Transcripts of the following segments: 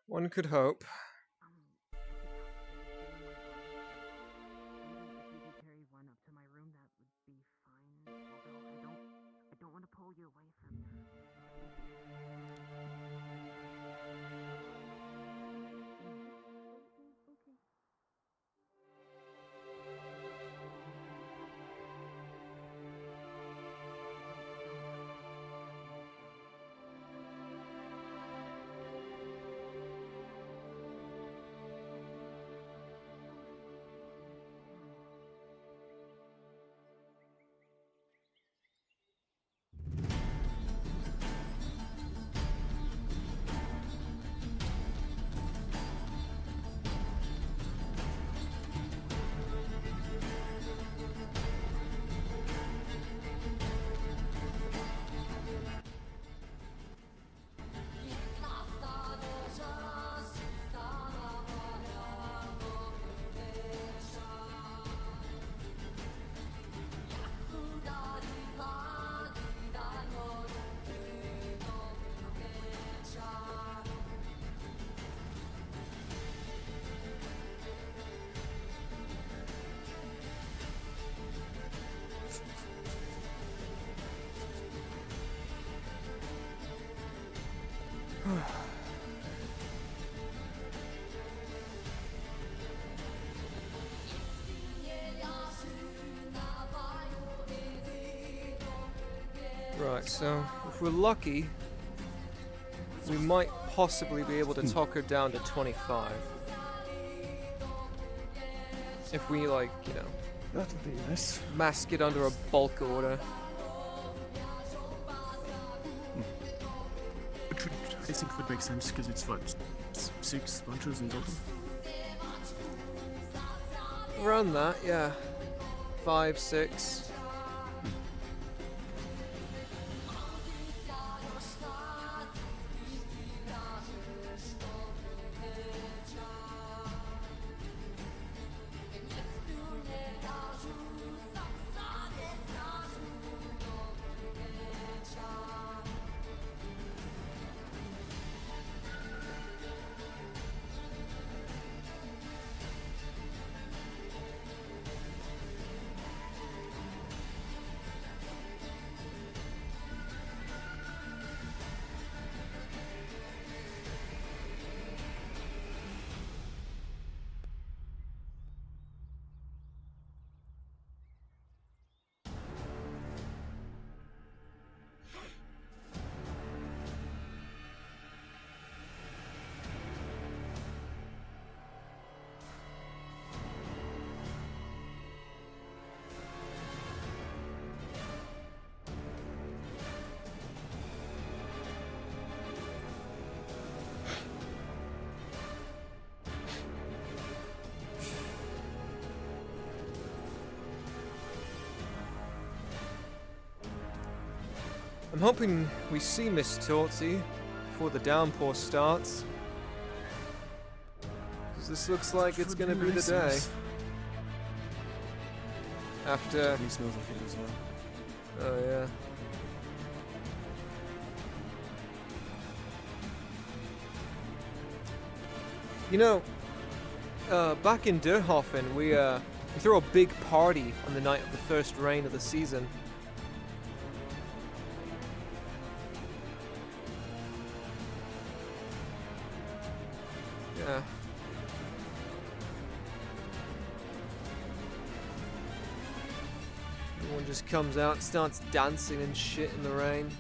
One could hope. Maybe if you could carry one up to my room, that would be fine. Although I don't want to pull you away from your. Okay. Right, so if we're lucky, we might possibly be able to talk her down to 25. If we, like, you know, That would be nice. mask it under a bulk order. I think it would make sense because it's what, 6 bunches in total? Around that, yeah. 5, 6. I'm hoping we see Miss Tortsy before the downpour starts. Because this looks like it's gonna be the day. After... He smells like it as well. Oh yeah. You know, back in Derhofen, we threw a big party on the night of the first rain of the season. Yeah. Everyone just comes out and starts dancing and shit in the rain.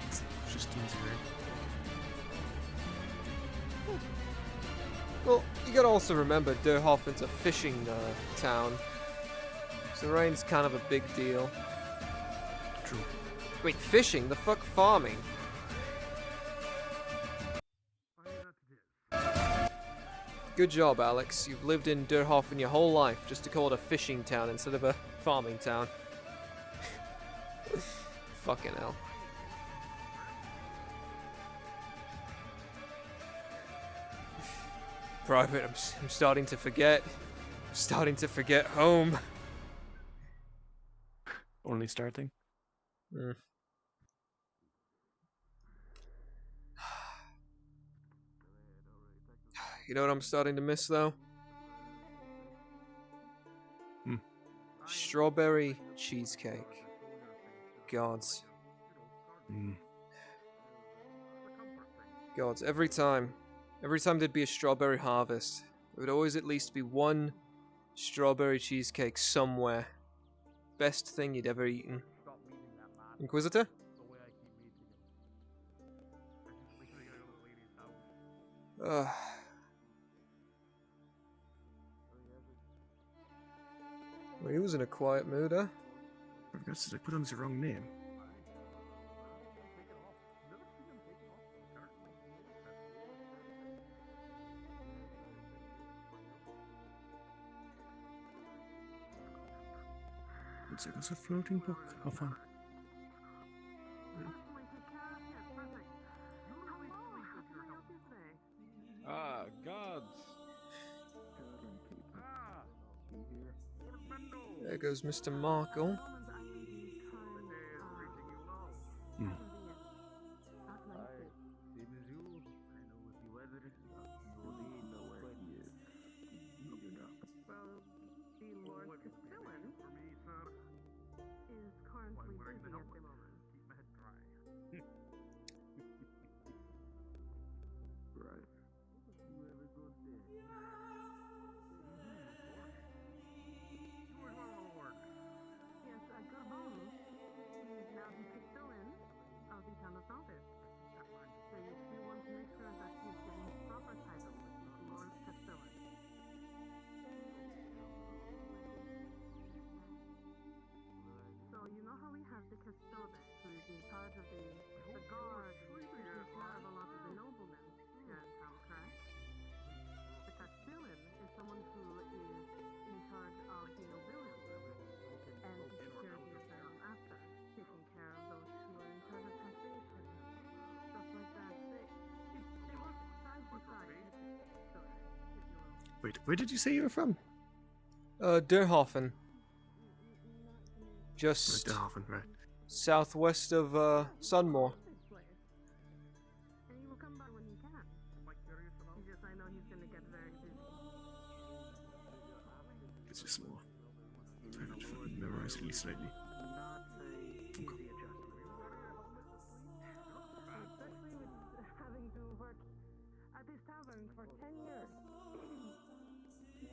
It's just easier. Well, you gotta also remember Derhofen's a fishing town, so rain's kind of a big deal. True. Wait, fishing? The fuck farming? Good job, Alex. You've lived in Derhofen your whole life just to call it a fishing town instead of a farming town. Fucking hell. Private, I'm starting to forget. I'm starting to forget home. Only starting. You know what I'm starting to miss though? Strawberry cheesecake. Gods. Gods. Every time there'd be a strawberry harvest, there would always at least be one strawberry cheesecake somewhere. Best thing you'd ever eaten. Inquisitor? Well, he was in a quiet mood, huh? For God's sake, I put on the wrong name. It's like a floating book. How fun. Ah, gods. There goes Mr. Markle. Wait, where did you say you were from? Derhofen. Just Derhofen, right. southwest of, Sunmore. It's just small. I haven't memorized it slightly.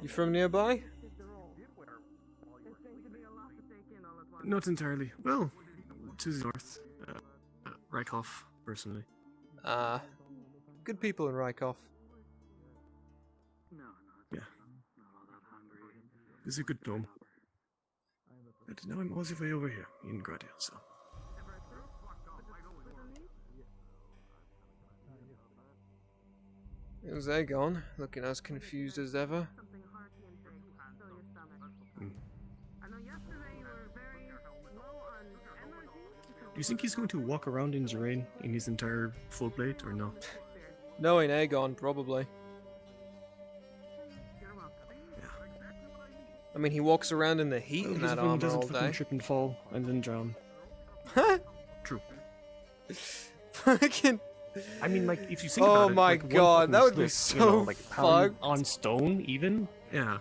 You from nearby? Not entirely. Well, to the north. Reichhoff, personally. Good people in Rykov. Yeah. It's a good dome. But now I'm all the way over here in Gradia, so. There's Aegon, looking as confused as ever. Do you think he's going to walk around in the rain in his entire full plate, or no? Knowing Aegon, probably. Yeah. I mean, he walks around in the heat in that armor doesn't all fucking day. trip and fall and then drown. Huh? True. Fucking. I mean, like, if you think about it, Oh my like, one god, that would fucking be slip, so you know, like pound fucked. on stone, even. Yeah.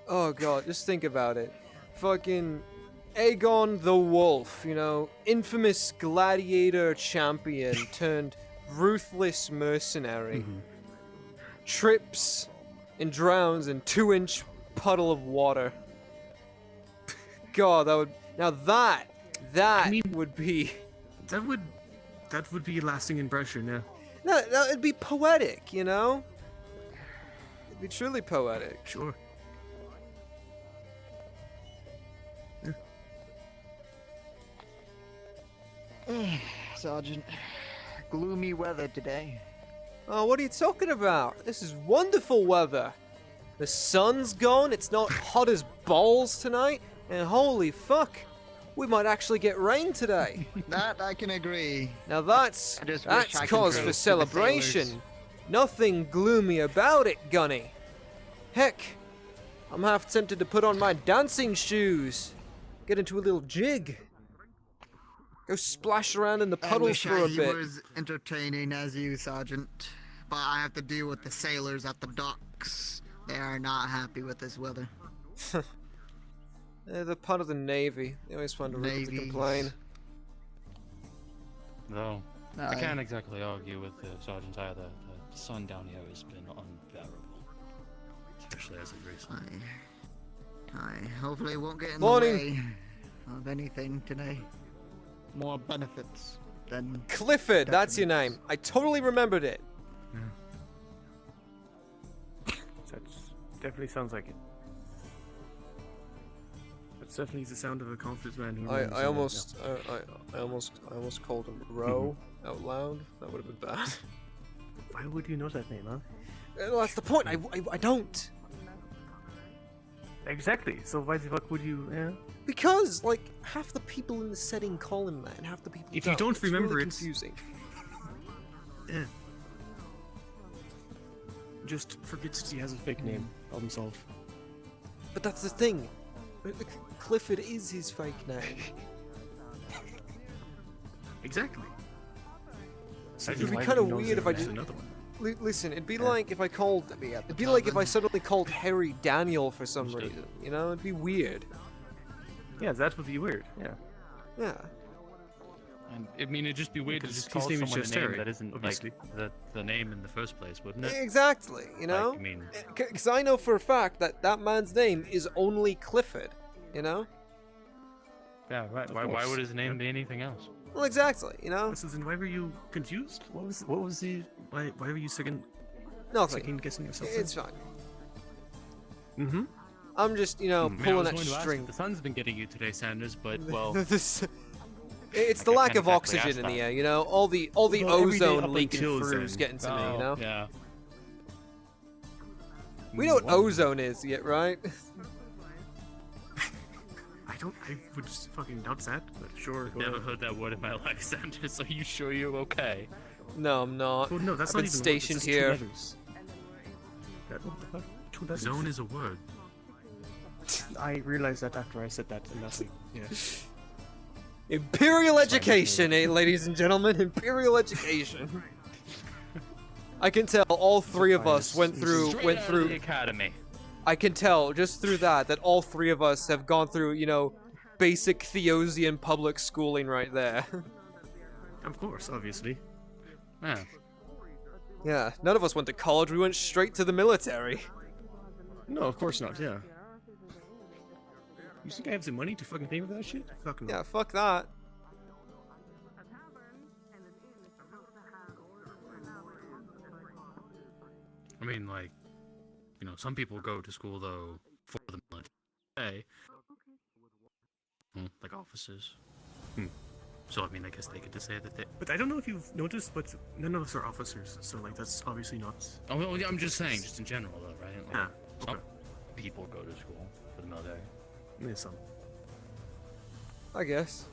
Oh god, just think about it. Fucking Aegon the Wolf, you know, infamous gladiator champion turned ruthless mercenary. Trips and drowns in 2-inch puddle of water. God, that would that I mean, would be That would be a lasting impression, yeah. no, it'd be poetic, you know? It'd be truly poetic. Sure. Sergeant, gloomy weather today. Oh, what are you talking about? This is wonderful weather. The sun's gone, it's not hot as balls tonight, and holy fuck, we might actually get rain today. That I can agree. Now that's I just wish I could cause go for to the celebration. sailors. Nothing gloomy about it, Gunny. Heck, I'm half tempted to put on my dancing shoes, get into a little jig, go splash around in the I puddles wish for a he bit. was entertaining as you, Sergeant. but I have to deal with the sailors at the docks. They are not happy with this weather. They're part of the Navy. They always find a reason to Navy. complain. Though, I Aye. can't exactly argue with the sergeant either. The sun down here has been unbearable, especially as of recently. Aye. Hopefully it won't get in Morning. the way of anything today. More benefits than... Clifford, that's your name. I totally remembered it. That definitely sounds like it. That's definitely the sound of a confident man who remembers I something. almost called him Ro out loud. That would have been bad. Why would you know that name, huh? Well, that's the point. I don't. Exactly. So why the fuck would you? Yeah. Because like half the people in the setting call him that, and half the people If you don't It's remember really it- confusing. Yeah. Just forgets he has a fake name. Problem solved. But that's the thing. Clifford is his fake name. Exactly. So It'd be why kinda would you know weird if I there's just- another one? Listen, it'd be Yeah. like if I called. It'd be like if I suddenly called Harry Daniel for some Understood. reason. You know, it'd be weird. Yeah, that would be weird. Yeah. Yeah. And I mean, it'd just be weird to Because just his call name is someone just a name Harry, that isn't obviously. like the name in the first place, wouldn't it? Exactly. You know. Like, I mean, Because I know for a fact that that man's name is only Clifford. You know. yeah, right. Why course. would his name Yeah. be anything else? Well, exactly. You know. So then why were you confused? What was the why were you second Nothing. guessing yourself? It's fine. Mm-hmm. I'm just, you know, I mean, I pulling was at going to ask string. if the sun's been getting you today, Sanders, but well, It's the I lack can't of exactly oxygen ask in the that. air, you know. All the Well, every day ozone up leaking until through is then. getting to me, you know. yeah. We know what ozone is yet, right? I would just fucking doubt that, but sure. Never whatever. heard that word in my life, Sanders. Are you sure you're okay? No, I'm not. Well, no, that's I've not been even stationed Two here. letters. What the fuck? 2 letters. Zone is a word. I realized that after I said that, and that's like, yeah. Imperial That's fine, education, ladies and gentlemen. Imperial education. I can tell all three of us went through Straight out of the academy. I can tell just through that all three of us have gone through, you know, basic Theosian public schooling right there. Of course, obviously. Yeah. Yeah, none of us went to college. We went straight to the military. No, of course not. Yeah. You think I have the money to fucking pay for that shit? Fuck no. Yeah, fuck that. I mean, like, you know, some people go to school though for the military, like officers. So I mean, I guess they get to say that they. But I don't know if you've noticed, but none of us are officers, so like that's obviously not. Oh, well, yeah, I'm just saying, just in general though, right? Like, Yeah. some Okay. people go to school for the military. Yeah, some. I guess.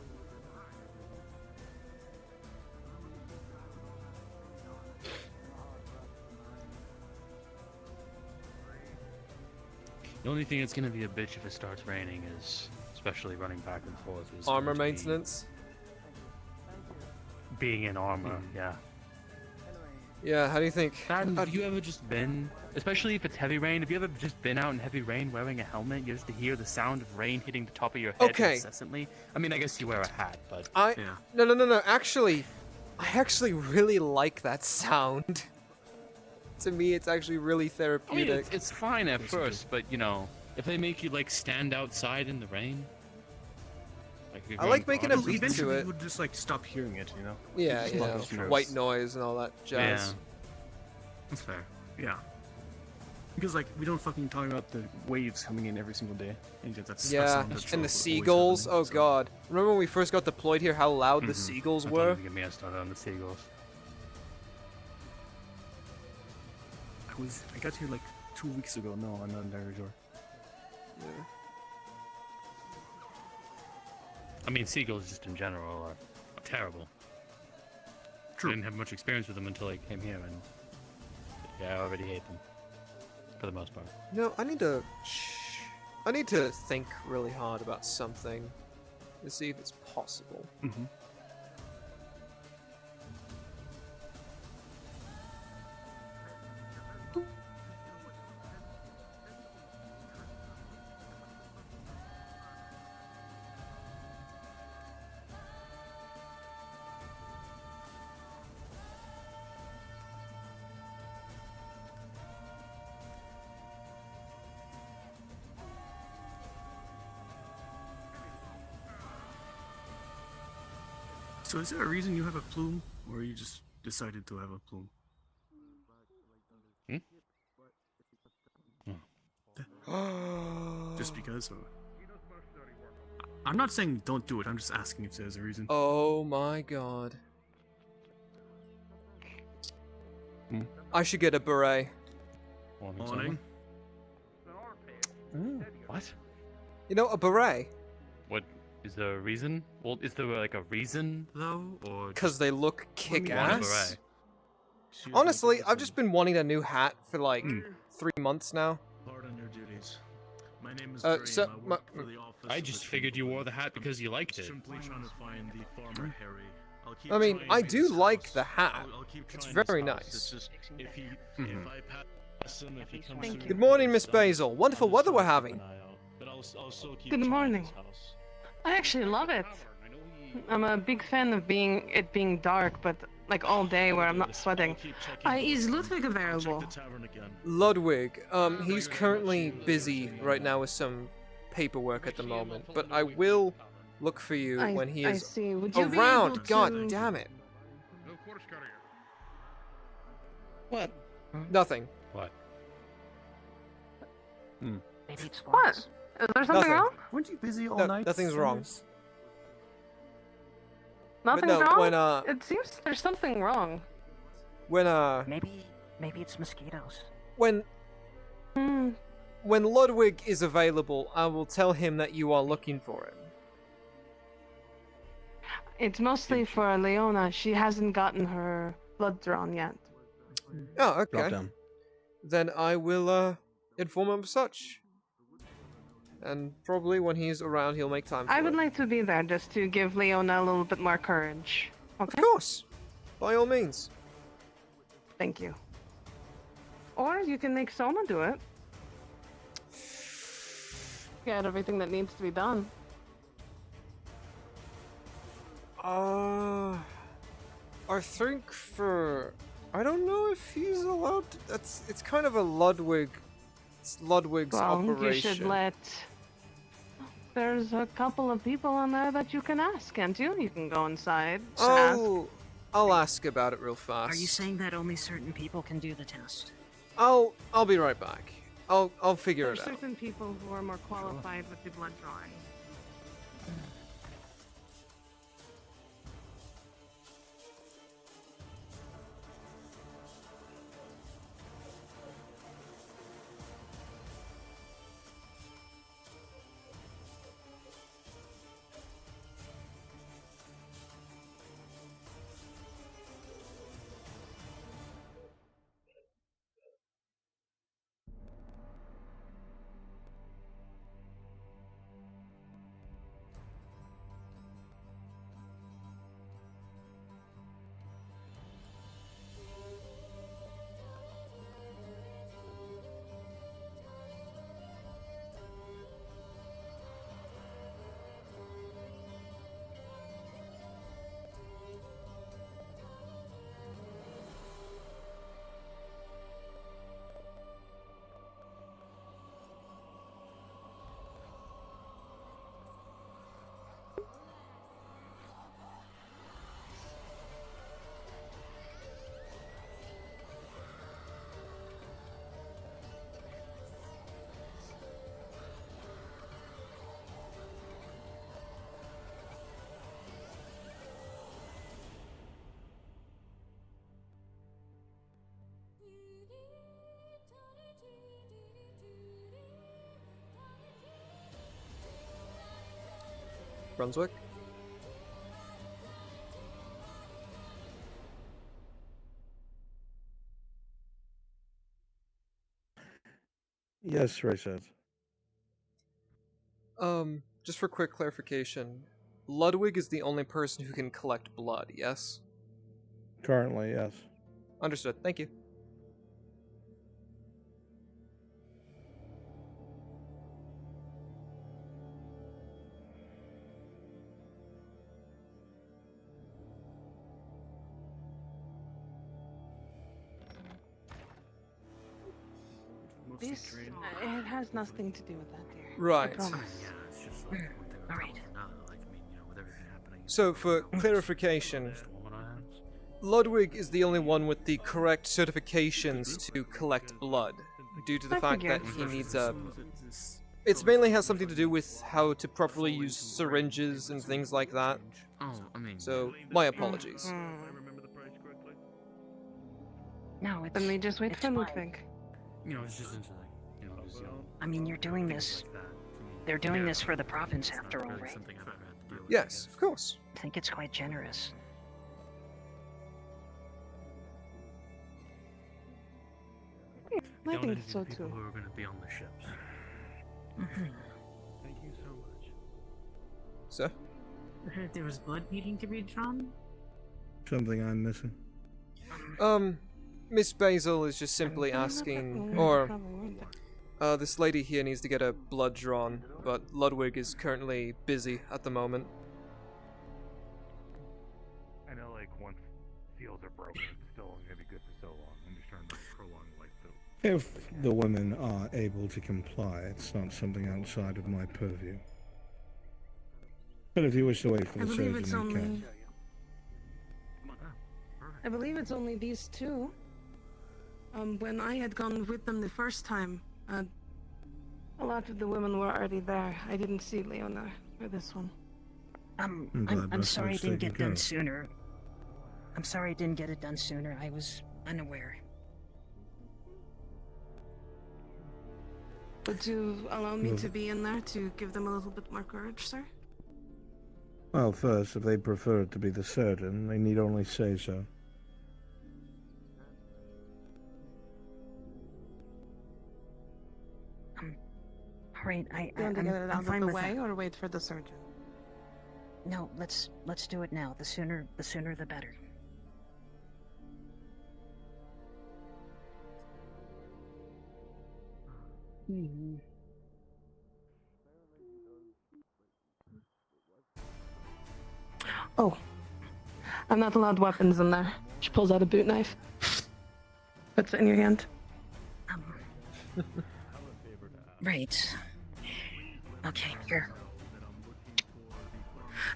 The only thing that's gonna be a bitch if it starts raining is, especially running back and forth, is Armor going to be maintenance. being in armor. Yeah. Yeah, how do you think? Madden, how have you ever just been, especially if it's heavy rain, have you ever just been out in heavy rain wearing a helmet just to hear the sound of rain hitting the top of your head Okay. incessantly? I mean, I guess you wear a hat, but I Yeah. no. Actually, I actually really like that sound. To me, it's actually really I mean, therapeutic. it's fine at Yes, it is. first, but you know, if they make you like stand outside in the rain, like if you're I like going making to a autumn beat or to Eventually, it. we would just like stop hearing it, you know? Yeah, Just you block know, us from white us. noise and all that jazz. Yeah. That's fair. Yeah. Because like we don't fucking talk about the waves coming in every single day. And yet that's a Yeah, sound that's and the always seagulls. happening, Oh so- god, remember when we first got deployed here? How loud the Mhm. seagulls Don't were? even get me started on the seagulls. I got here like 2 weeks ago. No, I'm not entirely sure. Yeah. I mean, seagulls just in general are terrible. True. I didn't have much experience with them until I came here, and yeah, I already hate them for the most part. No, I need to think really hard about something to see if it's possible. So is there a reason you have a plume, or you just decided to have a plume? Just because? Or... I'm not saying don't do it. I'm just asking if there's a reason. Oh my god. I should get a beret. Morning. What? You know, a beret. What is there a reason? Well, is there like a reason? Though, or Because they look Want a kick-ass. beret? Honestly, I've just been wanting a new hat for like 3 months now. Pardon your duties. My name is so Dream. I work for the office I of just the figured you Chamber. wore the hat because you liked it. Simply trying to find the farmer Harry. I'll keep I mean, trying I his do like house. the hat. I'll keep It's trying his very house. nice. It's just, if I pass him, if he comes Thank to you. Good morning, me, Miss I'll Basil. Wonderful just weather try we're to keep having. an eye out. But I'll still keep Good trying morning. his house. I actually love it. I'm a big fan of it being dark, but like all day where I'm not sweating. I'll keep checking Is both. Ludwig I'll check available? the tavern again. Ludwig, he's currently busy right now with some paperwork at the moment, but I will look for you when he I is see. Would you be around. able God to... damn it. What? Nothing. What? Maybe it's What? false. Is there something Nothing. wrong? weren't you busy all No, night? nothing's wrong. Sanders? Nothing's no, wrong? when, It seems there's something wrong. When Maybe it's mosquitoes. when Hmm. when Ludwig is available, I will tell him that you are looking for him. It's mostly for Leona. She hasn't gotten her blood drawn yet. Oh, Drop okay. down. Then I will inform him of such. And probably when he's around, he'll make time for I would it. like to be there just to give Leona a little bit more courage. Of Okay? course, by all means. Thank you. Or you can make Soma do it. Get everything that needs to be done. I think for I don't know if he's allowed to, it's kind of a Ludwig. It's Ludwig's Well, operation. you should let... There's a couple of people on there that you can ask, can't you? You can go inside, ask. Oh, I'll ask about it real fast. Are you saying that only certain people can do the test? I'll be right back. I'll figure There's it out. certain people who are more qualified with the blood drawing. Brunswick? Yes, Ray says. Just for quick clarification, Ludwig is the only person who can collect blood, yes? Currently, yes. Understood. Thank you. Mostly This, drain. it has nothing to do with that, dear. Right. I promise. Yeah, it's just like one thing on top Alright. of another. Like, I mean, you know, with everything happening. So, for clarification, Just warm on our hands. Ludwig is the only one with the correct certifications to collect blood, due to the I fact that figured. he needs a... It mainly has something to do with how to properly use syringes and things like that. Oh, I mean. So, my apologies. Mhm. No, it's. Then we just wait it's for fine. Ludwig. You know, it's just into like, you know, those, I mean, you're doing this. like that. I mean, They're doing this for the it's province not after all, really right? something I've ever had to deal with, I Yes, guess. of course. I think it's quite generous. I We don't think envy so the people too. who are going to be on the ships. Mm-hmm. Thank you so much. Sir? I heard there was blood needing to be drawn. Something I'm missing. Miss Basil is just simply asking, or this lady here needs to get her blood drawn, but Ludwig is currently busy at the moment. I know, like, once seals are broken, it's still only gonna be good for so long. I'm just trying to prolong life, though. If the women are able to comply, it's not something outside of my purview. But if you wish to wait for I the believe surgeon, it's you only. can. I believe it's only these two. When I had gone with them the first time, a lot of the women were already there. I didn't see Leona for this one. I'm glad I'm Russell sorry I was didn't taken get care done of. sooner. I'm sorry I didn't get it done sooner. I was unaware. Would you allow me Well- to be in there to give them a little bit more courage, sir? Well, first, if they prefer it to be the surgeon, they need only say so. All right, Do you want to get it out of fine the with way that. or wait for the surgeon? No, let's do it now. The sooner the better. Oh. I'm not allowed weapons in there. She pulls out a boot knife. Puts it in your hand. Right. Okay, here.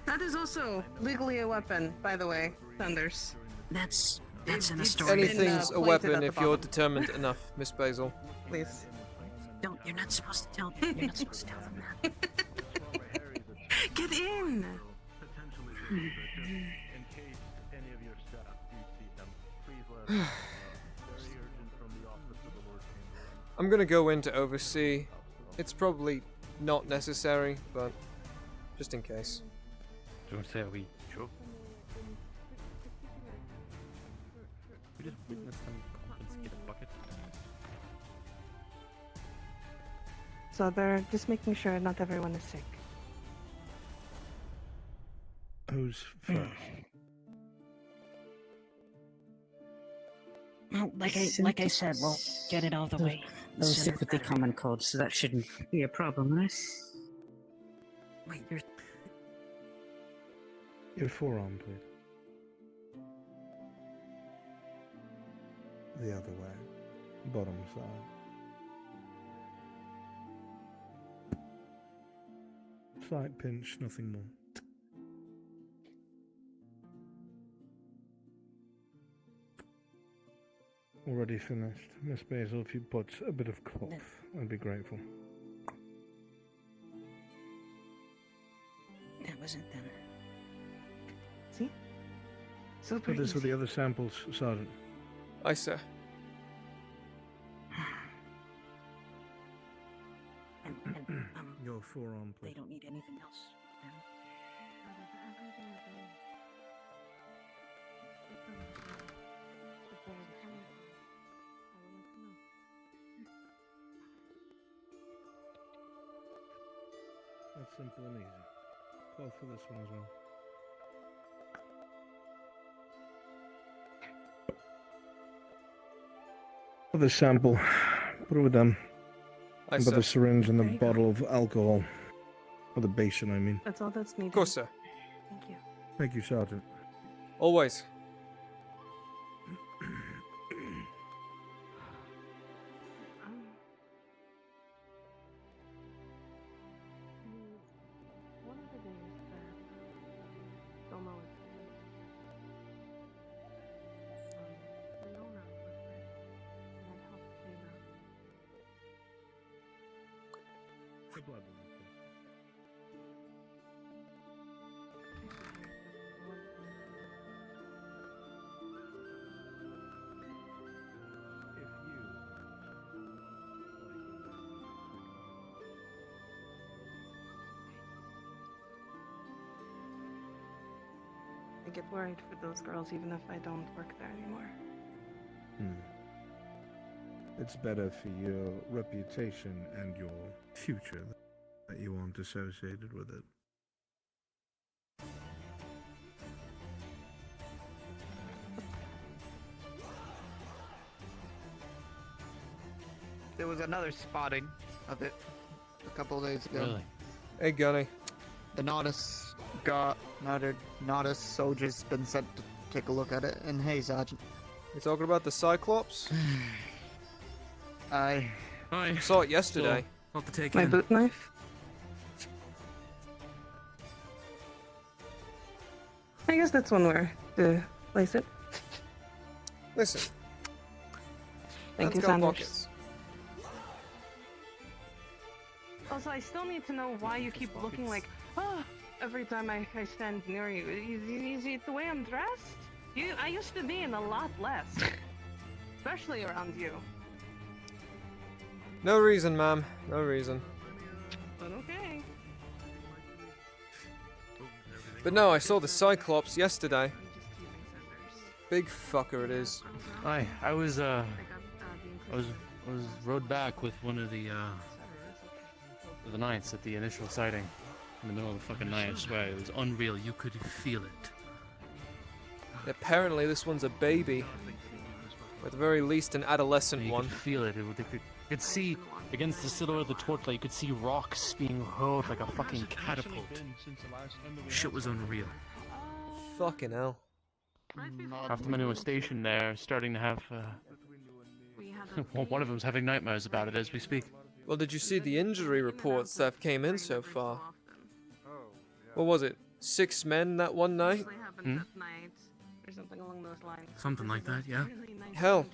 That is also legally a weapon, by the way, Thunders. That's in a it's story. Anything's a plated weapon at the if you're bottom. determined enough, Miss Basil. Please. Don't. You're not supposed to tell. You're not supposed to tell them that. Get in! In case any of your staff do see them, please let us know. Very urgent from the office of the Lord Chamberlain. I'm gonna go in to oversee. It's probably not necessary, but just in case. Do you want to say, are we sure? We just witnessed them confiscate a bucket. So they're just making sure not everyone is sick. Who's first? Well, like I said, we'll get it out of the way. I was Sooner sick with the better. common cold, so that shouldn't be a problem, right? Wait, you're Your forearm, please. The other way. Bottom side. Slight pinch, nothing more. Already finished. Miss Basil, if you put a bit of cloth, I'd be grateful. that was it then. See? Super Put this with easy. the other samples, Sergeant. Aye, sir. And Your forearm, they please. don't need anything else. Then. That's simple and easy. Cloth for this one as well. Other sample. Put it with them. Aye, Put sir. the syringe and the There you go. bottle of alcohol. Or the basin, I mean. That's all that's needed. Of course, sir. Thank you. Thank you, Sergeant. Always. One of the days that blood will be thick. If you I get worried for those girls even if I don't work there anymore. It's better for your reputation and your future that you aren't associated with it. There was another spotting of it a couple days ago. Really? Hey, Gunny. The Nodus soldier's been sent to take a look at it. And hey, Sergeant. You talking about the Cyclops? Hi. Saw it yesterday. Not to take My in. boot knife? I guess that's one where to place it. Listen. Thank you, that's got Sanders. pockets. Also, I still need to know why you keep looking like, oh, every time I stand near you. Is it the way I'm dressed? I used to be in a lot less. Especially around you. No reason, ma'am. No reason. But okay. But no, I saw the Cyclops yesterday. Big fucker it is. Hi, I was rode back with one of the Knights at the initial sighting. In the middle of the fucking night, I swear, it was unreal. You could feel it. Apparently this one's a baby. Or at the very least an adolescent You one. could feel it. You could see, against the silhouette of the torchlight, you could see rocks being hurled like a fucking catapult. Shit was unreal. Fucking hell. Half the men who were stationed there are starting to have, well, one of them's having nightmares about it as we speak. Well, did you see the injury reports that came in so far? What was it? 6 men that one night? Hmm? Or something along those lines. Something like that, yeah. Hell.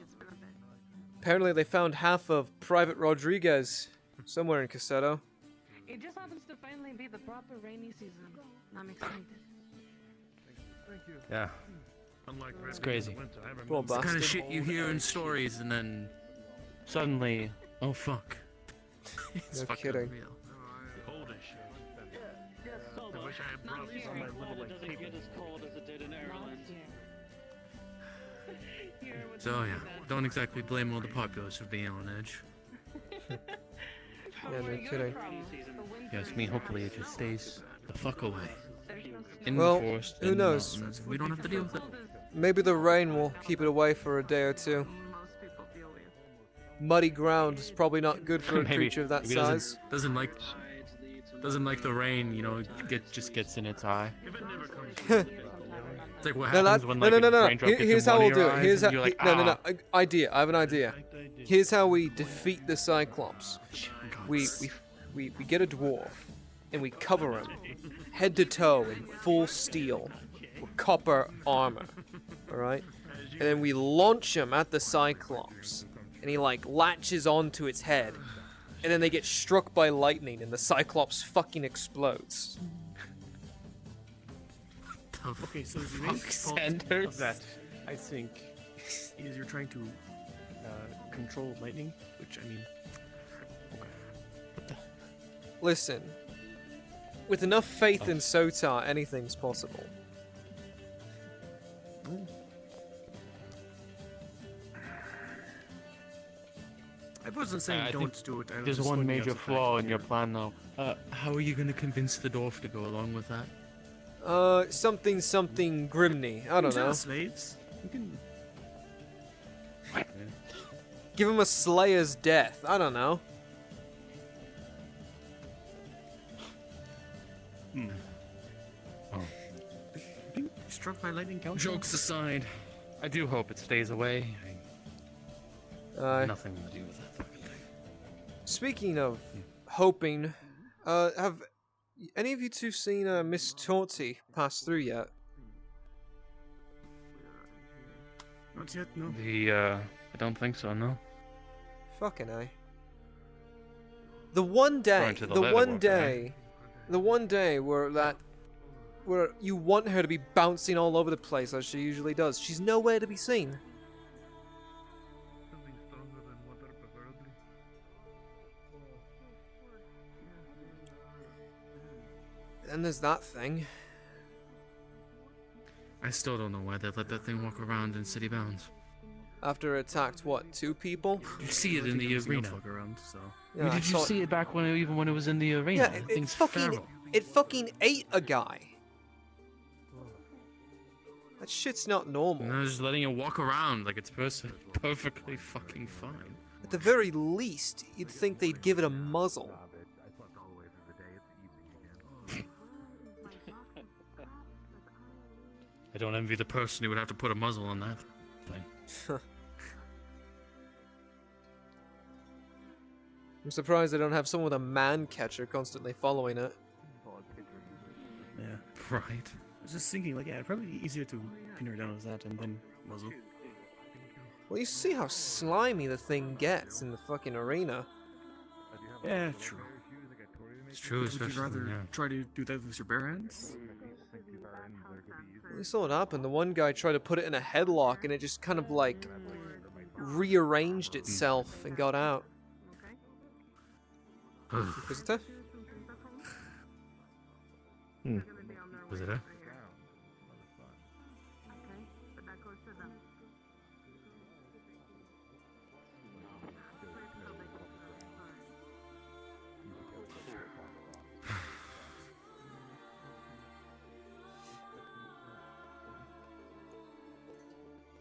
Apparently they found half of Private Rodriguez somewhere in Caseto. It just happens to finally be the proper rainy season. I'm excited. Yeah. It's crazy. Poor It's the kind of bastard. shit you hear in stories and then Suddenly, oh fuck. It's No fucking kidding. real. Cold as shit. I wish I had brought some of my little like paper. So yeah, don't exactly blame all the populace for being on edge. Yeah, no kidding. yes, I mean, hopefully it just stays The fuck away. In Well, the forest. who in the knows? mountains. We don't have to deal with it. Maybe the rain will keep it away for a day or two. Muddy ground is probably not good for a Maybe- creature of that maybe size. Doesn't like the rain, you know, just gets in its eye. it's like what No, happens that, when no, like no, no, a no. raindrop gets Here's in how one we'll of do your it. eyes Here's and how. you're like, No, no, no. "Ah." Idea. I have an idea. Here's how we defeat the Cyclops. We get a dwarf, and we cover him head to toe in full steel, with copper armor. All right, and then we launch him at the Cyclops, and he like latches onto its head, and then they get struck by lightning, and the Cyclops fucking explodes. Okay, so the Fuck, main fault Sanders. of that, I think, is you're trying to control lightning, which I mean, Listen, with enough faith in Sotar, anything's possible. I wasn't saying I don't think do it. I was There's just one looking at major the fact flaw that in your you're- plan, though. How are you going to convince the dwarf to go along with that? Something Grimney. I don't Tell know. the slaves. You can. Give him a Slayer's death. I don't know. Being struck by lightning counts. Jokes aside, I do hope it stays away. Nothing to do with that fucking thing. Speaking of hoping, have any of you two seen Miss Torty pass through yet? Not yet, no. I don't think so, no. Fucking A. The one day, Going to the the leather one worker, day, the one day where you want her to be bouncing all over the place as she usually does. She's nowhere to be seen. Something stronger than water, preferably. And there's that thing. I still don't know why they let that thing walk around in city bounds. After it attacked, what, 2 people? You see it in the arena. Fuck around, so. Yeah, I Did you saw see it back when even when it was in the arena? Yeah, That it thing's fucking, feral. it fucking ate a guy. That shit's not normal. And they're just letting it walk around like it's perfectly fucking fine. At the very least, you'd think they'd give it a muzzle. I slept all the way through the day. It's evening again. I don't envy the person who would have to put a muzzle on that thing. I'm surprised they don't have someone with a man catcher constantly following it. Yeah. Right. I was just thinking, like, yeah, it'd probably be easier to pin her down as that and then muzzle. Well, you see how slimy the thing gets in the fucking arena. Yeah, true. It's true, Would you especially rather yeah. try to do that with your bare hands? You saw what happened. The one guy tried to put it in a headlock and it just kind of like rearranged itself and got out. Visitor? Visitor?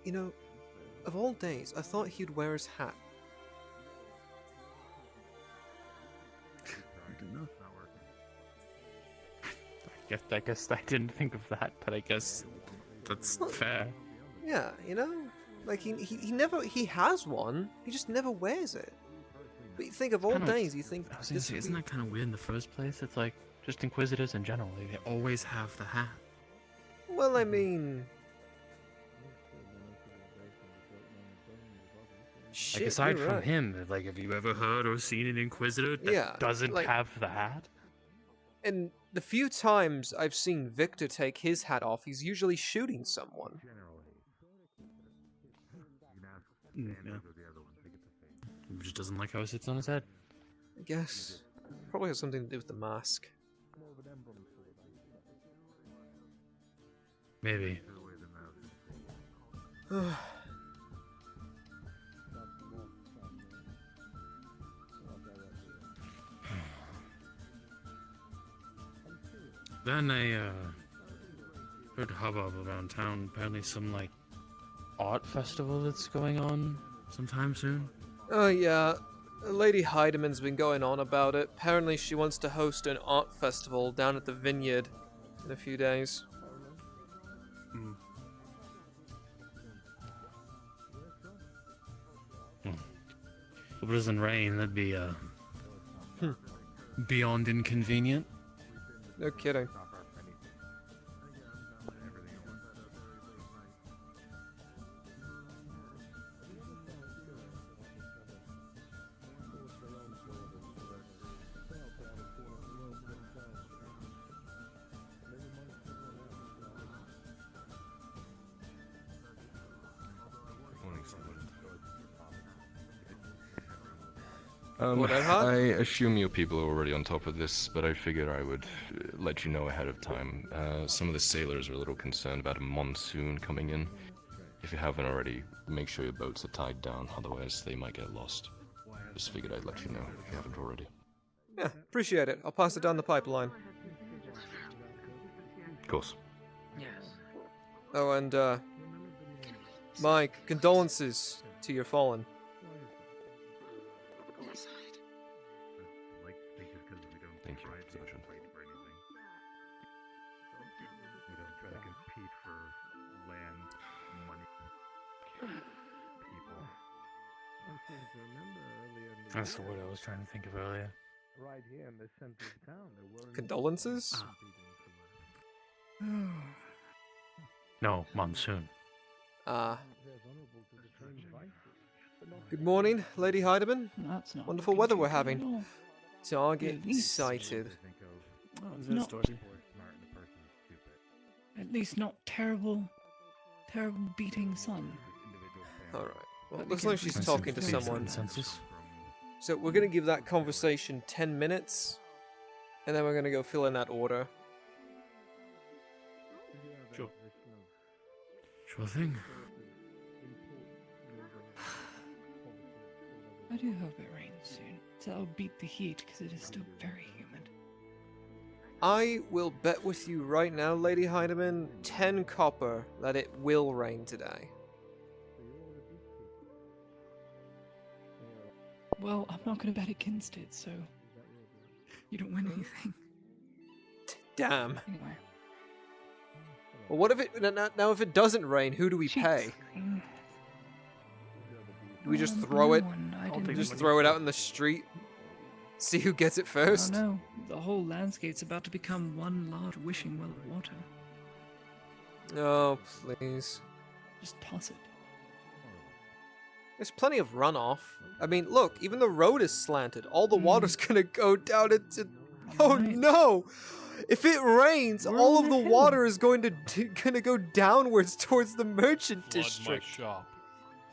You know, of all days, I thought he'd wear his hat. I don't know. I guess I didn't think of that, but I guess that's fair. Yeah, you know? Like, he has one, he just never wears it. But you think of all Kinda- days, you think... I was gonna say, isn't that kind of weird in the first place? It's like, just Inquisitors in general, they always have the hat. Well, I mean... Shit, Like, aside you're from right. him, like, have you ever heard or seen an Inquisitor that Yeah, doesn't like- have the hat? And the few times I've seen Victor take his hat off, he's usually shooting someone. Yeah. He just doesn't like how it sits on his head. I guess. Probably has something to do with the mask. Maybe. Then I heard hubbub around town. Apparently some, like, art festival that's going on sometime soon. Oh yeah, Lady Heideman's been going on about it. Apparently she wants to host an art festival down at the Vineyard in a few days. If it doesn't rain, that'd be, beyond inconvenient. No kidding. What, Erhard? I assume you people are already on top of this, but I figured I would let you know ahead of time. Some of the sailors are a little concerned about a monsoon coming in. If you haven't already, make sure your boats are tied down, otherwise they might get lost. Just figured I'd let you know if you haven't already. Yeah, appreciate it. I'll pass it down the pipeline. Of course. Oh, and my condolences to your fallen. Thank you, Sergeant. We don't try to compete for land, money, people. That's the word I was trying to think of earlier. Right here in the center of town, there were Condolences? No, monsoon. Good morning, Lady Heidemann. That's not Wonderful weather we're having. Target least- sighted. Oh, is that a that story? story? At least not terrible beating sun. Alright. Well, But looks again, like she's we can talking to face the someone. Consensus. So we're gonna give that conversation 10 minutes, and then we're gonna go fill in that order. Sure. Sure thing. I do hope it rains soon. So that'll beat the heat because it is still very humid. I will bet with you right now, Lady Heidemann, 10 copper that it will rain today. Well, I'm not going to bet against it, so you don't win anything. Damn. Anyway, Well, what if it now if it doesn't rain, who do we pay? screen. Do we just No throw it? one. I I'll didn't take Just the throw it out in the street? See who gets it first? Oh no, the whole landscape's about to become one large wishing well of water. Oh, please. Just toss it. There's plenty of runoff. I mean, look, even the road is slanted. All the water's gonna go down into... Oh Right. no! If it rains, We're all on of the the hill. water is going to go downwards towards the merchant Flood my district. shop.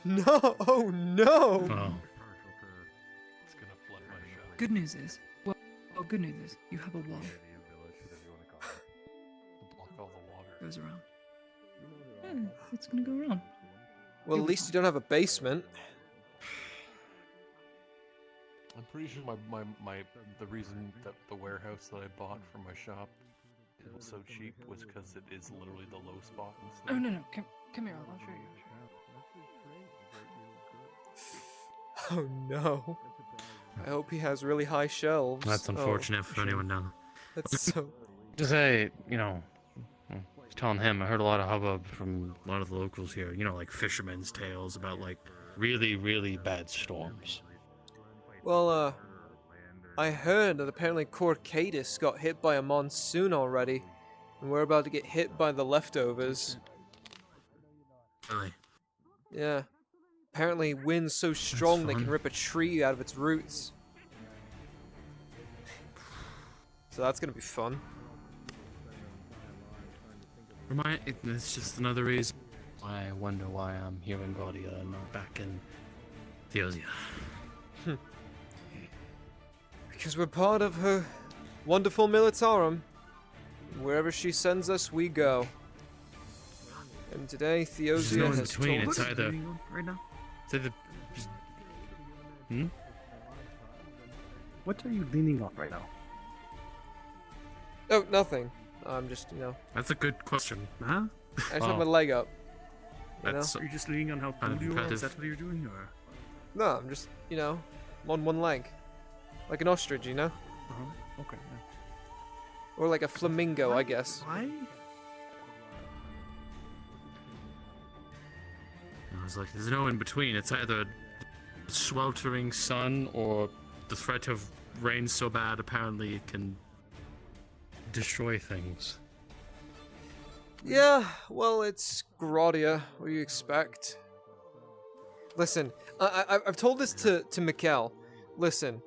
No! Oh no! Oh. It's gonna flood my shop. Good news is, well, good news is, you have a wall To block all the water. that goes around. Yeah, it's gonna go around. Well, at least you don't have a basement. I'm pretty sure the reason that the warehouse that I bought for my shop was so cheap was because it is literally the low spot in the Oh city. no, come here, I'll show you. Oh no. I hope he has really high shelves. That's Oh, unfortunate for anyone down. that's so... Just say, I was telling him, I heard a lot of hubbub from a lot of the locals here, like fishermen's tales about, like, really, really bad storms. Well, I heard that apparently Corcadis got hit by a monsoon already, and we're about to get hit by the leftovers. Really? Yeah. Apparently winds so strong they can fun. rip a tree out of its roots. So that's gonna be fun. It's just another reason why I wonder why I'm here in Gaudia and not back in Theosia. Because we're part of her wonderful militarum. Wherever she sends us, we go. And today, There's Theosia no in has between, told it's us... either... Right now? It's either... Just... Hmm? What are you leaning on right now? Oh, nothing. I'm just, That's a good question. Huh? I just have my leg up. You know? That's Are you just leaning on how Kind of cool you are? Is impressive. that what you're doing, or? No, I'm just, I'm on one leg. Like an ostrich, you know? Uh-huh. Okay. Yeah. Or like a flamingo, I guess. Why? I was like, there's no in between. It's either sweltering sun or the threat of rain so bad apparently it can destroy things. Yeah, well, it's Grodia. What do you expect? Listen, I've told this to Mikkel. Listen,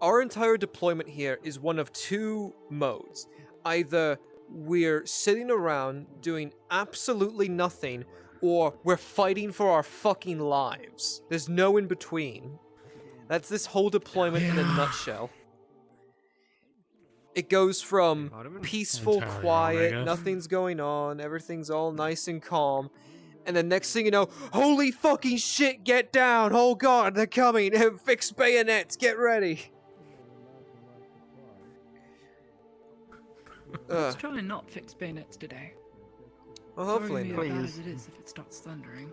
our entire deployment here is one of two modes. Either we're sitting around doing absolutely nothing, or we're fighting for our fucking lives. There's no in between. That's this whole deployment in a nutshell. It goes from peaceful, Entirely wrong, I quiet, guess. nothing's going on, everything's all nice and calm, and then next thing you know, holy fucking shit, get down! Oh god, they're coming! Fix bayonets, get ready! Let's try and not fix bayonets today. Well, It's hopefully already not. as bad as it is if it starts thundering.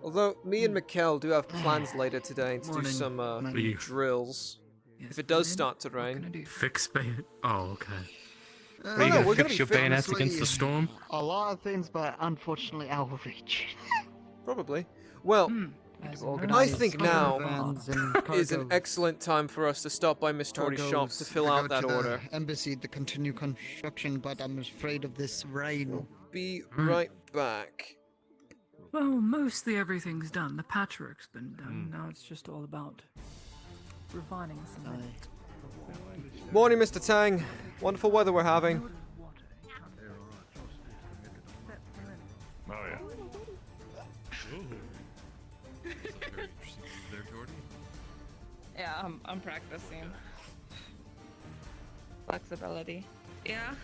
Although, me and Mikkel do have plans later today to do Morning. some Morning. drills. Yes, If it does Brandon, start to what can I rain. do? Fix bayonet. Oh, okay. Uh, Are you no, gonna we're gonna fix be your fit, bayonets honestly. against the storm? A lot of things, but unfortunately out of reach. Probably. Well, As I organized think as now Vans and is an cargo- excellent time for us to stop by Miss Tori's shop cargoes to fill go out that to the order. Embassy to continue construction, but I'm afraid of this rain. Be right back. Well, mostly everything's done. The patchwork's been done. Now it's just all about refining some of it. Morning, Mr. Tang. Wonderful weather we're having. Oh yeah. Yeah, I'm practicing. Flexibility. Yeah.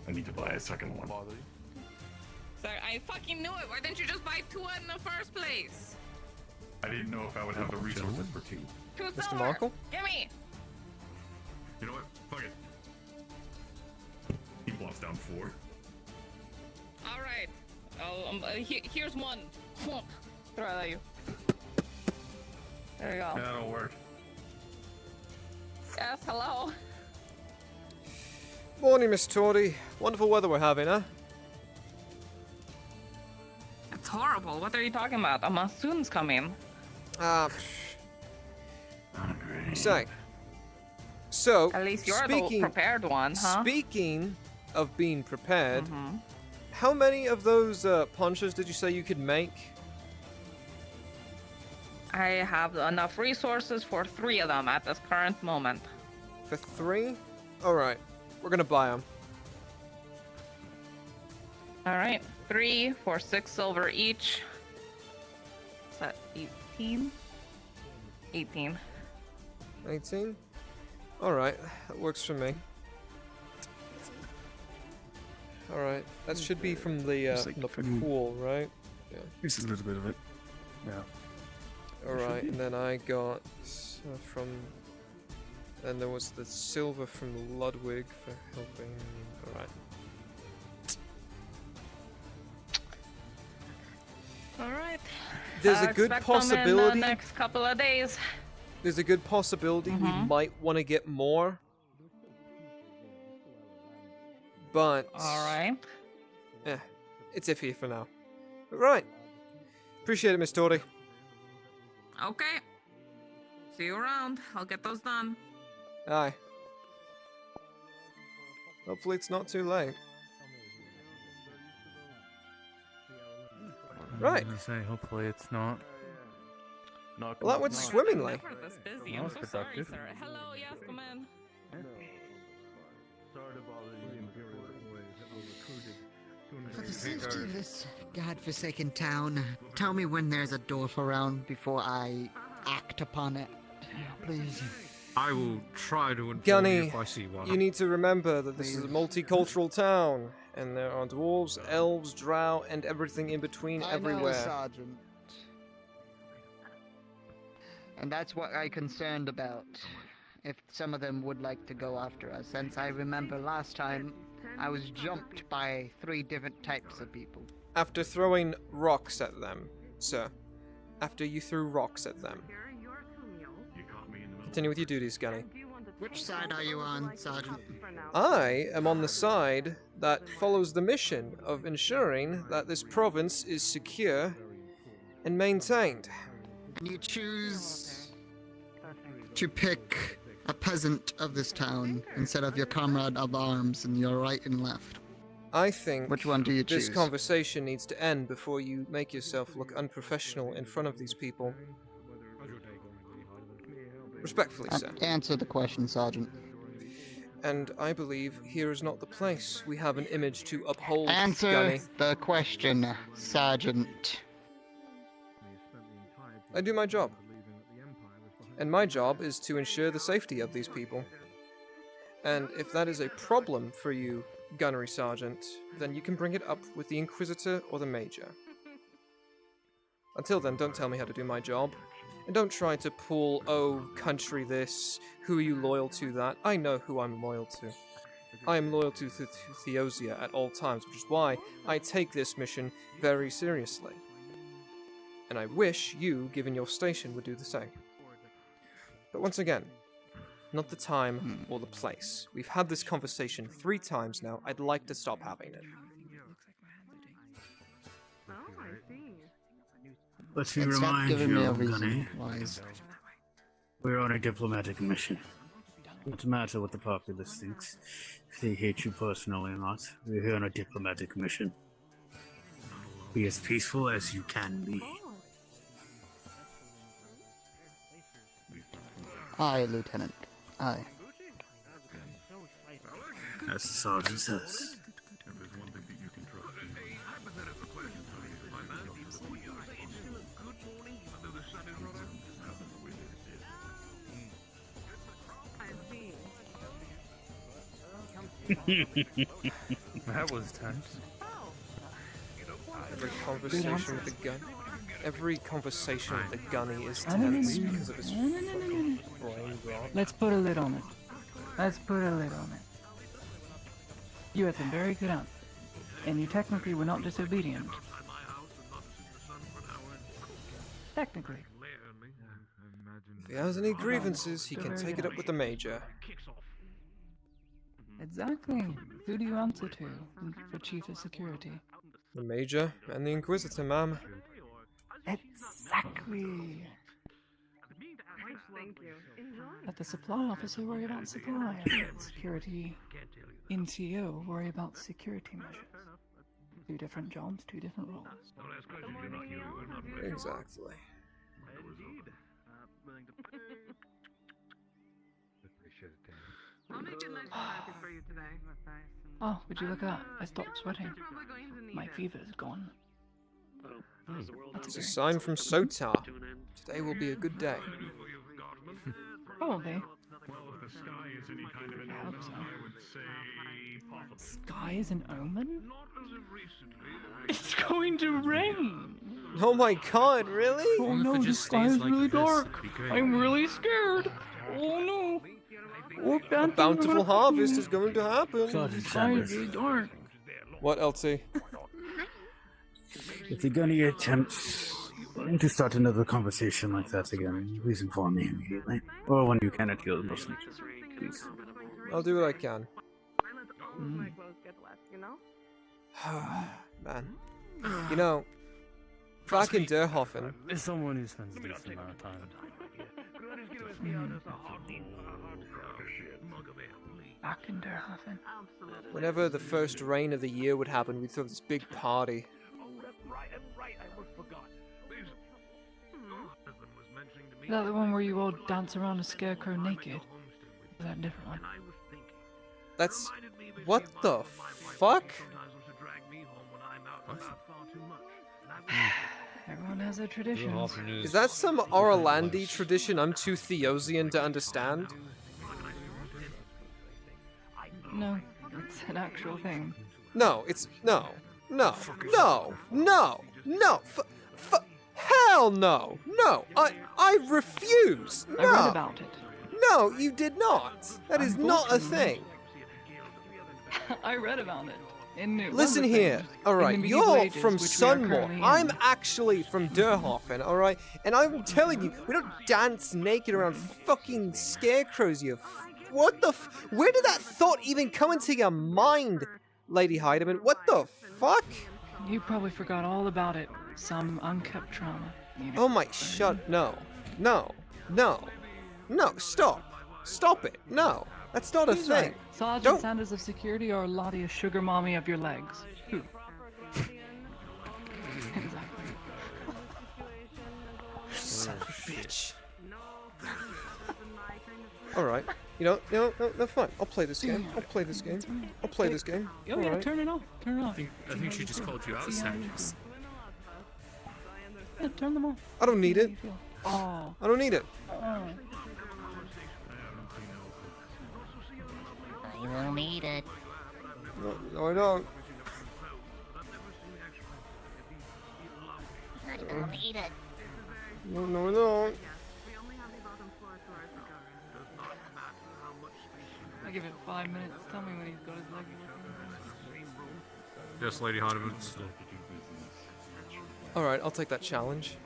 I need to buy a second one. Sorry, I fucking knew it. Why didn't you just buy 2 in the first place? I didn't know if I would have the resources for 2. 2 Mr. silver. Markle? Gimme. You know what? Fuck it. He plops down 4. All right. Here's 1. Throw it at you. There you go. That'll work. Yes. Hello. Morning, Miss Tordy. Wonderful weather we're having, huh? It's horrible. What are you talking about? A monsoon's coming. Say. So, At least you're the prepared one, huh? Speaking of being prepared, how many of those ponchos did you say you could make? I have enough resources for 3 of them at this current moment. For 3? Alright. We're gonna buy them. Alright. 3 for 6 silver each. Is that 18? 18. 18? Alright. That works for me. Alright. That should be from the, pool, right? Yeah. This is a little bit of it. Yeah. Alright, and then I got from... Then there was the silver from Ludwig for helping... Alright. Alright. There's a good possibility... Them in the next couple of days. There's a good possibility we might want to get more. But... Alright. It's iffy for now. But right. Appreciate it, Miss Tordy. Okay. See you around. I'll get those done. Aye. Hopefully it's not too late. Right. I was gonna say, hopefully it's not. Well, that went swimmingly. Never this busy. I'm so sorry, sir. Hello, yes, come in. Sorry to bother you, Imperial boys that were recruited. For the safety of this godforsaken town, tell me when there's a dwarf around before I act upon it. Please. I will try to inform you Gunny, if I see one. you need to remember that this is a multicultural town, and there are dwarves, elves, drow, and everything in between everywhere. I know, Sergeant. And that's what I'm concerned about. If some of them would like to go after us, since I remember last time I was jumped by 3 different types of people. After throwing rocks at them, sir. After you threw rocks at them. Continue with your duties, Gunny. Which side are you on, Sergeant? I am on the side that follows the mission of ensuring that this province is secure and maintained. And you choose to pick a peasant of this town instead of your comrade of arms in your right and left. I think Which one do you this choose? conversation needs to end before you make yourself look unprofessional in front of these people. Respectfully, sir. Answer the question, Sergeant. And I believe here is not the place. We have an image to uphold, Answer Gunny. the question, Sergeant. I do my job. And my job is to ensure the safety of these people. And if that is a problem for you, Gunnery Sergeant, then you can bring it up with the Inquisitor or the Major. Until then, don't tell me how to do my job. And don't try to pull, oh, country this, who are you loyal to that. I know who I'm loyal to. I am loyal to Theosia at all times, which is why I take this mission very seriously. And I wish you, given your station, would do the same. But once again, not the time or the place. We've had this conversation 3 times now. I'd like to stop having it. Let me It's not remind giving me you, a reason Gunny, why. we're on a diplomatic mission. Not matter what the populace thinks, if they hate you personally or not. We're here on a diplomatic mission. Be as peaceful as you can be. Aye, Lieutenant. Aye. As the sergeant says. That was tense. Every conversation with the gun. Every conversation with the gunny is No, no, no, tense no, because of his no, no, no, no, fucking brain rot. Let's put a lid on it. Let's put a lid on it. You had some very good answers, and you technically were not disobedient. Technically. If he has any grievances, he can take it up with the major. Exactly. Who do you answer to for chief of security? The major and the inquisitor, ma'am. Exactly. Thank you. Enjoy. Let the supply officer worry about supply. Security NCO worry about security measures. 2 different jobs, 2 different roles. Exactly. I'll make a nice package for you today. Oh, would you look at that? I stopped sweating. My fever's gone. It's a sign from Sotar. Today will be a good day. Probably. Well, if the sky is any kind of an I hope omen, so. I would say possible. Sky is an omen? Not as of recently. It's going to rain! Oh my god, really? Oh no, the sky is really dark. I'm really scared. Oh no. Oh, A bountiful harvest is going to happen. Sergeant The sky is Sanders. really dark. What, LT? If the gunny attempts to start another conversation like that again, please inform me immediately. Or when you can at your most please. I'll do what I can. My clothes get wet, you know? Man. You know, back in Derhofen, As someone who spends a decent amount of time. Back in Derhaven. whenever the first rain of the year would happen, we'd throw this big party. Is that the one where you all dance around a scarecrow naked? Is that a different one? That's... what the fuck? Everyone has their traditions. Is that some Orlandi tradition I'm too Theosian to understand? No, it's an actual thing. No, it's... no. No. No. No. No. Hell no. No. I refuse. No. I read about it. No, you did not. That is not a thing. I read about it. And it was Listen a thing here, in alright, the medieval you're ages, from which we are Sunmore. currently in. I'm actually from Derhofen, alright? And I'm telling you, we don't dance naked around fucking scarecrows, what the where did that thought even come into your mind, Lady Heidemann? What the fuck? You probably forgot all about it. Some unkept trauma. Oh my, no. No. No. No, stop. Stop it. No. That's not a He's thing. right. Sergeant Don't- Sanders of Security or Lottie a sugar mommy of your legs? Who? Exactly. Son of a bitch. Alright. No, fine. I'll play this game. I'll play this game. I'll play this game. Oh yeah, Alright. turn it off. Turn it off. I think she just called you out, Sanders. Yeah, turn them off. I don't need it. Oh. I don't need it. You will need it. No, I don't. I don't need it. No, I don't. I give it 5 minutes. Tell me when he's got his leg. Yes, Lady Heidemann. Alright, I'll take that challenge.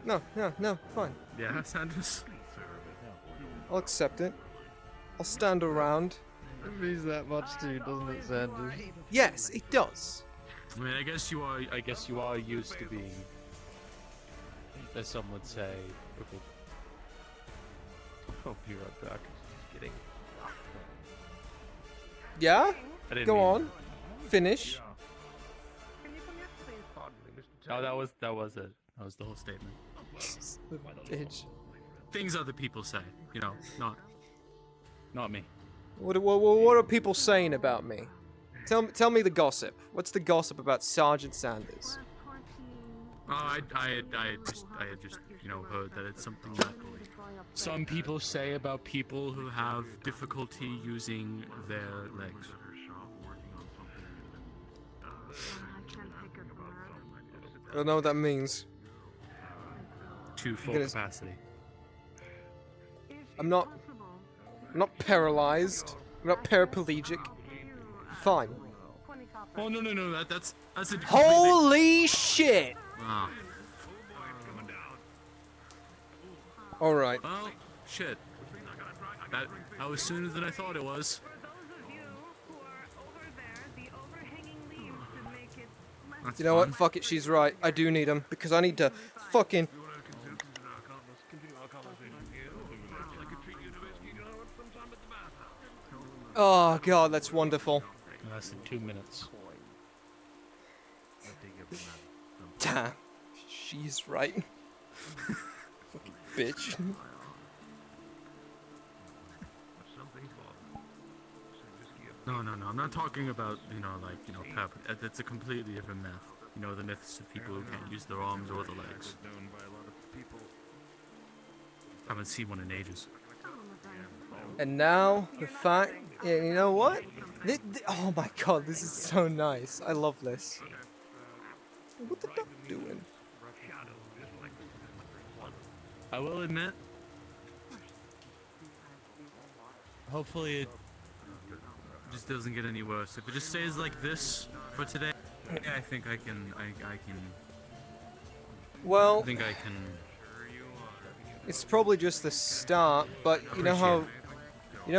No, fine. Yeah, Sanders. I'll accept it. I'll stand around. It means that much to you, doesn't it, Sanders? Yes, it does. I mean, I guess you are used to being, as some would say. I'll be right back. Just kidding. Yeah? I didn't Go mean- on. Finish. Oh, that was it. That was the whole statement. Bitch. Things other people say, you know, not me. What are people saying about me? Tell me the gossip. What's the gossip about Sergeant Sanders? Oh, I had just, you know, heard that it's something that some people say about people who have difficulty using their legs. I don't know what that means. To full capacity. I'm not paralyzed. I'm not paraplegic. Fine. Oh no, that's a completely... Holy shit! Ah. All right. Well, shit. That was sooner than I thought it was. That's You know fun. what? Fuck it, she's right. I do need him because I need to fucking. Oh god, that's wonderful. Less than 2 minutes. Damn, she's right. Fucking bitch. No, I'm not talking about, you know, like, you know, that's a completely different myth. You know, the myths of people who can't use their arms or their legs. Haven't seen one in ages. And now the fact, yeah, you know what? Oh my god, this is so nice. I love this. What the duck doing? I will admit, hopefully it just doesn't get any worse. If it just stays like this for today, I think I can. Well, I think I can. it's probably just the start, but you know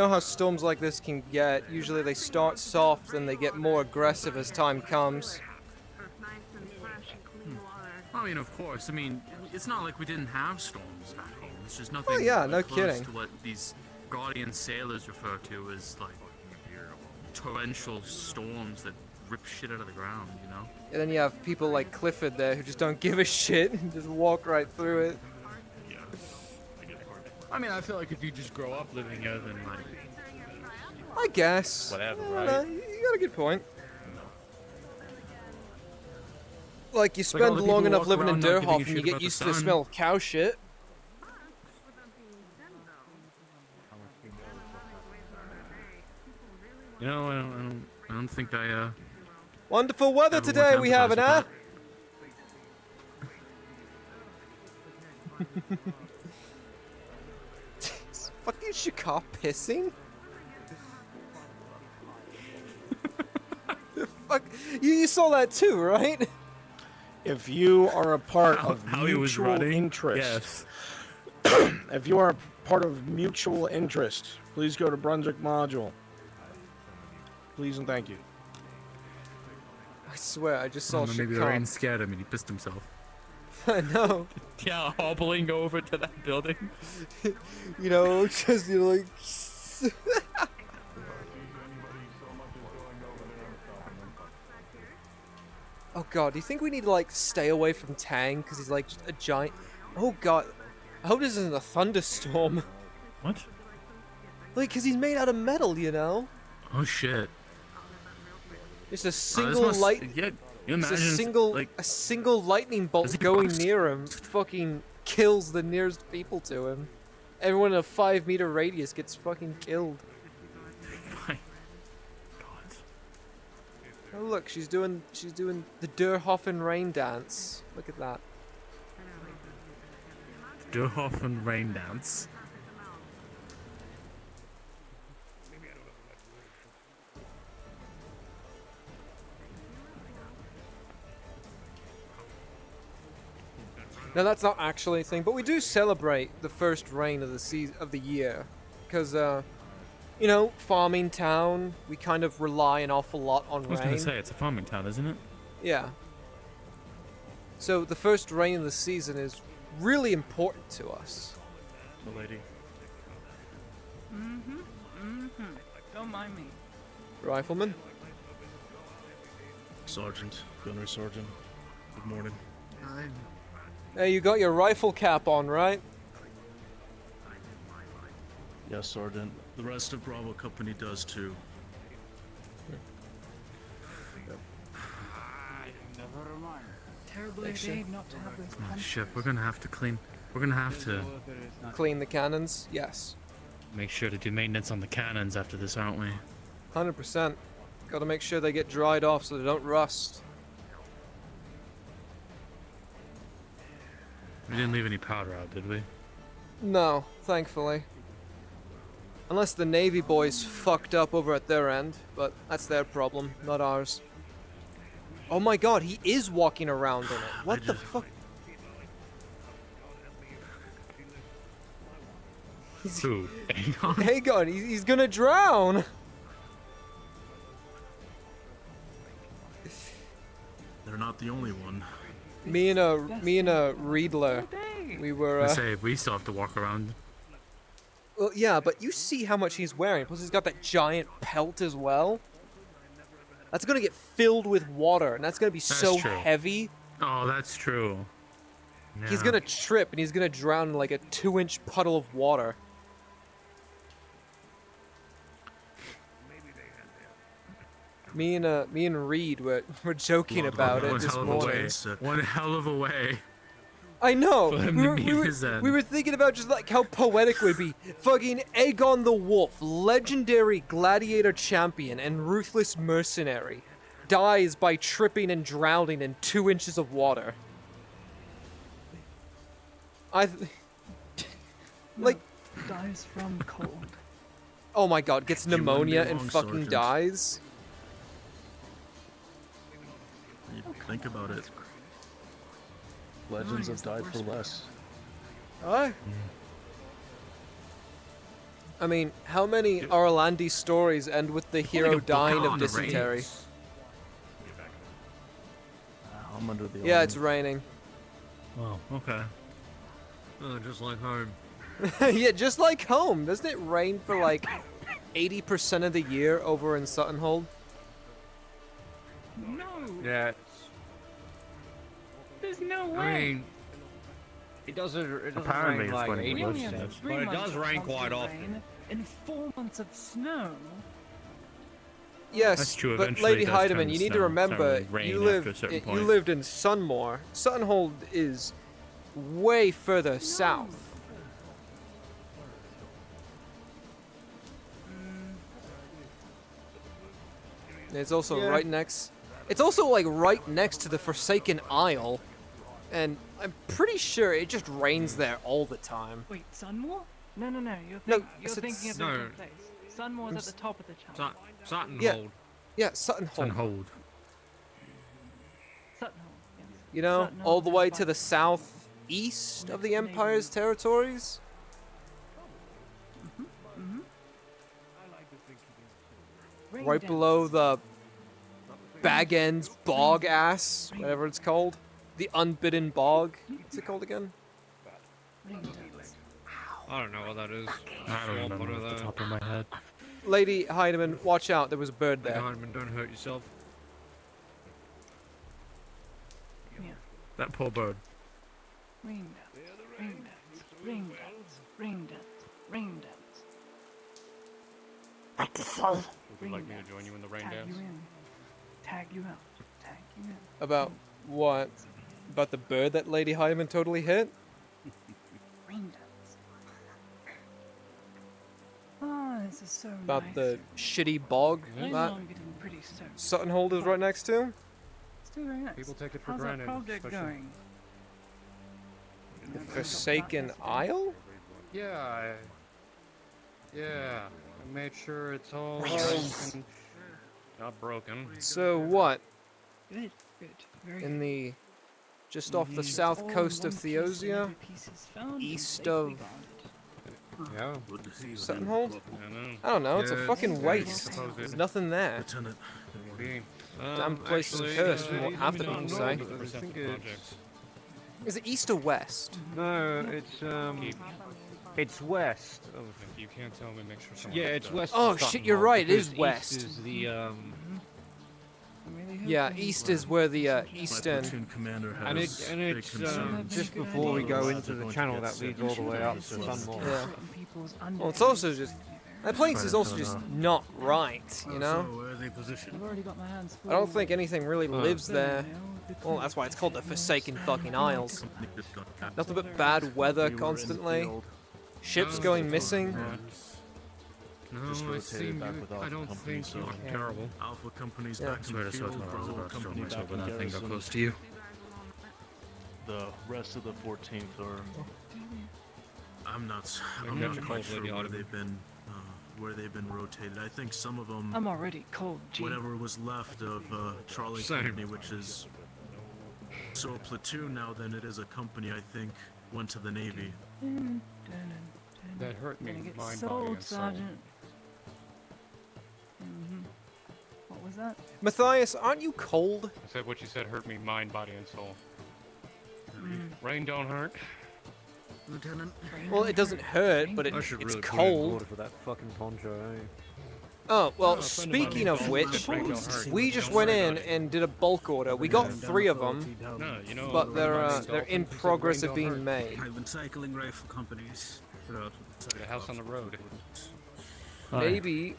how storms like this can get. Usually they start soft, and they get more aggressive as time comes. I mean, of course. I mean, it's not like we didn't have storms back home. It's just nothing. Oh yeah, no close kidding. to what these Guardian sailors refer to as like torrential storms that rip shit out of the ground. You know. And then you have people like Clifford there who just don't give a shit and just walk right through it. I mean, I feel like if you just grow up living here, then like. I guess. Whatever, Yeah, right? no, you got a good point. Like, you Like all spend the people long who up walk living in around not giving a Durhoff and shit you get about the used to the sun. smell of cow shit. You know, I don't think I Wonderful weather Have a today more we time have, to huh? Is fucking Shakar pissing? The fuck? You saw that too, right? If you are a part of how he was mutual running? interest, if you are part of mutual interest, please go to Brunswick Module. Please and thank you. I swear, I just saw maybe the rain Shakar. scared him and he pissed himself. I know. Yeah, hobbling over to that building. You know, just you're like. Oh god, do you think we need to like stay away from Tang because he's like a giant? Oh god, I hope this isn't a thunderstorm. What? Like, because he's made out of metal, you know. Oh shit. Just a Oh, this single must- light. Yeah, you Just imagine a single lightning bolt Does he going box? near him fucking kills the nearest people to him. Everyone in a 5-meter radius gets fucking killed. Oh look, she's doing the Durhoffen rain dance. Look at that. Durhoffen rain dance. Now that's not actually a thing, but we do celebrate the first rain of the year, because you know, farming town, we kind of rely an awful lot on I was rain. gonna say it's a farming town, isn't it? Yeah. So the first rain of the season is really important to us. The lady. Don't mind me. Rifleman. Sergeant, Gunnery Sergeant. Good morning. Hey, you got your rifle cap on, right? Yes, Sergeant. The rest of Bravo Company does too. Never mind. Terribly Make sure- indeed not to have this Oh, shit, we're gonna have to clean. We're gonna have to Clean the cannons? Yes. make sure to do maintenance on the cannons after this, aren't we? 100%. Gotta make sure they get dried off so they don't rust. We didn't leave any powder out, did we? No, thankfully. Unless the Navy boys fucked up over at their end, but that's their problem, not ours. Oh my god, he is walking around in it. What the fuck? Who? Aegon, he's gonna drown! They're not the only one. Me and a Riedler, we were, I say, we still have to walk around. Well, yeah, but you see how much he's wearing. Plus, he's got that giant pelt as well. That's gonna get filled with water, and that's gonna be so true. heavy. Oh, that's true. He's Yeah. gonna trip, and he's gonna drown in like a 2-inch puddle of water. Me and Reed were joking about it this morning. One hell of a way. I know. For him to meet his end. We were thinking about just like how poetic it would be. Fucking Aegon the Wolf, legendary gladiator champion and ruthless mercenary, dies by tripping and drowning in 2 inches of water. Like, dies from cold. oh my god, gets You wouldn't be pneumonia and wrong, fucking Sergeant. dies. You think about it. Legends have died for less. I mean, how many Orlandi stories end with the hero dying of dysentery? I'm under the Yeah, it's raining. Oh, okay. Oh, just like home. Yeah, just like home. Doesn't it rain for like 80% of the year over in Suttonhold? No. Yeah. There's no way. I mean, it doesn't Apparently rain it's like going to be 80%, We only have 3 but it months does of rain quite constant often. rain and 4 months of snow. Yes, That's true, but eventually Lady it does turn Heidemann, you need to snow- remember, turn rain you after a certain you point. lived in Sunmore. Suttonhold is way further south. It's also Yeah. right next. It's also like right next to the Forsaken Isle, and I'm pretty sure it just rains there all the time. Wait, Sunmore? No. You're, No, you're I said thinking of a no. different place. Sunmore's at the top of the chart. Suttonhold. Yeah. Yeah, Suttonhold. Hold. Suttonhold, yes. You know, Suttonhold all the is way by- to the southeast of the Empire's territories. Rain Right dance. below the Bag Ends Bog Ass, whatever it's called. The Unbidden Bog. What's it called again? Rain dance. I don't know what that is. I don't Swamp remember under off the there. top of my head. Lady Heidemann, watch out, there was a bird Lady there. Heidemann, don't hurt yourself. Yeah. That poor bird. Rain dance. Rain dance. Rain dance. Rain dance. Rain dance. Would you like me to join you in the rain Tag dance? you in. Tag you out. Tag you in. About what? About the bird that Lady Heidemann totally hit? Rain dance. Ah, this is so About nice. the shitty bog I know that I'm getting pretty stoned. Suttonhold is right next to? It's doing very nice. People take it for How's granted, that project especially- going? The Forsaken Isle? Yeah, I made sure it's all nice and not broken. So what? Good, good. Very In good. the... just off the It's south all coast of one piece and Theosia? every piece is found and East safely of... guarded. Yeah. Suttonhold? I know. I don't know, it's a Yeah, fucking I waste. suppose There's it- nothing there. Lieutenant. Damn place is cursed from what half the people say. I think it's... Is it east or west? No, it's west of... If you can't tell me, make sure someone Yeah, else it's does. west Oh of shit, you're Suttonhold, right, it because is east west. is the, I mean, Yeah, east is where the eastern. platoon commander And has it's big concerns. just good before we idea. go Otherwise into they're the going to channel get that sick. leads all the way up to Sunmore. Yeah. Yeah. Well, it's also just that place is also just not right, you know. So, where are they positioned? I've already got my hands full. I don't think anything really lives there. Well, that's why it's called the Forsaken fucking Isles. Nothing but bad weather constantly. Ships going missing. No, Just I rotated seem back you, without I don't company, think so you are terrible. Alpha company's Yeah. back in Swear to field, God, I was Bravo about to throw company myself back when in that thing got garrison. close to you. The rest of the 14th are. I'm not Maybe quite cold sure lady where ought to where they've been rotated. I think some of them. I'm already cold, G. Whatever was left of Charlie Same. Company, which is so a platoon now than it is a company, I think, went to the Navy. That hurt me, Gonna get mind, body, sold, and soul. Sergeant. What was that? Matthias, aren't you cold? I said what you said hurt me, mind, body, and soul. Rain don't hurt. Lieutenant? Well, it doesn't hurt, but I should it's really cold. order for that fucking poncho, eh? Oh, well, Oh, a friend of mine speaking of told me which, rain don't hurt. we just Don't went worry in about it. and did a bulk order. We got 3 of them, No, you know, but they're everybody they're in dolphins who said progress rain of don't being hurt. made. I've been cycling rifle companies throughout The house on the road. Maybe.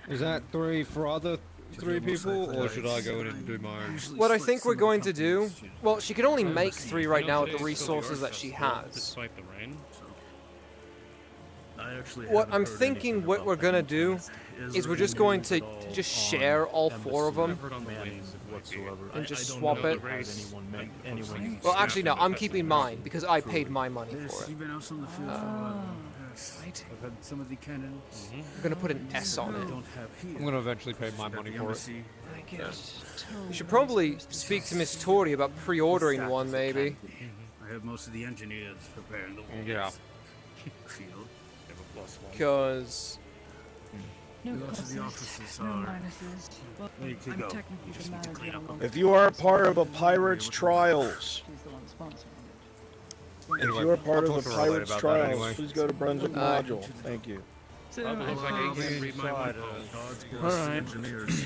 Is that 3 for other 3 people, or should I go in and do my own? What I think we're going to do, well, she can only make 3 right now with the resources that she has. Despite the rain. I actually What haven't I'm heard thinking anything what about we're that. gonna do is we're just going to Is there any just news at share all all on 4 of them. embassy Heard on the manning winds whatsoever. And just I don't swap know it. if anyone Well, actually, no, I'm keeping mine because I paid my money Yes, for it. you've been out on the field for a while. Yes. I've had some of the cannons. I'm gonna put an S on I it. don't have here. I'm gonna eventually pay my money for it. I get You should probably speak to Miss Tori about pre-ordering one, maybe. I have most of the engineers preparing the Yeah. field. Because no Lots of the pluses, officers no are minuses. But ready to I'm go. technically Just the need to manager. clean up along the- If you are a part of a pirate's trials, She's the one sponsoring if Anyway, you are part I'll of talk the to her later pirate's about that trials, anyway. please go to Brunswick Module. Thank you. it. So Looks like I I can read my Inside, mind. God's bless Alright. the engineers.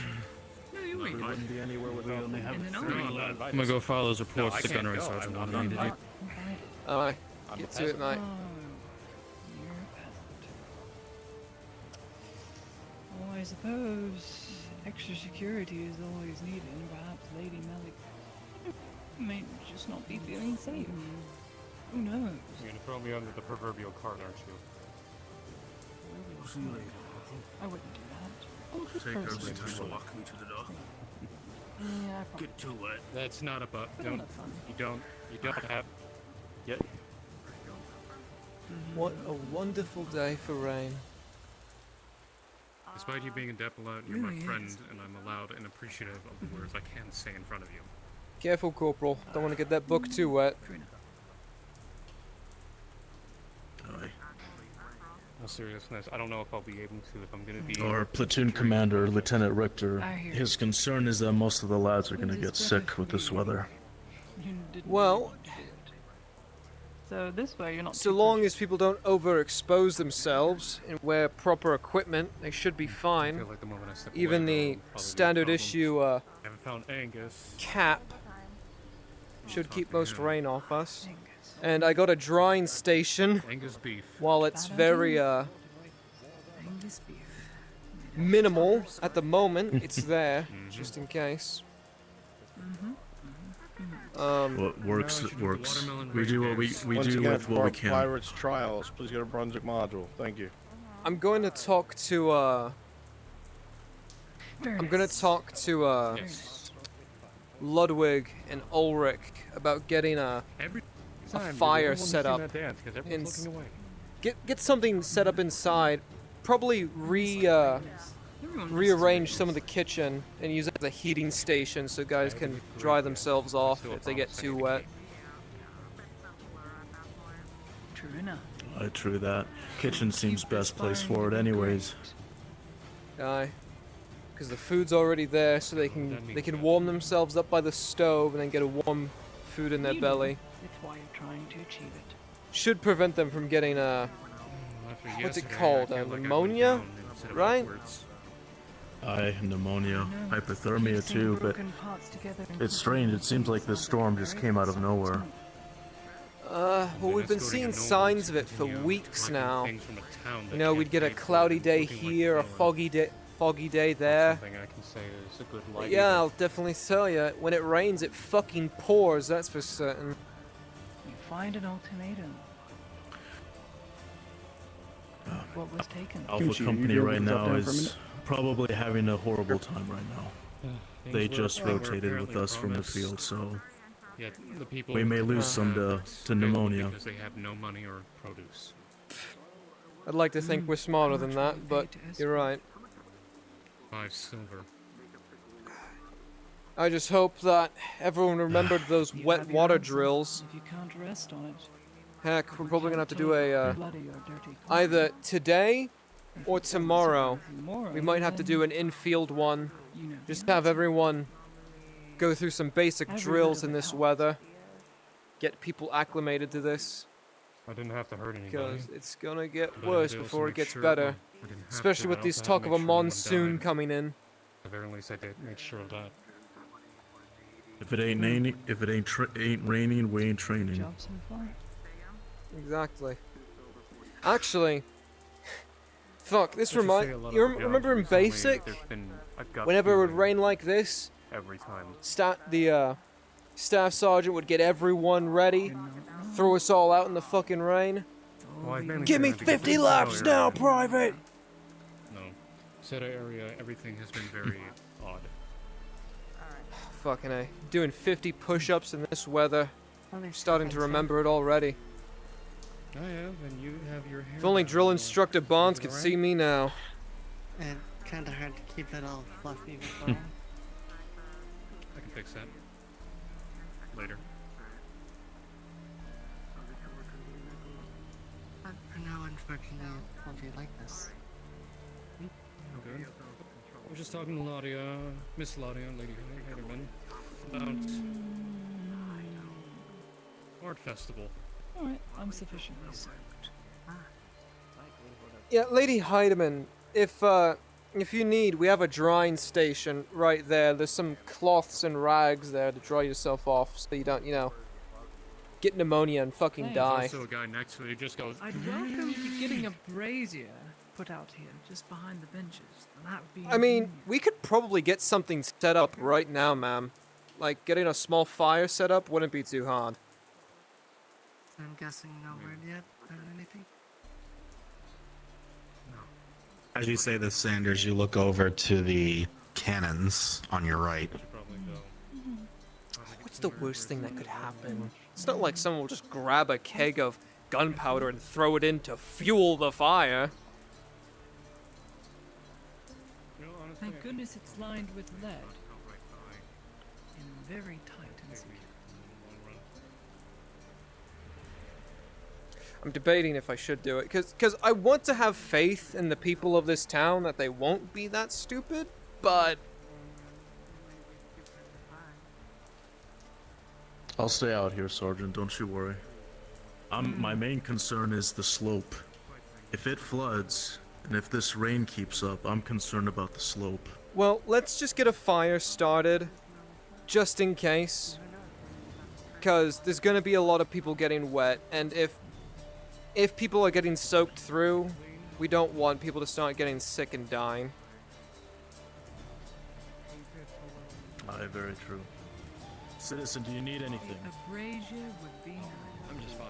No, you We wait. wouldn't be anywhere We without only them. have And then 3 I'll- left. I'm gonna go file those reports I to can't Gunnery go. Sergeant I'm wanted me not- to do. alright, get to it, mate. Oh, you're a peasant. Well, I suppose extra security is always needed, and perhaps Lady Malik may just not be feeling safe. Who knows? You're gonna throw me under the proverbial cart, aren't you? See you later. I wouldn't do that. I'm a good Take person. every time to walk me to the door. Yeah, I probably Get too wet. That's not a but. But Don't. not fun. You don't have. Yet. What a wonderful day for rain. Despite you being a diplomat, you're my Really friend, is. and I'm allowed and appreciative of the words I can say in front of you. Careful, Corporal. Don't want to get that book too wet. True enough. No seriousness, I don't know if I'll be able to, if I'm gonna be... Our platoon commander, Lieutenant Richter, I hear his concern is that most of the lads are going to get sick with this weather. You didn't Well, want to do it. So this way you're not so too long as people don't overexpose themselves and wear proper equipment, they should be I fine. feel like the moment I step Even away, the I'll probably be standard problems. issue I haven't found Angus. cap should keep most him. rain off us. Angus. And I got a drying station. Angus beef. While it's Bad very Angus beef. minimal at the moment, it's there just in case. What works, No, I should it do works. watermelon We do what we Once do again, with for what our we can. pirate's trials, please go to Brunswick Module. Thank you. I'm going to talk to I'm gonna talk to Yes. Ludwig and Ulrich about getting Every a time, fire everyone's set seen up. that dance, 'cause everyone's in looking away. Get something set up inside. Probably rearrange some of the kitchen and use it as a heating station so guys can dry themselves off if they get too wet. True enough. True that. Kitchen seems best place for it anyways. Aye. Because the food's already there, so they can warm themselves up by the stove and then get a warm food in their You belly. know, it's why you're trying to achieve it. Should prevent them from getting After what's it yesterday, I called? feel like I went Pneumonia? down instead of Right? upwards. Pneumonia, No, hypothermia piecing too, but broken parts together and it's strange. It seems like this storm just came out of nowhere. Well, we've been seeing signs of it for weeks now. You know, we'd get a cloudy day here, a foggy day there. Something I can say is a good But light. yeah, I'll definitely tell you, when it rains, it fucking pours, that's for certain. you find an ultimatum. What was taken? Alpha Gucci, Company you right drop now down for a is minute? probably having a horrible time right now. They Things just were rotated with apparently us from the promised. field, so Yet the people we may lose some to pneumonia. because they have no money or produce. I'd like to think we're smarter than that, but you're right. 5 silver. I just hope that everyone remembered those You wet have your water answer. drills. If you can't rest on it, Heck, we're probably gonna have to do a, bloody or dirty either today or tomorrow. tomorrow, We might have to do an infield one. Just have everyone go through some basic Every drills bit in of it this weather. Get people acclimated to this. I didn't have to hurt anybody. Because it's gonna get But I worse did also before it make gets sure- better. well, I didn't have Especially to, with I this also had talk to of a make sure no one monsoon died. coming in. I've at least had to make sure of that. If it ain't raining, ain't raining, we ain't training. job so far. Exactly. Actually, fuck, this I should say a remind lot you of jobs remember in recently, basic? there's been a gut Whenever it would feeling rain like this, every time. staff sergeant would get everyone ready, throw us all out in the fucking rain. Well, I've managed Give to me navigate 50 this laps earlier now, than- Private! No. Seta area, everything has been very odd. Fucking A. Doing 50 push-ups in this weather. Starting to remember it already. Oh yeah, then you have your hair. If only down, drill so- instructor Bonds could alright? see me now. And kinda hard to keep it all fluffy before. I can fix that. Later. But for now, unfortunately, it won't be like this. Okay. I was just talking to Laudia, Miss Laudia, Lady Hagerman, about art festival. Alright, I'm sufficiently soaked. Yeah, Lady Heidemann, if you need, we have a drying station right there. There's some cloths and rags there to dry yourself off so you don't, you know, get pneumonia and fucking Hey. die. There's also a guy next to it who just goes. I'd welcome you getting a brazier put out here, just behind the benches. That would be. I mean, we could probably get something set up right now, ma'am. Like, getting a small fire set up wouldn't be too hard. So I'm guessing no word yet or anything? As you say this, Sanders, you look over to the cannons on your right. What's the worst thing that could happen? It's not like someone will just grab a keg of gunpowder and throw it in to fuel the fire. Thank goodness it's lined with lead. And very tight and secure. I'm debating if I should do it, because I want to have faith in the people of this town that they won't be that stupid, but... I'll stay out here, Sergeant. Don't you worry. My main concern is the slope. If it floods, and if this rain keeps up, I'm concerned about the slope. Well, let's just get a fire started, just in case. Because there's gonna be a lot of people getting wet, and if people are getting soaked through, we don't want people to start getting sick and dying. Aye, very true. Citizen, do you need anything? A brazier would be nice. I'm just fine.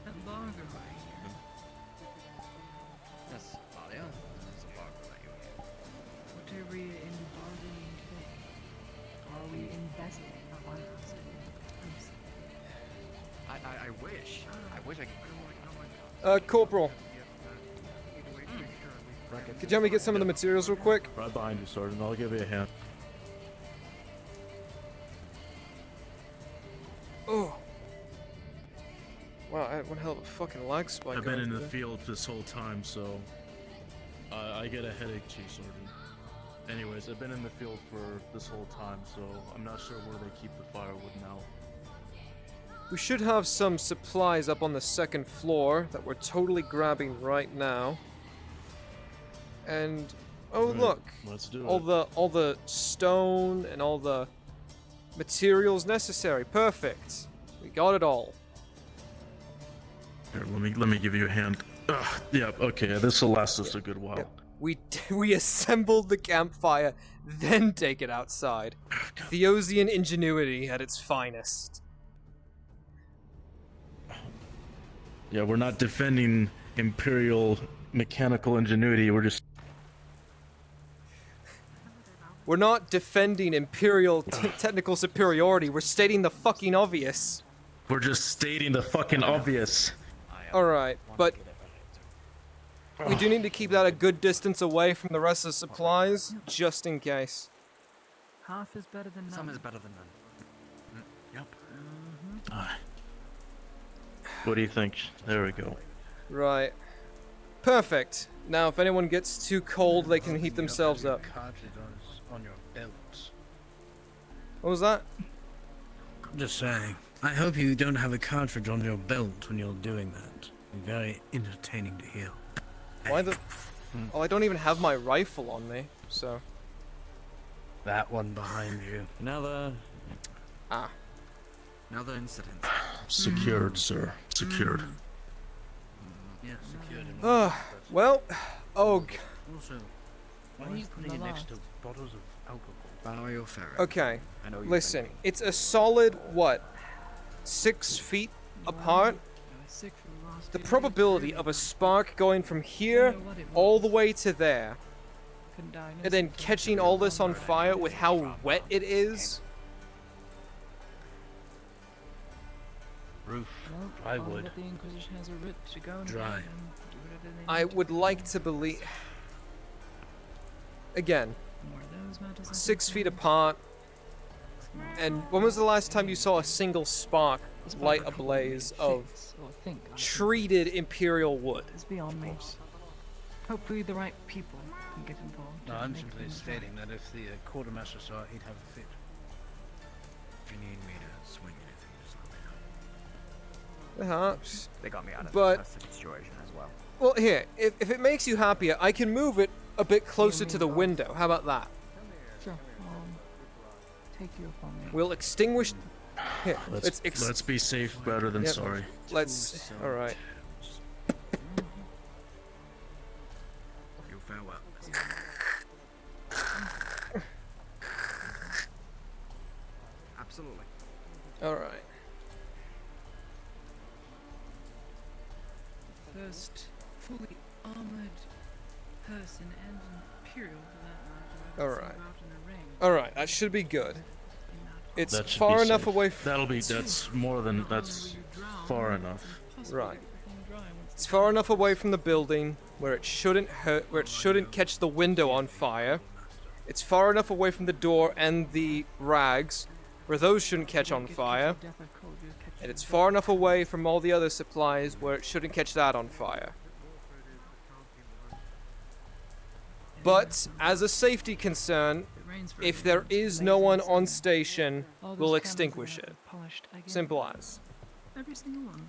That lager right here. Yes, Claudia. There's a bar that you need. What are we embargoing today? Are we embezzling funds? I wish. I wish I could. Corporal. Could you help me get some of the materials real quick? Right behind you, Sergeant. I'll give you a hand. Oh. Wow, I had one hell of a fucking lag spike. I've been going in the there. field this whole time, so I get a headache, Chief Sergeant. Anyways, I've been in the field for this whole time, so I'm not sure where they keep the firewood now. We should have some supplies up on the second floor that we're totally grabbing right now. And oh Right, look, let's do all the stone and all the materials necessary. Perfect. We got it all. Here, let me give you a hand. Ugh, yeah, okay, this will last us a good while. We assembled the campfire, then take it outside. Theosian ingenuity at its finest. Yeah, we're not defending Imperial mechanical ingenuity, we're just... We're not defending Imperial technical superiority, we're stating the fucking obvious. We're just stating the fucking obvious. Alright, but we do need to keep that a good distance away from the rest of the supplies, just in case. Half is better than none. Some is better than none. Yep. What do you think? There we go. Right. Perfect. Now, if anyone gets too cold, they can heat themselves up. On your belts. What was that? I'm just saying. I hope you don't have a cartridge on your belt when you're doing that. Very entertaining to hear. Why the... Oh, I don't even have my rifle on me, so... That one behind you. Another Ah. incident. Secured, sir. Secured. Yes, secured. Well... Oh... Also, why are you putting it next to bottles of alcohol? Bow your ferret. Okay, I know you listen. It's a solid, what? 6 feet apart? The probability of a spark going from here all the way to there, and then catching all this on fire with how wet it is. Roof. I Plywood. would. The Inquisition has a writ to go and Dry. find and do whatever they I need to would do. like to believe... Again, More of those matters, I 6 think, feet then. apart. And when was the last time you saw a single spark light a blaze of treated Imperial wood? It's beyond me. Hopefully the right people can get involved. No, and I'm make simply things stating that if the quartermaster saw it, he'd have a fit. If you need me to swing anything, just let me know. Perhaps. They got me out of But- the situation as well. Well, here, if it makes you happier, I can move it a bit closer to the window. How about that? Sure. Take you up on that. We'll extinguish... Here, Let's be safe better than Yep. sorry. Let's... Alright. You farewell. Absolutely. Alright. First fully armored person and an Imperial for that matter. Alright. Alright, that should be good. It's That should far be enough safe. away That's more than... That's far enough. Right. It's far enough away from the building where it shouldn't hurt, where it shouldn't catch the window on fire. It's far enough away from the door and the rags where those shouldn't catch on fire. And it's far enough away from all the other supplies where it shouldn't catch that on fire. But, as a safety concern, if there is no one on station, we'll extinguish it. Simple as. Every single one.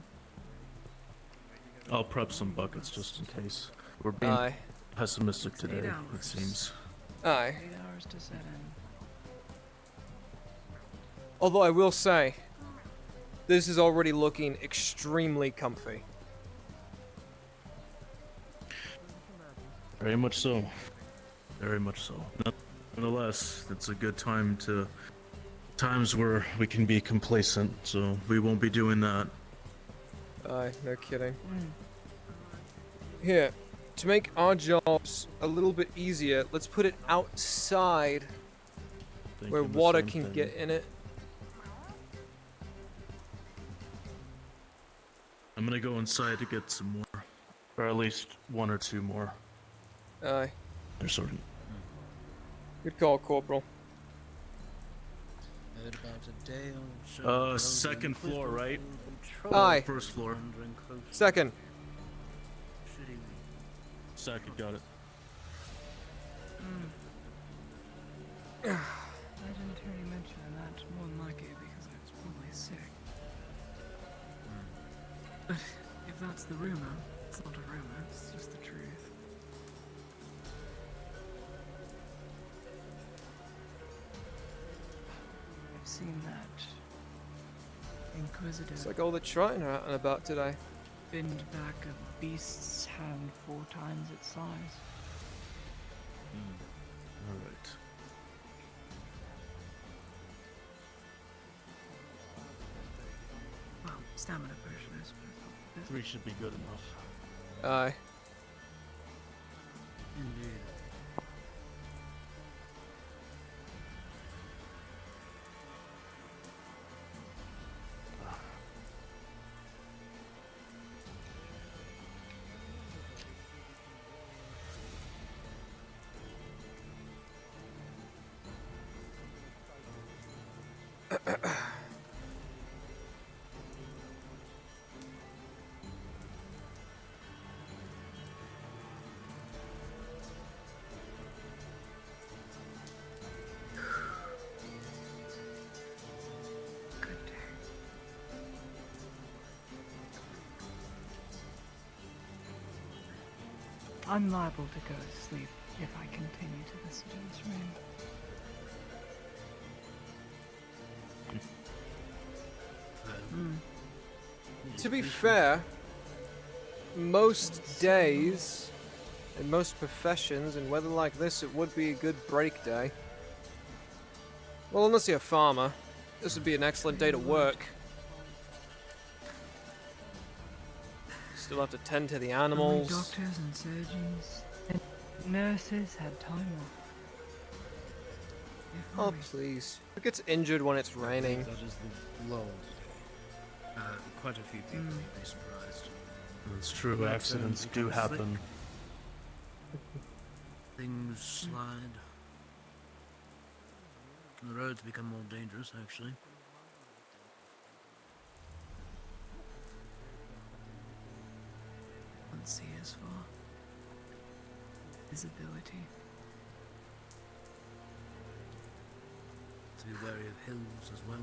I'll prep some buckets just in case. We're being Aye. pessimistic today, it seems. Aye. 8 hours to set in. Although I will say, this is already looking extremely comfy. Very much so. Very much so. Nonetheless, it's a good time to... Times where we can be complacent, so we won't be doing that. Aye, no kidding. Here, to make our jobs a little bit easier, let's put it outside where Thinking the water same can thing. get in it. I'm gonna go inside to get some more. Or at least 1 or 2 more. Aye. They're Sergeant. Good call, Corporal. Heard about a day on Second floor, right? Aye. First floor. Second. Second, got it. I didn't hear you mention that, more than likely because I was probably sick. But if that's the rumor, it's not a rumor, it's just the truth. seen that Inquisitor It's like all the Triton are out and about today. bend back a beast's hand 4 times its size. Alright. Well, stamina potion, I suppose. 3 should be good enough. Aye. Indeed. I'm liable to go to sleep if I continue to listen to this rain. To be fair, most days, in most professions, in weather like this, it would be a good break day. Well, unless you're a farmer. This would be an excellent day to work. Still have to tend to the Only animals. doctors and surgeons and nurses had time off. Oh, please. Who gets injured when it's raining? That is the low. Quite a few people would be surprised. It's true, accidents do happen. Things slide. The roads become more dangerous, actually. Can't see as far. Visibility. To be wary of hills as well.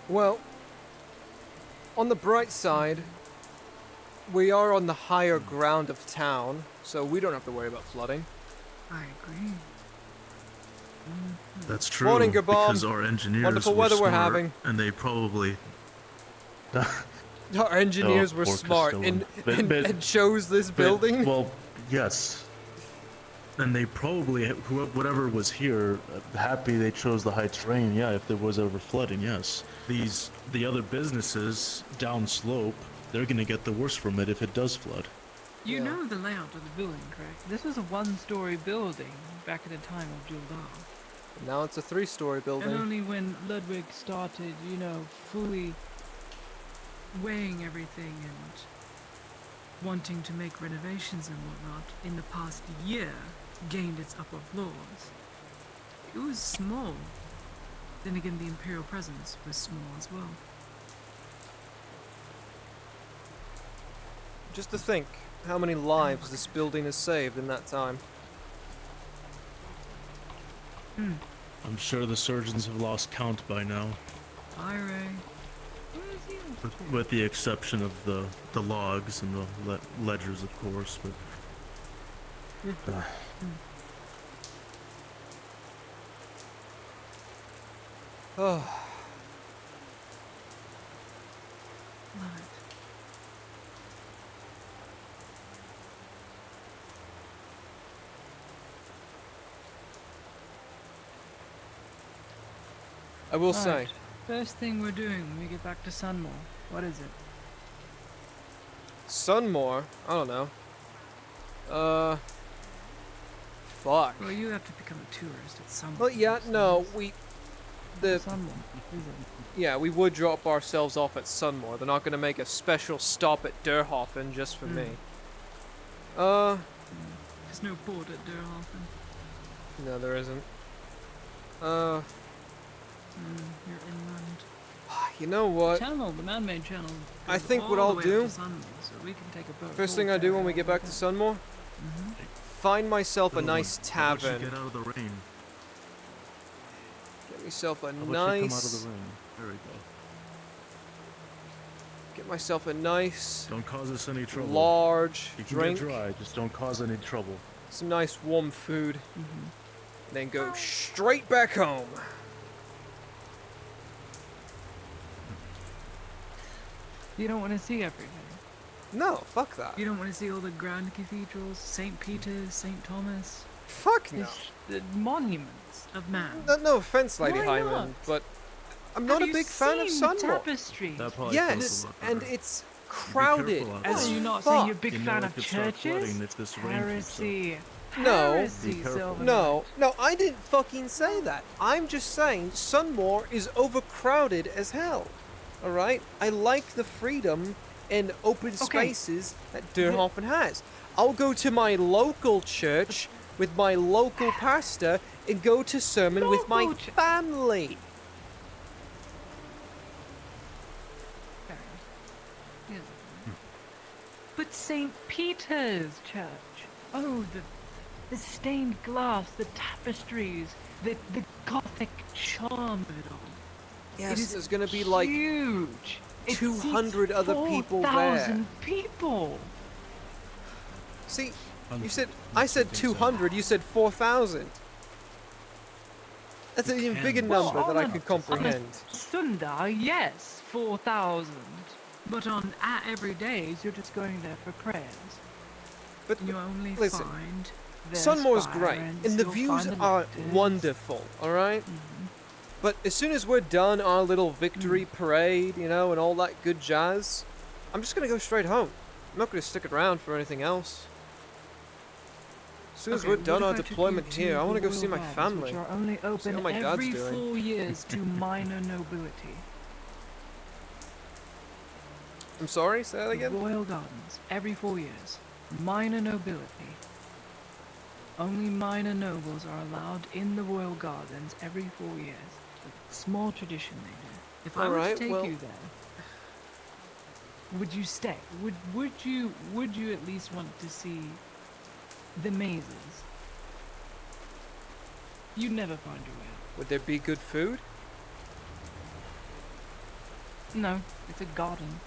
Well, on the bright side, we are on the higher ground of town, so we don't have to worry about flooding. I agree. That's true. Morning, Gabon. Because our engineers Wonderful were weather we're smart, having. and they probably. Our engineers Oh, were poor smart Castellan. and chose this building. Well, yes. And they probably, whatever was here, happy they chose the high terrain. Yeah, if there was ever flooding, yes. The other businesses downslope, they're gonna get the worst from it if it does flood. You know the layout of the building, correct? This was a 1-story building back at the time of Juldar. Now it's a 3-story building. And only when Ludwig started, you know, fully weighing everything and wanting to make renovations and whatnot in the past year, gained its upper floors. It was small. Then again, the Imperial presence was small as well. Just to think how many lives this building has saved in that time. I'm sure the surgeons have lost count by now, Hi, Ray. with the exception of the logs and the ledgers, of course. But Oh. I will say, Right. First thing we're doing when we get back to Sunmore, what is it? Sunmore? I don't know. Fuck. Well, you have to become a tourist at some Well, point. yeah, no, the Sunmore, is it? yeah, we would drop ourselves off at Sunmore. They're not gonna make a special stop at Derhofen just for me. There's no port at Derhofen. No, there isn't. You're inland. You know what? Channel, the man-made channel. I goes think what all I'll the way do. up to Sunmore, so we can take a boat. First thing I do when we get back to Sunmore, find myself a Little one, nice how about you tavern. get out of the rain? Get myself a How about you nice. come out of the rain? There we go. Get myself a nice. Don't cause us any trouble. Large You can drink. get dry, just don't cause any trouble. Some nice warm food. Then go straight back home. You don't want to see everything. No, fuck that. You don't want to see all the grand cathedrals, St. Peter's, St. Thomas. Fuck no. The monuments of man. No offense, Lady Why Hyman, not? but I'm not Have a you big fan of seen Sunmore. tapestries? That probably Yes, feels a lot and better. it's crowded. careful out as Are you not fuck. saying you're a big You know fan it of could start flooding churches? if this rain keeps up. Heresy. No. Heresy, Be careful. Silver. No, I didn't fucking say that. I'm just saying Sunmore is overcrowded as hell. Alright? I like the freedom and open spaces that Derhofen has. I'll go to my local church with my local pastor and go to sermon with my family. But St. Peter's Church. Oh, the stained glass, the tapestries, the Gothic charm of it all. Yes, It is there's gonna be like huge. It 200 seats other people there. 4,000 people. See, I said 200, you said 4,000. That's an even bigger number that I can comprehend. Sunday, yes, 4,000. But on every days, you're just going there for prayers. But you only listen, find their Sunmore's great, spirens, and the you'll views find the are nectars. wonderful, alright? But as soon as we're done our little victory parade, you know, and all that good jazz, I'm just gonna go straight home. I'm not gonna stick around for anything else. As soon as Okay, we're done what our if I took deployment you to here, I want to the go see Royal my Gardens, family. Which are only See open how my dad's every doing. 4 years to minor nobility. I'm sorry, say that again? Royal Gardens, every 4 years. Minor nobility. Only minor nobles are allowed in the Royal Gardens every 4 years. A small tradition they do. If I were to Alright, take well- you there, would you stay? Would you at least want to see the mazes? You'd never find your way out. Would there be good food? No, it's a garden.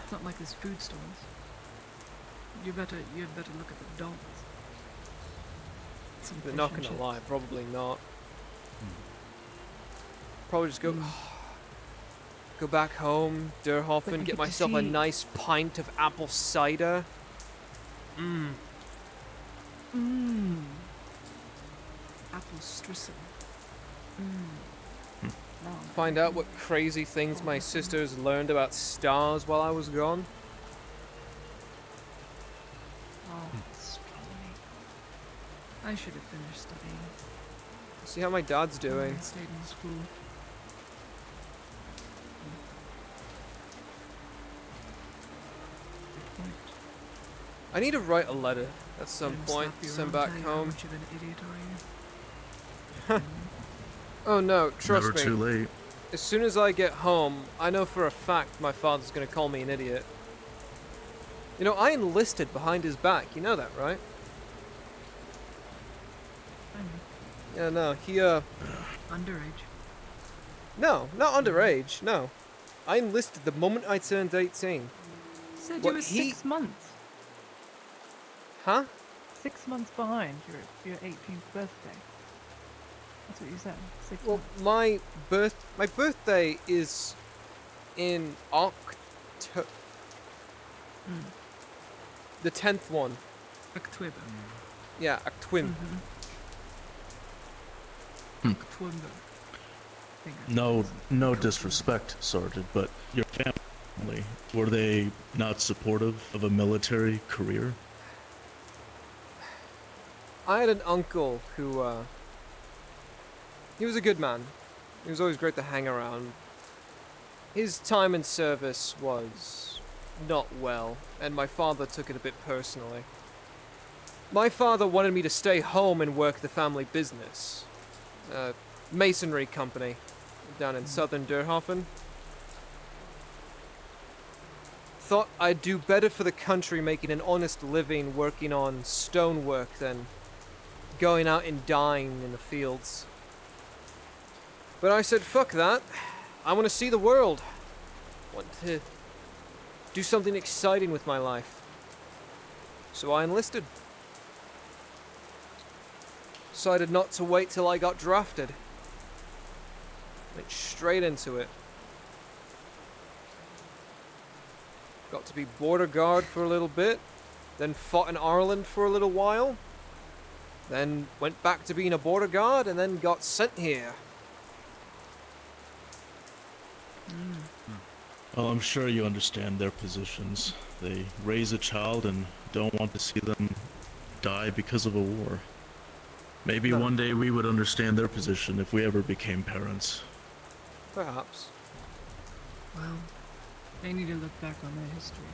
It's not like there's food stores. You'd better look at the dogs. Some But fish not and gonna chips. lie, probably not. Probably just go go back home, But Derhofen, you get get to myself a see- nice pint of apple cider. Mmm. Mmm. Apple streusel. Mmm. Find out what crazy things my sisters learned about stars while I was gone. Oh, astronomy. I should have finished studying. See how my dad's doing. I stayed in school. Good point. I need to write a letter at some Didn't point slap to you send around, back tell you how home. much of an idiot are you? Oh no, trust Never me. too late. As soon as I get home, I know for a fact my father's gonna call me an idiot. You know, I enlisted behind his back. You know that, right? Yeah, no, he, Underage. No, not underage, no. I enlisted the moment I turned 18. Said What you were he- 6 months. Huh? 6 months behind your 18th birthday. That's what you said. 6 Well, months. my birthday is in October. The 10th one. October. Yeah, October. October. No disrespect, Sergeant, but your family, were they not supportive of a military career? I had an uncle who He was a good man. He was always great to hang around. His time in service was not well, and my father took it a bit personally. My father wanted me to stay home and work the family business. Masonry company down in southern Durhofen. Thought I'd do better for the country making an honest living working on stonework than going out and dying in the fields. But I said, fuck that. I want to see the world. I want to do something exciting with my life. So I enlisted. Decided not to wait till I got drafted. Went straight into it. Got to be border guard for a little bit, then fought in Ireland for a little while, then went back to being a border guard, and then got sent here. Well, I'm sure you understand their positions. They raise a child and don't want to see them die because of a war. Maybe one day we would understand their position if we ever became parents. Perhaps. Well, they need to look back on their history.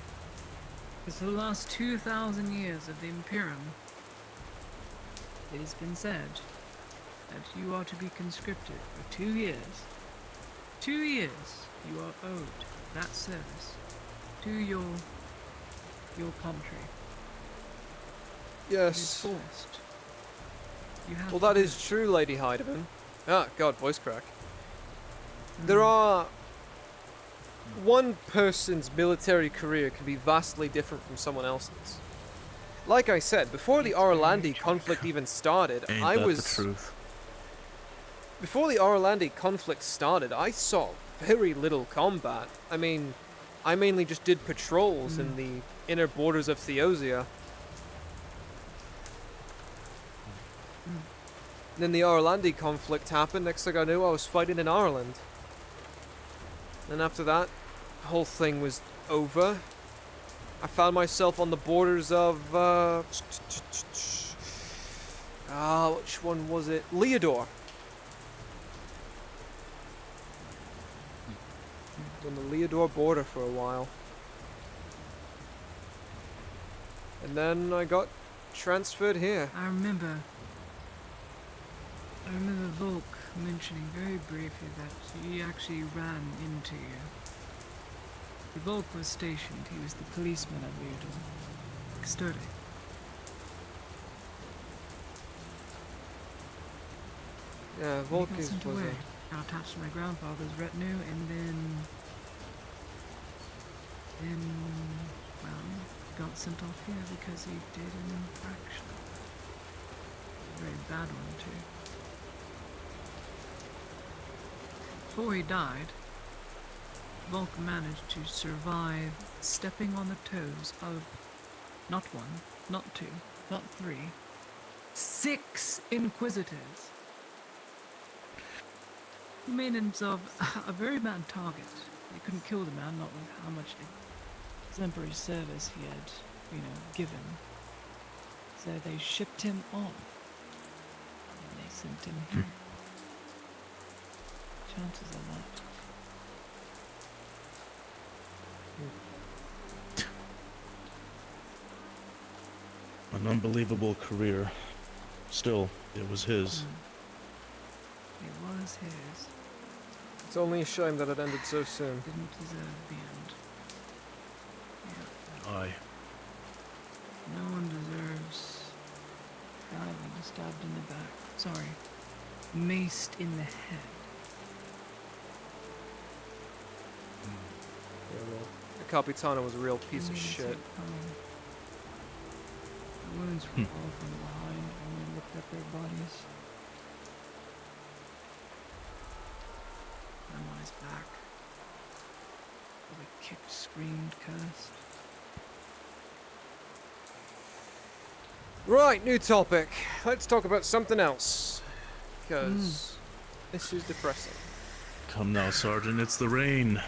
Because for the last 2,000 years of the Imperium, it has been said that you are to be conscripted for 2 years. 2 years you are owed that service to your country. Yes. It is forced. You have Well, to that do is true, Lady Heidemann. Ah, God, voice crack. There are... One person's military career can be vastly different from someone else's. Like I said, before the Orlandi conflict even started, Ain't that the truth? Before the Orlandi conflict started, I saw very little combat. I mean, I mainly just did patrols in the inner borders of Theosia. Then the Orlandi conflict happened. Next thing I knew, I was fighting in Ireland. And after that, the whole thing was over. I found myself on the borders of, which one was it? Leodor. On the Leodor border for a while. And then I got transferred here. I remember Volk mentioning very briefly that he actually ran into you. The Volk was stationed. He was the policeman at Leodor. Sturdy. Yeah, Volk He got sent was away. a... Got attached to my grandfather's retinue, and then, well, got sent off here because he did an infraction. A very bad one, too. Before he died, Volk managed to survive stepping on the toes of not one, not two, not three, 6 inquisitors. He made himself a very bad target. They couldn't kill the man, not with how much exemplary service he had, given. So they shipped him off. And they sent him here. Chances of that. An unbelievable career. Still, it was his. It was his. It's only a shame that it ended so soon. Didn't deserve the end. Yeah. Aye. No one deserves being stabbed in the back. Sorry. Maced in the head. Yeah, well, the Capitano was a real piece of shit. The wounds were all from behind when we looked at their bodies. I'm on his back. Probably kicked, screamed, cursed. Right, new topic. Let's talk about something else. Because this is depressing. Come now, Sergeant, it's the rain. I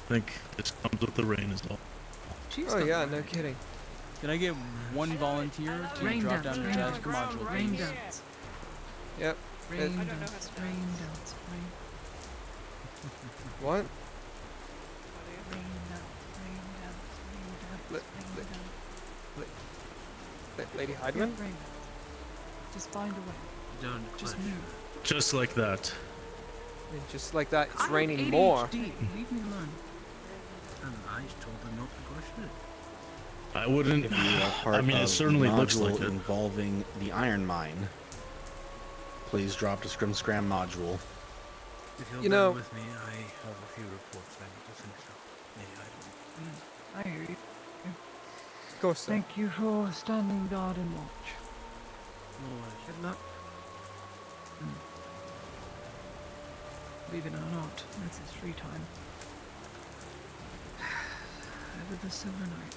think this comes with the rain as well. Oh yeah, no kidding. Can I get one volunteer to drop down the trash module, please? Yep. Rain I dance, don't rain dance, rain. What? Rain dance, rain dance, rain dance, rain dance. Lady Good Heidemann? rain. Just find a way. Don't Just clash. move. Just like that. And just like that, it's I have raining ADHD. more. Leave me alone. And I told them not to question it. I wouldn't. If you are part I mean, of it certainly the looks module like it. involving the iron mine, please drop to Scrim Scram module. If you'll You bear know- with me, I have a few reports I need to finish up. Maybe I don't. I hear you. Of course so. Thank you for standing guard and watch. Good luck. Believe it or not, that's his free time. Over the Silver Night.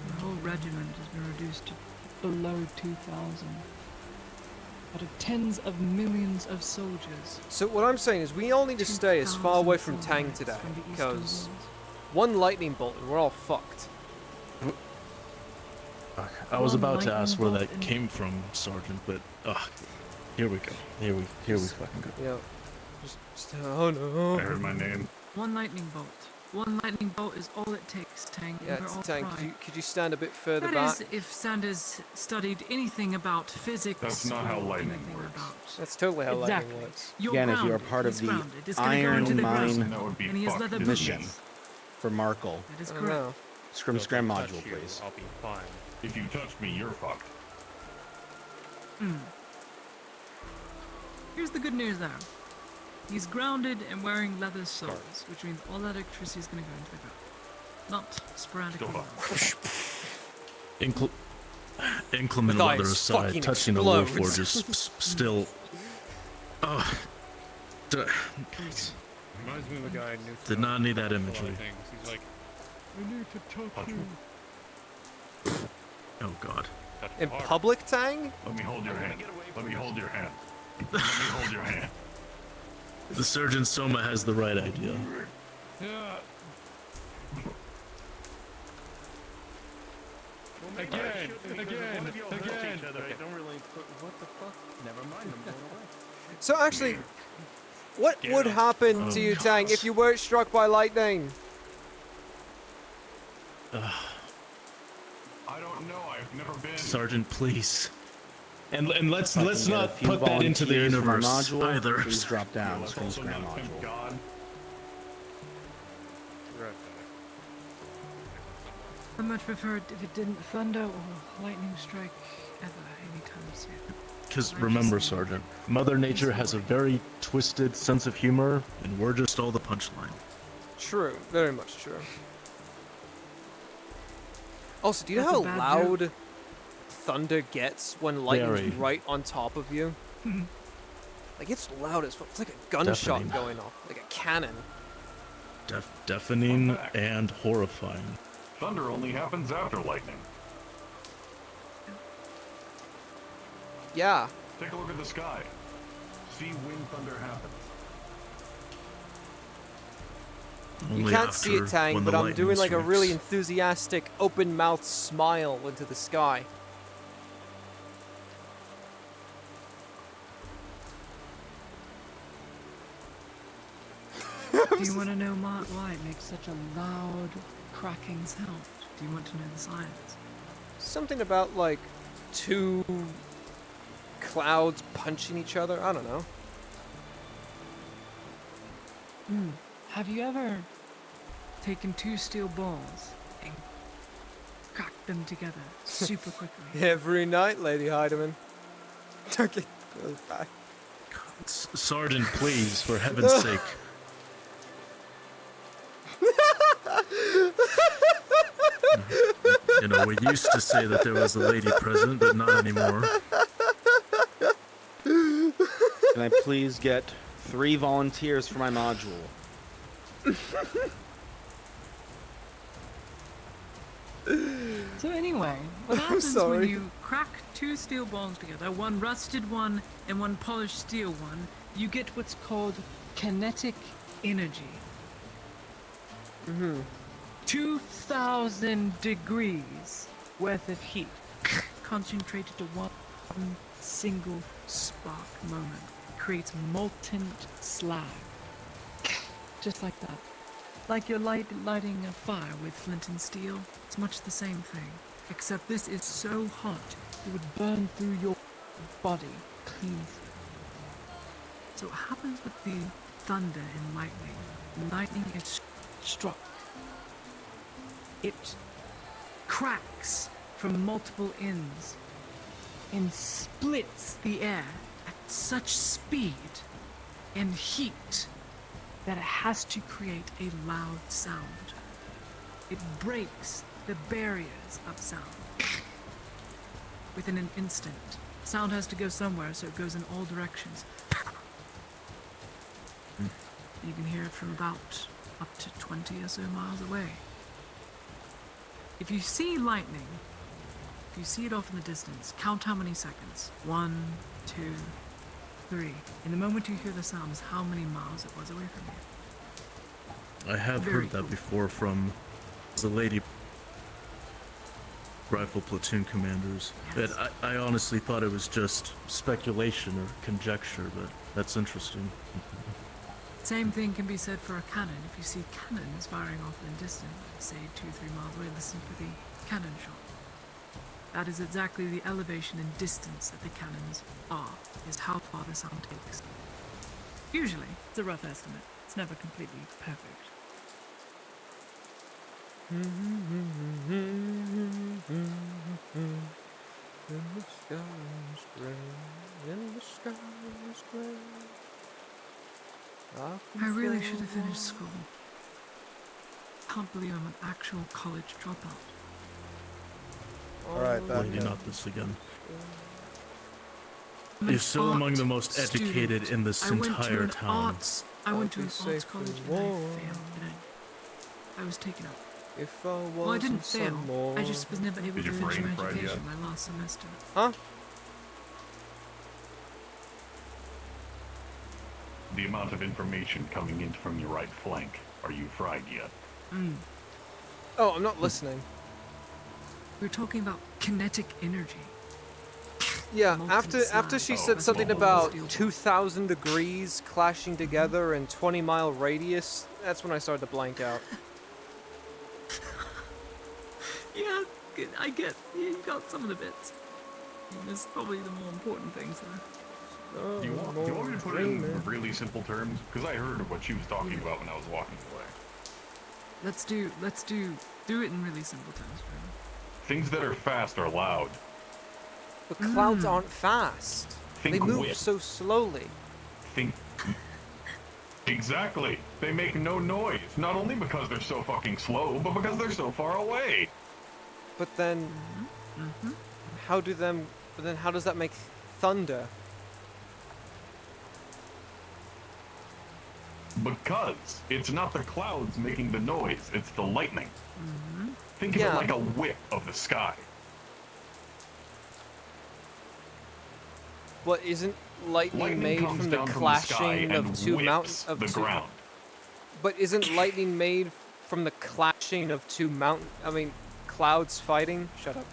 The whole regiment has been reduced to below 2,000. Out of tens of millions of soldiers. So what I'm saying is we all need to stay as far away from Tang today, because one lightning bolt and we're all fucked. I was One about to lightning ask where bolt that and- came from, Sergeant, but here we go. Here we fucking go. You know, just oh no. I heard my name. One lightning bolt. One lightning bolt is all it takes, Tang. and Yeah, we're all Tang, fried. could you stand a bit further That back? is, if Sanders studied anything about physics. That's not how or lightning anything works. About. That's totally how Exactly. lightning works. You're Again, if you are grounded. part of He's the grounded. It's gonna go iron into the mine ground. And he has leather mission boots. for Markle, That is I correct. know. Scrim Scram module, please. I'll be fine. If you touch me, you're fucked. Here's the good news though. He's grounded and wearing leather soles, which means all that electricity is going to go into the ground. Not sporadically. Inclement The weather thighs aside, fucking touching the explodes. Warforge is still. Reminds me of a guy I knew. Did not need that imagery. He's like, I need to talk to you. Oh God. In public, Tang? Let me hold your hand. Let me hold your hand. Let me hold your hand. The Surgeon Soma has the right idea. Yeah. Again. Don't really put, what the fuck? Never mind, I'm going away. So actually, what would happen to you, Tang, if you weren't struck by lightning? Uh, I don't know. I've never been. Sergeant, please. And let's If I can let's get a not few put that into the volunteers for my universe module, either. Please drop down. Let's Scrim also Scram not tempt module. God. I much prefer it if it didn't thunder or lightning strike ever anytime soon. Because remember, Sergeant, Mother Nature has a very twisted sense of humor, and we're just all the punchline. True, very much true. Also, do you know That's how a bad loud thunder gets when lightning's Very. right on top of you? Like, it's loud as fuck. It's like a gunshot Deafening. going off, like a cannon. Deafening and horrifying. Thunder only happens after lightning. Yeah. Take a look at the sky. See when thunder happens. You Only can't see it, after Tang, when but the I'm doing lightning like a really strikes. enthusiastic, open-mouthed smile into the sky. Do you want to know why it makes such a loud, cracking sound? Do you want to know the science? Something about, like, two clouds punching each other? I don't know. Have you ever taken two steel balls and cracked them together super quickly? Every night, Lady Heidemann. Okay, goes back. Sergeant, please, for heaven's sake. You know, we used to say that there was a lady present, but not anymore. Can I please get 3 volunteers for my module? So anyway, what happens when sorry. you crack two steel balls together, one rusted one and one polished steel one, you get what's called kinetic energy. 2,000 degrees worth of heat concentrated to one single spark moment. Creates molten slag. Just like that. Like you're lighting a fire with flint and steel. It's much the same thing. Except this is so hot, it would burn through your body clean. So what happens with the thunder and lightning? Lightning is struck. It cracks from multiple ends and splits the air at such speed and heat that it has to create a loud sound. It breaks the barriers of sound. Within an instant, sound has to go somewhere, so it goes in all directions. You can hear it from about up to 20 or so miles away. If you see lightning, if you see it off in the distance, count how many seconds. 1, 2, 3. In the moment you hear the sounds, how many miles it was away from you. I have Very heard that cool. before from the lady rifle platoon commanders. Yes. But I honestly thought it was just speculation or conjecture, but that's interesting. Same thing can be said for a cannon. If you see cannons firing off in the distance, say 2-3 miles away, listen for the cannon shot. That is exactly the elevation and distance that the cannons are, is how far the sound takes. Usually, it's a rough estimate. It's never completely perfect. In the sky's gray, in the sky's gray. I really should have finished school. Can't believe I'm an actual college dropout. Alright, back Lady, in. not this again. I'm an You're still among the art most educated student. in this I went to entire an town. Arts, I went to I'll an be arts safe college and and I warm. failed. And I was taken out. If I Well, I didn't wasn't fail. some I just was never able Did to your finish brain my fried yet? education my last semester. Huh? The amount of information coming in from your right flank. Are you fried yet? Oh, I'm not listening. We're talking about kinetic energy. Yeah, Molten after slag. she Oh, said something molten about steel. 2,000 degrees clashing together in 20-mile radius, that's when I started to blank out. Yeah, I get. You got some of the bits. There's probably the more important things there. Oh, Do you want me to put it in really simple terms? Because I heard what she was talking about when I was walking away. Let's do it in really simple terms, bro. Things that are fast are loud. But clouds aren't fast. Think They move wind. so slowly. Think. Exactly. They make no noise. Not only because they're so fucking slow, but because they're so far away. But then, how does that make thunder? Because it's not the clouds making the noise, it's the lightning. Think of Yeah. it like a whip of the sky. What isn't lightning Lightning made comes from the down from the sky clashing and of two whips mountains the ground. But isn't lightning made from the clashing of two clouds fighting? Shut up.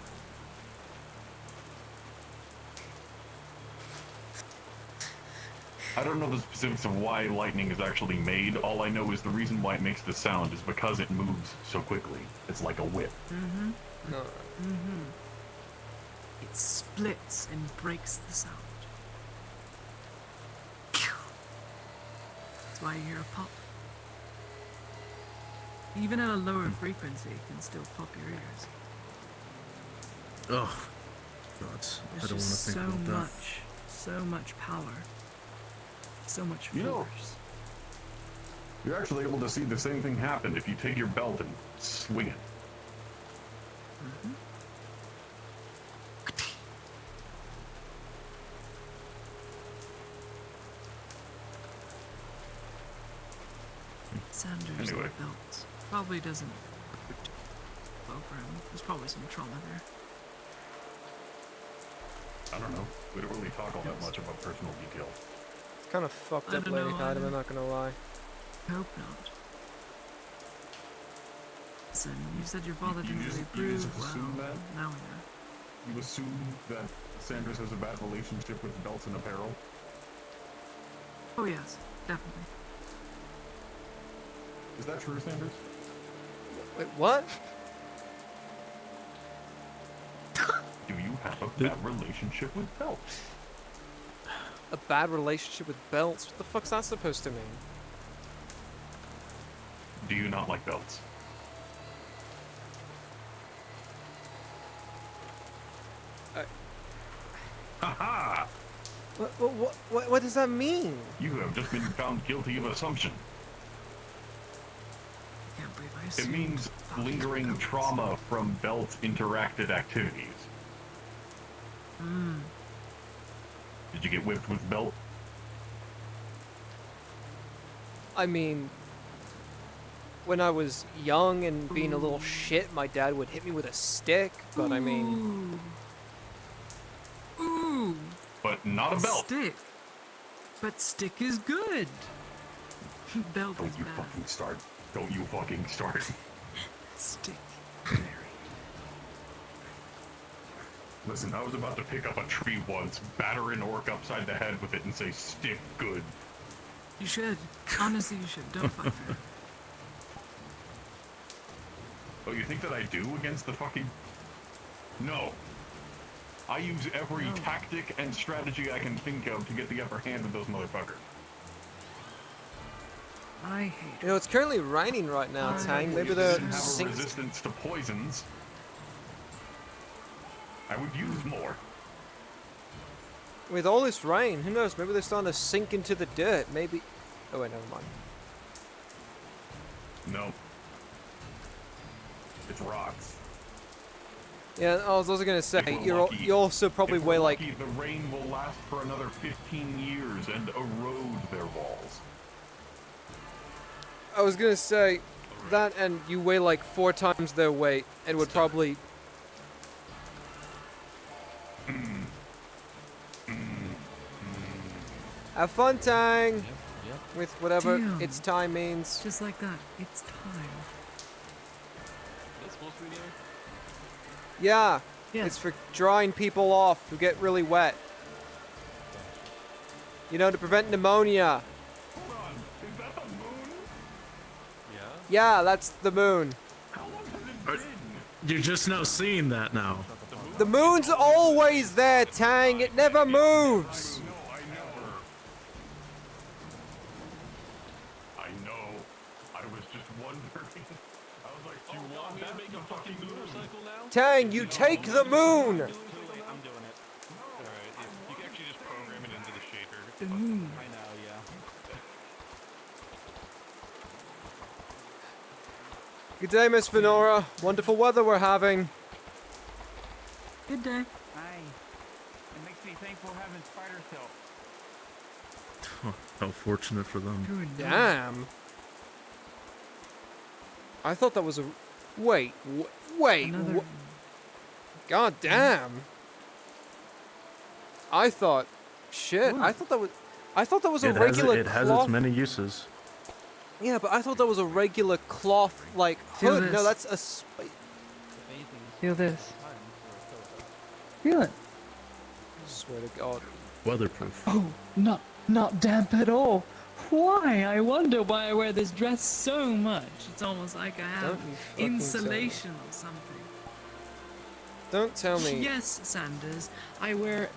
I don't know the specifics of why lightning is actually made. All I know is the reason why it makes the sound is because it moves so quickly. It's like a whip. No. It splits and breaks the sound. That's why you hear a pop. Even at a lower frequency, it can still pop your ears. Oh, God. I There's don't want to just think about that. so much power, so much You know, force. You're actually able to see the same thing happen if you take your belt and swing it. Sanders Anyway. belt probably doesn't go for him. There's probably some trauma there. I don't know. We don't really talk all that much about personal details. It's kind of fucked I up, don't Lady know, Hyde, I'm not gonna lie. Hope not. Listen, you said your father You didn't just- really you just approve. assume Well, that? now we know. You assume that Sanders has a bad relationship with belts and apparel? Oh yes, definitely. Is that true, Sanders? Wait, what? Do you have a bad relationship with belts? A bad relationship with belts? What the fuck's that supposed to mean? Do you not like belts? Haha! What does that mean? You have just been found guilty of assumption. Can't believe I It assumed means fucking lingering belts. trauma from belt-interacted activities. Hmm. Did you get whipped with belt? I mean, when I was young and being a little shit, my dad would hit me with a stick, but I mean... Ooh. But not a belt. Stick. But stick is good. Belt Don't is you bad. fucking start. Don't you fucking start. Stick. Listen, I was about to pick up a tree once, batter an orc upside the head with it and say, stick good. You should. Honestly, you should. Don't fight fair. Oh, you think that I do against the fucking... No. I use every tactic and strategy I can think of to get the upper hand with those motherfuckers. I hate You know, it's currently raining right now, Tang. Maybe the Didn't have a sink... resistance to poisons. I would use more. With all this rain, who knows? Maybe they're starting to sink into the dirt. Maybe... Oh wait, never mind. No. It's rocks. Yeah, I was also gonna say, If we're you lucky- also probably if we're weigh like... lucky, the rain will last for another 15 years and erode their walls. I was gonna say, that and you weigh like 4 times their weight and would probably... Have fun, Tang! With whatever Damn. its time means. Just like that. It's time. That's supposed to be there? Yeah, Yeah. it's for drying people off who get really wet. You know, to prevent pneumonia. Hold on, is that the moon? Yeah? Yeah, that's the moon. How long has it been? You're just now seeing that now. The moon's always there, Tang. It never moves. No, I never. I know. I was just wondering. I was like, do you want that? Make a fucking motorcycle now? Tang, you take the moon. I'm doing it. Alright, you can actually just program it into the shader. The moon. I know, yeah. Good day, Miss Venora. Wonderful weather we're having. Good day. Aye. It makes me thankful having spider silk. How fortunate for them. Good. Damn. I thought that was a... Wait. Wait. Another... God damn. I thought... Shit. I thought that was a regular It has cloth... its many uses. Yeah, but I thought that was a regular cloth, like, Feel hood. No, this. that's a... Feel this. Feel it. Swear to God. Weatherproof. Oh, not damp at all. Why? I wonder why I wear this dress so much. It's almost like I have Don't you fucking insulation or something. Don't tell me... Yes, Sanders. I wear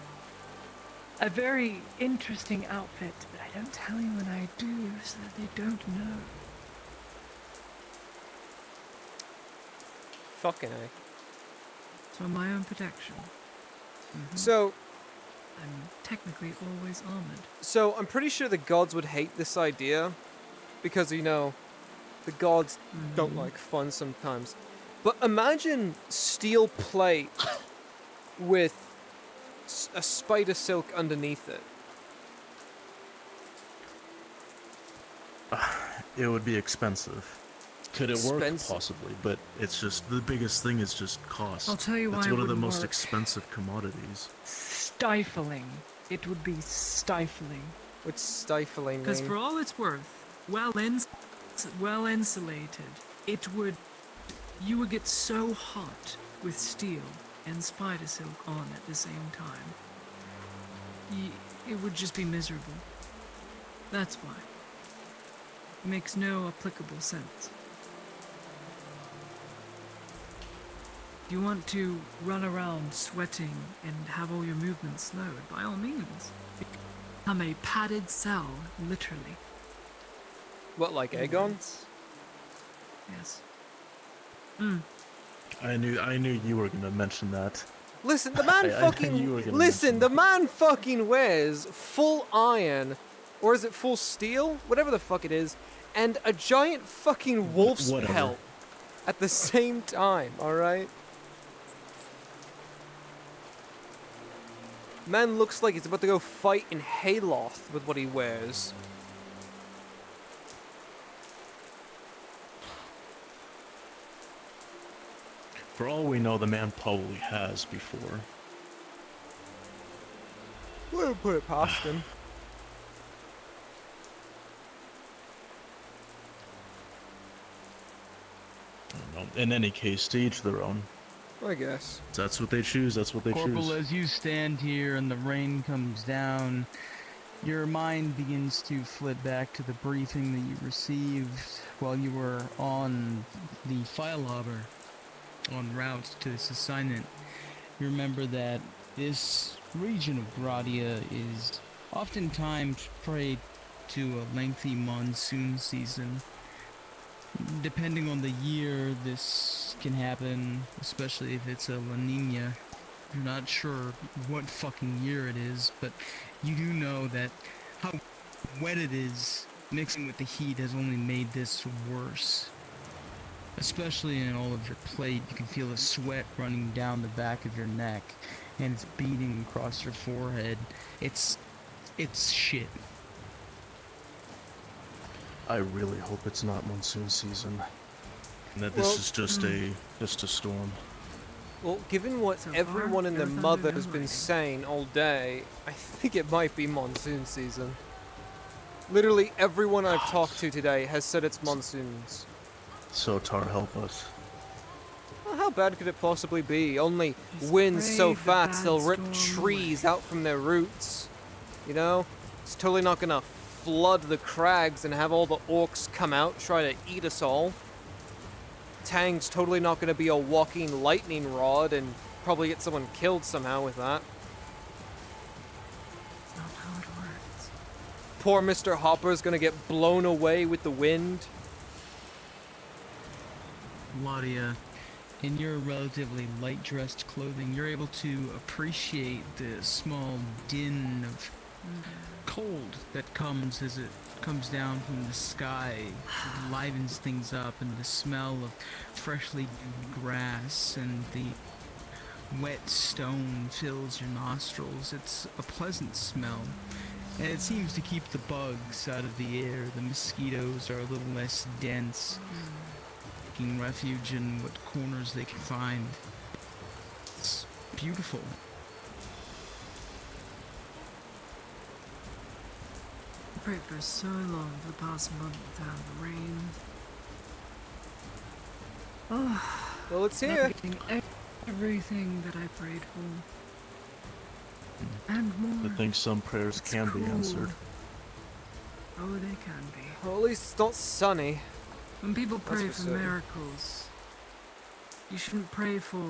a very interesting outfit, but I don't tell you when I do, so that they don't know. Fucking A. It's for my own protection. So... I'm technically always armored. So, I'm pretty sure the gods would hate this idea. Because, you know, the gods don't like fun sometimes. But imagine steel plate with a spider silk underneath it. It would be expensive. Could it work? Expensive? Possibly, but it's just the biggest thing is just cost. I'll tell you why it's it one of the wouldn't most work. expensive commodities. Stifling. It would be stifling. What's stifling Because mean? for all it's worth, well insulated, it would You would get so hot with steel and spider silk on at the same time. It would just be miserable. That's why. It makes no applicable sense. If you want to run around sweating and have all your movements slowed, by all means. Become a padded cell, literally. What, like Aegon? Yes. I knew you were gonna mention that. Listen, the man I knew you fucking... were gonna Listen, the man fucking wears full iron, or is it full steel? Whatever the fuck it is, and a giant fucking wolf's Whatever. pelt at the same time, alright? Man looks like he's about to go fight in Hayloft with what he wears. For all we know, the man probably has before. Wouldn't put it past him. I don't know. In any case, to each their own. I guess. If that's what they choose. That's what they Corporal, choose. as you stand here and the rain comes down, your mind begins to flit back to the briefing that you received while you were on the file hopper en route to this assignment. You remember that this region of Gradia is oftentimes prey to a lengthy monsoon season. Depending on the year, this can happen, especially if it's a La Nina. You're not sure what fucking year it is, but you do know that how wet it is mixing with the heat has only made this worse. Especially in all of your plate, you can feel the sweat running down the back of your neck, and it's beating across your forehead. It's shit. I really hope it's not monsoon season. And that Well, this is just a storm. Well, given what everyone and their mother has been saying all day, I think it might be monsoon season. Literally everyone I've talked to today has said it's monsoons. So Tar, help us. Well, how bad could it possibly be? Only winds so brave, the fast bad they'll rip storm trees out from their roots. You know? It's totally not gonna flood the crags and have all the orcs come out try to eat us all. Tang's totally not gonna be a walking lightning rod and probably get someone killed somehow with that. That's not how it works. Poor Mr. Hopper's gonna get blown away with the wind. Ladia, in your relatively light-dressed clothing, you're able to appreciate the small din of cold that comes as it comes down from the sky. It livens things up, and the smell of freshly dewed grass and the wet stone fills your nostrils. It's a pleasant smell, and it seems to keep the bugs out of the air. The mosquitoes are a little less dense, taking refuge in what corners they can find. It's beautiful. I prayed for so long for the past month to have the rain. Oh, Well, it's now here. getting everything that I prayed for. And more. I think some prayers can be cool. answered. Oh, they can be. Well, at least it's not sunny. When people That's pray for for certain. miracles, you shouldn't pray for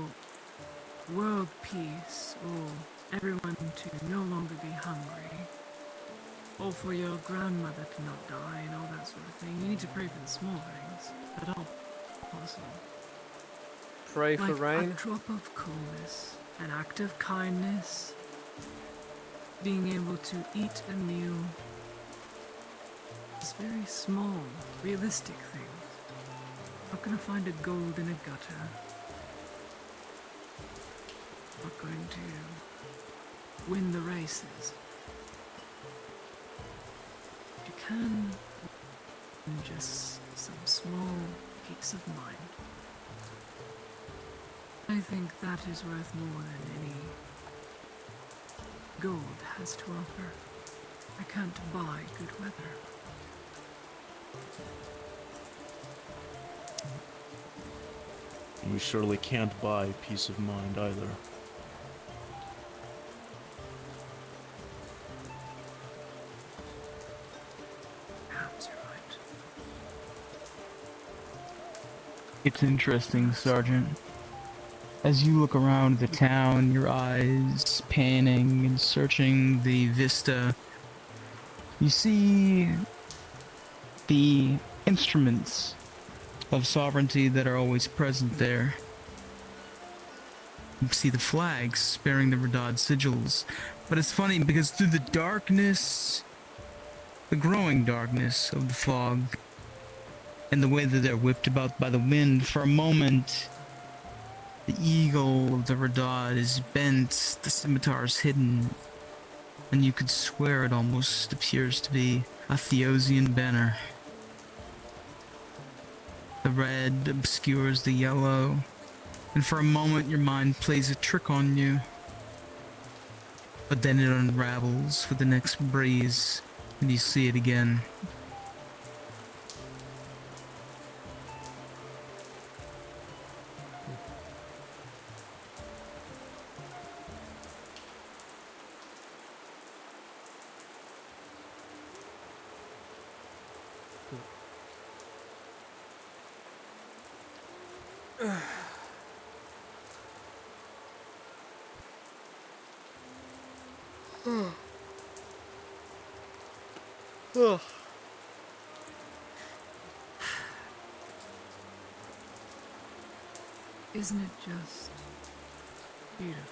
world peace or everyone to no longer be hungry, or for your grandmother to not die and all that sort of thing. You need to pray for the small things that are possible. Pray for Like rain. a drop of coolness, an act of kindness, being able to eat a meal. It's very small, realistic things. Not gonna find a gold in a gutter. Not going to win the races. You can in just some small peace of mind. I think that is worth more than any gold has to offer. I can't buy good weather. We surely can't buy peace of mind either. It's interesting, Sergeant. As you look around the town, your eyes panning and searching the vista, you see the instruments of sovereignty that are always present there. You see the flags bearing the Radad sigils. But it's funny because through the darkness, the growing darkness of the fog, and the way that they're whipped about by the wind, for a moment, the eagle of the Radad is bent, the scimitar is hidden, and you could swear it almost appears to be a Theosian banner. The red obscures the yellow, and for a moment your mind plays a trick on you. But then it unravels with the next breeze, and you see it again. Ugh. Isn't it just beautiful?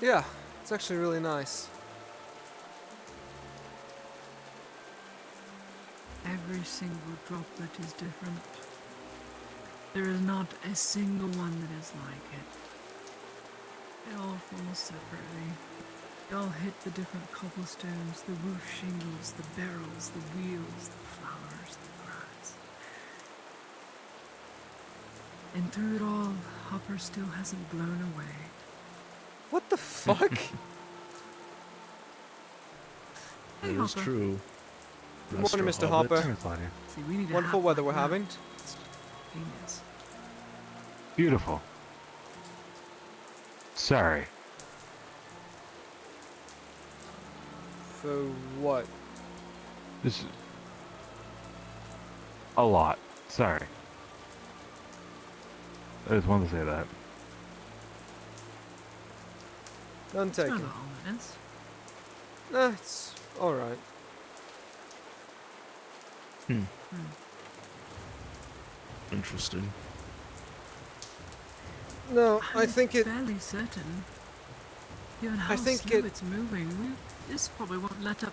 Yeah, it's actually really nice. Every single droplet is different. There is not a single one that is like it. They all fall separately. They all hit the different cobblestones, the roof shingles, the barrels, the wheels, the flowers, the grass. And through it all, Hopper still hasn't blown away. What the fuck? Hey, That is Hopper. true. Good morning, Mr. Hopper. See, we need a Wonderful hat weather like we're having. that. It's genius. Beautiful. Sorry. For what? This is a lot. Sorry. I just wanted to say that. None taken. Not all it is. Nah, it's alright. Interesting. No, I think it. Fairly certain. Given how I think slow it- it's moving, this probably won't let up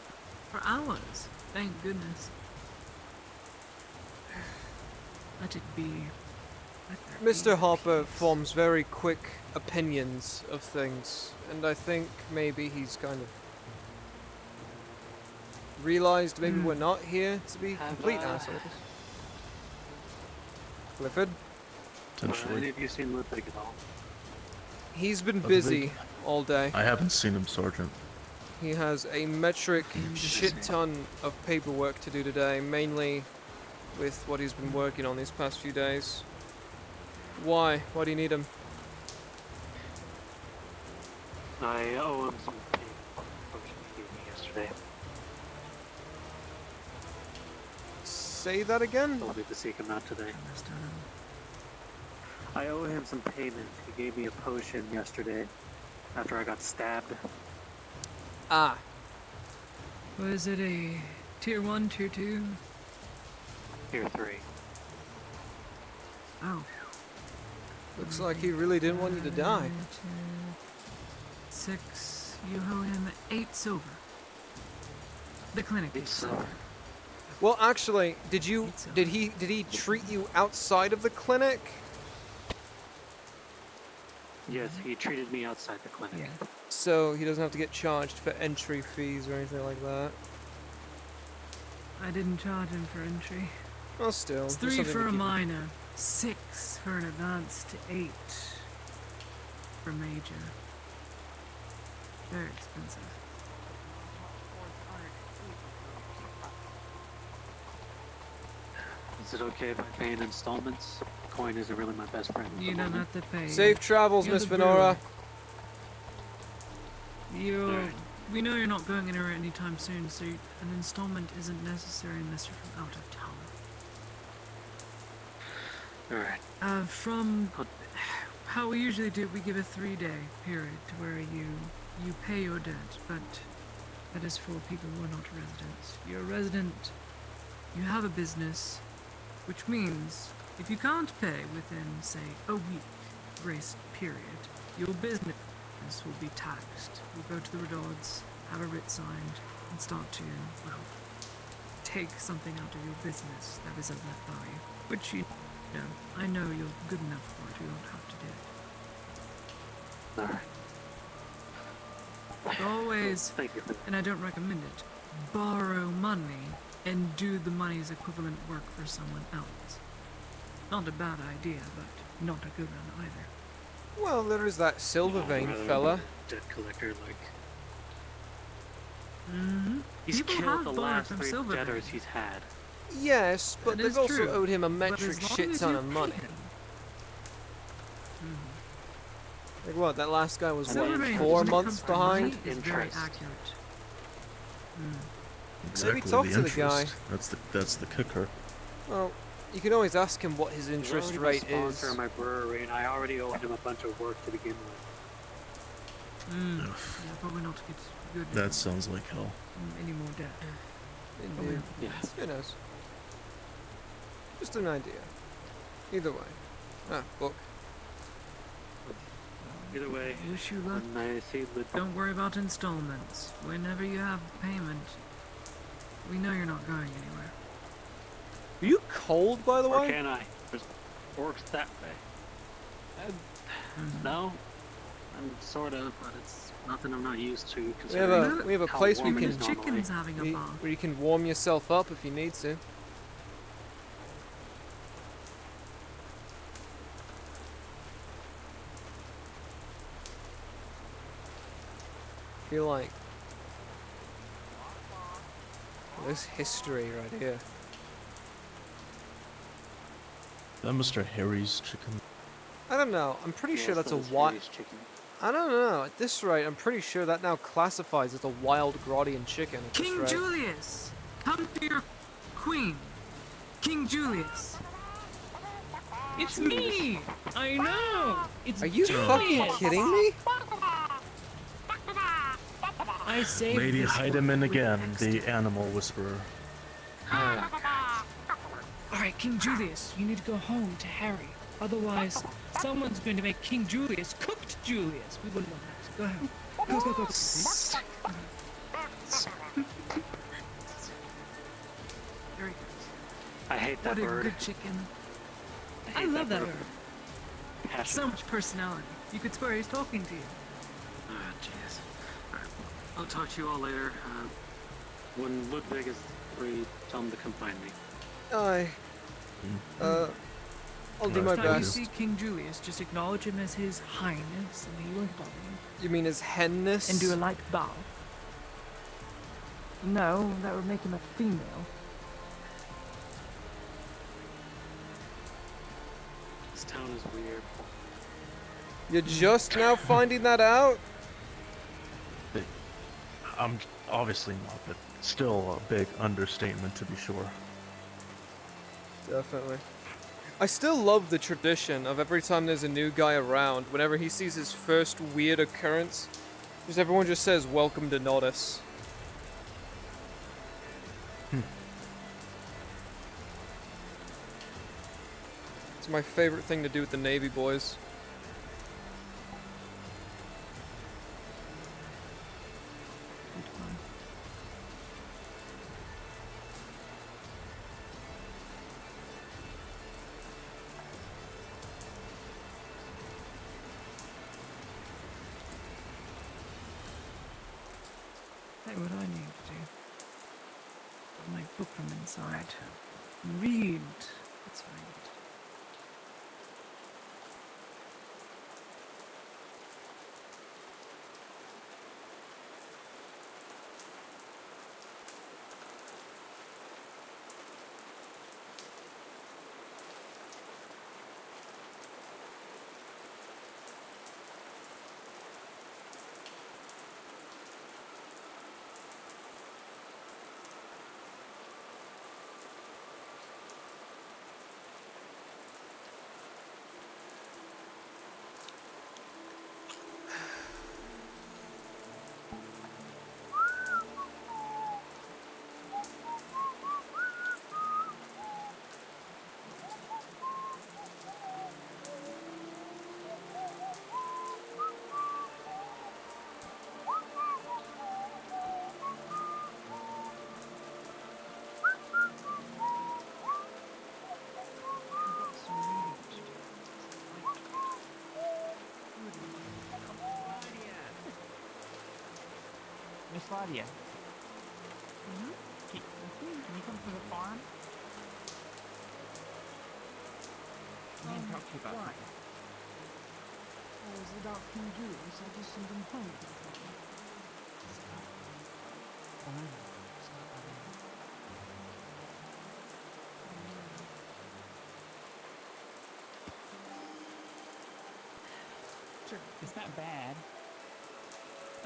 for hours. Thank goodness. Let it be. Let there Mr. be Hopper peace. forms very quick opinions of things, and I think maybe he's kind of realized maybe we're not here to be complete assholes. Clifford? Potentially. Have you seen Ludwig at all? He's been Ludwig? busy all day. I haven't seen him, Sergeant. He has a metric shit ton of paperwork to do today, mainly with what he's been working on these past few days. Why? Why do you need him? I owe him some payment for the he gave me yesterday. Say that again? I'll need to seek him out today. I owe him some payment. He gave me a potion yesterday after I got stabbed. Ah. Was it a tier 1, tier 2? Tier 3. Oh. Looks like he really didn't want you to die. 6. You owe him 8 silver. The clinic is silver. Well, actually, did he treat you outside of the clinic? Yes, he treated me outside the clinic. So he doesn't have to get charged for entry fees or anything like that. I didn't charge him for entry. Well, still. It's just 3 something for to a keep- minor, 6 for an advanced, 8 for major. Very expensive. Is it okay if I pay in installments? Coin isn't really my best friend. at the You don't moment. have to pay. Safe travels, You're Miss the Venora. We know you're not going anywhere anytime soon, so an installment isn't necessary unless you're from out of town. Alright. From how we usually do, we give a 3-day period to where you pay your debt, but that is for people who are not residents. You're a resident, you have a business, which means if you can't pay within, say, a week grace period, your business will be taxed. You'll go to the rewards, have a writ signed, and start to, well, take something out of your business that is of that value. Which you know, I know you're good enough for it, you don't have to do it. Alright. But always, Thank you for that. and I don't recommend it, borrow money and do the money's equivalent work for someone else. Not a bad idea, but not a good one either. Well, there is that silver vein fella. Debt collector, like. Mm-hmm. He's People killed have the borrowed last from 3 Silvervein. debtors he's had. Yes, but That they've is also true. owed him a But metric as long shit as ton you of pay money. them. Like what? That last guy was what, Silvervein 4 when it months comes to money behind? is very accurate. Exactly talk the to the guy. interest. That's the kicker. Well, you can always ask him what his interest He's rate already the sponsor is. of my brewery, and I already owed him a bunch of work to begin with. Yeah, probably not to get good. That sounds like hell. Any more debt. Indeed. Yes. Who knows? Just an idea. Either way. Ah, book. Either way, Wish you luck. when I see the Don't worry about installments. Whenever you have payment, we know you're not going anywhere. Are you cold, by the or way? can I? There's works that way. No, I'm sort of, but it's nothing I'm not used to. We have a how place we warm it can is normally. Chicken's having a we- bath. where you can warm yourself up if you need to. Feel like there's history right here. That Mr. Harry's chicken. I don't know. I'm pretty sure that's a wild. I don't know. At this rate, I'm pretty sure that now classifies as a wild Grodian chicken. At this King rate. Julius, come to your queen. King Julius. It's me. I know. It's Are you Julius. fucking kidding me? I saved Lady this Heidemann for again, next the time. animal whisperer. All right, King Julius, you need to go home to Harry. Otherwise, someone's going to make King Julius cooked Julius. We wouldn't want that. Go ahead. Go, go, go. Very good. I hate that What a bird. good chicken. I hate love that that bird. bird. Passion. So much personality. You could swear he's talking to you. Ah, jeez. Alright, I'll talk to you all later. When Ludwig is free, tell him to come find me. Aye. I'll do my Next time best. you see King Julius, just acknowledge him as his highness, and he will follow you. You mean his henness? And do a light bow. No, that would make him a female. This town is weird. You're just now finding that out? I'm obviously not, but still a big understatement to be sure. Definitely. I still love the tradition of every time there's a new guy around, whenever he sees his first weird occurrence, just everyone just says, "Welcome to Nodus." It's my favorite thing to do with the Navy boys. Hey, what do I need to do? My book from inside. Read. Let's read. Sladia. Can you come to the farm? I need to talk to you about something. Or is it about King Julius? I just sent him home. Sure. It's not bad.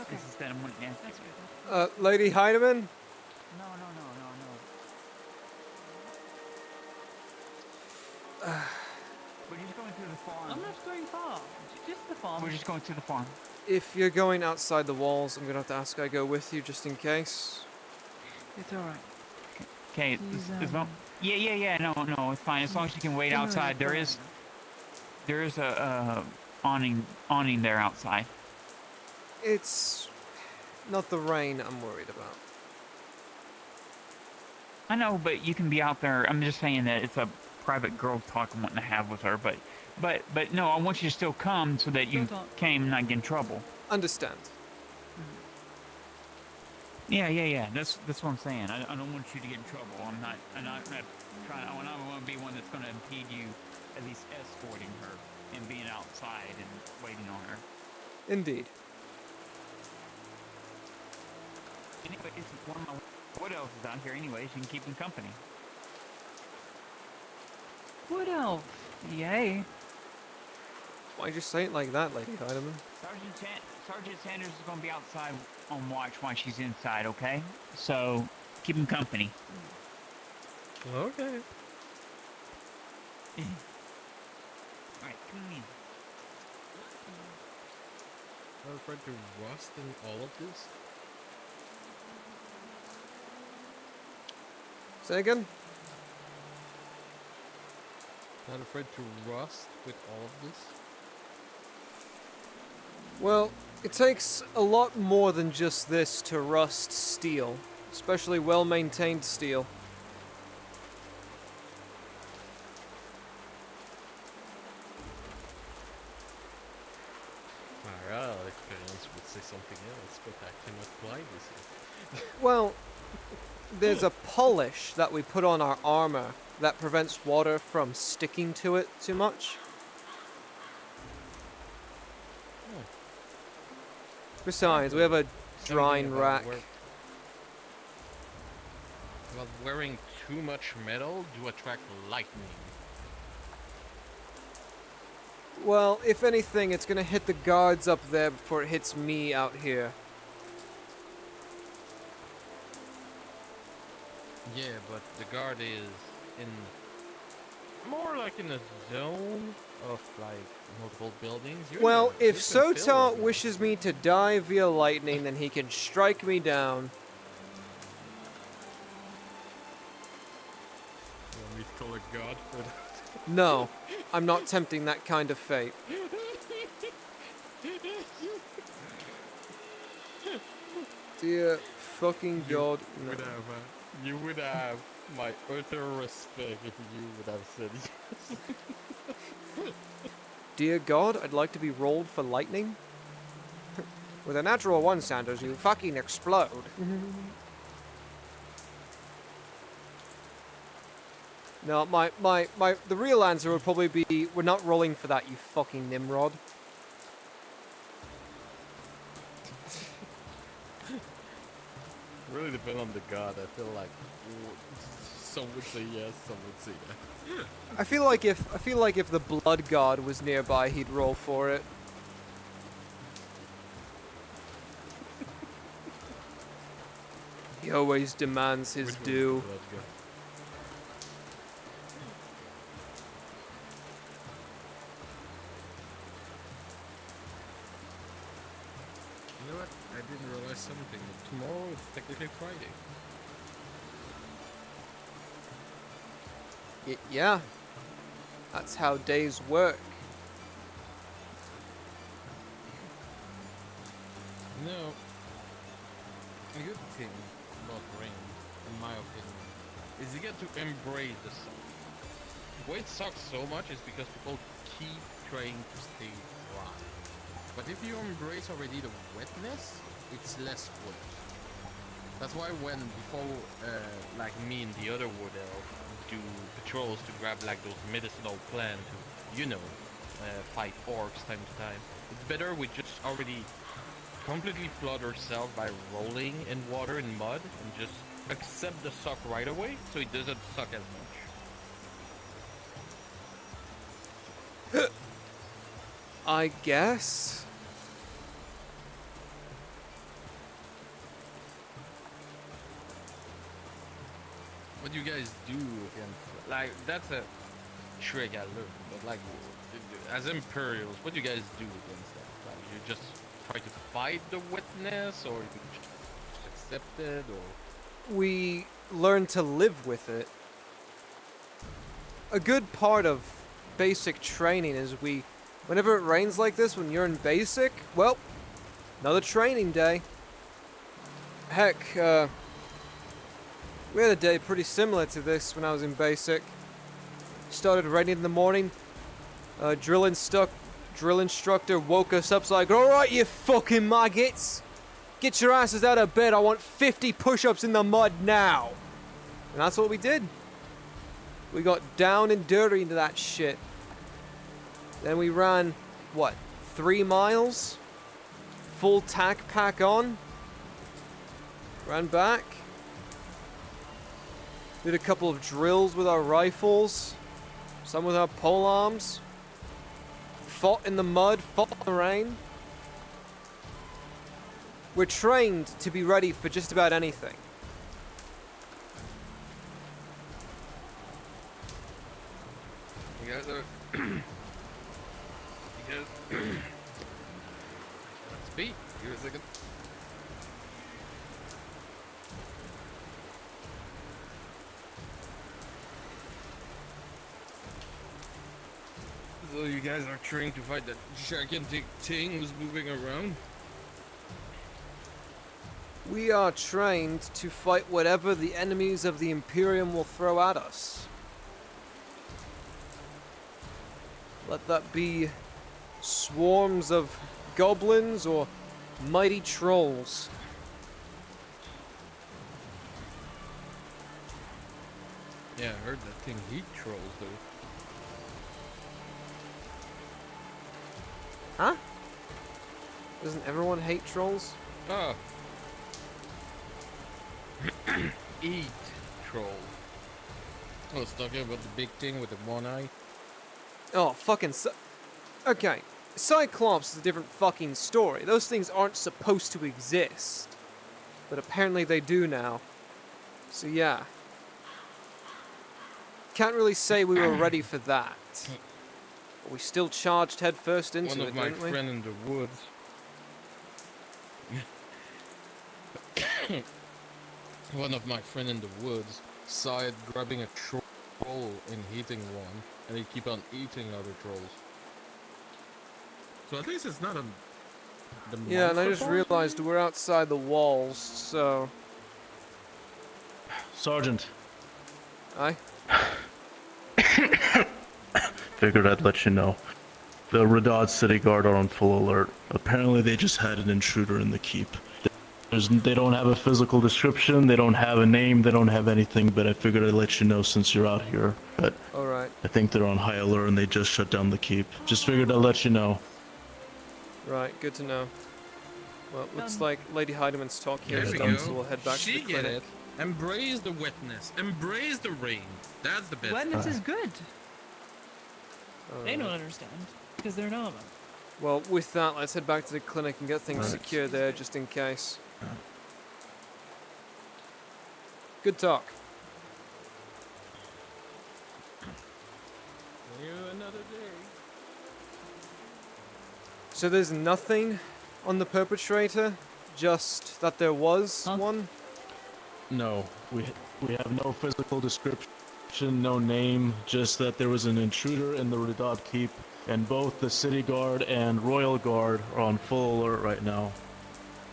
Okay. This is that I'm wanting to ask you. Lady Heinemann? No. We're just going through the farm. I'm not going far. Just the farm. We're just going through the farm. If you're going outside the walls, I'm gonna have to ask I go with you just in case. It's alright. Okay, He's, yeah. No, it's fine. As long as you can wait outside. There is a awning there outside. It's not the rain I'm worried about. I know, but you can be out there. I'm just saying that it's a private girl talk I'm wanting to have with her, but no, I want you to still come so that you came and not get in trouble. Understand. Yeah. That's what I'm saying. I don't want you to get in trouble. I'm not trying. I don't want to be one that's going to impede you, at least escorting her and being outside and waiting on her. Indeed. Anyway, it's one of my wood elves is out here anyways. You can keep him company. Wood elf. Yay. Why'd you say it like that, Lady Heinemann? Sergeant Sanders is going to be outside on watch while she's inside, okay? So, keep him company. Okay. Alright, come in. I'm afraid to rust in all of this. Say again? Not afraid to rust with all of this? Well, it takes a lot more than just this to rust steel, especially well-maintained steel. My real experience would say something else, but I cannot apply this. Well, there's a polish that we put on our armor that prevents water from sticking to it too much. Besides, we have a drying rack. Well, wearing too much metal to attract lightning. Well, if anything, it's gonna hit the guards up there before it hits me out here. Yeah, but the guard is in more like in a zone of like multiple buildings. Well, if Sotar wishes me to die via lightning, then he can strike me down. You want me to call a god for that? No, I'm not tempting that kind of fate. Dear fucking god, no. You would have my utter respect if you would have said yes. Dear god, I'd like to be rolled for lightning. With a natural 1, Sanders, you fucking explode. No, the real answer would probably be, we're not rolling for that, you fucking Nimrod. Really depend on the god. I feel like some would say yes, some would say no. I feel like if the blood god was nearby, he'd roll for it. He always demands his due. You know what? I didn't realize something. Tomorrow is technically Friday. Yeah. That's how days work. No. A good thing about rain, in my opinion, is you get to embrace the sun. Why it sucks so much is because people keep trying to stay dry. But if you embrace already the wetness, it's less worse. That's why when before, like me and the other wood elf do patrols to grab like those medicinal plants to, you know, fight orcs time to time, it's better we just already completely flood ourselves by rolling in water and mud and just accept the suck right away so it doesn't suck as much. I guess. What do you guys do against, like, that's a trick I learned, but like, as Imperials, what do you guys do against that? Like, you just try to fight the wetness, or you just accept it, or... We learn to live with it. A good part of basic training is whenever it rains like this, when you're in basic, well, another training day. Heck, we had a day pretty similar to this when I was in basic. Started raining in the morning. Drill instructor woke us up, like, "Alright, you fucking maggots! Get your asses out of bed, I want 50 push-ups in the mud now!" And that's what we did. We got down and dirty into that shit. Then we ran, what, 3 miles? Full tack pack on. Ran back. Did a couple of drills with our rifles. Some with our polearms. Fought in the mud, fought in the rain. We're trained to be ready for just about anything. You guys are... you guys... Speak. Give me a second. So you guys are trained to fight that gigantic thing who's moving around? We are trained to fight whatever the enemies of the Imperium will throw at us. Let that be swarms of goblins or mighty trolls. Yeah, I heard that thing heat trolls though. Huh? Doesn't everyone hate trolls? Oh. Eat troll. I was talking about the big thing with the one eye. Oh, fucking okay. Cyclops is a different fucking story. Those things aren't supposed to exist. But apparently they do now. So yeah. Can't really say we were ready for that. But we still charged headfirst into One it, of my didn't we? friend in the woods. One of my friend in the woods saw it grabbing a troll and hitting one, and they keep on eating other trolls. So at least it's not a... Yeah, and I just realized we're outside the walls, so... Sergeant. Aye? Figured I'd let you know. The Radad City Guard are on full alert. Apparently they just had an intruder in the keep. They don't have a physical description, they don't have a name, they don't have anything, but I figured I'd let you know since you're out here. But alright. I think they're on high alert and they just shut down the keep. Just figured I'd let you know. Right, good to know. Well, looks like Lady Heideman's talk here is There we done, go. so we'll head back She to the get clinic. it. Embrace the wetness. Embrace the rain. That's the best. Wetness is good. They Alright. don't understand because they're not. Well, with that, let's head back to the clinic and get things Right. secure there, just in case. Good talk. Another day. So there's nothing on the perpetrator, just that there was one? No, we have no physical description, no name, just that there was an intruder in the Radad Keep, and both the City Guard and Royal Guard are on full alert right now.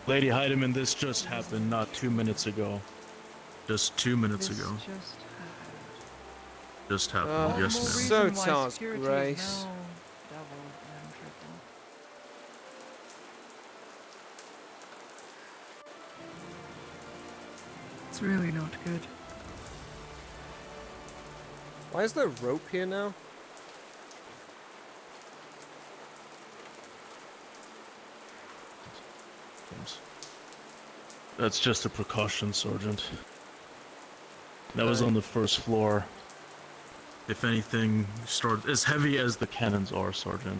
Lady Heidemann, this just happened not 2 minutes ago. Just 2 minutes ago. Just happened, yes ma'am. So Tars Grace. It's really not good. Why is there rope here now? That's just a precaution, Sergeant. That was Okay. on the first floor. If anything, start as heavy as the cannons are, Sergeant.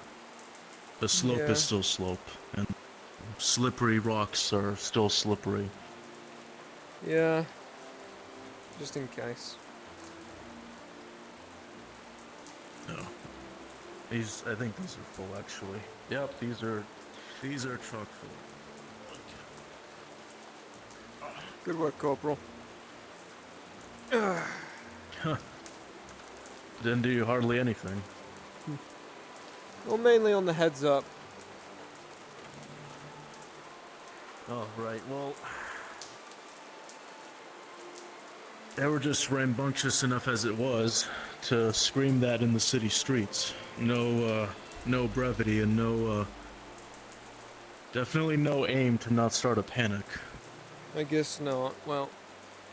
The slope Yeah. is still slope, and slippery rocks are still slippery. Yeah. Just in case. No. These, I think these are full, actually. Yep, these are chock full. Good work, Corporal. Huh. Didn't do you hardly anything. Well, mainly on the heads up. Oh, right, well... They were just rambunctious enough as it was to scream that in the city streets. No brevity and definitely no aim to not start a panic. I guess not. Well,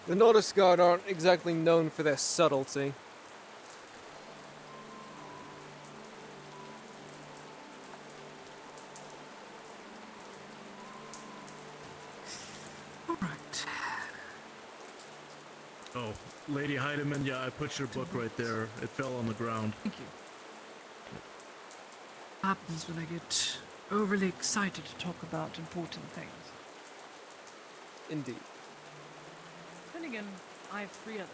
the Nordis Guard aren't exactly known for their subtlety. Alright. Oh, Lady Heidemann, yeah, I put your book right there. It fell on the ground. Thank you. Happens when I get overly excited to talk about important things. Indeed. Then again, I have 3 others.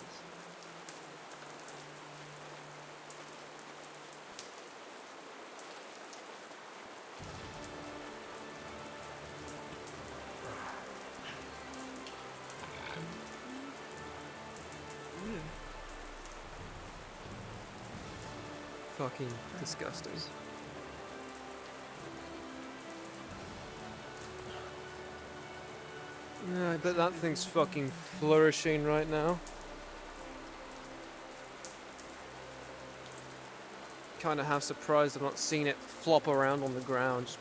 Fucking disgusting. Yeah, I bet that thing's fucking flourishing right now. Kinda half surprised I've not seen it flop around on the ground.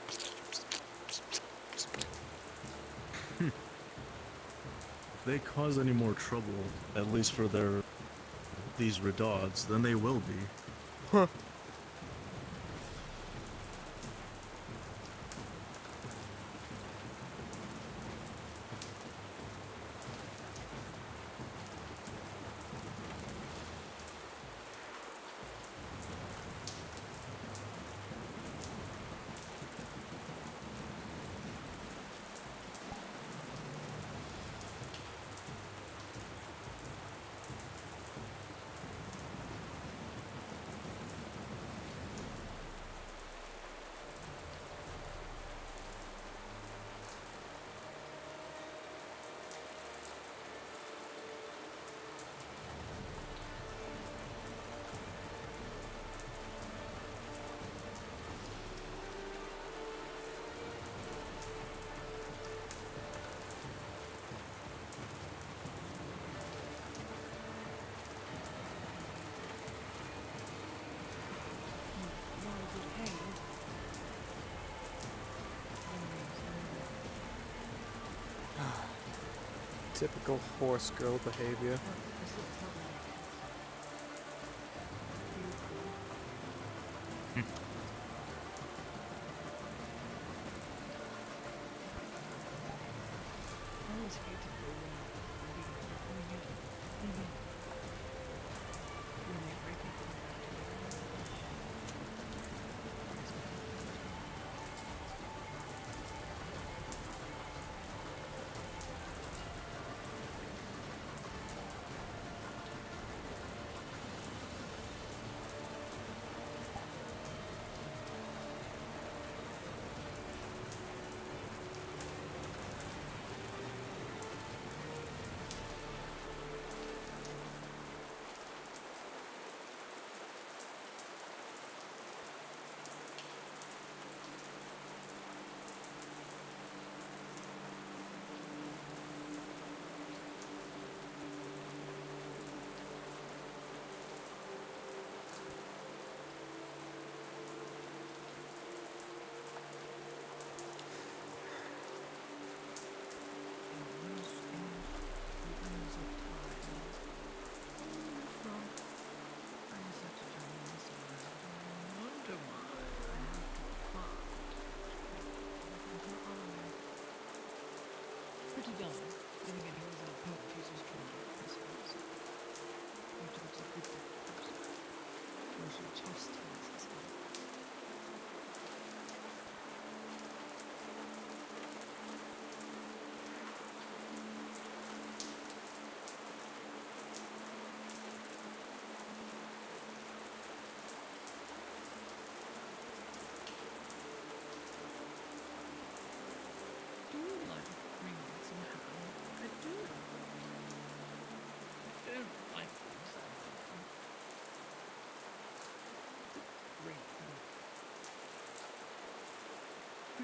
If they cause any more trouble, at least for these Redauds, then they will be. Huh. Typical horse girl behavior.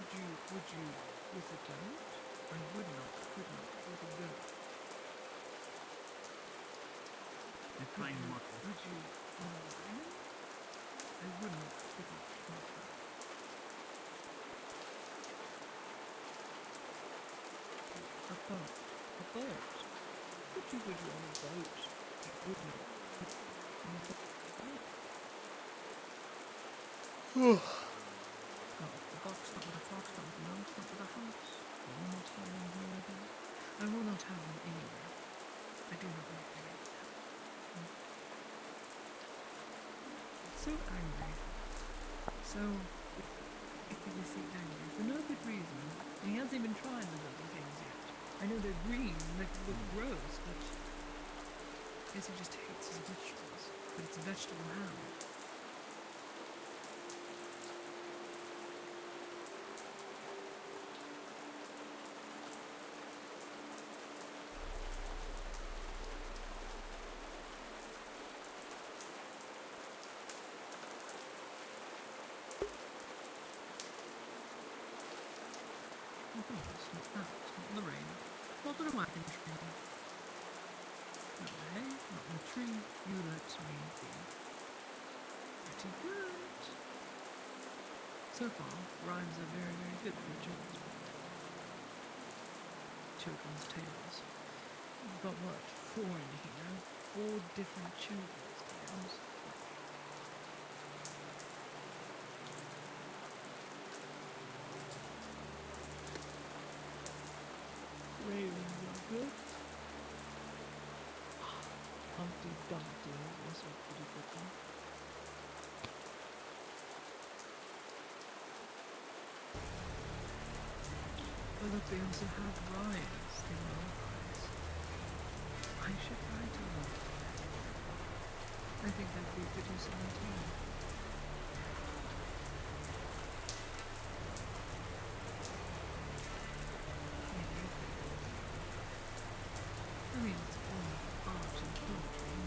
Would you with a goat? I would not, could not, with a goat. Define muscle. Would you on a lion? I would not, could not, not that. A boat. A boat. Would you on a boat? I would not, could not, not that. The box not with a fox, not with a mouse, not with a house. I will not have them here again. I will not have them anywhere. I do not want any of them. So angry. So, you see, angry. For no good reason. And he hasn't even tried the little things yet. I know they're green and they look gross, but I guess he just hates his vegetables. But it's a vegetable hound. It's not that. It's not in the rain. Not in a wagon train. Not in the hay. Not in the tree. You let me be. Pretty good. So far, rhymes are very, very good for children's tales. You've got what? 4 in here. 4 different children's tales. Ravens are good. Humpty Dumpty is also a pretty good one. But look, they also have rhymes. They love rhymes. I should write a lot. I think that'd be pretty silly too. I mean, it's all art and poetry.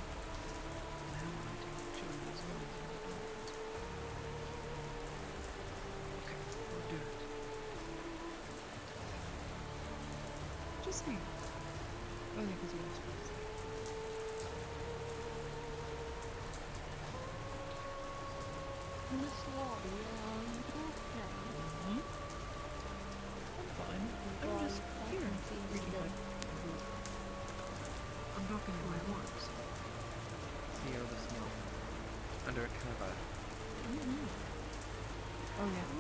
And how writing children as well as adults. Okay, we'll do it. Just me. Only because you asked for this. Miss Lottie, you okay? Hmm? I'm fine. I'm just here, reading my book. I'm talking to my horse. Theo the Snow. Under a cover. Oh, yes.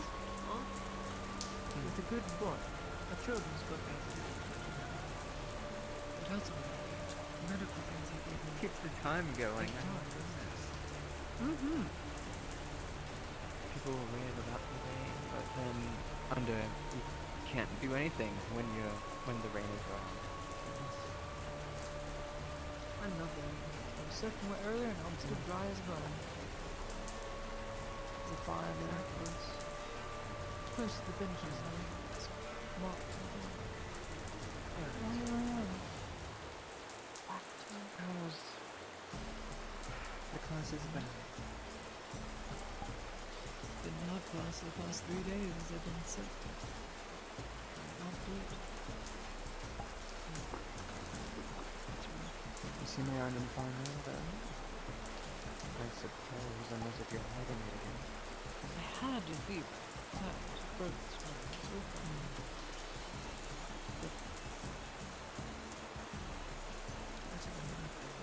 With a good book. A children's book, I think. What else would I read? Medical things I gave me. Keeps the time going. Take time. Mm-hmm. People rave about the rain, but then under you can't do anything when the rain is around. I love the rain. I was soaking wet earlier and I'm still dry as a bone. There's a fire there, of course. Close to the benches, though. It's marked. How's the classes been? Didn't have class the past 3 days as I've been sick. Not good. You seem around and fine now, though. I suppose unless if you're hiding it again. I had a fever. I was broke this morning. But better than nothing.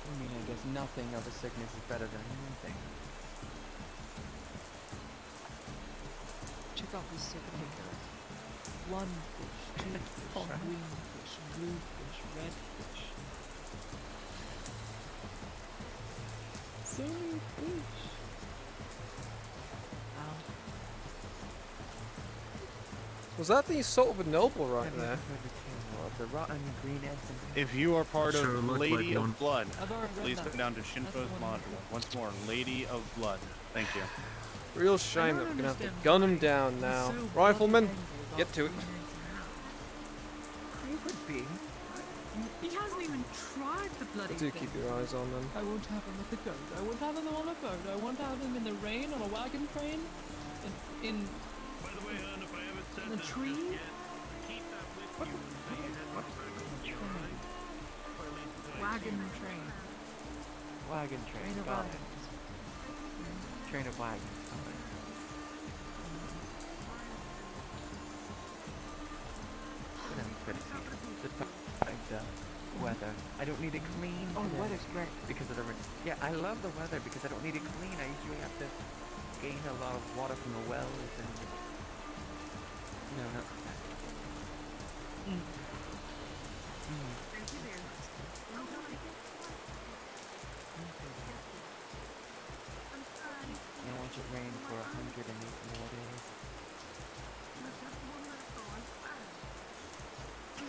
I mean, I guess nothing of a sickness is better than anything. Check out this sick picture. 1 fish, 2 fish, green fish, blue fish, red fish. So many fish. Ow. Was that the assault of a noble right there? The rotten green eggs and If you are part Sure of looked Lady like one. of Blood, I've already read please that. come down to That's Shinfo's the one. module. Once more, Lady of Blood. Thank you. Real shame that we're gonna have to understand gun him why down he's now. so Rifleman, bloody angry about get to it. green eggs and ham. he would be. He hasn't even tried the bloody Do thing. keep your eyes on them. I won't have him at the goat. I won't have him on a boat. I won't have him in the rain on a wagon train. In By the way, hon, if I haven't said the this tree. just yet, keep that with you. So you had What's train? Wagon train. Wagon train. Train of Got wagons. it. Train of wagons. Something. Let me put it here. The perfect weather. I don't need it clean. Oh, the weather's great because of the rain. Yeah, I love the weather because I don't need it clean. I usually have to gain a lot of water from the wells and no. I want it rain for 108 more days.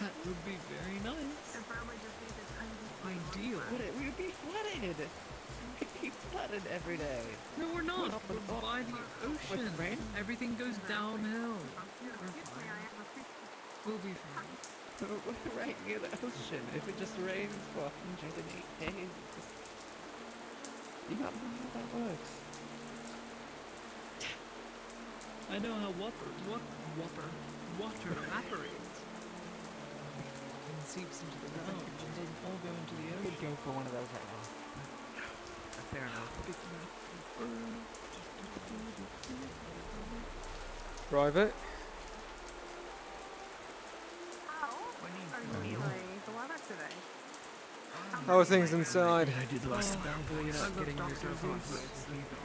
That would be very nice. Ideal. We would be flooded. We'd be flooded every day. No, we're not. We're by the ocean. rain? Everything goes downhill. We're fine. We'll be fine. We're right near the ocean. If it just rains for 108 days, you got how that works. I know how water evaporates. And seeps into the ground and doesn't all go into the Could ocean. go for one of those right now. Fair enough. Private. How are things inside? I do the rest of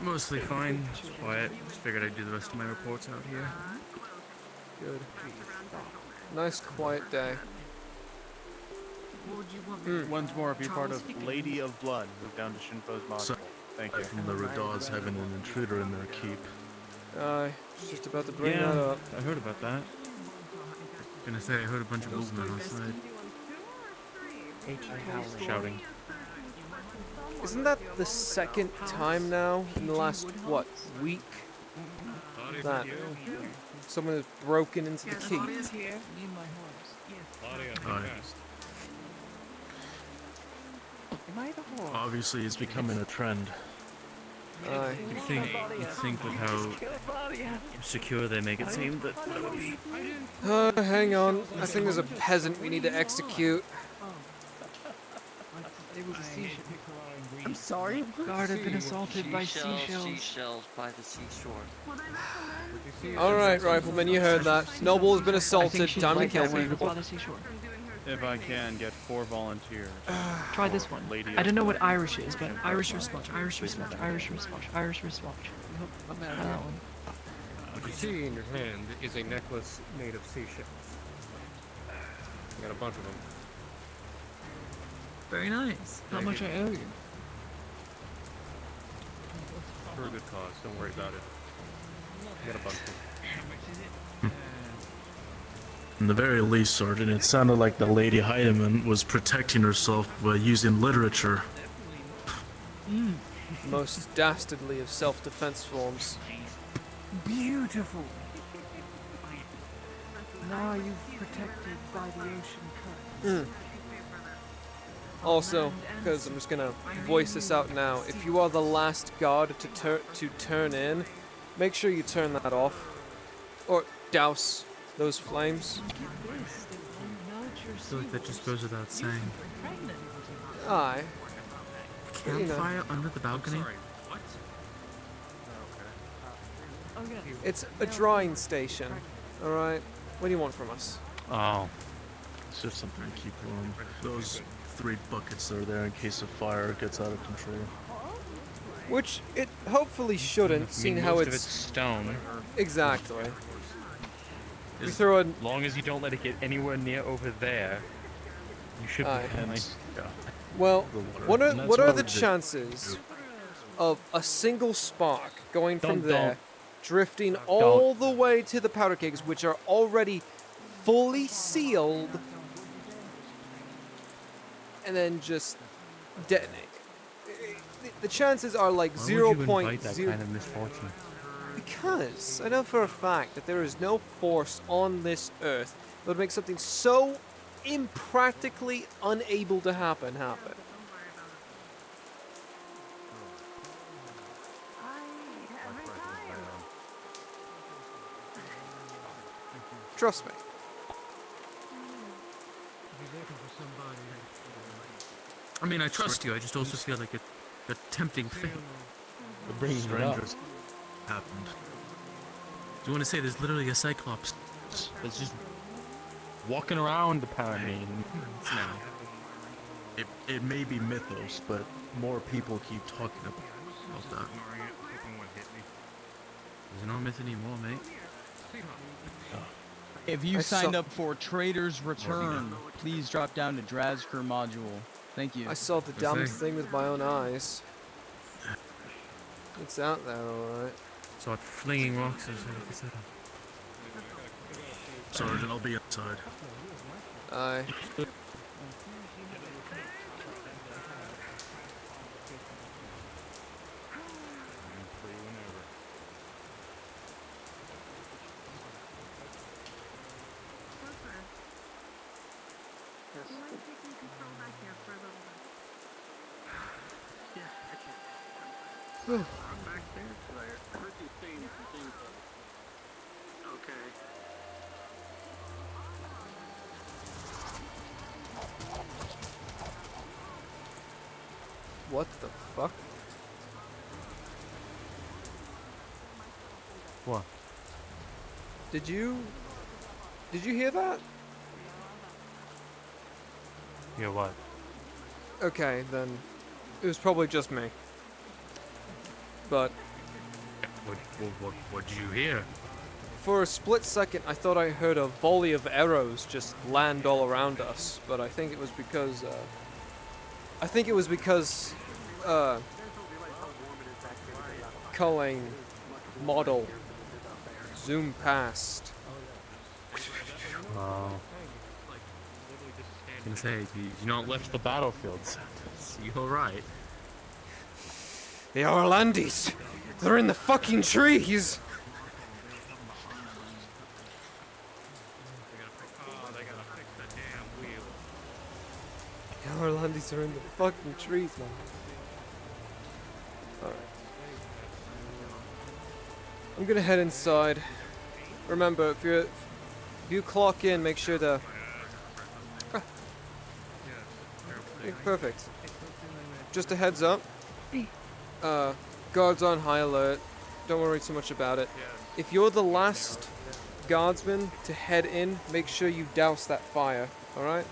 Mostly fine. Just quiet. Just figured I'd do the rest of my reports out here. Good. Nice quiet day. What would you want me to Once more, if you're part Charles of Dickens. Lady of Blood, move down to Shinpo's module. So- Thank you. From the Radars having an intruder in their keep. Aye, just about to bring Yeah, that up. I heard about that. Gonna say I heard a bunch of movement outside. Shouting. Isn't that the second time now in the last, what, week? That someone has broken into the keep. Need my horse. Aye. Am I the horse? Obviously, it's becoming a trend. Aye. You'd think with how secure they make it seem that would be. Hang on. I think there's a peasant we need to execute. It was a seashell. I'm sorry? Guard has been assaulted by seashells. Seashells by the seashore. Alright, rifleman, you heard that. Noble has been assaulted. Time to kill people. By the seashore. If I can get 4 volunteers. Try this one. Lady I of don't know Blood. what Irish is, but Irish response, Irish response, Irish response, Irish response. Try that one. What you see in your hand is a necklace made of seashells. I got a bunch of them. Very nice. How much I owe you? For a good cause. Don't worry about it. I got a bunch of them. In the very least, Sergeant, it sounded like the Lady Heidemann was protecting herself by using literature. Most dastardly of self-defense forms. Beautiful. Now you've protected by the ocean currents. Also, because I'm just gonna voice this out now, if you are the last god to turn in, make sure you turn that off. Or douse those flames. Give this, they won't melt your I feel like that just goes without saying. pregnant. Aye. You know, Campfire under the balcony? Oh yeah. it's a drying station. Alright? What do you want from us? Oh. It's just something to keep warm. Those 3 buckets that are there in case of fire gets out of control. Which it hopefully shouldn't, seeing how most of it's... it's stone. Exactly. We As throw a... long as you don't let it get anywhere near over there, you should Aye. be fine. Yeah. Well, The water. what And are that's why the we did- chances of a single spark going from Don't- there, drifting all the way to the powder kegs, which are already fully sealed, and then just detonate? The chances are like Why 0. would you invite that kind of misfortune? Because I know for a fact that there is no force on this earth that would make something so impractically unable to happen. Trust me. I mean, I trust you. I just also feel like a tempting fate. Bringing it up. Strangers happened. Do you want to say there's literally a cyclops that's just walking around apparently now? It may be mythos, but more people keep talking about that. There's no myth anymore, mate. If you I signed saw- up for Trader's Return, please drop down to Drazker module. Thank you. I saw the damned thing with my own eyes. It's out there, alright. Start flinging rocks as I said. Sergeant, I'll be outside. Aye. I'm back there because I heard you saying some things. Okay. What the fuck? What? Did you hear that? Yeah, what? Okay, then it was probably just me. But What did you hear? for a split second, I thought I heard a volley of arrows just land all around us. But I think it was because culling model zoom past. Oh. I was gonna say, you not left the battlefield, so you alright? The Orlandis! They're in the fucking trees! The Orlandis are in the fucking trees, man. Alright. I'm gonna head inside. Remember, if you clock in, make sure to... Ah. Okay, perfect. Just a heads up. Guards on high alert. Don't worry too much about it. If you're the last guardsman to head in, make sure you douse that fire, alright?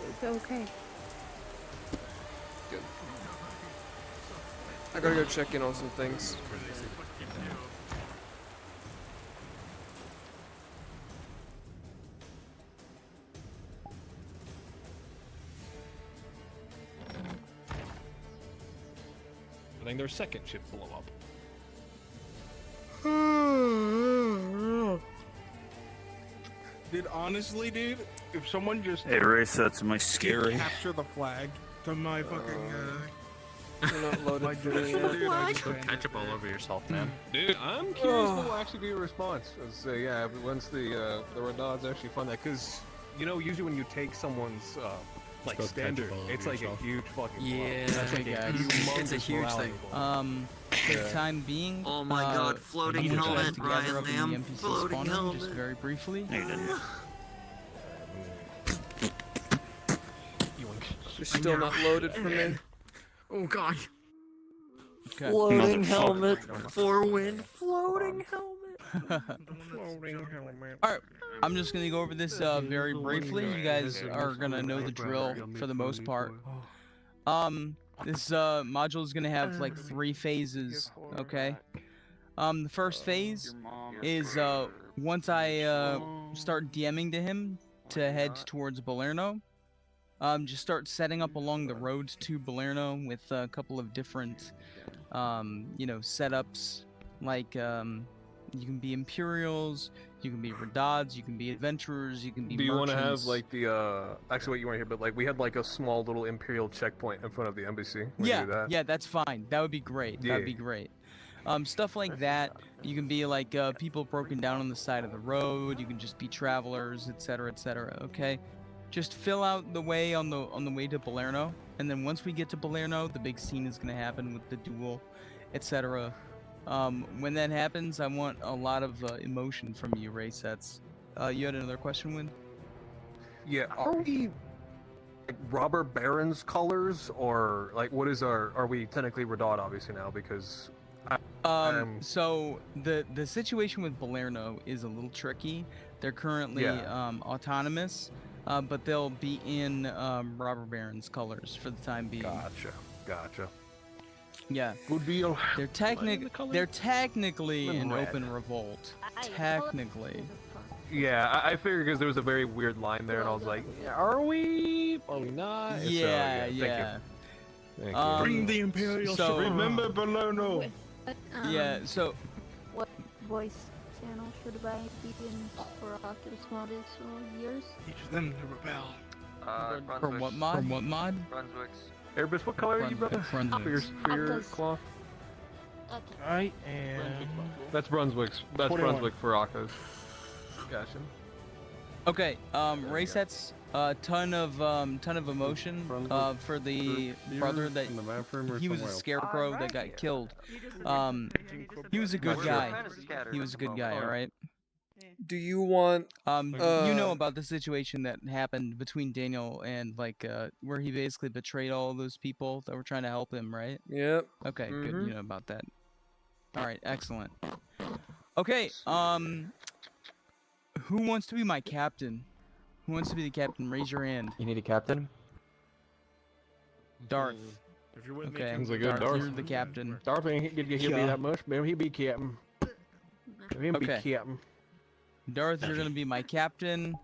It's okay. Good. I gotta go check in on some things. Letting their second ship blow up. Dude, honestly, dude, if someone just Erase that to my scary. capture the flag to my fucking You're not loaded for me yet. Go ketchup all over yourself, man. Dude, I'm curious what will actually be a response. Yeah, once the Renaud's actually fund that, because you know, usually when you take someone's like go standard, ketchup all over it's like yourself. a huge fucking blow. Yeah, That's like okay, a guys. humongous It's a huge morality thing. blow. For the time being, Oh my god, floating I need you guys helmet, to gather Ryan up in Lamb, the NPC floating spawn room, helmet. just very briefly. No, you didn't. You're still not loaded for me. Oh god. Okay. Floating helmet, for win, floating helmet. floating helmet. Alright, I'm just gonna go over this very briefly. You guys are gonna know the drill for the most part. This module is gonna have like 3 phases, okay? The first phase is once I start DMing to him to head towards Balerno, just start setting up along the road to Balerno with a couple of different setups, like you can be Imperials, you can be Radauds, you can be Adventurers, you can be Do you want to have merchants. like the actually what you want to hear, but like we had like a small little Imperial checkpoint in front of the embassy. Wanna do that? Yeah, that's fine. That would be great. That Yeah. would be great. Stuff like that. You can be like people broken down on the side of the road. You can just be travelers, etc., etc. Okay, just fill out the way on the way to Balerno, and then once we get to Balerno, the big scene is gonna happen with the duel, etc. When that happens, I want a lot of emotion from you, Ray Sets. You had another question, Win? Yeah, are we like robber barons colors, or like what is our? Are we technically Radad obviously now because? So the situation with Balerno is a little tricky. They're currently autonomous, but they'll be in robber barons colors for the time being. Gotcha. Yeah. Good deal. They're technically an open revolt. Technically. Yeah, I figured because there was a very weird line there, and I was like, are we? Are we not? So, Yeah, thank yeah. you. Thank you. Bring the Imperial so- ship. Remember Balerno. Yeah, so What voice channel should I be in for Oculus Modus or years? Teach them to rebel. from what mod? From what mod? Brunswick's. Airbus, what color are you, brother? Brunswick's. For your cloth? I am. That's Brunswick's. That's 21. Brunswick for Akos. Gotcha. Okay, Ray Sets ton of emotion for the brother that he was a scarecrow that got killed. He was a good guy. He was a good guy, all right. Do you want? You know about the situation that happened between Daniel and like where he basically betrayed all those people that were trying to help him, right? Yep. Okay, good. You know about that. All right, excellent. Okay, who wants to be my captain? Who wants to be the captain? Raise your hand. You need a captain? Darth. If you're with me, Okay, Sounds like good, Darth. you're the captain. Darth ain't he'll be that much, man. He'll be captain. He'll be Okay. captain. Darth, you're gonna be my captain.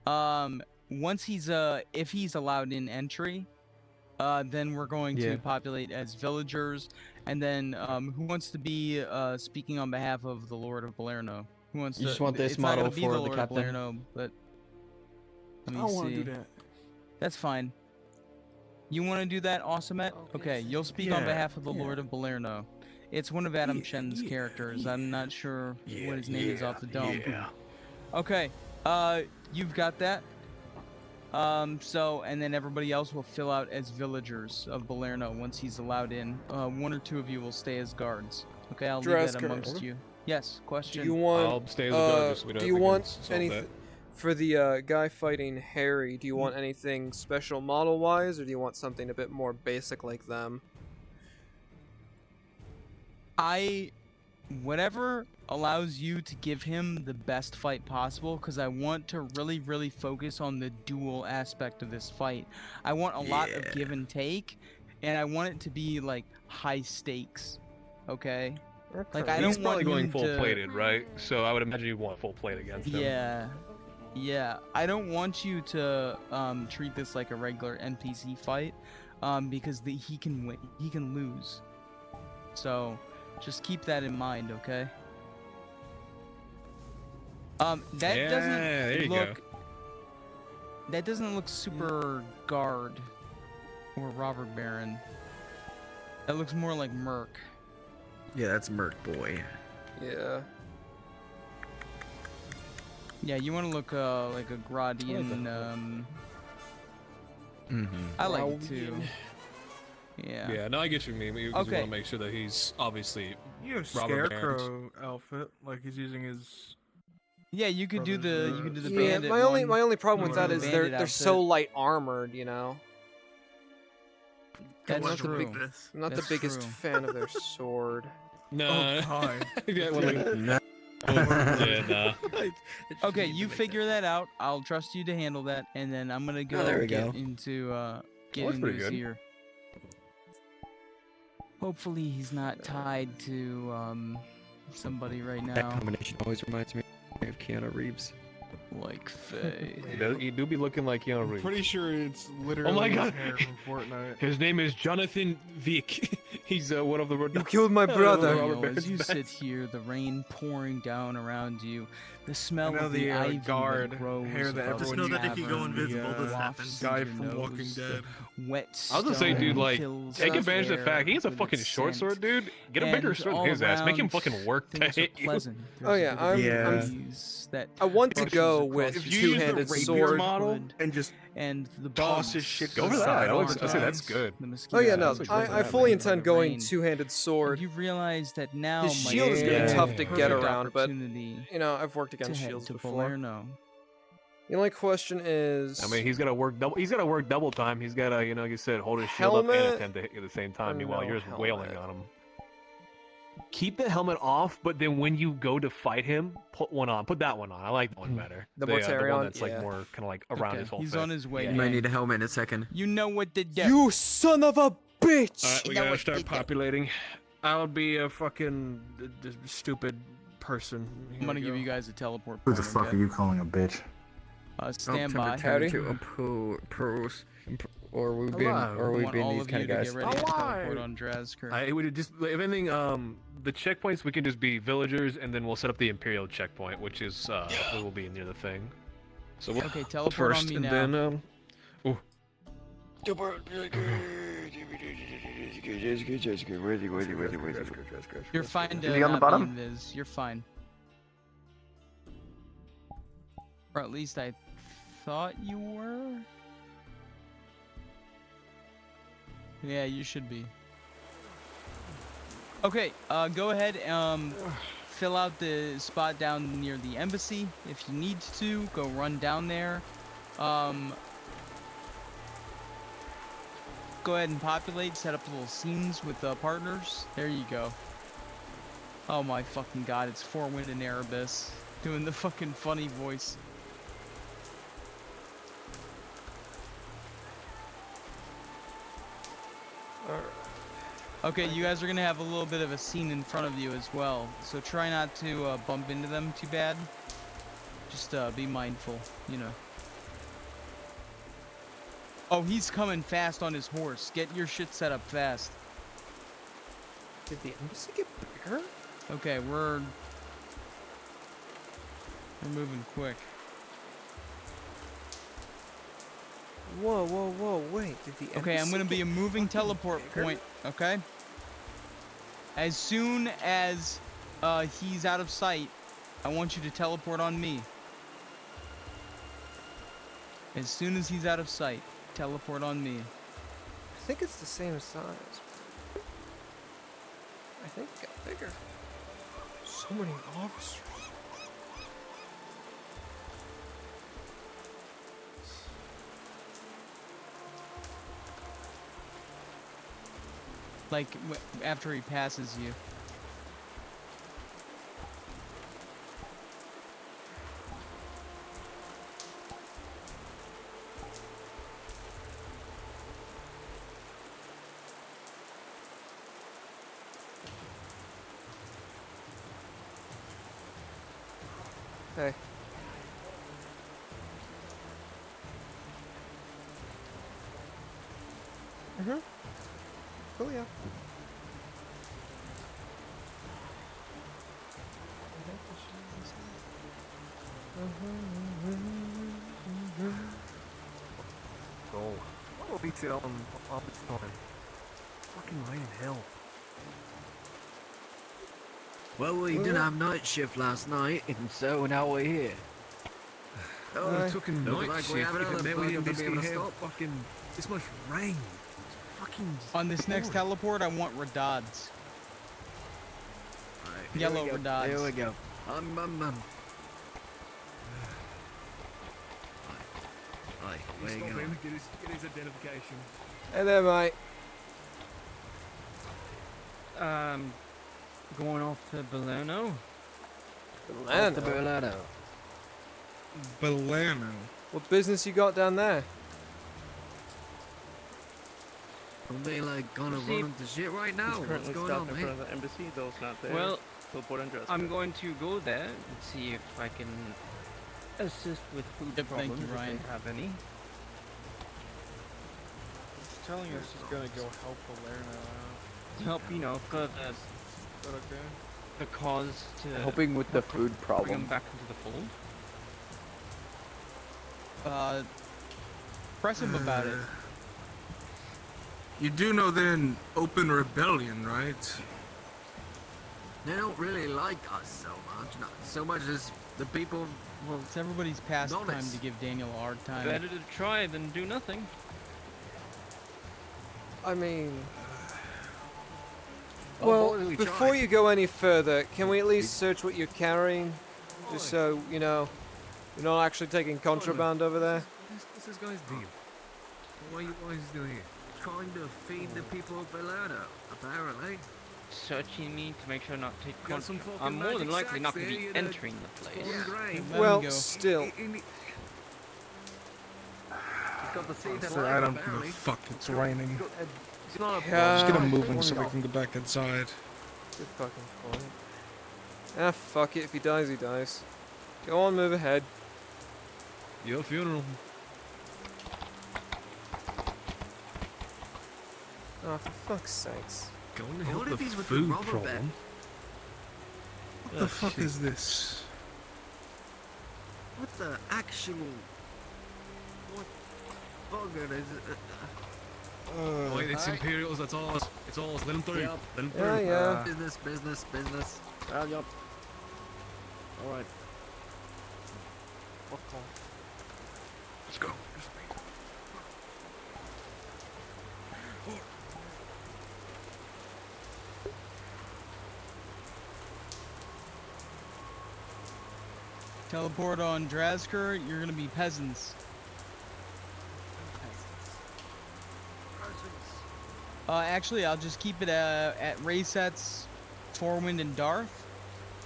Once he's if he's allowed in entry, then we're going to populate as villagers. And then who wants to be speaking on behalf of the Lord of Balerno? Who wants You to? just want this it's not gonna model be for the the Lord captain? of Balerno, but let me I see. want to do that. That's fine. You want to do that, Awesomet? Okay, you'll speak on Yeah, behalf of the Lord of Balerno. It's one of Adam Shen's characters. I'm not sure what his name is off the dome. Okay, you've got that. So, and then everybody else will fill out as villagers of Balerno once he's allowed in. One or two of you will stay as guards. Okay, I'll leave that Dresker. amongst you. Yes, question. Do you want? I'll stay as a guard just so we don't do you we can want solve anything that. for the guy fighting Harry? Do you want anything special model-wise, or do you want something a bit more basic like them? Whatever allows you to give him the best fight possible, because I want to really focus on the duel aspect of this fight. I want a lot of give and take, and I want it to be like high stakes. Okay. Like I He's don't probably want going him full to... plated, right? So I would imagine you want full plate against him. Yeah. I don't want you to treat this like a regular NPC fight, because he can win, he can lose. So just keep that in mind, okay? That doesn't look super guard or robber baron. That looks more like merc. Yeah, that's Merc Boy. Yeah. Yeah, you want to look like a Gradian. I like it too. Yeah. Yeah, no, I get you, Mimi. Because we Okay. want to make sure that he's obviously You have robber scarecrow outfit, like he's using his. Yeah, you could do the Yeah, bandit. my only one. problem with You that could is do the they're bandit so outfit. light armored, you know. That's I'm not true. I'm not That's the biggest true. fan of their sword. No. Oh God. Yeah, well, No. yeah, nah. Okay, you figure that out. I'll trust you to handle that, and then I'm gonna go there we get go. into get That's into pretty his good. ear. Hopefully he's not tied to somebody right That now. combination always reminds me of Keanu Reeves. like Faye. You do be looking like Keanu Reeves. Pretty sure it's literally Oh my his god! hair from Fortnite. His name is Jonathan Vick. He's one of the. You killed my brother. As you sit here, the rain pouring down around you, the smell I know of the the, ivy guard that grows hair that above everyone the uses. Just know that if you go tavern, invisible, this wafts happens. in Guy your from nose, Walking the Dead. Wet I was gonna say, dude, stone like, fills take the advantage of the air fact he has a with fucking its short scent. sword, dude. Get a bigger And sword than all his ass. Make him around, fucking work to things are hit you. pleasant. Oh There's a yeah, bit of I'm breeze that I want to brushes go across with your If you use the two-handed rapier sword. model and just and the toss his bugs, shit Go for the that. I sidearm was gonna say that's good. the Oh yeah, mosquitoes, no, the I bugs fully that intend rain. going two-handed And sword. you realize that now His might shield is be gonna be the tough to get perfect around, but opportunity you know I've worked to against head shields to before. Palermo. The only question is, I mean, he's gotta work double. He's gotta work double time. He's gotta, you know, like you said, hold his shield up and Helmet attempt to hit you at the same time. or Meanwhile, no you're just helmet? wailing on him. Keep the helmet off, but then when you go to fight him, put one on. Put that one on. I like that one better. The the one Mortarion? that's like Yeah. more kind of like around Okay, his whole he's face. on his way. You might need a helmet in a second. You know what to do. you son of a bitch! All right, we gotta start populating. I'll be a fucking stupid person. I'm gonna give you guys a teleport Who point. the fuck okay? are you calling a bitch? Stand by. Turn into a pros. Or we've been, Alive. or I we've want been all these of kind you of to guys. get ready to teleport on Drazker. It would just, if anything, the checkpoints we can just be villagers, and then we'll set up the Imperial checkpoint, which is we will be near the thing. So we'll Okay, teleport first, on me and now. then ooh. You're fine Is to he on the not bottom? be invis. You're fine. Or at least I thought you were. Yeah, you should be. Okay, go ahead, fill out the spot down near the embassy. If you need to, go run down there. Go ahead and populate, set up little scenes with partners. There you go. Oh my fucking god, it's Forewind and Erebus doing the fucking funny voice. Okay, you guys are gonna have a little bit of a scene in front of you as well, so try not to bump into them too bad. Just be mindful, you know. Oh, he's coming fast on his horse. Get your shit set up fast. Did the embassy get bigger? Okay, we're moving quick. Whoa, whoa, whoa! Wait, did the Okay, I'm embassy gonna be get a moving fucking teleport bigger? point. Okay. As soon as he's out of sight, I want you to teleport on me. As soon as he's out of sight, teleport on me. I think it's the same size. I think it got bigger. So many officers. Like after he passes you. Hey. Cool, yeah. Goal. What will be to on this time? Fucking rain hell. Well, we didn't have night shift last night, and so now we're here. Oh, it took a Look night like we shift. have another If it bug meant we to didn't be able to have stop. fucking this much rain. It's fucking On this next boring. teleport, I want Radods. Right, Yellow here we go. Radods. Here we go. Hi, where you Stop going? him. Get his identification. Hey there, mate. Going off to Belano. Off to Berlano. Belano. What business you got down there? Are they like gonna See, run into shit right now? He's What's currently going stopped on, in mate? front of the embassy. Those not there. Well, Teleport on Drazker. I'm going to go there and see if I can assist with food Yep, thank problems you, if Ryan. they have any. He's telling us he's gonna go help Valerna out. Help, you know, for Is that okay? the cause to Helping with the food bring problem. them back into the fold. Press him about it. You do know they're in open rebellion, right? They don't really like us so much. Not so much as the people. Well, it's everybody's pastime notice. to give Daniel a hard time. Better to try than do nothing. I mean, Oh, well, boy, we before tried. you go any further, can we at least search what you're carrying? Just so, you know, you're not actually taking contraband over there? What's this guy's deal? Why is he still here? Trying to feed the people of Valerna, apparently. Searching me to make sure not to take Got some contact. fucking I'm more than magic likely not sacks going to there, be you know, entering the place. Yeah. Well, still. He's got the seed So I don't give a fuck, it's raining. It's not a Yeah. Just get him moving so we can get back inside. Good fucking point. Ah, fuck it. If he dies, he dies. Go on, move ahead. Your funeral. Oh, for fuck's sakes. Going to What help if the he's with the food rubber problem. band? What the fuck is this? What the actual? What bugger is it? Wait, it's Imperials, that's all. It's all. Let them through. Yep. Let them Yeah, through. yeah. Business. Yup. All right. Let's go. Teleport on Drazker, you're gonna be peasants. Actually, I'll just keep it at Raysets, Forwind, and Darth,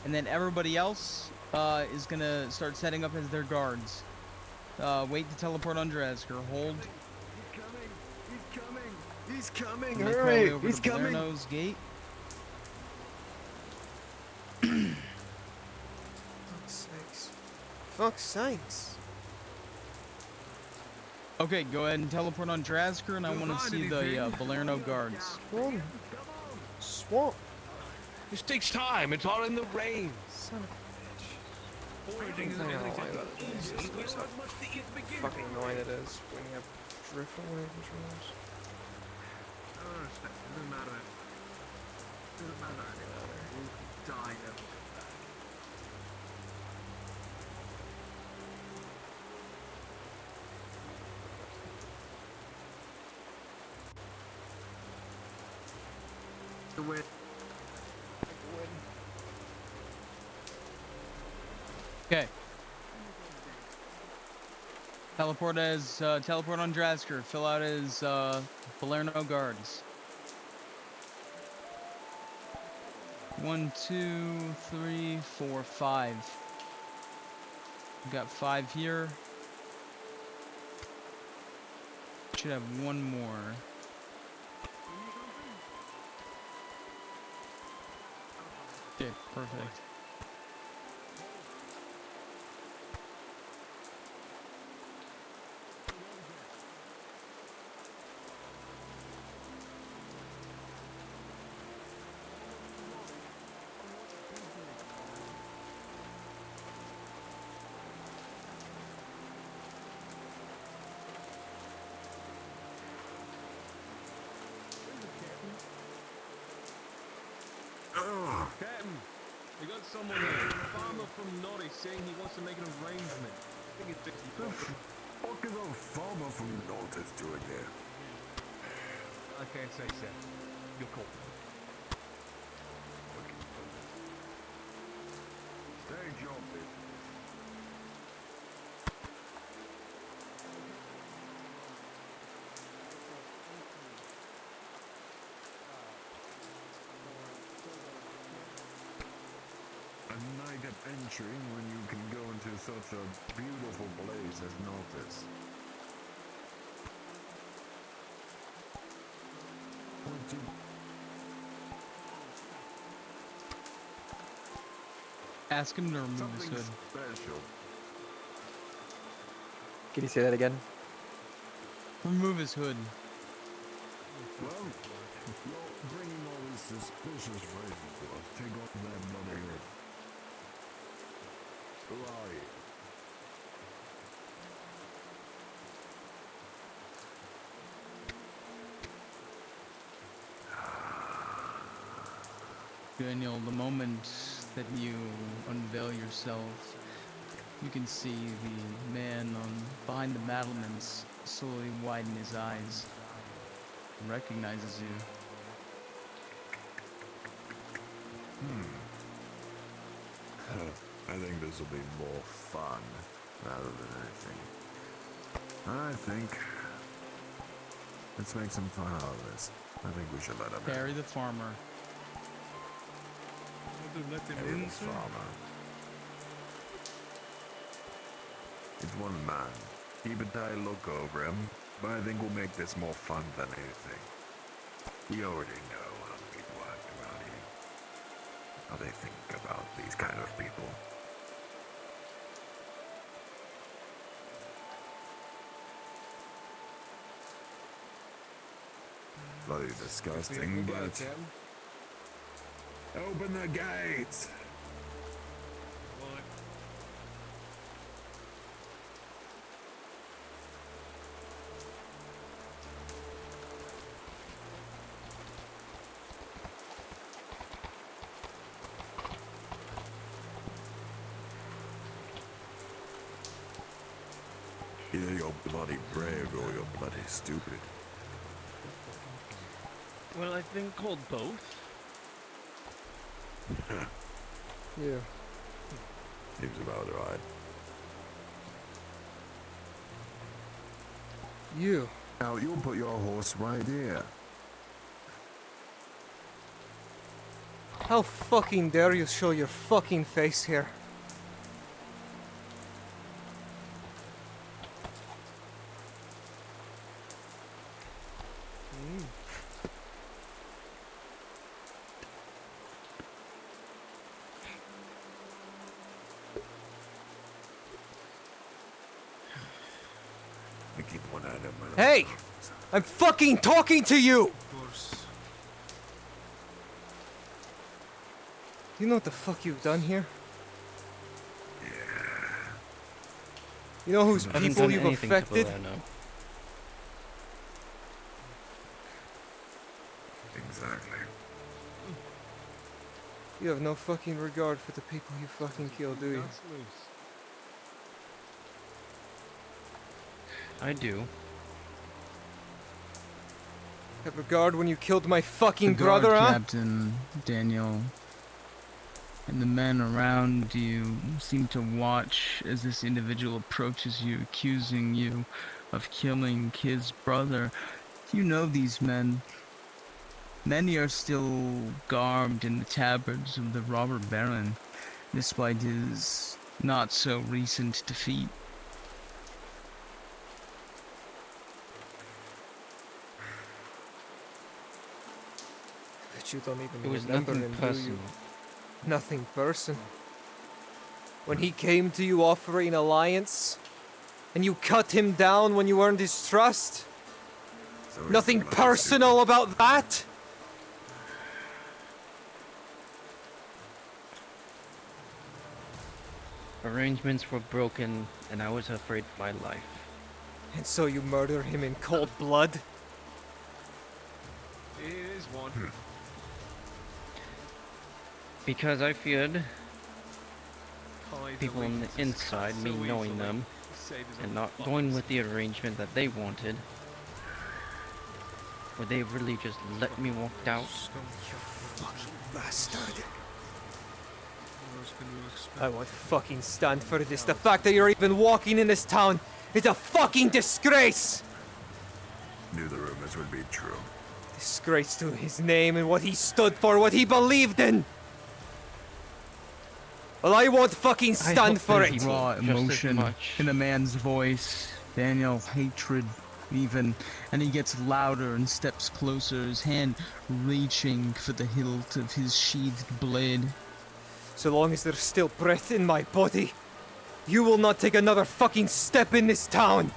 and then everybody else is gonna start setting up as their guards. Wait to teleport on Drazker. Hold. He's coming. Make my way over to Balerno's gate. Fuck's sakes. Okay, go ahead and teleport on Drazker, and I want to see the Balerno guards. Come on. Swamp. This takes time. It's all in the rain. Son of a bitch. I don't know why that systems how fucking annoying it is when you have drift away controls. Doesn't matter. Doesn't matter. We'll die now. The win. Okay. Teleport on Drazker. Fill out as Balerno guards. 1, 2, 3, 4, 5. We got 5 here. Should have one more. Okay, perfect. Captain, we got someone here. A farmer from Norris saying he wants to make an arrangement. I think it's 60 bucks. What is a farmer from Nortis doing here? I can't say, sir. You're cool. Stage your business. A night of entering when you can go into such a beautiful place as Nortis. Ask him to remove his hood. Special. Can you say that again? Remove his hood. Well, you're bringing all these suspicious phrases to us. Take off that bloody hood. Who are you? Daniel, the moment that you unveil yourself, you can see the man behind the battlements slowly widen his eyes and recognizes you. I think this will be more fun rather than anything. I think. Let's make some fun out of this. I think we should let him Barry the farmer. Harry the farmer. It's one man. Keep a tight look over him, but I think we'll make this more fun than anything. We already know how people act around here. How they think about these kind of people. Bloody disgusting, but... Open the gates! Either you're bloody brave or you're bloody stupid. Well, I think called both. Yeah. Seems about right. You. Now, you'll put your horse right here. How fucking dare you show your fucking face here? I keep one eye on my Hey! I'm fucking talking to you! You know what the fuck you've done here? Yeah. You know whose I haven't people done you've anything to affected? Valano. Exactly. You have no fucking regard for the people you fucking kill, do you? I do. Have regard when you killed my fucking The guard brother, huh? captain, Daniel, and the men around you seem to watch as this individual approaches you, accusing you of killing his brother. You know these men. Many are still garbed in the tabards of the robber baron, despite his not so recent defeat. But you don't even It was remember nothing him, do personal. you? Nothing personal. When he came to you offering alliance, and you cut him down when you earned his trust? Nothing personal about that? Arrangements were broken, and I was afraid for my life. And so you murder him in cold blood? It is one. Because I feared people on the inside, me knowing them, and not going with the arrangement that they wanted. Would they really just let me walk out? Bastard. I won't fucking stand for this. The fact that you're even walking in this town is a fucking disgrace! Knew the rumors would be true. Disgrace to his name and what he stood for, what he believed in! Well, I won't fucking stand for it! Raw emotion in the man's voice, Daniel, hatred even, and he gets louder and steps closer, his hand reaching for the hilt of his sheathed blade. So long as there's still breath in my body, You will not take another fucking step in this town!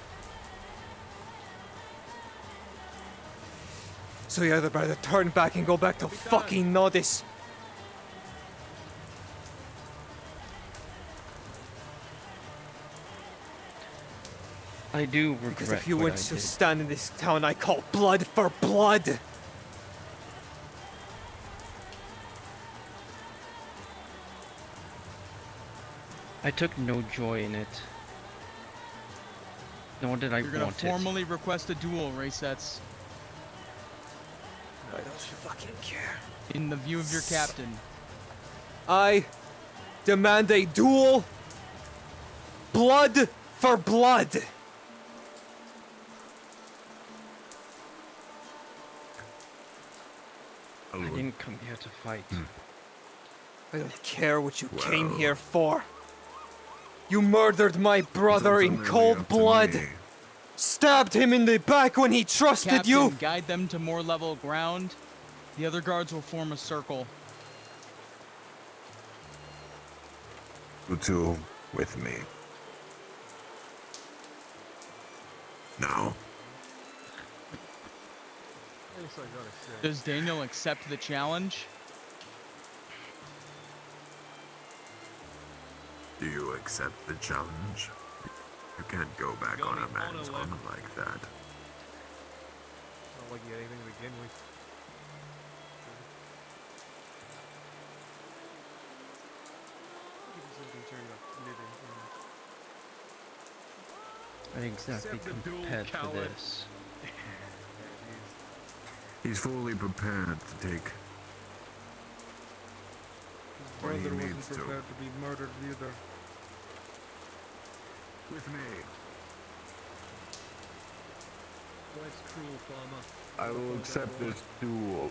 So you either better turn back and go back to fucking Nodis. I do regret Because if you what were I to did. stand in this town, I call blood for blood! I took no joy in it. Nor did I You're gonna want it. formally request a duel, Raysets. I don't fucking care. In the view of your captain. I demand a duel. Blood for blood. I didn't come here to fight. I don't care what you came here for. You murdered my brother in cold blood. Stabbed him in the back when he trusted Captain, you. guide them to more level ground. The other guards will form a circle. You two with me. Now. Does Daniel accept the challenge? Do you accept the challenge? You can't go back on a man's honor like that. Not like you had anything to begin with. I exactly prepared for this. He's fully prepared to take what he Brother needs wasn't to. prepared to be murdered either. With me. Life's cruel, farmer. I will accept this duel.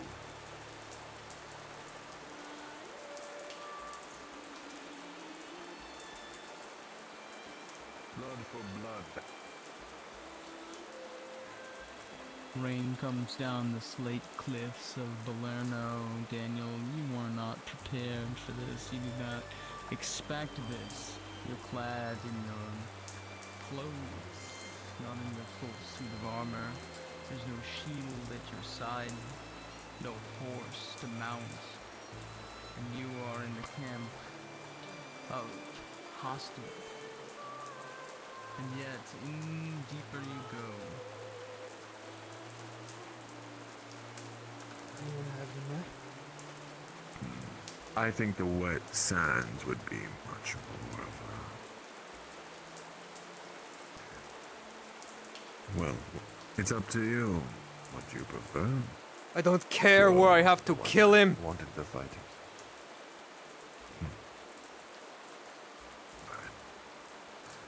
Blood for blood. Rain comes down the slate cliffs of Balerno. Daniel, you were not prepared for this. You did not expect this. You're clad in your clothes, not in the full suit of armor. There's no shield at your side, no horse to mount. And you are in the camp of hostile. And yet, in deeper you go. I think the wet sands would be much more of a... Well, it's up to you. What you prefer? I don't care where I have to kill him. Wanted the fighting.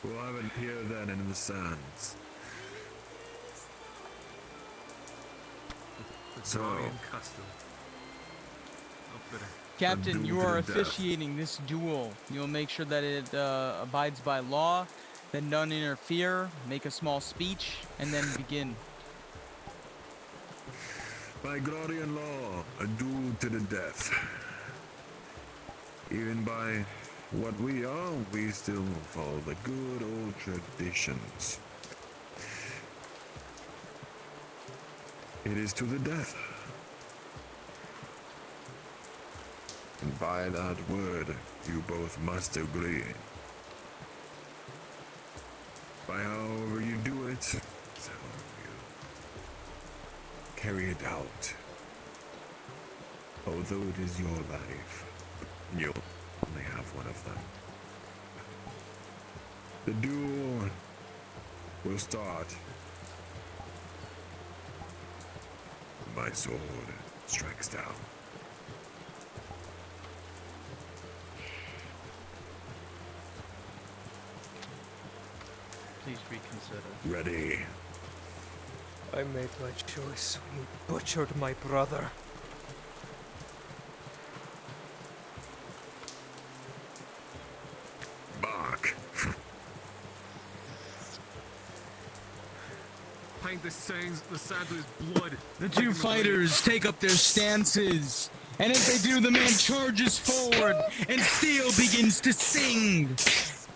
We'll have it here then in the sands. So, custom. Captain, you duel to are the death. officiating this duel. You'll make sure that it abides by law, that none interfere, make a small speech, and then begin. by Glorian law, a duel to the death. Even by what we are, we still follow the good old traditions. It is to the death. And by that word, you both must agree. By however you do it, so you carry it out. Although it is your life, you'll only have one of them. The duel will start. My sword strikes down. Please reconsider. Ready. I made my choice when you butchered my brother. Bark. Paint the sand with his blood. The two fighters take up their stances, and as they do, the man charges forward, and steel begins to sing.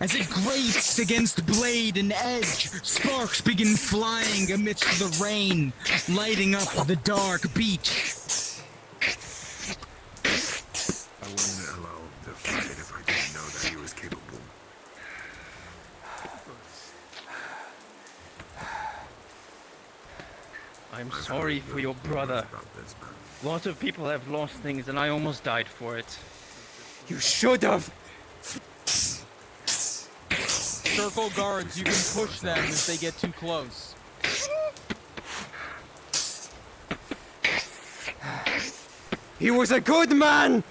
As it grates against blade and edge, sparks begin flying amidst the rain, lighting up the dark beach. I wouldn't allow him to fight if I didn't know that he was capable. I'm sorry for your brother. Lots of people have lost things and I almost died for it. You should have. Circle guards, you can push them if they get too close. He was a good man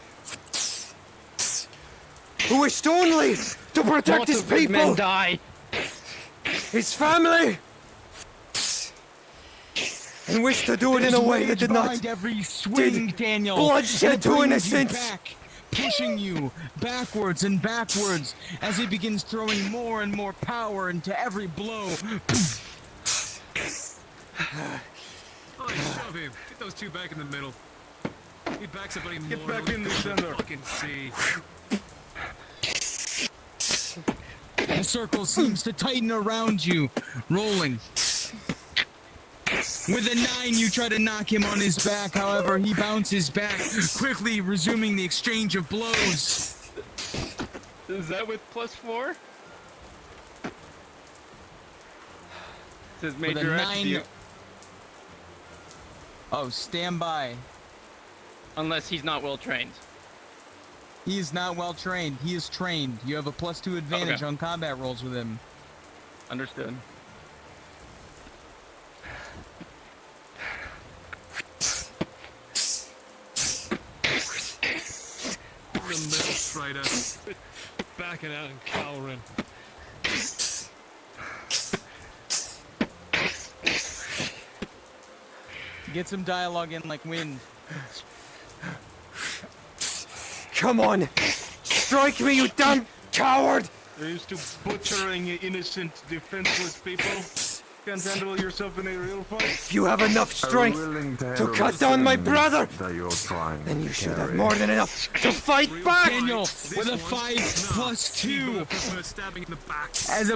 who wished only to protect Lots his of good people, men die. his family, and wished to do it in a way that did not every swing, did Daniel. bloodshed It to brings you innocence. back, pushing you backwards and backwards as he begins throwing more and more power into every blow. Oh, shove him. Get those two back in the middle. He backs up any more. Get back in the center. Fucking see. The circle seems to tighten around you, rolling. With a 9, you try to knock him on his back, however, he bounces back, quickly resuming the exchange of blows. Is that with +4? Says With a major 9. attribute. Oh, stand by. Unless he's not well trained. He is not well trained. He is trained. You have a +2 advantage Okay. on combat rolls with him. Understood. The middle strider. Backing out and cowering. Get some dialogue in like wind. Come on, strike me, you damn coward! You're used to butchering innocent, defenseless people. Can't handle yourself in a real fight. If you have enough strength to cut down my brother, then you should have more than enough to fight back! Daniel, with a 5+2. Stabbing in the back. As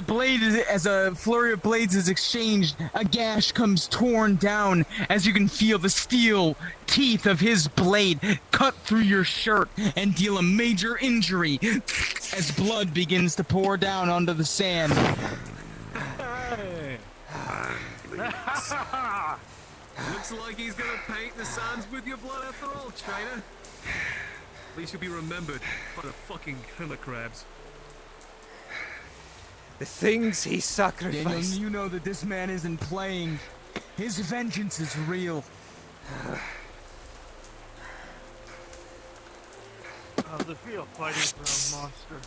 a flurry of blades is exchanged, a gash comes torn down as you can feel the steel teeth of his blade cut through your shirt and deal a major injury as blood begins to pour down onto the sand. Looks like he's gonna paint the sands with your blood after all, trainer. At least you'll be remembered by the fucking killer crabs. The things he Daniel, sacrificed. you know that this man isn't playing. His vengeance is real. How's it feel fighting for a monster?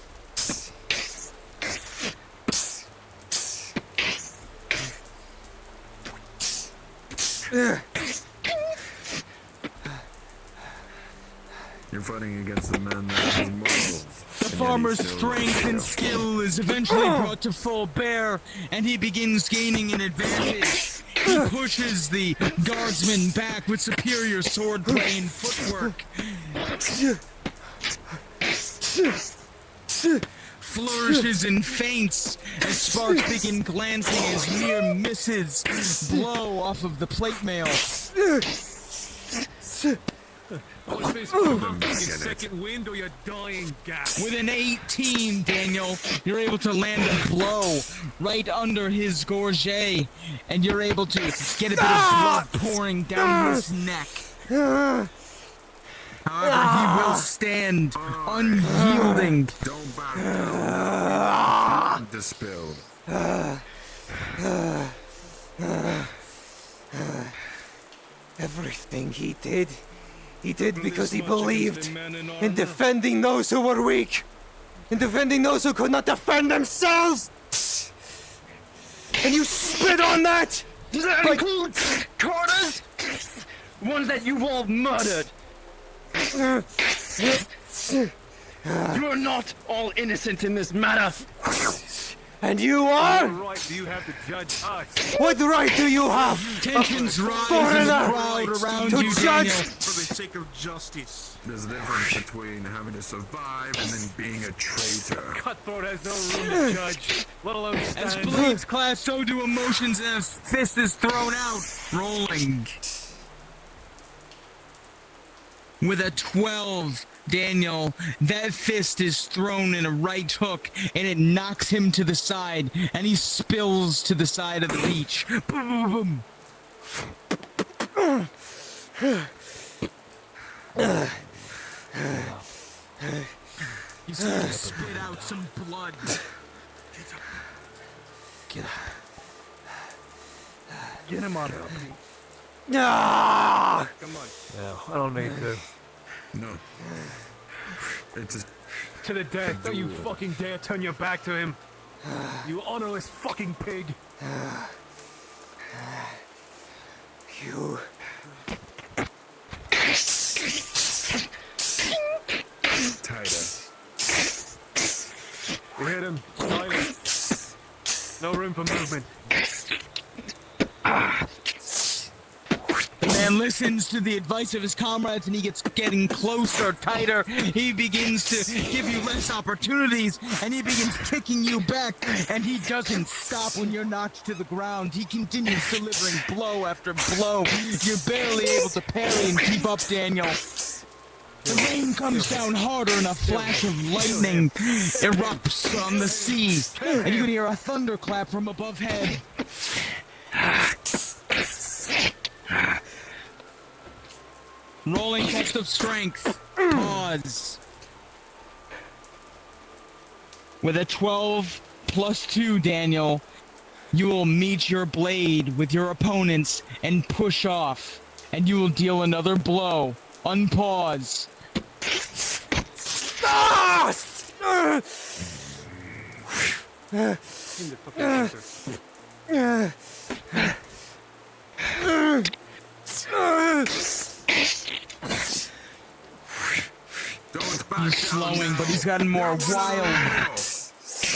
You're fighting against the man that has muscles. The farmer's strength and skill is eventually brought to full bear, and he begins gaining an advantage. He pushes the guardsman back with superior swordplay and footwork. Flourishes and feints as sparks begin glancing as mere misses blow off of the plate mail. Watch this fucking second wind or you're dying gas. With an 18, Daniel, you're able to land a blow right under his gorget, and you're able to get a bit of blood pouring down his neck. However, he will stand unyielding. Don't back down. Dispelled. Everything he did because he believed in defending those who were weak, in defending those who could not defend themselves. And you spit on that! Does that include Carter's? Ones that you've all murdered. You are not all innocent in this matter. And you are? What right do you have to judge us? What right do you have? Tensions rise foreigner in the crowd around to you, judge? Daniel. For the sake of justice. There's a difference between having to survive and then being a traitor. Cutthroat has no room to judge, let alone As stand. blades clash, so do emotions, and a fist is thrown out. Rolling. With a 12, Daniel, that fist is thrown in a right hook, and it knocks him to the side, and he spills to the side of the beach. Boom, boom, boom. You see him spit out some blood. Get up. Get him up. Ah! Come on. No, I don't need to. No. It's To the death. Don't you fucking dare turn your back to him. You honorless fucking pig. You. tighter. You hit him. Silence. No room for movement. The man listens to the advice of his comrades and he gets getting closer, tighter. He begins to give you less opportunities and he begins kicking you back. And he doesn't stop when you're knocked to the ground. He continues delivering blow after blow. You're barely able to parry and keep up, Daniel. The rain comes down harder and a flash of lightning erupts on the sea. And you can hear a thunderclap from above head. Rolling test of strength. Pause. With a 12 plus 2, Daniel, you will meet your blade with your opponents and push off. And you will deal another blow. Unpause. Ah! He's slowing, but he's gotten more wild.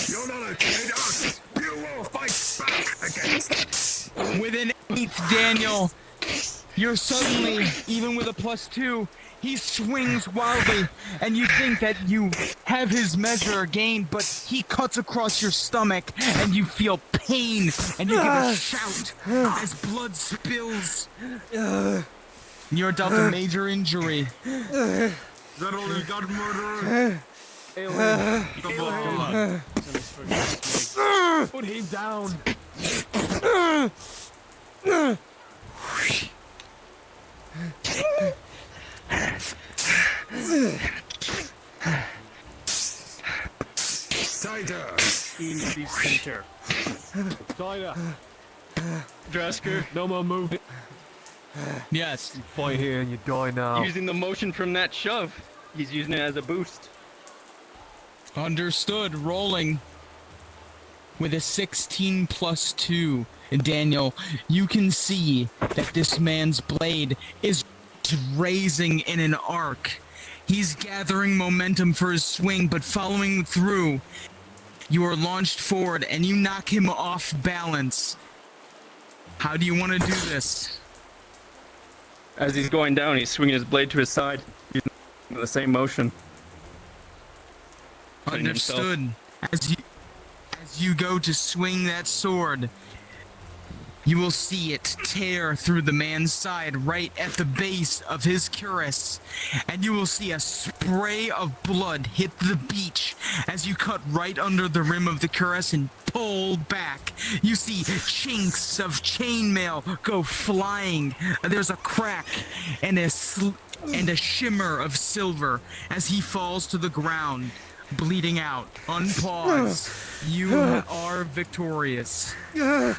You're not a traitor. You will fight back against it. With an 8th, Daniel, you're suddenly, even with a plus 2, he swings wildly, and you think that you have his measure gained, but he cuts across your stomach, and you feel pain, and you give a shout as blood spills. You're dealt a major injury. That only got murderer. Come on. Put him down. Tighter. In the center. Tighter. Drasker, no more movement. Yes. You fight here and you die now. Using the motion from that shove. He's using it as a boost. Understood. Rolling. With a 16 plus 2, Daniel, you can see that this man's blade is raising in an arc. He's gathering momentum for his swing, but following through, you are launched forward and you knock him off balance. How do you want to do this? As he's going down, he's swinging his blade to his side. Using the same motion. Cutting himself. Understood. As you go to swing that sword, you will see it tear through the man's side right at the base of his cuirass. And you will see a spray of blood hit the beach as you cut right under the rim of the cuirass and pull back. You see chinks of chainmail go flying. There's a crack and a shimmer of silver as he falls to the ground, bleeding out. Unpause. You are victorious. That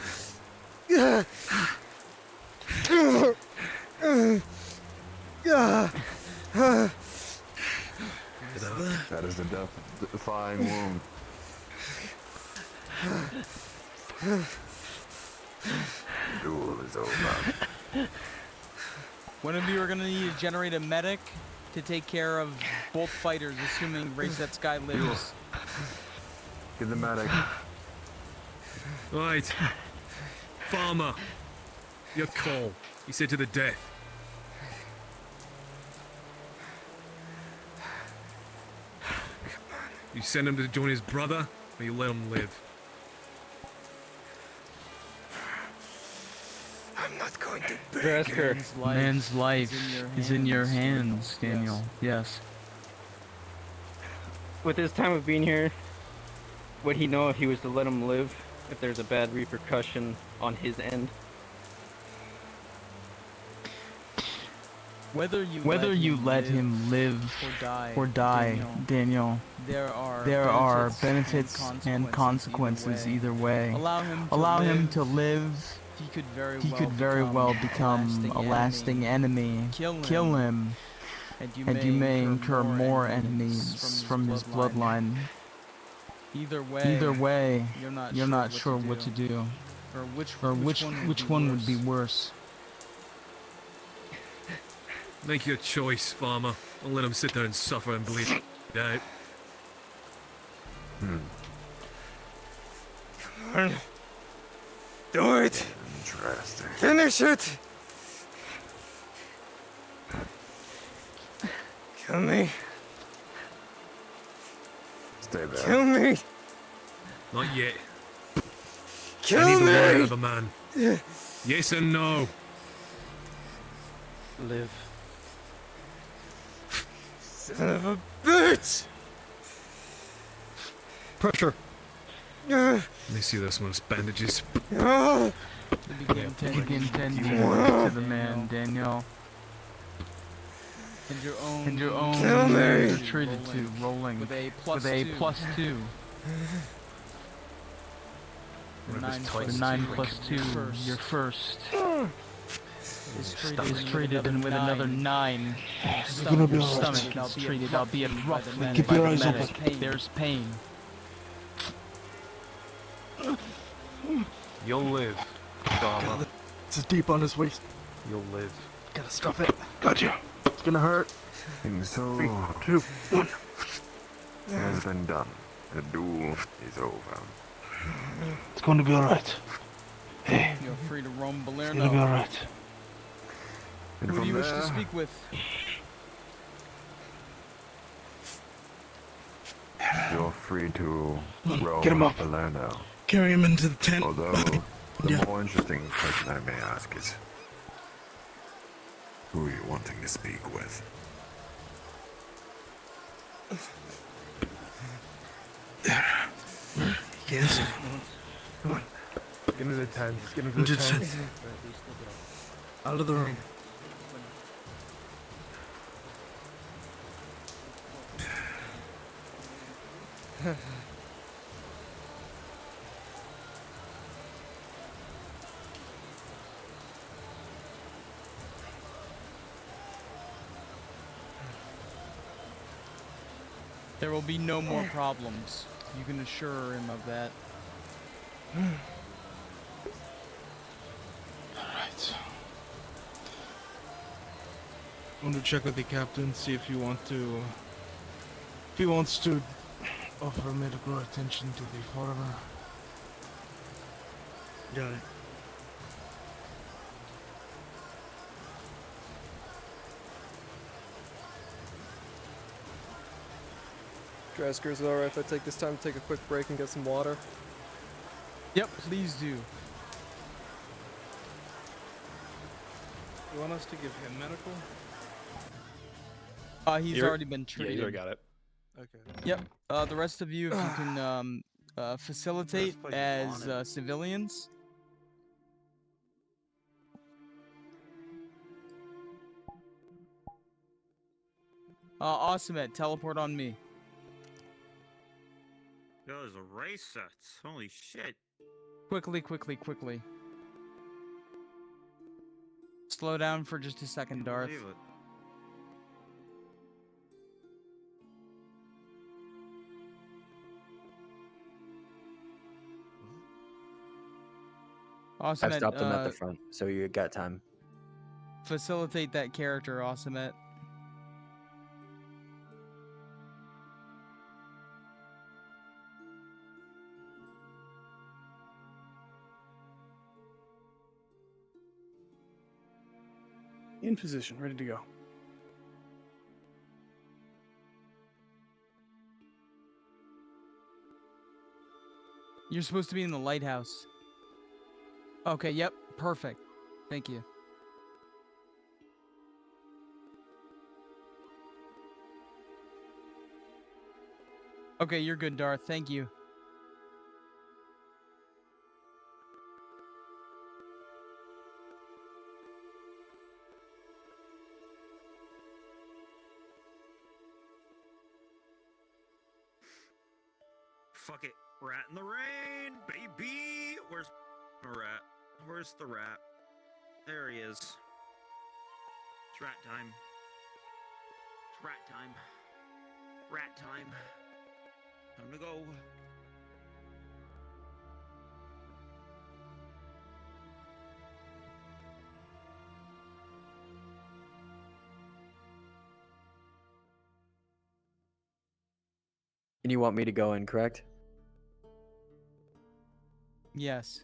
is a death-defying wound. Duel is over. One of you are going to need to generate a medic to take care of both fighters, assuming Race That Sky lives. Get the medic. Right. Farmer. Your call. He said to the death. You send him to join his brother, or you let him live? I'm not going to beg. Drasker. Man's life is in your hands, Daniel. Yes. With his time of being here, would he know if he was to let him live, if there's a bad repercussion on his end? Whether you let him live or die, Daniel, there are benefits and consequences either way. Allow him to live. He could very well become a lasting enemy. Kill him, and you may incur more enemies from his bloodline. Either way, you're not sure what to do, or which one would be worse. Make your choice, farmer. Don't let him sit there and suffer and bleed out. Come on. Do it. Interesting. Finish it. Kill me. Stay there. Kill me. Not yet. Kill I need the me. word of a man. Yes and no. Live. Son of a bitch. Pressure. Let me see those most bandages. Begin tending to the man, Daniel. And your own are treated to rolling with a +2. The 9 plus 2, your first, is treated, and with another 9, your stomach is treated, albeit roughly Keep by your the eyes open. medic. There's pain. You'll live, farmer. This is deep on his waist. You'll live. Gotta stuff it. Gotcha. It's gonna hurt. And so, 3, 2, 1. it has been done. The duel is over. It's going to be alright. Hey. You're free to roam It's gonna be Balerno. alright. And Who do you from wish to there, speak with? you're free to roam Get him up. Palermo. Carry him into the tent. Although, the more interesting question I may ask is, who are you wanting to speak with? Yes. Come on. Get into the tent. Get into the Just tent. out of the room. There will be no more problems. You can assure him of that. Alright. I want to check with the captain, see if you want to... If he wants to offer medical attention to the foreigner. Got it. Drasker, is it alright if I take this time to take a quick break and get some water? Yep, please do. You want us to give him medical? He's already been treated. Yeah, you already got it. Okay. Yep. The rest of you, if you can facilitate as civilians. Awesome, Ed. Teleport on me. Those race sets. Holy shit. Quickly. Slow down for just a second, Darth. Believe it. Awesome, I've stopped him at the front, so you got time. Facilitate that character, Awesomet. In position, ready to go. You're supposed to be in the lighthouse. Okay, yep, perfect. Thank you. Okay, you're good, Darth. Thank you. Fuck it. Rat in the rain, baby! Where's the rat? Where's the rat? There he is. It's rat time. It's rat time. Rat time. Time to go. And you want me to go in, correct? Yes.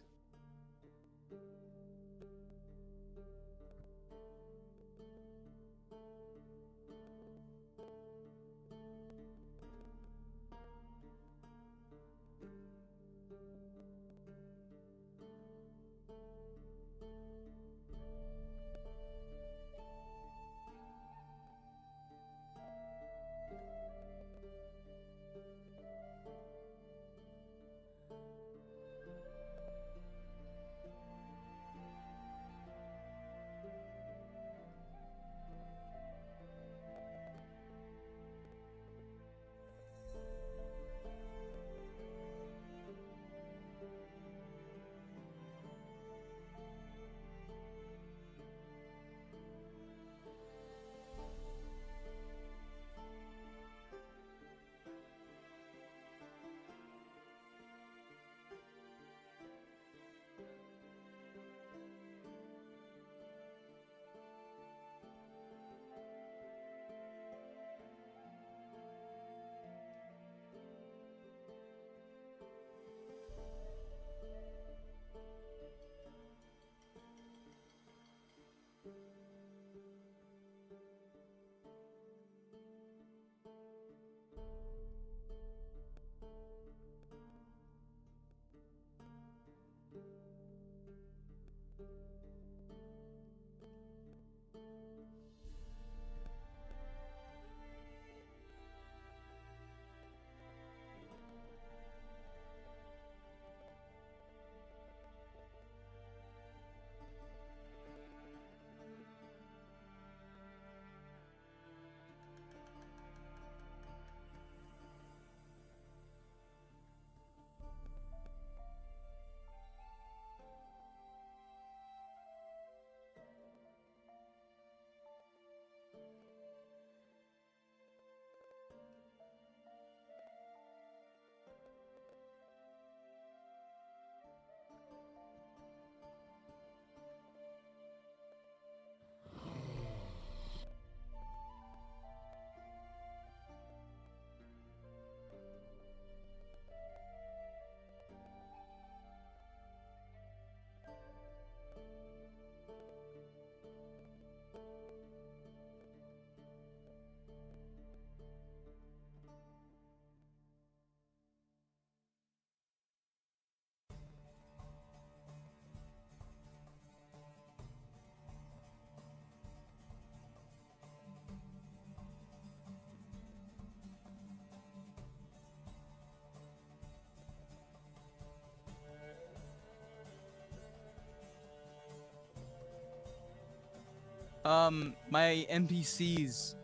My NPCs.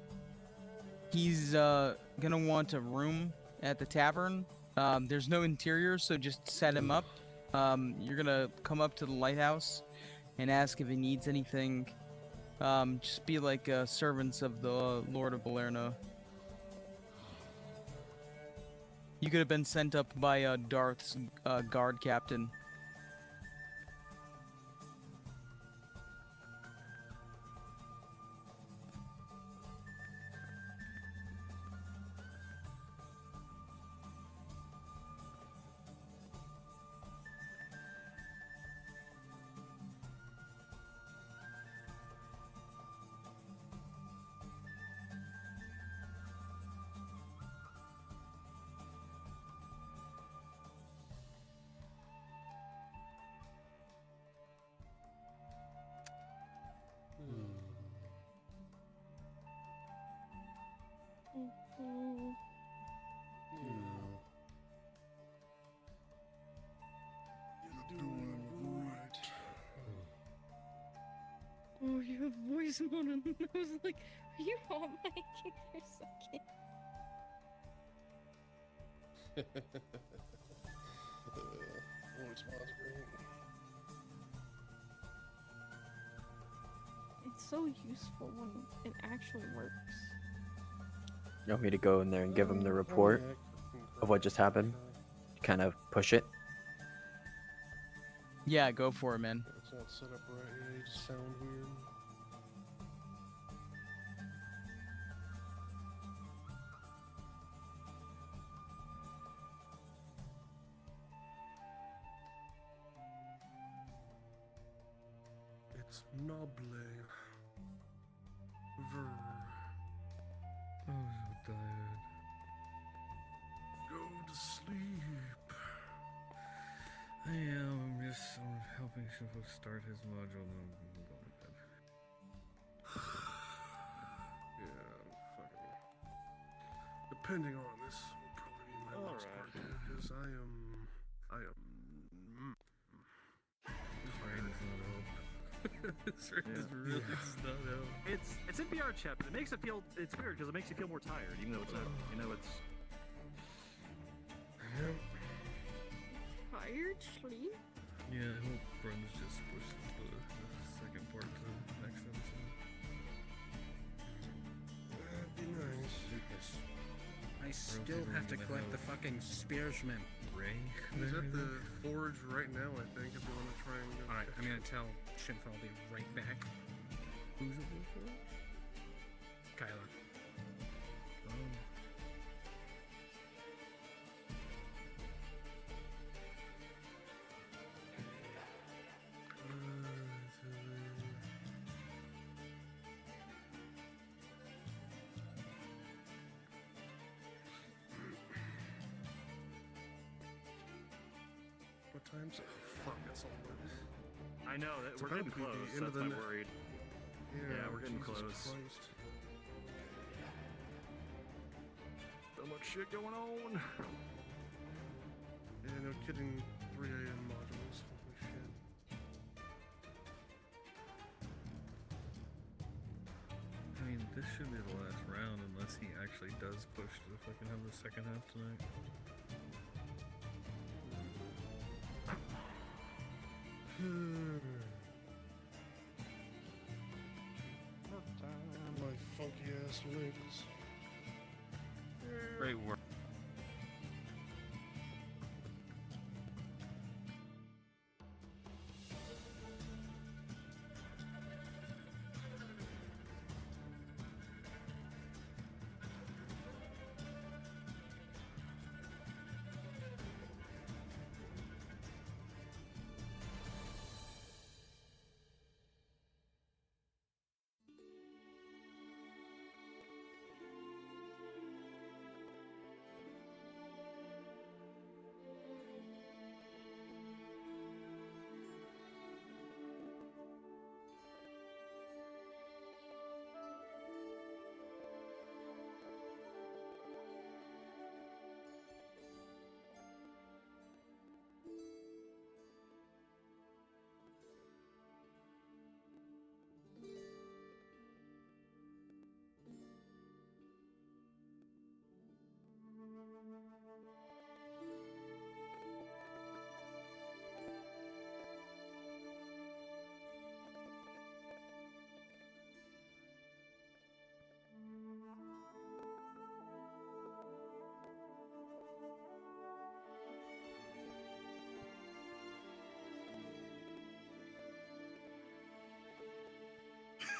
He's gonna want a room at the tavern. There's no interior, so just set him up. You're gonna come up to the lighthouse and ask if he needs anything. Just be like servants of the Lord of Balerno. You could have been sent up by Darth's guard captain. Mm. You're doing great. Oh, you have voice on. I was like, are you hot miking for a second? Voice mod's great. It's so useful when it actually works. You want me to go in there and give him the report of what just happened? Kind of push it? Yeah, go for it, man. It's not set up right here, you just sound weird. It's Noble. Ver. Oh, I'm so tired. Go to sleep. I am. I'm helping Shifu start his module and I'm going to bed. Yeah, fucking. Depending on this, will probably be my last part too, because I am. This rain does not help. This rain really does not help. It's NPR chat, but it's weird because it makes you feel more tired, even though it's it's. Yep. Tired sleep? Yeah, I hope Bruns just pushes the second part to the next episode. That'd be nice. Or I else still he's have to gonna collect the have fucking spearsman. Ray. He's at the forge right now, I think, if you want to try and go. Alright, I'm gonna tell Shinfa I'll be right back. Who's it for? Kyla. Oh. What time's it? Oh, fuck, it's all lit. I know that It's we're about getting to be the close. end That's of why the I'm worried. Yeah, we're getting Jesus close. Christ. So much shit going on. Yeah, no kidding. 3 a.m. modules. Holy shit. I mean, this should be the last round unless he actually does push to fucking have the second half tonight. My funky ass legs. Great work.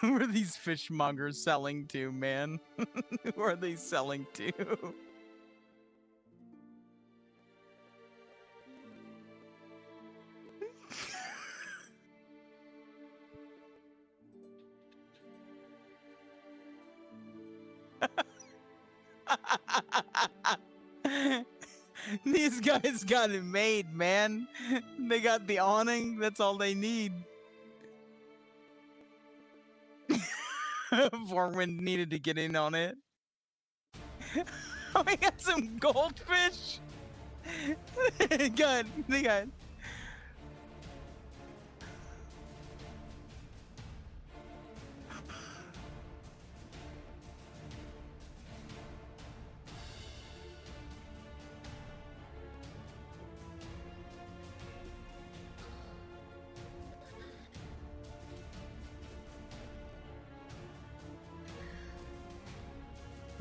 Who are these fishmongers selling to, man? Who are they selling to? These guys got it made, man. They got the awning. That's all they need. Vorwind needed to get in on it. We got some goldfish. Good. They got.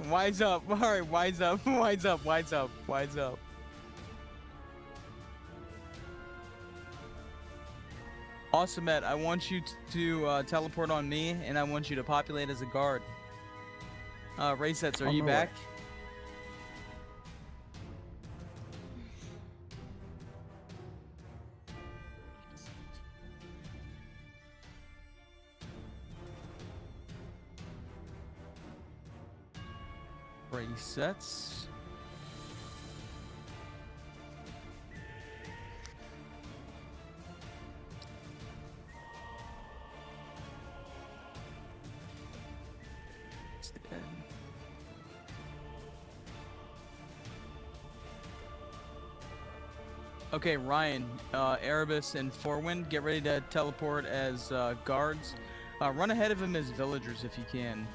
Wise up. All right, wise up. Wise up. Wise up. Wise up. Awesome, Ed. I want you to teleport on me, and I want you to populate as a guard. Race sets, are On you my way. back? Race sets. Okay, Ryan, Erebus, and Forwind, get ready to teleport as guards. Run ahead of him as villagers if you can.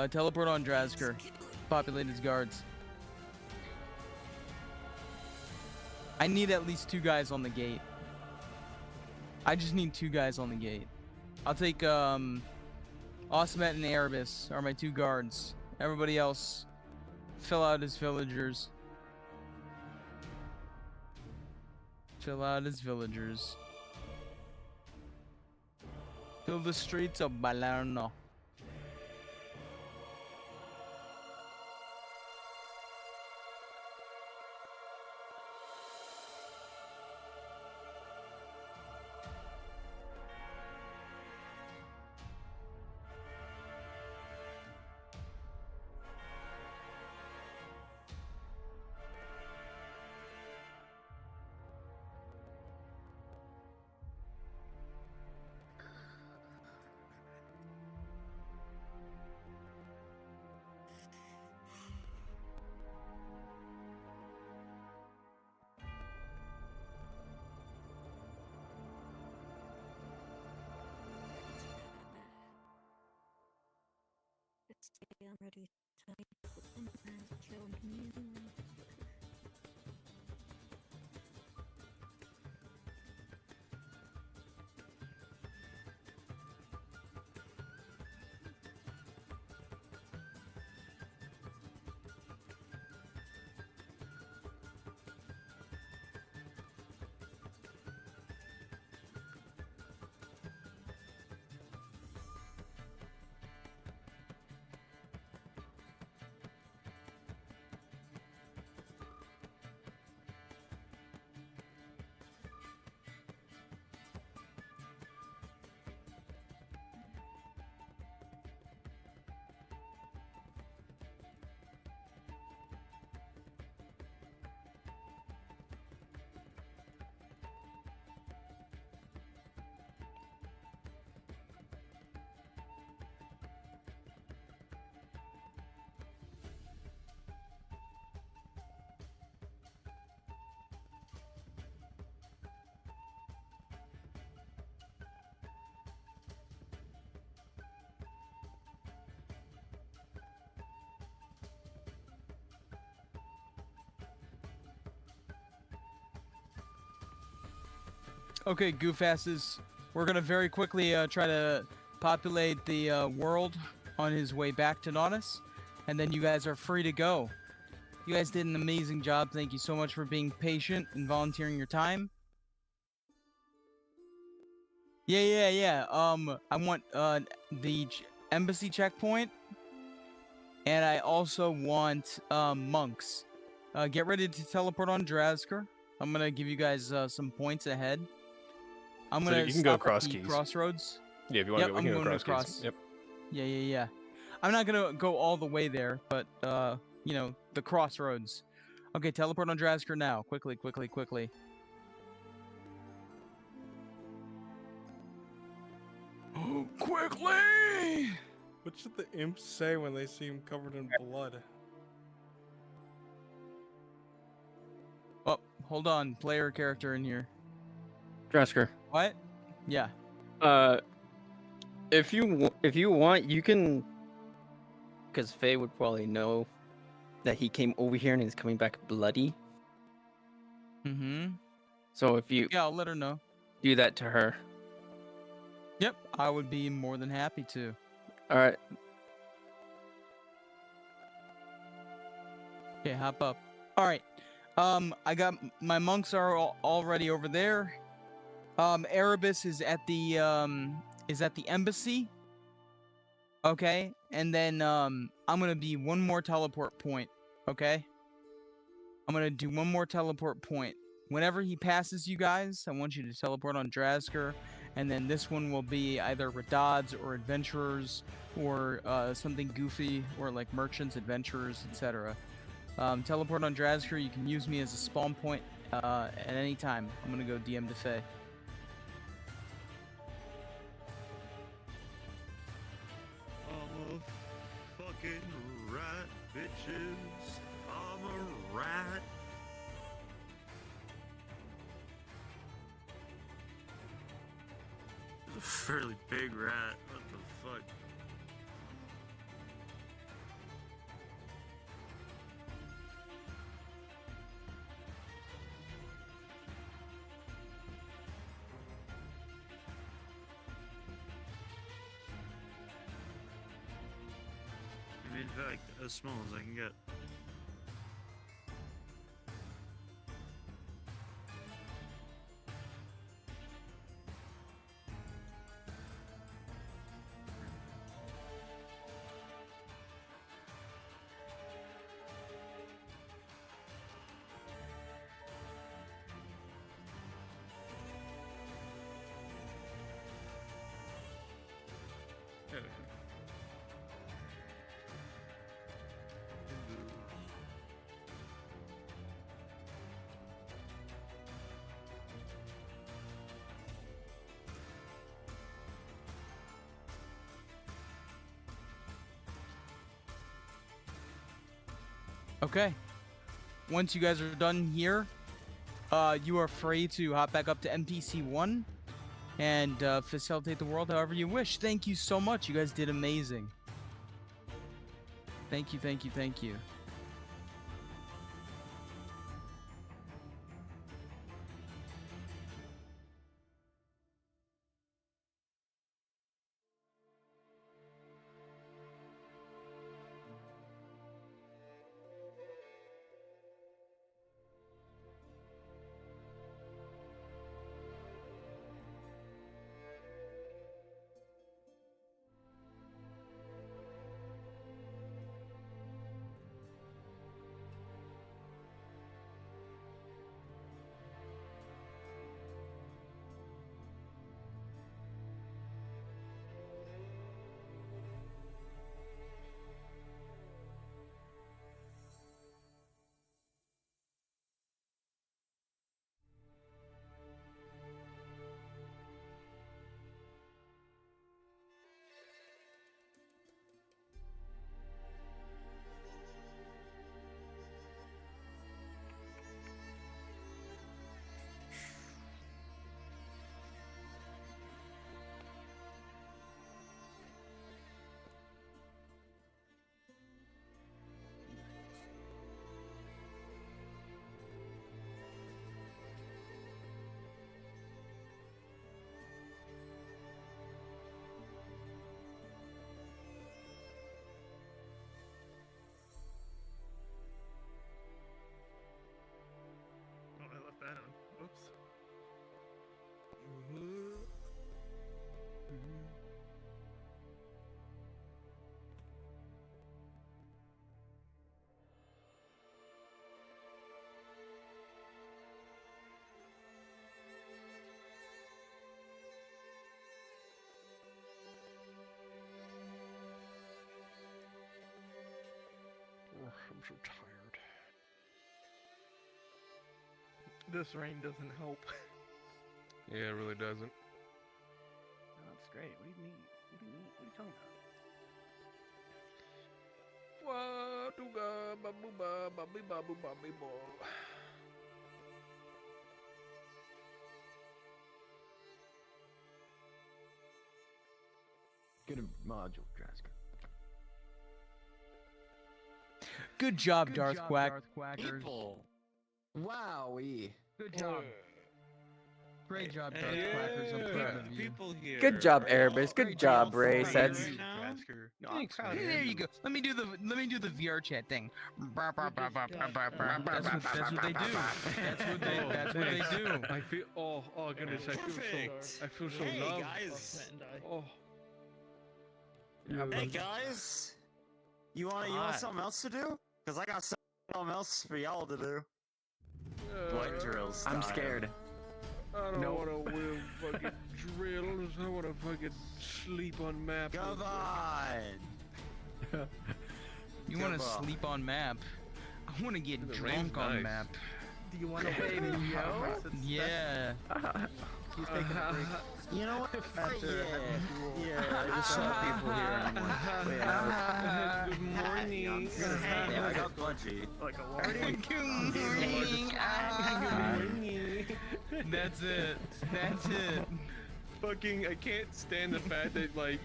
Teleport on Drazker. Populate as guards. I need at least 2 guys on the gate. I just need 2 guys on the gate. I'll take Awesomet and Erebus are my 2 guards. Everybody else, fill out as villagers. Fill out as villagers. Fill the streets of Balerno. I'm ready to tell you and killed me. Okay, goofasses. We're gonna very quickly try to populate the world on his way back to Nautis, and then you guys are free to go. You guys did an amazing job. Thank you so much for being patient and volunteering your time. Yeah. I want the embassy checkpoint, and I also want monks. Get ready to teleport on Drazker. I'm gonna give you guys some points ahead. I'm So gonna you can go stop at across the keys. Crossroads. Yeah, if you Yep, want to go, we I'm can go going across across. keys. Yep. Yeah. I'm not gonna go all the way there, but you know, the crossroads. Okay, teleport on Drazker now. Quickly. Quickly! Which should the imps say when they see him covered in blood? Oh, hold on. Player character in here. Dresker. What? Yeah. If you want, you can. Because Faye would probably know that he came over here and is coming back bloody. Mm-hmm. So if you I'll let her know. Do that to her. Yep, I would be more than happy to. All right. Okay, hop up. All right. I got my monks are already over there. Erebus is at the embassy. Okay, and then I'm gonna be one more teleport point. Okay. I'm gonna do one more teleport point. Whenever he passes you guys, I want you to teleport on Drasker, and then this one will be either Radads or Adventurers or something goofy or like Merchants, Adventurers, etc. Teleport on Drasker. You can use me as a spawn point at any time. I'm gonna go DM to Faye. I'm a fucking rat, bitches. I'm a rat. It's a fairly big rat. What the fuck? I mean, in fact, as small as I can get. Yeah. Okay. Once you guys are done here, you are free to hop back up to NPC 1 and facilitate the world however you wish. Thank you so much. You guys did amazing. Thank you, thank you, thank you. Oh, I left that on. Oops. I'm so tired. This rain doesn't help. Yeah, it really doesn't. No, it's great. What do you mean? What do you mean? What are you talking about? Get a module, Trasker. Good job, Darth Quackers. People. Wowee. Good job. Great job, Darth Quackers. I'm proud of you. Good job, Erebus. Good job, Ray. Says. No, I'm proud of There you. you go. Let me do the VR chat thing. That's what they do. That's what they do. I feel. Oh goodness! I feel so Hey, loved. guys. Oh. Hey guys, you want something else to do? Cause I got something else for y'all to do. What drills? I'm scared. I don't No. want to win fucking drills. I want to fucking sleep on map. Come on. You want to Come on. sleep on map? I want to get The drunk rain's on nice. map. Do you want to play yo? Yeah. He's taking a break. You know what? Yeah, I just saw people here anymore. Good morning. Yeah, I got punchy. Like a long That's it. That's it. Fucking, I can't stand the fact that like,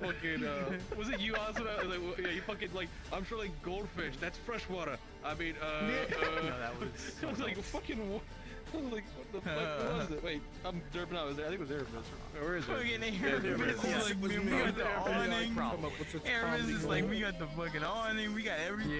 fucking, was it you, Ozma? Like, yeah, you fucking like, I'm sure like goldfish. That's freshwater. I mean, No, that was. I was like, fucking. I was like, what the fuck was it? Wait, I'm derping out. I think it was Erebus. Where is it? Fucking Erebus is like, we got the awning. Erebus is like, we got the fucking awning. We got everything we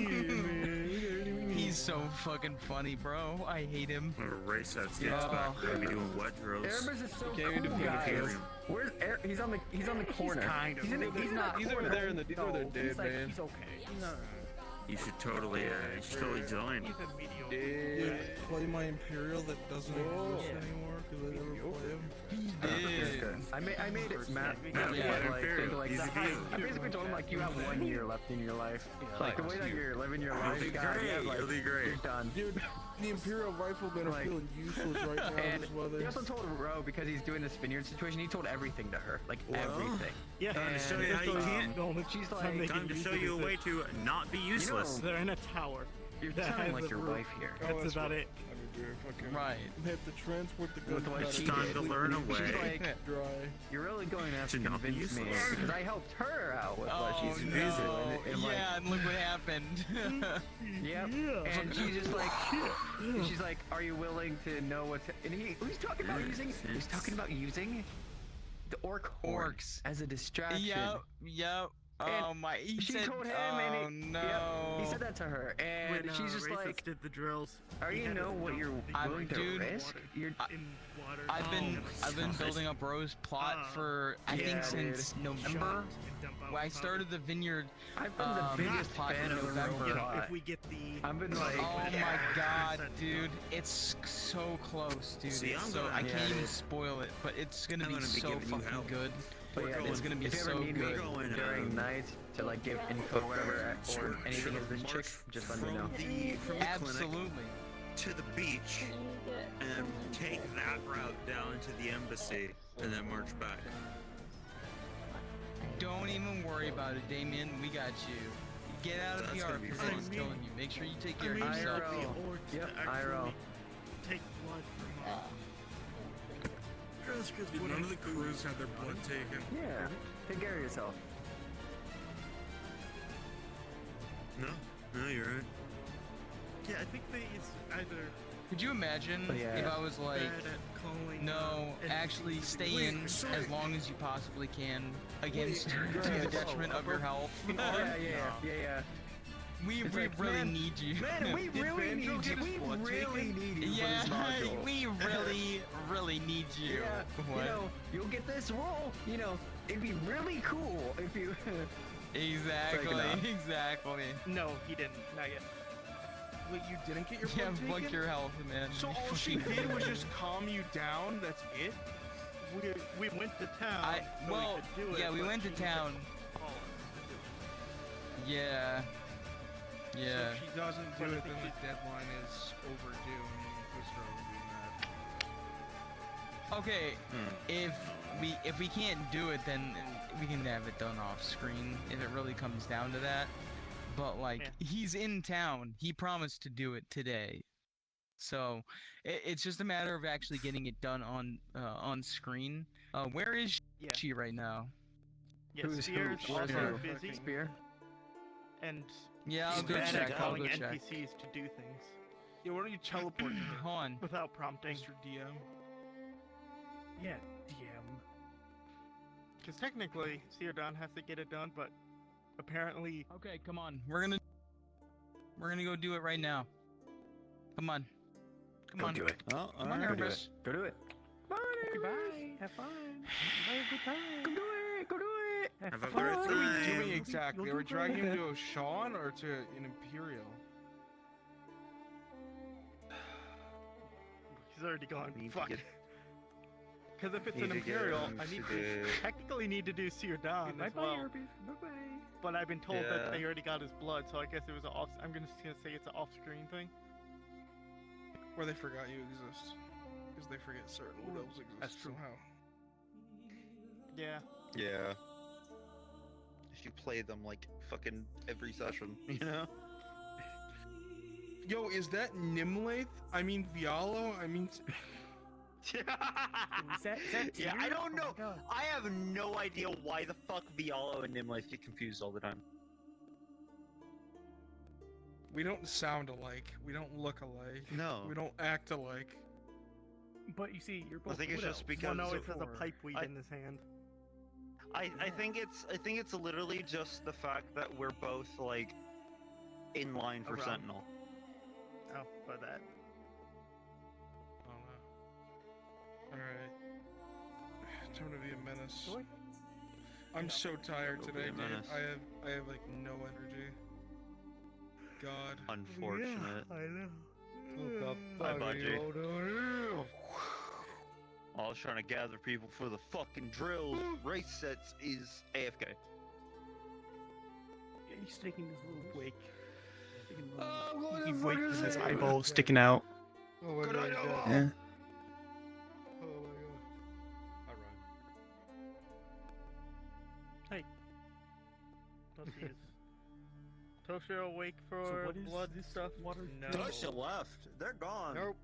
need, man. He's so fucking funny, bro. I hate him. Ray said skits back there. We doing wet drills. Erebus is so Can't even cool, do guys. Ethereum. Where's He's on the corner. He's in the He's over there in the other dead, man. He's okay. You should totally join. Yeah, play my Imperial that doesn't exist anymore because I never play him. I made it Matt. I basically told him like you have 1 year left in your life. Like the way that you're living your life, It'll be great. you're done. Dude, the Imperial Riflemen are feeling useless right now in And this weather. he also told Ro, because he's doing this vineyard situation, he told everything to her. Like everything. Yeah, time to show you how you can't. She's like, Time to show you a way to not be useless. They're in a tower. you're that sounding has like a your roof. wife here. That's about it. Right. They have to transport the With goods. what without she it time did. to learn a She's way. like, dry. you're really going to have To to not be convince me useless. because I helped her out with what Oh she's no. doing. And like, Yeah, and look what happened. yep. And she's just like, she's like, are you willing to know what's? And he's talking about using. He's talking about using the orcs as a distraction. Yep. Oh my! He She said, told him, oh and no! Yep, he said that to her, and she's just like, did the drills. "Are you know what you're willing to dude, risk? You're I've been building up Rose plot for I think Yeah, since November. When I started the vineyard. I've been the biggest plot fan in of November. Rose. If we get the. I've been like, Oh my god, dude! It's so close, dude. See, I'm so gonna- I can't Yeah, even dude. spoil it, but it's gonna I'm be gonna be so giving you fucking help. good. but yeah, It's gonna be if you so ever need good. me Going, during night to like give info, whatever, or anything as this chick, just let me know. From the clinic Absolutely. to the beach and take that route down into the embassy and then march back. Don't even worry about it, Damien. We got you. Get out of That's the gonna art be because fun. I'm telling you. Make sure you take care of I mean, yourself. IRL. Yep, IRL. Take blood from Just because None of the crews had their blood taken. Yeah, take care of yourself. No, you're right. Yeah, I think it's either Could you imagine Yeah. if I was like, bad at calling. no, actually stay in as long as you possibly can against to the detriment of your health? Yeah. We It's like, really man, need you. Man, we really need you. We really need you Yeah, for this module. we really need you. Yeah, What? you know, you'll get this role. You know, it'd be really cool if you. Exactly, exactly. No, he didn't. Not yet. Wait, you didn't get your Yeah, blood fuck taken? your health, man. So You all she fucking did was idiot. just calm you down. That's it. We went to town. so well, we could do it, yeah, we but went to she town. didn't call us to do it. Yeah. So Yeah. if she doesn't do it, then the deadline is overdue, and you can push her over doing that. Okay, if we can't do it, then we can have it done off screen if it really comes down to that. but like he's in town. He promised to do it today, so it's just a matter of actually getting it done on screen. Where is she right now? Yeah, Spear's also busy. Spear? And Yeah, I'll he's go bad check. at I'll calling go check. NPCs to do things Yeah, why don't you teleport to her? Hold on. without prompting. Mr. DM? Yeah, DM. Because technically, Seardon has to get it done, but apparently. Okay, come on. We're gonna go do it right now. Come on. Come on. do it. Oh, come on, Erebus. Go do it. Bye, bye. Have fun. Have a good time. Go do it. Go do it. Have a What are we great doing time. exactly? Are we dragging him to a Sean or to an Imperial? He's already gone. Need to Fuck. get- Because if it's need an to get Imperial, him I need to to the- technically need to do Seardon as Bye-bye, well. Erebus. Bye-bye. But I've been told that Yeah. they already got his blood, so I guess it was an off. I'm just gonna say it's an off-screen thing. Or they forgot you exist. Because they forget certain wood elves exist That's true. somehow. Yeah. Yeah. If you play them like fucking every session, you know? Yo, is that Nimlaith? I mean Vialo? I mean... Yeah, I don't know. I have no idea why the fuck Vialo and Nimlife get confused all the time. We don't sound alike. We don't look alike. No. We don't act alike. But you see, you're both. I think it's wood just elves. because one always of- has a pipe weed in his hand. I think it's literally just the fact that we're both like in line for Around. Sentinel. Oh, by that. Alright. Time to be a menace. I'm so tired Go be today, a dude. menace. I have like no energy. God. Unfortunate. I know. Hi, Budgie. I was trying to gather people for the fucking drills. Race sets is AFK. Yeah, he's taking this little break. He's waiting with his eyeball sticking out. Oh my god. Yeah. Oh my god. Hey. Tosha awake for what is blood this stuff? water? No. Tosha left. They're gone. Nope.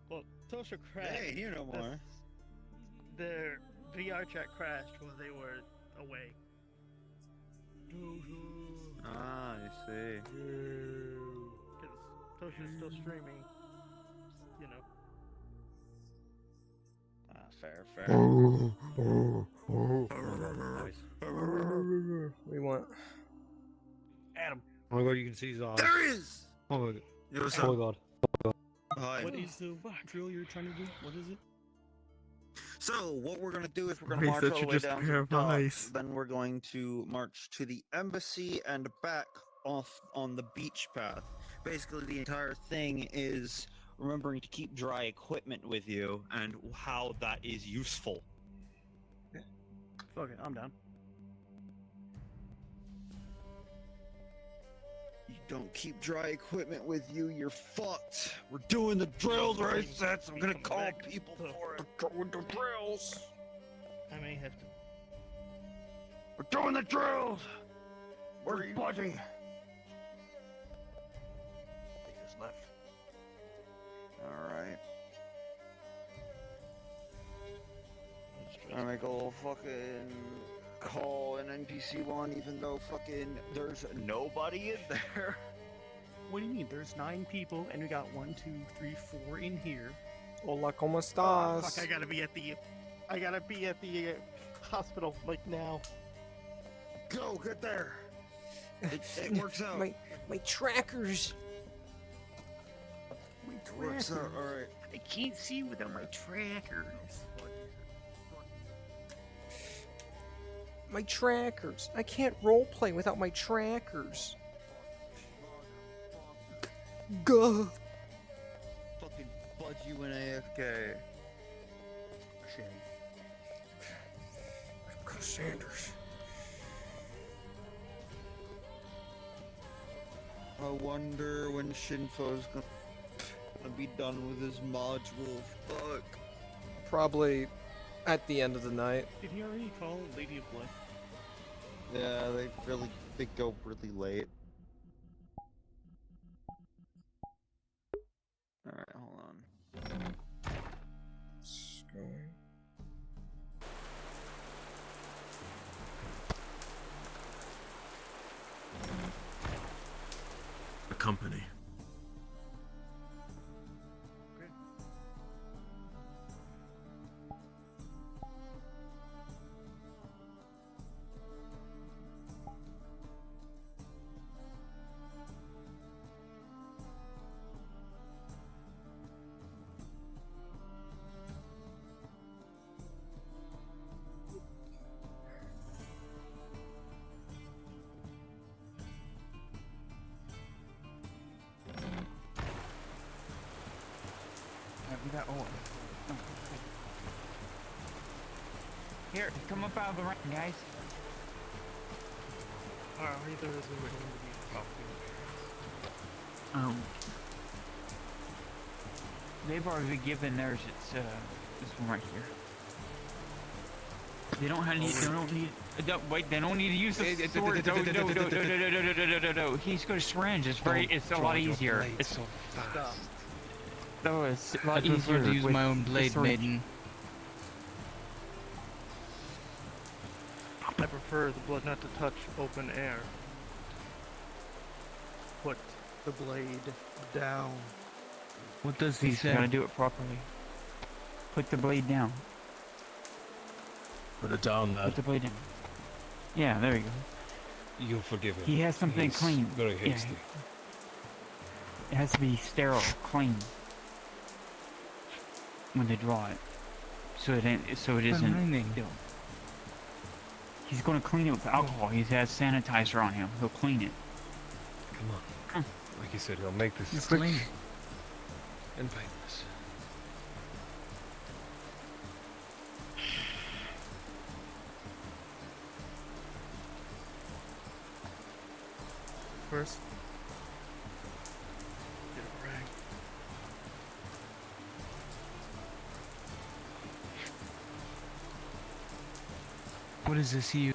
Well, Tosha crashed. Hey, you know more. Their VR chat crashed while they were away. Ah, I see. Because Tosha's still streaming. You know. Ah, fair, fair. We want. Adam. Oh my god, you can see his eyes. There he is! Oh my god. Yo, what's oh up? my god. Hi. What is the drill you're trying to do? What is it? So, what we're gonna do is we're gonna Wait, march that all the should way just down to pair the of dock, eyes. then we're going to march to the embassy and back off on the beach path. Basically, the entire thing is remembering to keep dry equipment with you and how that is useful. Fuck it, I'm down. You don't keep dry equipment with you, you're fucked. We're doing the drills, right, sets. I'm gonna call people for it. Doing the drills. I may have to. We're doing the drills. Where's Budgie? They just left. Alright. I make a little fucking call an NPC one, even though fucking there's nobody in there. What do you mean? There's 9 people, and we got 1, 2, 3, 4 in here. Hola, ¿cómo Oh, estás? fuck! I gotta be at the hospital like now. Go get there. It works out. My trackers. Works out. All right. I can't see without my trackers. My trackers. I can't roleplay without my trackers. Gah. Fucking budge you in AFK. Sanders. I wonder when Shinfo's gonna be done with his module. Fuck. Probably at the end of the night. Did he already call Lady of Blood? Yeah, they go really late. Alright, hold on. A company. We got oil. Oh, here, come up out of the rain, guys. Alright, either is we were going to be talking. They've already given theirs. It's this one right here. They don't need. They don't need. Wait, they don't need to use the sword. No. He's got a syringe. It's very. It's a lot easier. It's so fast. No, it's a lot I prefer easier to use with my own the blade, syringe. maiden. I prefer the blood not to touch open air. Put the blade down. What does he say? Gotta do it properly. Put the blade down. Put it down, lad. Put the blade down. Yeah, there you go. You'll forgive him. He has something He's clean. Very hasty. It has to be sterile, clean. When they draw it, so it ain't, so it isn't. Amazing. He's going to clean it with alcohol. He has sanitizer on him. He'll clean it. Come on. Like you said, he'll make this It's quick clean. and painless. First, get a rag. What is this you?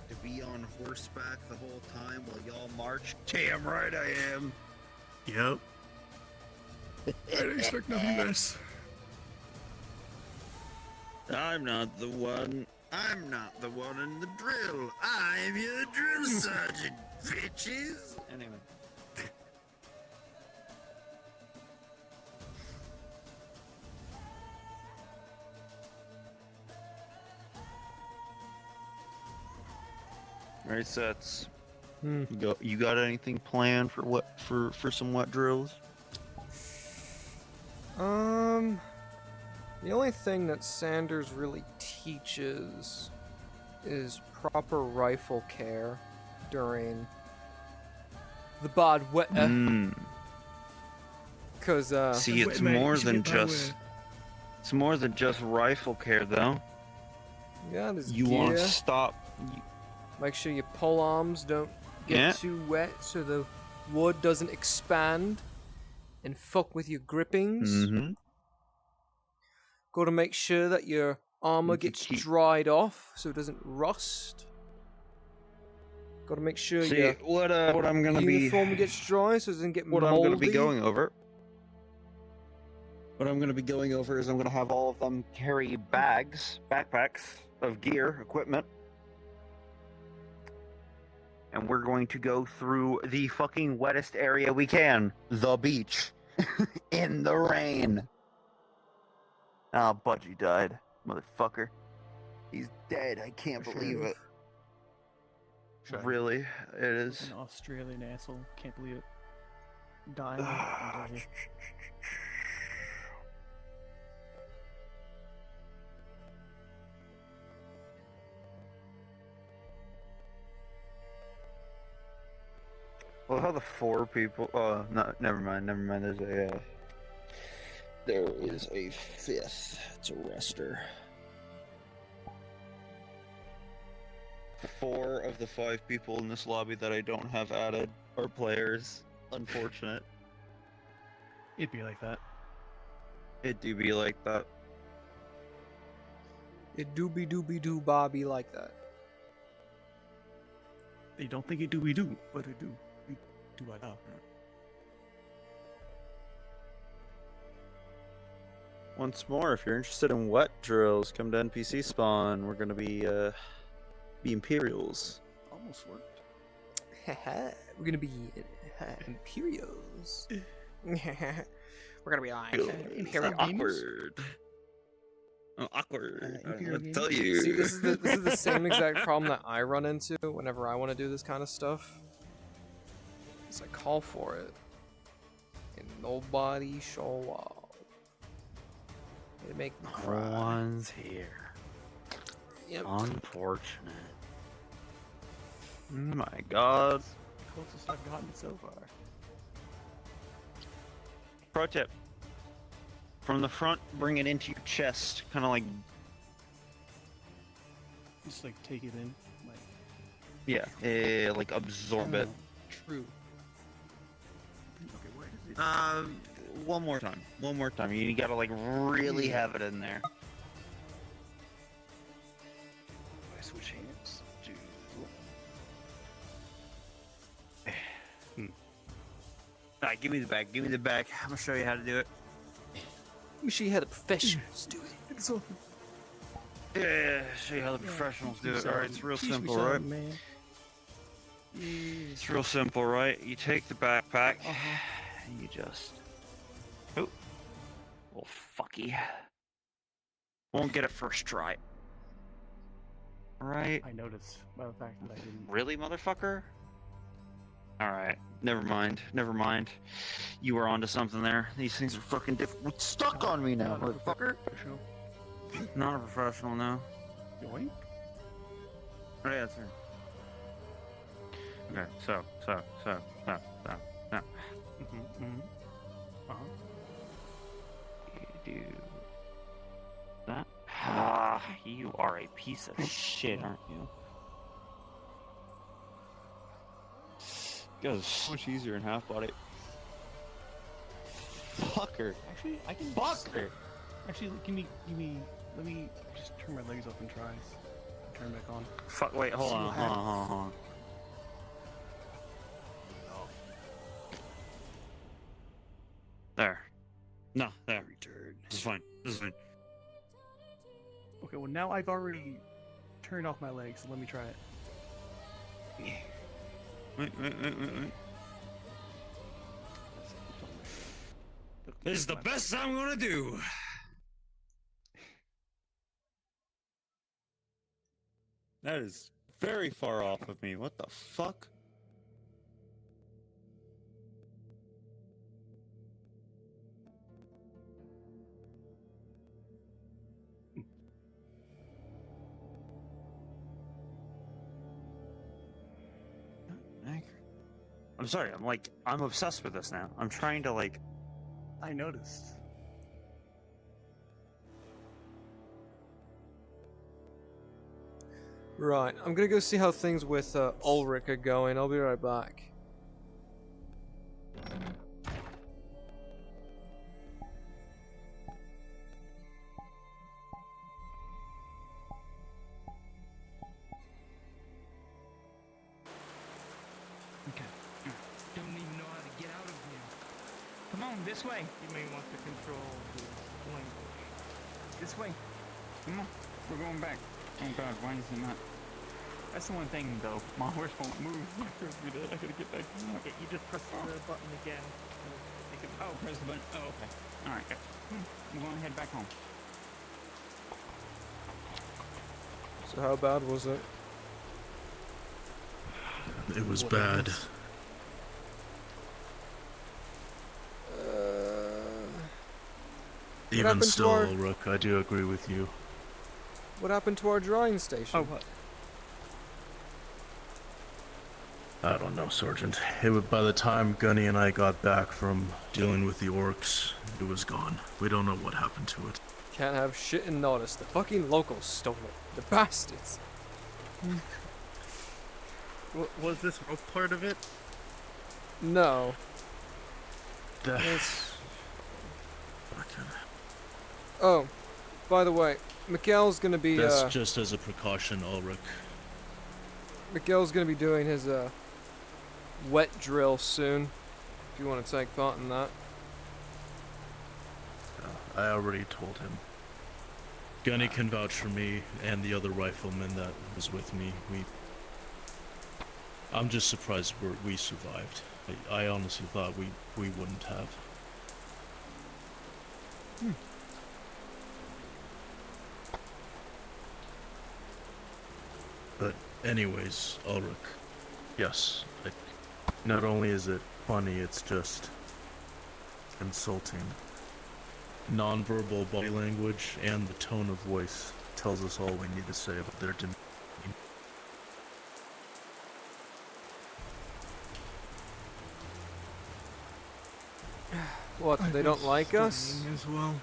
To be on horseback the whole time while y'all march? Damn right I am. Yep. I didn't expect nothing less. I'm not the one. I'm not the one in the drill. I'm your drill sergeant, bitches. Anyway. Right, sets. Hmm. You got anything planned for what for some wet drills? The only thing that Sanders really teaches is proper rifle care during the bad weather. Cause See, it's more than just rifle care, though. yeah, this You gear. want to stop? Make sure your pole arms don't get Yeah. too wet, so the wood doesn't expand and fuck with your grippings. Mm-hmm. Got to make sure that your armor You could gets dried off so it doesn't rust. Got to make sure See, your what I'm gonna uniform gets dry so it doesn't get What moldy. I'm gonna be going over. What I'm gonna be going over is I'm gonna have all of them carry backpacks of gear, equipment. And we're going to go through the fucking wettest area we can. The beach. In the rain. Ah, Budgie died. Motherfucker. He's dead. I can't believe it. Really? It is. An Australian asshole. Can't believe it. Dying. and dying. Well, how the 4 people? No, never mind. There is a 5th. It's a rester. 4 of the 5 people in this lobby that I don't have added are players. Unfortunate. It'd be like that. It do be like that. It doobie doobie doo Bobby like that. You don't think it do, we do, but it do. We do like that. Once more, if you're interested in wet drills, come to NPC spawn. We're gonna be Imperials. Almost worked. We're gonna be Imperials. We're gonna be like Imperial awkward. Oh, awkward. I tell you. See, this is the same exact problem that I run into whenever I want to do this kind of stuff. It's I call for it, and nobody show up. It make me No cry. one's here. Yep. Unfortunate. Oh my god. Closest I've gotten so far. Pro tip. From the front, bring it into your chest. Kind of like... Just like take it in. Like, Yeah, like absorb it. true. Okay, where is it? One more time. One more time. You gotta like really have it in there. I switch hands. Alright, give me the bag. Give me the bag. I'm gonna show you how to do it. Let me show you how the professionals do it. It's all. Yeah, show you how the professionals do it. Alright, it's real simple, right? Man. It's real simple, right? You take the backpack, and you just... Oh. Little fucky. Won't get it first try. Right? I noticed by the fact that I didn't. Really, motherfucker? Alright, never mind. Never mind. You were onto something there. These things are fucking stuck on me now, motherfucker! Not a professional, no. Yoink. Oh, yeah, that's her. Okay, so. You do that. Ah, you are a piece of shit, aren't you? Goes so much easier in half body. Fucker. Actually, I can. Fucker. Actually, give me. Let me just turn my legs off and try. Turn back on. Fuck. Wait. Hold on. There. No. There. This is fine. This is fine. Okay. Well, now I've already turned off my legs. So let me try it. Wait. This is the best I'm gonna do. That is very far off of me. What the fuck? I'm sorry, I'm obsessed with this now. I'm trying to, like... I noticed. Right, I'm gonna go see how things with Ulrich are going. I'll be right back. Okay. Don't even know how to get out of here. Come on, this way. You may want to control his language. This way. Come on. We're going back. Oh god, why is it not? That's the one thing though. My horse won't move. I gotta get back. You just press the button again. Oh, press the button. Oh, okay. Alright, good. We're going to head back home. So how bad was it? It was bad. Even still, Ulrich, I do agree with you. What happened to our drying station? Oh, what? I don't know, Sergeant. By the time Gunny and I got back from dealing with the orcs, it was gone. We don't know what happened to it. Can't have shit and notice. The fucking locals stole it. The bastards. Was this rope part of it? No. It's... Oh, by the way, Mikhail's gonna be, That's just as a precaution, Ulrich. Mikhail's gonna be doing his, wet drill soon. If you want to take part in that. I already told him. Gunny can vouch for me and the other rifleman that was with me. I'm just surprised we survived. I honestly thought we wouldn't have. But anyways, Ulrich, yes, not only is it funny, it's just insulting. Non-verbal body language and the tone of voice tells us all we need to say about their demeanor. What, they don't like us? As well.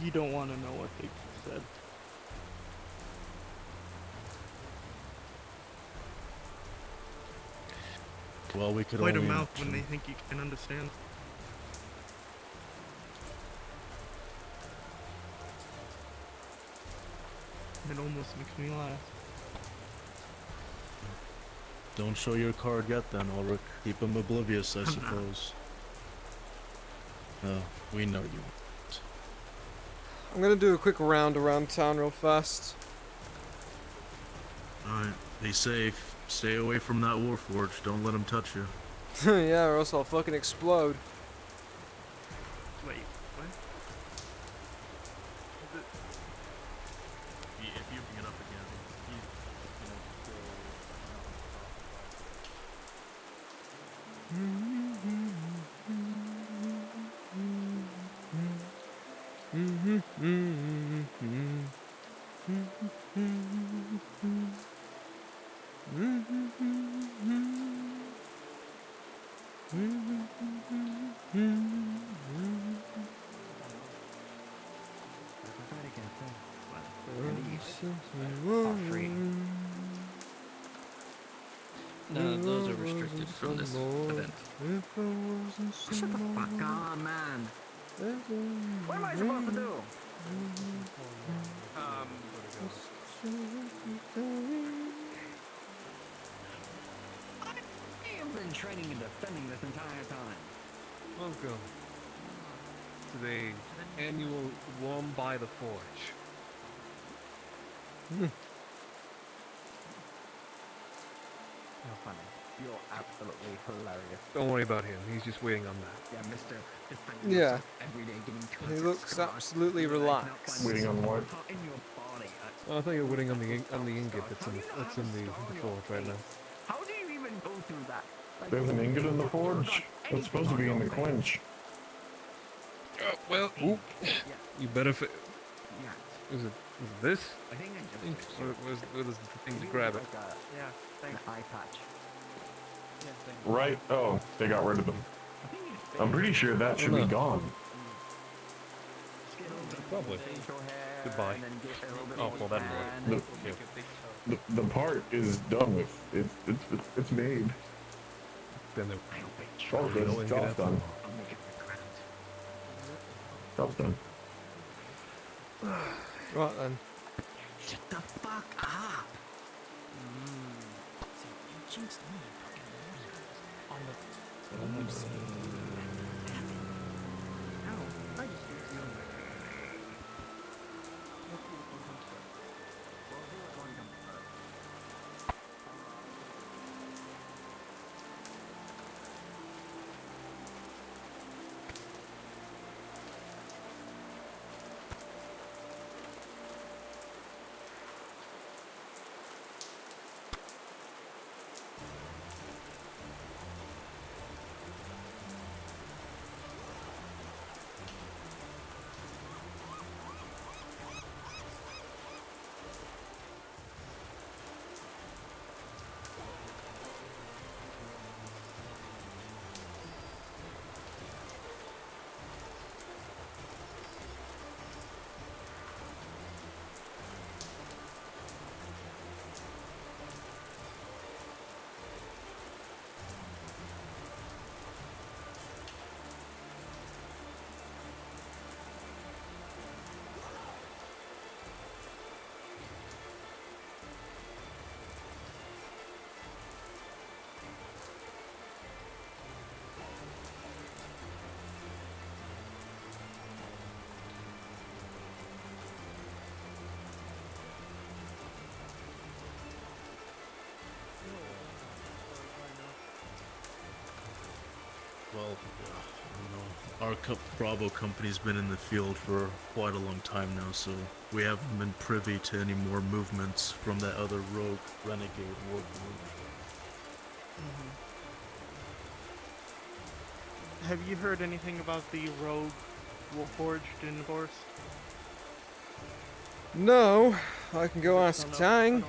You don't want to know what they said. Well, we could Quite a only mouth when they think you can understand. It almost makes me laugh. Don't show your card yet then, Ulrich. Keep him oblivious, I suppose. No, we know you won't. I'm gonna do a quick round around town real fast. Alright, be safe. Stay away from that Warforged. Don't let him touch you. Yeah, or else I'll fucking explode. Wait, what? If you bring it up again, No, those are restricted from this event. Shut the fuck on, man. What am I supposed to do? I have been training and defending this entire time. Welcome to the annual Warm by the Forge. You're funny. You're absolutely hilarious. Don't worry about him. He's just waiting on that. Yeah, Mr. Yeah. Every day giving He looks absolutely relaxed. Waiting on what? In your Johnny. Oh, I thought you were waiting on the ingot that's in the forge right now. How do you even go through that? Like, There's an ingot in the forge. It's supposed to be in the clinch. Oh, well, oop. You better Yeah. Is it this? I think I think, just. or was the thing to grab it? Yeah, thanks. An eye patch. Right? Oh, they got rid of them. I'm pretty sure that should be gone. Probably. Goodbye. Oh, well, that The, the part is done with. It's made. Then there. All good. Job's done. Job's done. Right then. Shut the fuck up! You jinxed me, on the you say. Ow, I just jinxed you. Well, our Bravo company's been in the field for quite a long time now, so we haven't been privy to any more movements from that other rogue renegade war group. Have you heard anything about the rogue forged in Gorse? No, I can go ask Tang.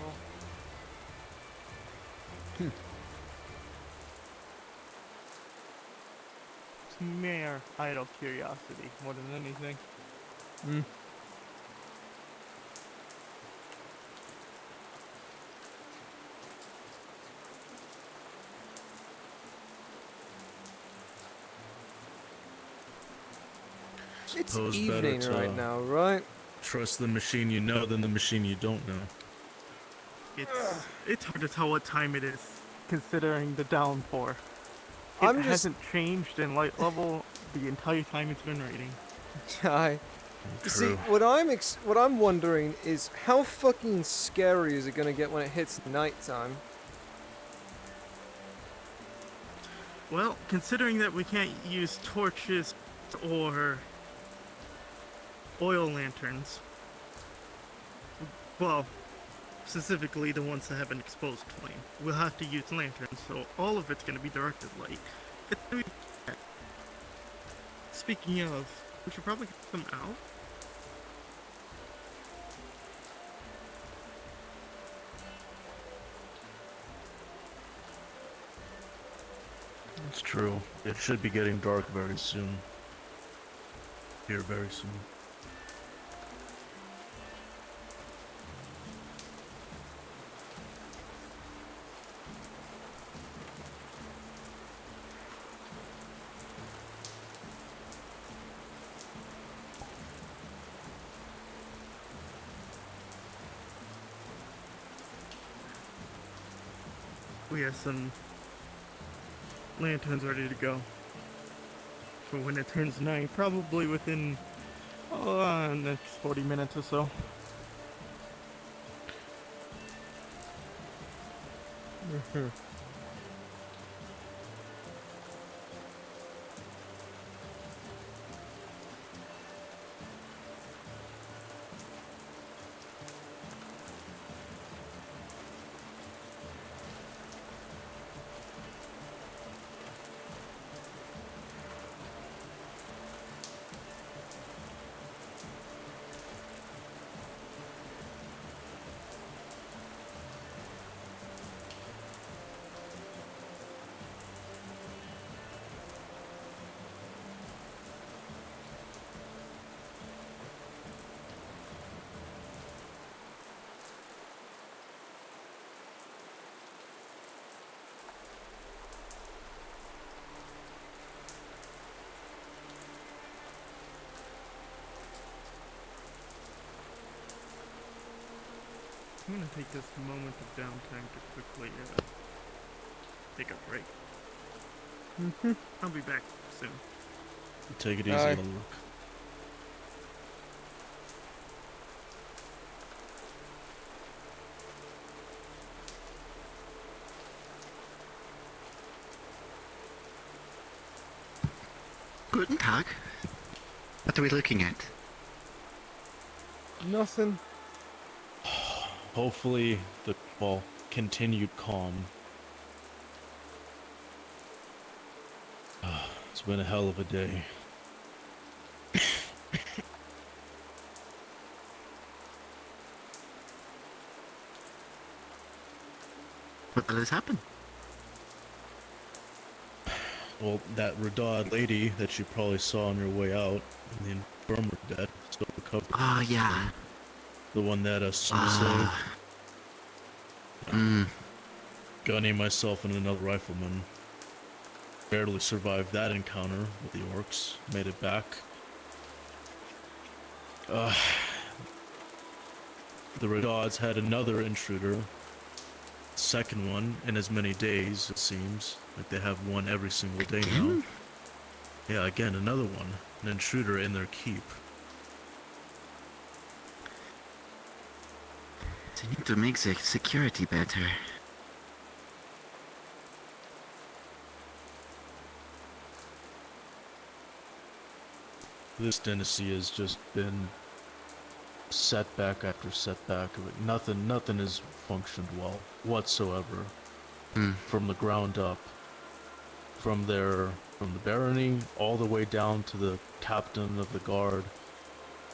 It's mere idle curiosity more than anything. It's Suppose evening better to, right now, right? Trust the machine you know than the machine you don't know. It's hard to tell what time it is, considering the downpour. I'm It just- hasn't changed in light level the entire time it's been raining. See, what I'm wondering is how fucking scary is it gonna get when it hits nighttime? Well, considering that we can't use torches or oil lanterns, well, specifically the ones that have an exposed flame, we'll have to use lanterns, so all of it's going to be directed light. It's gonna be bad. Speaking of, we should probably get them out. It's true. It should be getting dark very soon. Here very soon. We have some lanterns ready to go for when it turns night, probably within next 40 minutes or so. I'm gonna take this moment of downtime to quickly take a break. I'll be back soon. Take it easy, Aye. little rook. Guten Tag. What are we looking at? Nothing. Hopefully, continued calm. It's been a hell of a day. What the hell has happened? Well, that Radad lady that you probably saw on your way out in the infirmary bed, still recovered. Oh, yeah. The one that saved. Gunny, myself, and another rifleman barely survived that encounter with the orcs. Made it back. The Radads had another intruder. Second one in as many days, it seems. Like they have one every single day now. Yeah, again, another one. An intruder in their keep. They need to make the security better. This dynasty has just been setback after setback. Nothing has functioned well whatsoever. From the ground up. From the barony all the way down to the captain of the guard.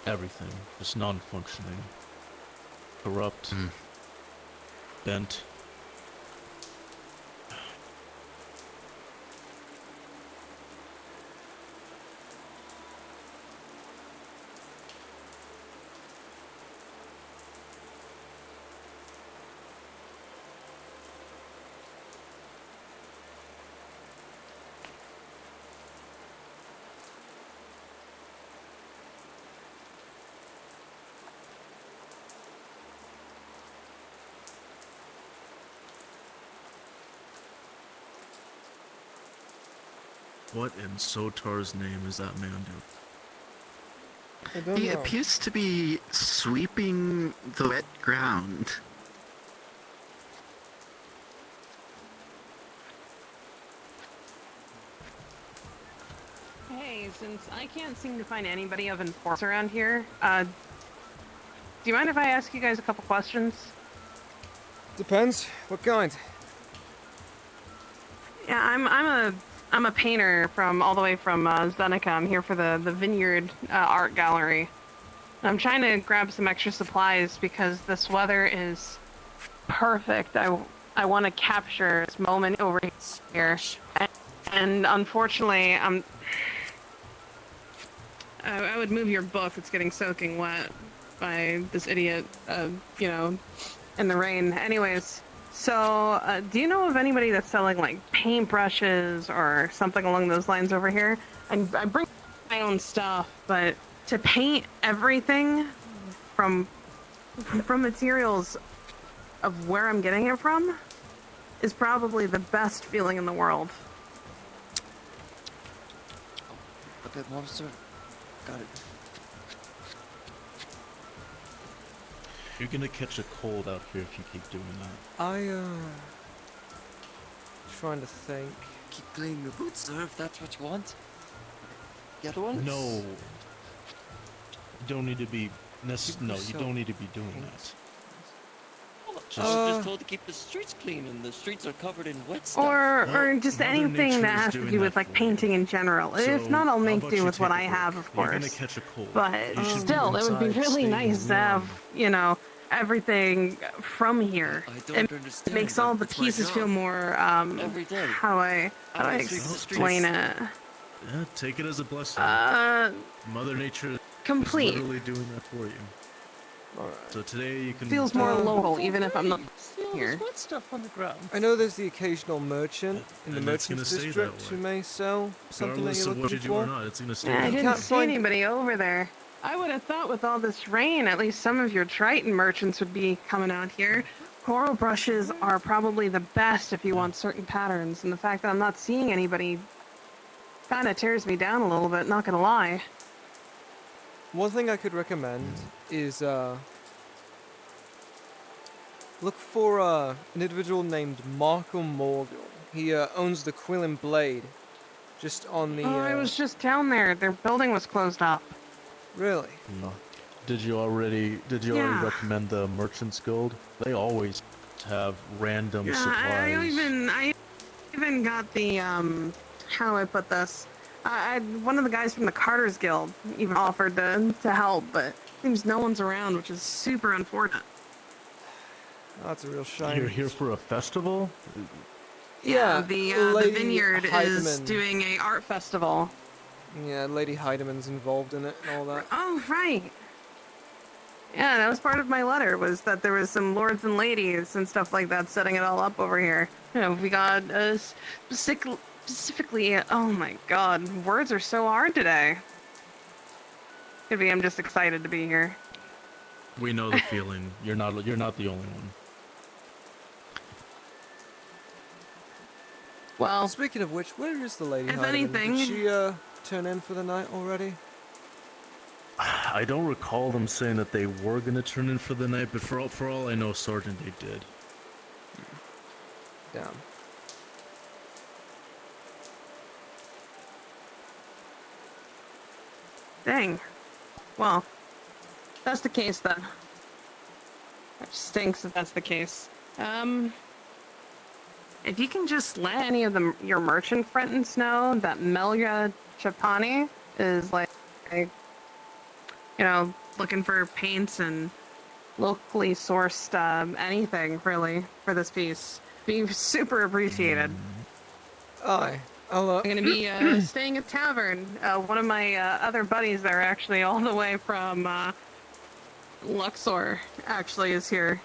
Everything. Just non-functioning. Corrupt. Bent. What in Sotar's name is that man doing? He appears to be sweeping the wet ground. Hey, since I can't seem to find anybody of importance around here, do you mind if I ask you guys a couple questions? Depends. What kind? Yeah, I'm a painter from all the way from Zeneca. I'm here for the Vineyard Art Gallery. I'm trying to grab some extra supplies because this weather is perfect. I want to capture this moment over here, and unfortunately, I would move your book. It's getting soaking wet by this idiot, in the rain. Anyways. So, do you know of anybody that's selling, like, paintbrushes or something along those lines over here? I bring my own stuff, but to paint everything from materials of where I'm getting it from is probably the best feeling in the world. A bit more, sir. Got it. You're gonna catch a cold out here if you keep doing that. Trying to think. Keep cleaning your boots, sir, if that's what you want. The other ones? No. You don't need to be... No, you don't need to be doing that. I was just told to keep the streets clean, and the streets are covered in wet stuff. Or just anything that has to do with, like, painting in general. If not, I'll make do with what I have, of course. You're gonna catch a cold. But still, it would be really nice to have, everything from here. I don't understand. Makes all the That's my pieces job. feel more, Every day. how do I explain it? Yeah, take it as a blessing. Mother Nature complete. is literally doing that for you. So today you can... Feels more local, even if I'm not here. Wet stuff on the ground. I know there's the occasional merchant in the And it's merchant's gonna stay that district way. who may sell something that Regardless you're of what looking you do for. or not, it's gonna stay Yeah, I that way. didn't see anybody over there. I would have thought with all this rain, at least some of your Triton merchants would be coming out here. Coral brushes are probably the best if you want certain patterns, and the fact that I'm not seeing anybody kind of tears me down a little bit, not gonna lie. One thing I could recommend is look for an individual named Marco Morgul. He owns the Quill and Blade, just on the. Oh, I was just down there. Their building was closed up. Really? Did you already Yeah. recommend the Merchants Guild? They always have random Yeah, supplies. I even got the how do I put this? One of the guys from the Carter's Guild even offered to help, but seems no one's around, which is super unfortunate. That's a real shame. You're here for a festival? Yeah, the Lady Vineyard is Heidemann. doing a art festival. Yeah, Lady Heidemann's involved in it and all that. Oh, right. Yeah, that was part of my letter, was that there was some lords and ladies and stuff like that setting it all up over here. You know, we got specifically, oh my god, words are so hard today. Could be I'm just excited to be here. We know the feeling. You're not the only one. Well, speaking of which, where is the Lady if Heidemann? anything- Did she turn in for the night already? I don't recall them saying that they were gonna turn in for the night, but for all I know, Sergeant, they did. Damn. Dang. Well, that's the case then. That stinks if that's the case. If you can just let any of your merchant friends know that Melia Chapani is like, you know, looking for paints and locally sourced anything really for this piece, be super appreciated. Aye. I'm gonna be staying at tavern. One of my other buddies there, actually, all the way from Luxor, actually is here.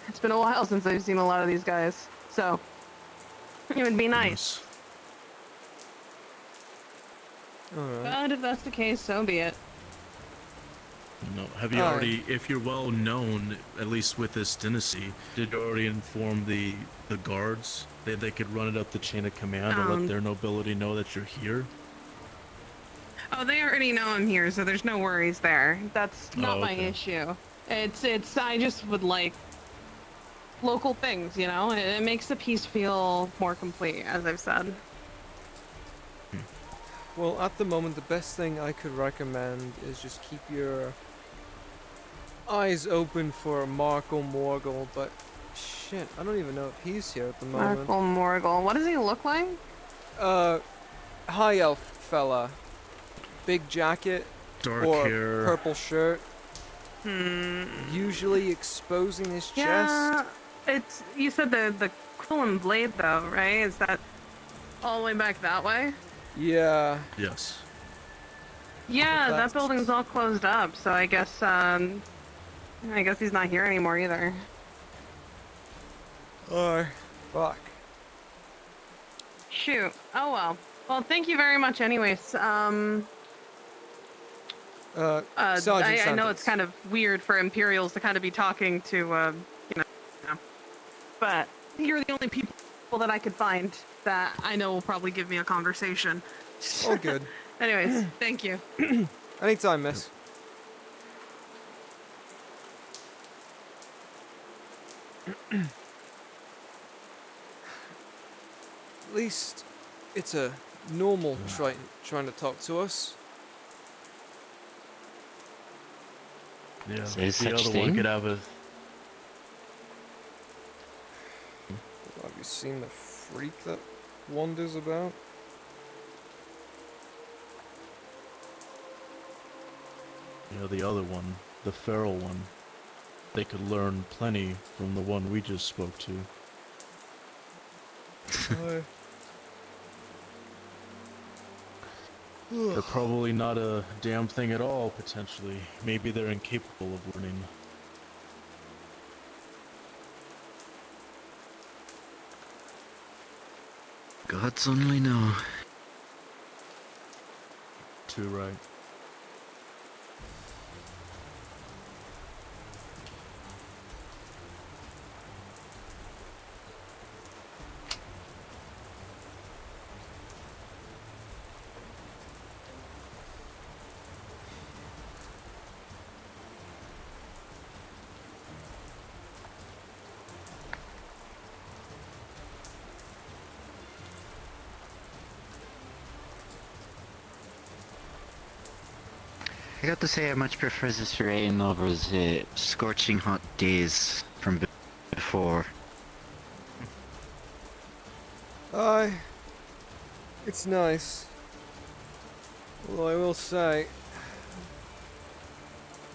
It's been a while since I've seen a lot of these guys, so it would be nice. But if that's the case, so be it. No, have you already, if you're well known, at least with this dynasty, did you already inform the guards that they could run it up the chain of command or let their nobility know that you're here? Oh, they already know I'm here, so there's no worries there. That's not my okay. issue. It's I just would like local things, you know? It makes the piece feel more complete, as I've said. Well, at the moment, the best thing I could recommend is just keep your eyes open for Marco Morgul, but shit, I don't even know if he's here at the moment. Marco Morgul. What does he look like? High elf fella. Big jacket. Dark or hair. Purple shirt. Usually exposing his Yeah, chest. it's, you said the Quill and Blade though, right? Is that all the way back that way? Yeah. Yes. Yeah, that building's all closed up, so I guess he's not here anymore either. Fuck. Shoot. Oh well. Well, thank you very much anyways. Sergeant I know Sanders. it's kind of weird for Imperials to kind of be talking to, you know, but you're the only people that I could find that I know will probably give me a conversation. All good. Anyways, thank you. Anytime, miss. At least it's a normal Triton trying to talk to us. Yeah. Is there The such other thing? one could have a. Have you seen the freak that wanders about? You know, the other one, the feral one. They could learn plenty from the one we just spoke to. They're probably not a damn thing at all, potentially. Maybe they're incapable of learning. Gods only know. Too right. I got to say I much prefer this rain over the scorching hot days from before. Aye. It's nice. Although I will say,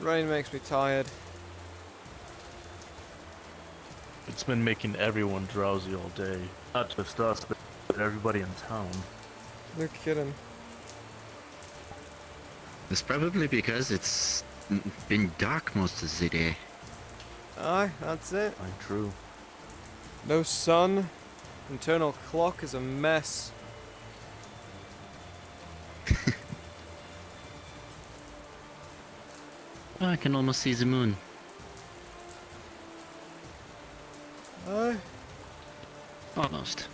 rain makes me tired. It's been making everyone drowsy all day. Not just us, but everybody in town. No kidding. It's probably because it's been dark most of the day. Aye, that's it. Aye, true. No sun. Internal clock is a mess. Oh, I can almost see the moon. Aye. Almost.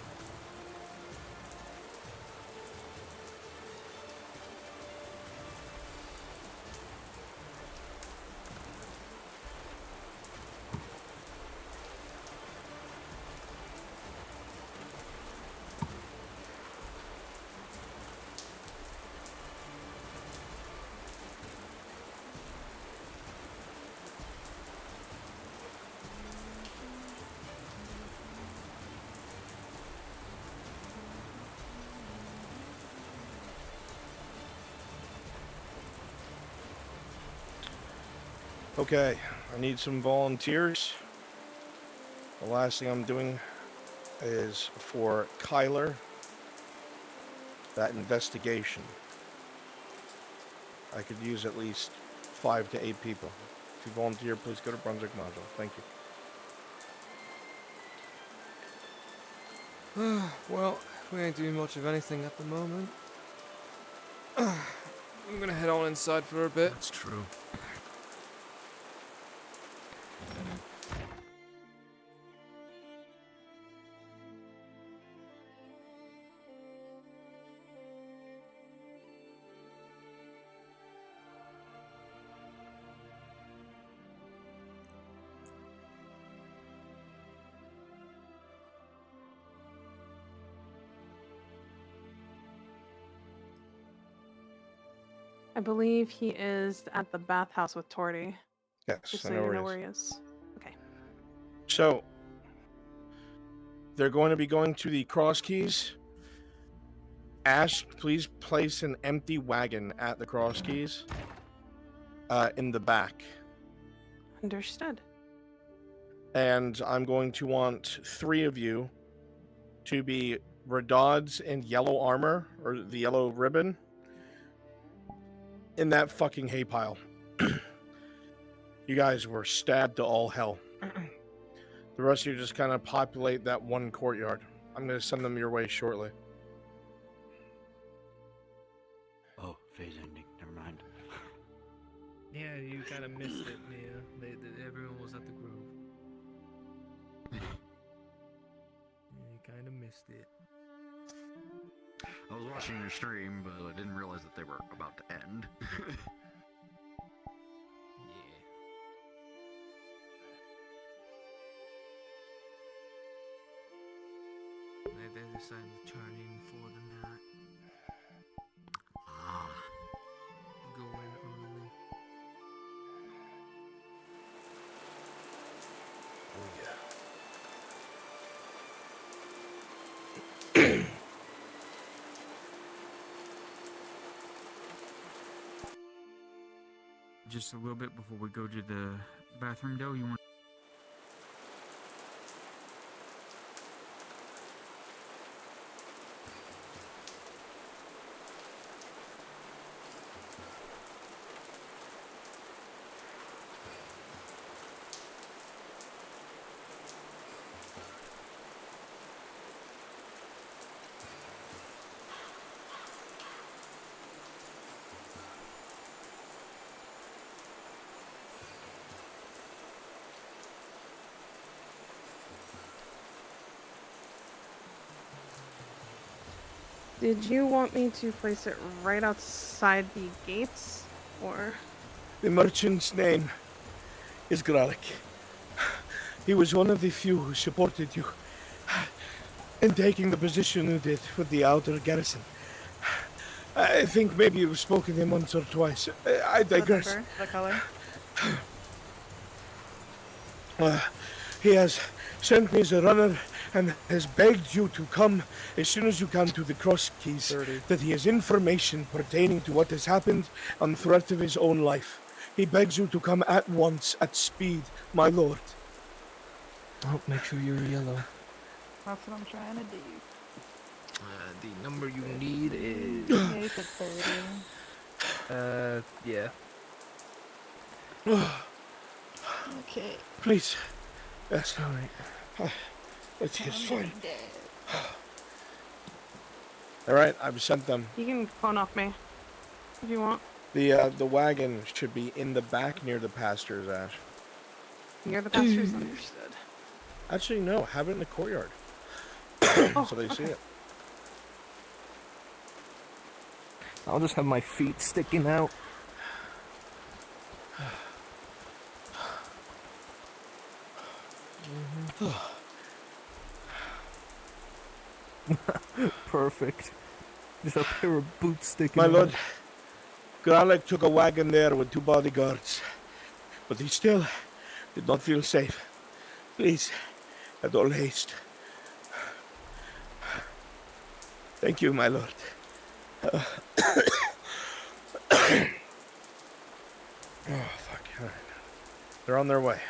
Okay, I need some volunteers. The last thing I'm doing is for Kyler, that investigation. I could use at least 5 to 8 people. If you volunteer, please go to Brunswick Module. Thank you. Well, we ain't doing much of anything at the moment. I'm gonna head on inside for a bit. That's true. I believe he is at the bathhouse with Torty. Yes, Just I so know you where know he where is. he is. Okay. So, they're going to be going to the Cross Keys. Ash, please place an empty wagon at the Cross Keys in the back. Understood. And I'm going to want 3 of you to be Radod's in yellow armor, or the yellow ribbon, in that fucking hay pile. You guys were stabbed to all hell. The rest of you just kind of populate that one courtyard. I'm going to send them your way shortly. Oh, phase ending. Never mind. Yeah, you kind of missed it, Mia. Everyone was at the Grove. Yeah, you kind of missed it. I was watching your stream, but I didn't realize that they were about to end. They decided to turn in for the night. Go in early. Just a little bit before we go to the bathroom, though, you want... Did you want me to place it right outside the gates, or? The merchant's name is Gralik. He was one of the few who supported you in taking the position you did with the outer garrison. I think maybe you've spoken to him once or twice. I digress. The color. He has sent me as a runner and has begged you to come as soon as you can to the cross keys, that he has information pertaining to what has happened on threat of his own life. He begs you to come at once, at speed, my lord. Oh, make sure you're yellow. That's what I'm trying to do. The number you need is. Yeah, you said 30. Yeah. Okay. Please. Yes. All right. It's fine. All right, I've sent them. You can phone off me if you want. The wagon should be in the back near the pastures, Ash. Near the pastures, understood. Actually, no. Have it in the courtyard, Oh, so they see okay. it. I'll just have my feet sticking out. Perfect. Just a pair of boots sticking My out. lord, Gralek took a wagon there with 2 bodyguards, but he still did not feel safe. Please, at all haste. Thank you, my lord. Oh, fuck. All right. They're on their way.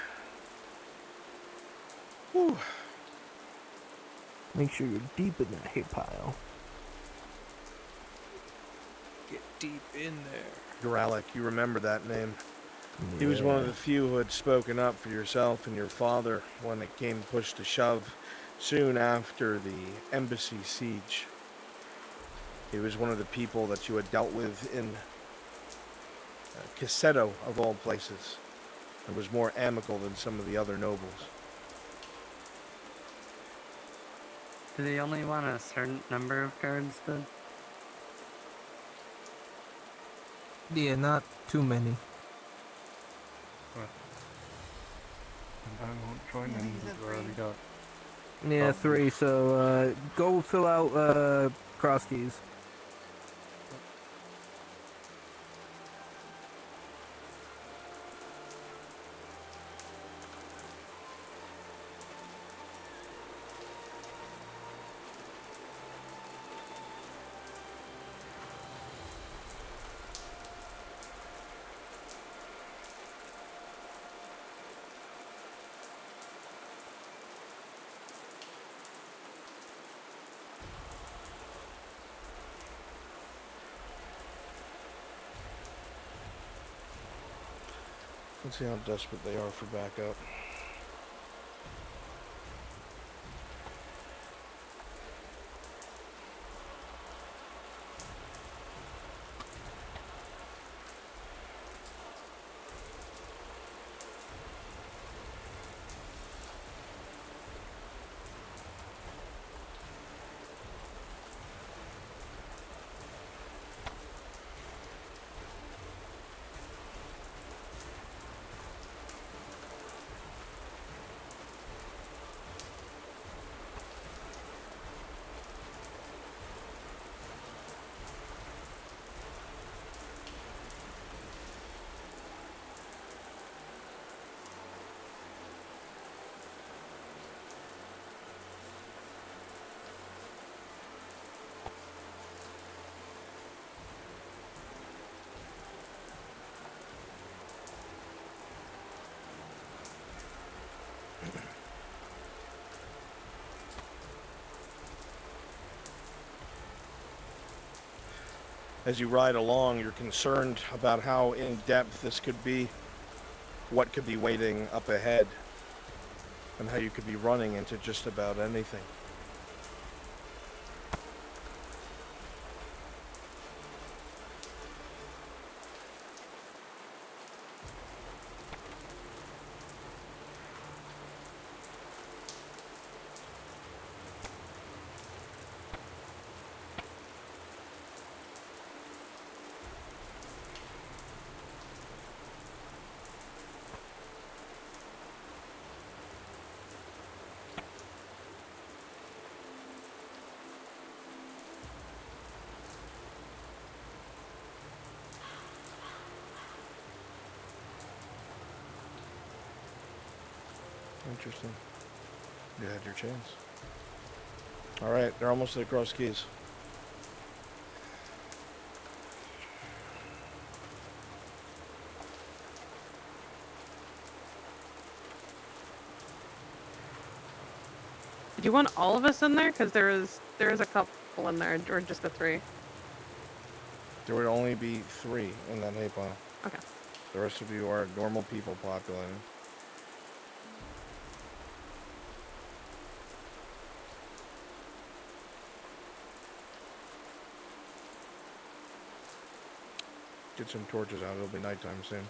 Whew. Make sure you're deep in that hay pile. Get deep in there. Gralek, you remember that name. He was one of the few who had spoken up for yourself and your father when it came push to shove soon after the embassy siege. He was one of the people that you had dealt with in Cassetto, of all places, and was more amicable than some of the other nobles. Do they only want a certain number of cards then? Yeah, not too many. I won't join them because we already got. Yeah, 3. So go fill out cross keys. Let's see how desperate they are for backup. As you ride along, you're concerned about how in-depth this could be, what could be waiting up ahead, and how you could be running into just about anything. Interesting. You had your chance. All right, they're almost at the cross keys. Do you want all of us in there? Because there is a couple in there, or just the 3. There would only be 3 in that hay pile. Okay. The rest of you are normal people populating. Get some torches out. It'll be nighttime soon.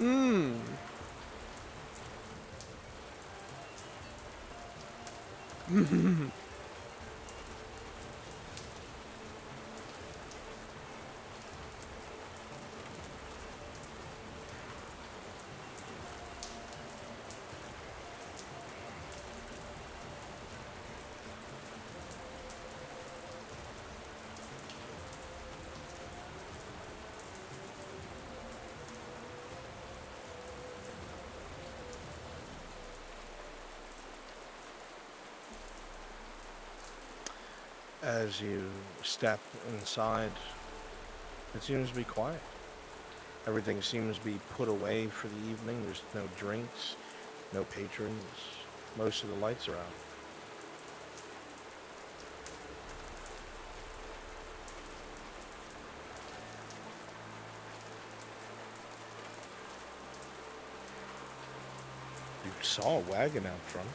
Mmm. As you step inside, it seems to be quiet. Everything seems to be put away for the evening. There's no drinks, no patrons. Most of the lights are out. You saw a wagon out front.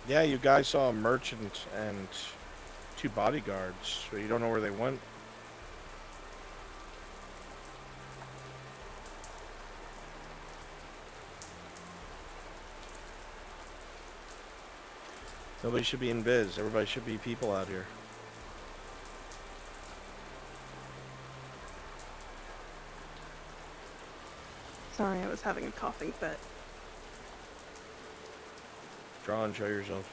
Yeah, you guys saw a merchant and 2 bodyguards, but you don't know where they went. Nobody should be in biz. Everybody should be people out here. Sorry, I was having a coughing fit. Draw and show yourself.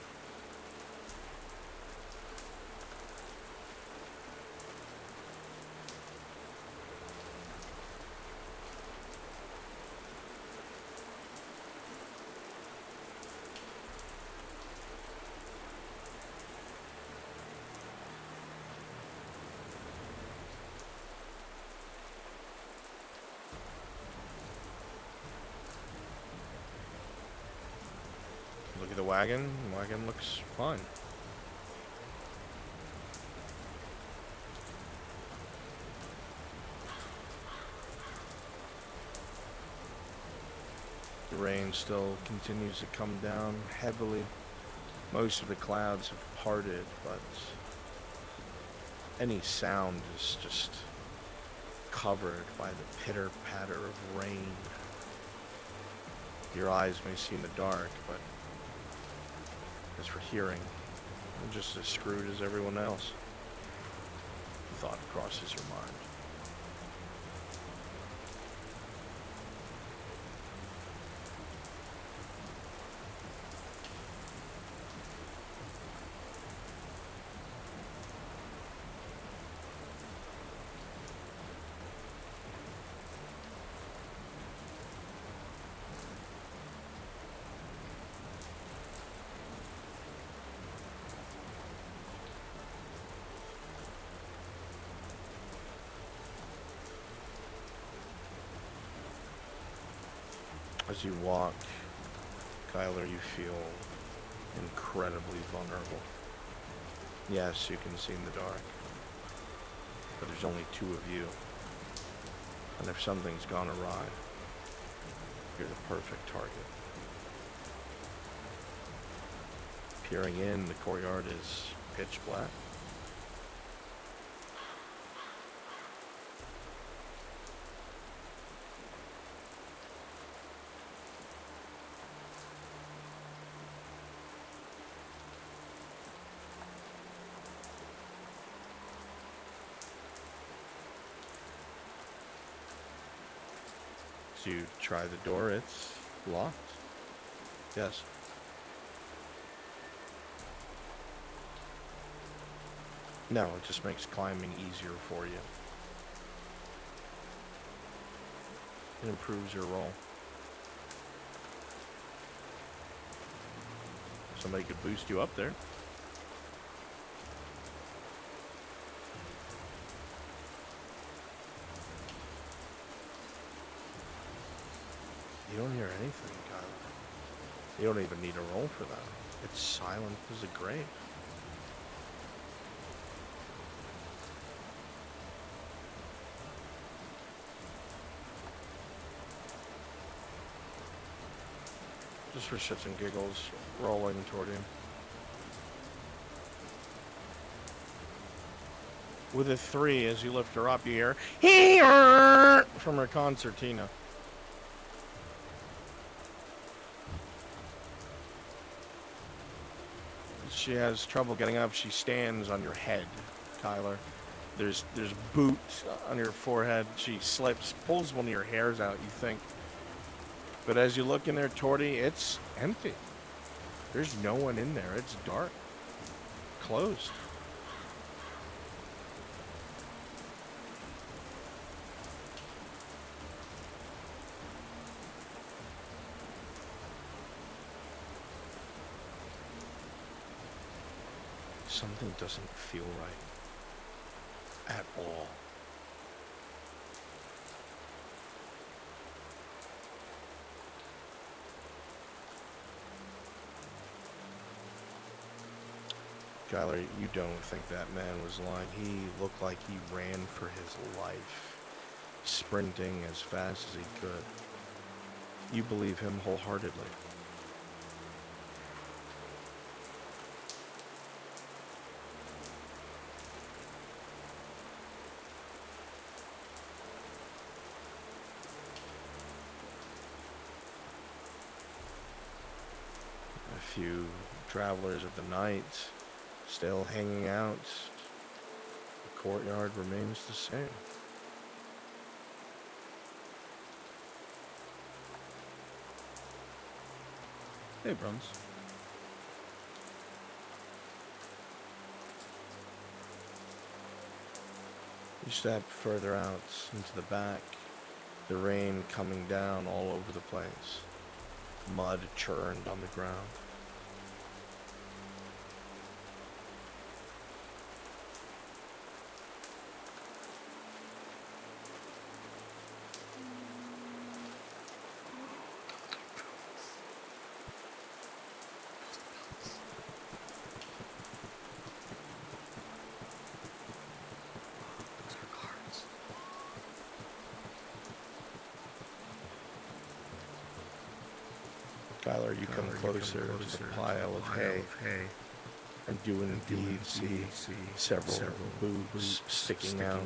Look at the wagon. The wagon looks fine. The rain still continues to come down heavily. Most of the clouds have parted, but any sound is just covered by the pitter-patter of rain. Your eyes may see in the dark, but as for hearing, I'm just as screwed as everyone else. The thought crosses your mind. As you walk, Kyler, you feel incredibly vulnerable. Yes, you can see in the dark, but there's only two of you. And if something's gone awry, you're the perfect target. Peering in, the courtyard is pitch black. So you try the door, it's locked. Yes. No, it just makes climbing easier for you. It improves your roll. Somebody could boost you up there. You don't hear anything, Kyler. You don't even need a roll for that. It's silent as a grave. Just for shits and giggles, rolling toward you. With a 3, as you lift her up, you hear "Here" from her concertina. She has trouble getting up. She stands on your head, Kyler. There's boot on your forehead. She slips, pulls one of your hairs out, you think. But as you look in there, Torty, it's empty. There's no one in there. It's dark. Closed. Something doesn't feel right. At all. Skylar, you don't think that man was lying. He looked like he ran for his life, sprinting as fast as he could. You believe him wholeheartedly. A few travelers of the night still hanging out. The courtyard remains the same. Hey, Bruns. You step further out into the back, the rain coming down all over the place. Mud churned on the ground. Skylar, you come closer to the pile of hay, and do indeed see several boobs sticking out.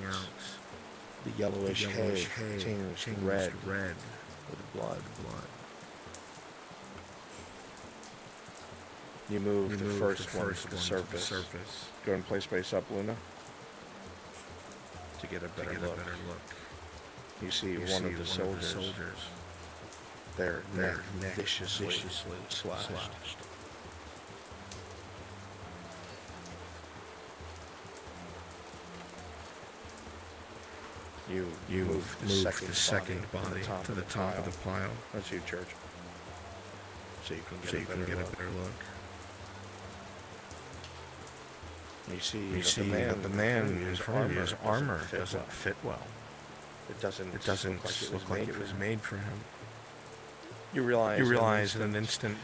The yellowish hay tinged red with blood. You move the first one to the surface. Go and place space up, Luna, to get a better look. You see one of the soldiers. Their neck viciously slashed. You move the second body to the top of the pile. That's you, Church. So you can get a better look. You see that the man in front of you, his armor doesn't fit well. It doesn't look like it was made for him. You realize in an instant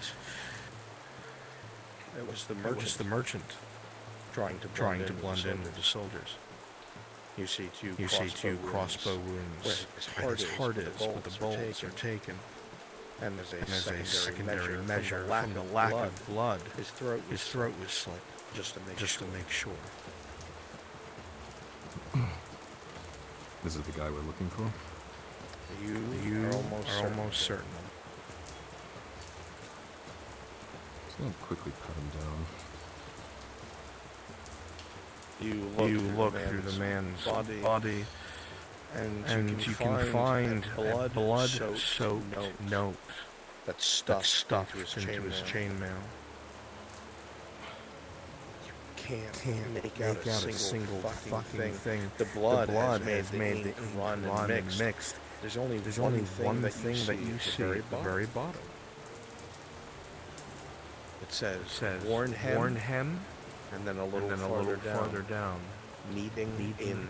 it was the merchant trying to blend in with the soldiers. You see two crossbow wounds where his heart is, but the bolts are taken. And as a secondary measure from the lack of blood, his throat was slit, just to make sure. This is the guy we're looking for? You are almost certain. So I'll quickly cut him down. You look through the man's body, and you can find a blood-soaked note that's stuffed into his chainmail. You can't make out a single fucking thing. The blood has made the ink run and mixed. There's only one thing that you see at the very bottom. It says warn him, and then a little farther down, meeting in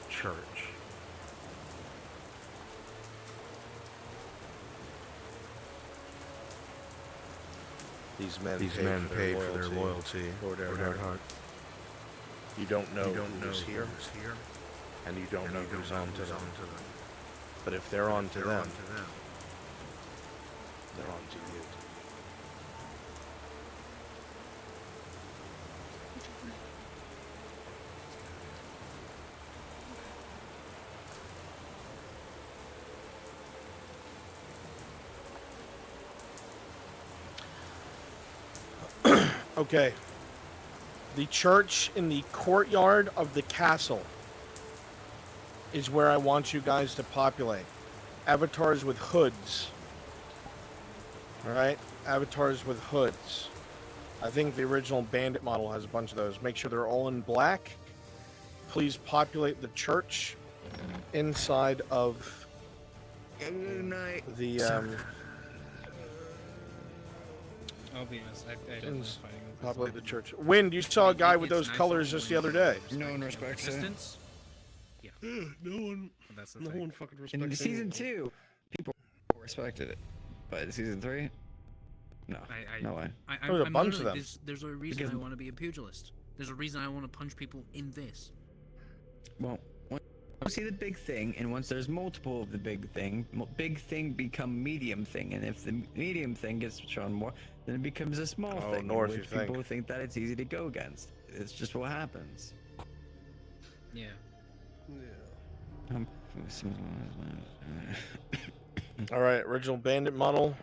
church. These men pay for their loyalty, Lord Earhart. You don't know who's here, and you don't know who's on to them. But if they're on to them, they're on to you. Okay. The church in the courtyard of the castle is where I want you guys to populate. Avatars with hoods. Alright? Avatars with hoods. I think the original bandit model has a bunch of those. Make sure they're all in black. Please populate the church inside of the I'll be honest, I don't like fighting with populate the church. Wind, you saw a guy with those colors just the other day. No one respects it. Distance? Yeah. No one. That's the No thing. one fucking respects In it. season 2, people respected it, but in season 3, no, no way. There's a bunch of them. There's a reason I want to be a pugilist. There's a reason I want to punch people in this. Well, once you see the big thing, and once there's multiple of the big thing become medium thing, and if the medium thing gets shown more, then it becomes a small thing, north, which you think. people think that it's easy to go against. It's just what happens. Yeah. Alright, original bandit model.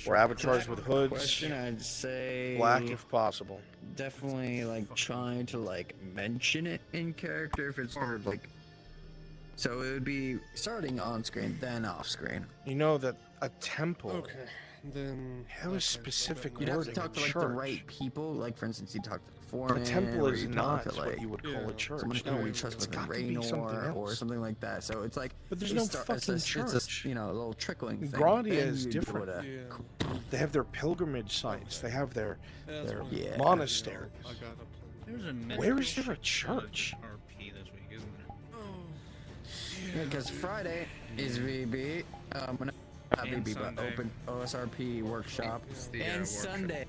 Or avatars with hoods. Question, I'd say black if possible. Definitely like trying to like mention it in character if it's sort of like. So it would be starting on screen, then off screen. You know that a temple. Okay, then. Have a specific You'd have wording. to talk to like the right people. Like for instance, you talk to the foreman. A temple or is you not talk to, like, what you would call a church. Someone No, who we it's trust with got to be something Raynor or else. something like that. So it's like. But there's you no start- fucking it's a, church. You know, a little trickling thing. Gradia Then is you'd be able different. to- They have their pilgrimage sites. They have their Yeah. monasteries. I got a There's a Where is there a church? RP this week, isn't there? Yeah, because Friday is VB. Not And VB, but Sunday. Open OSRP workshop. It's the, and workshop. Sunday.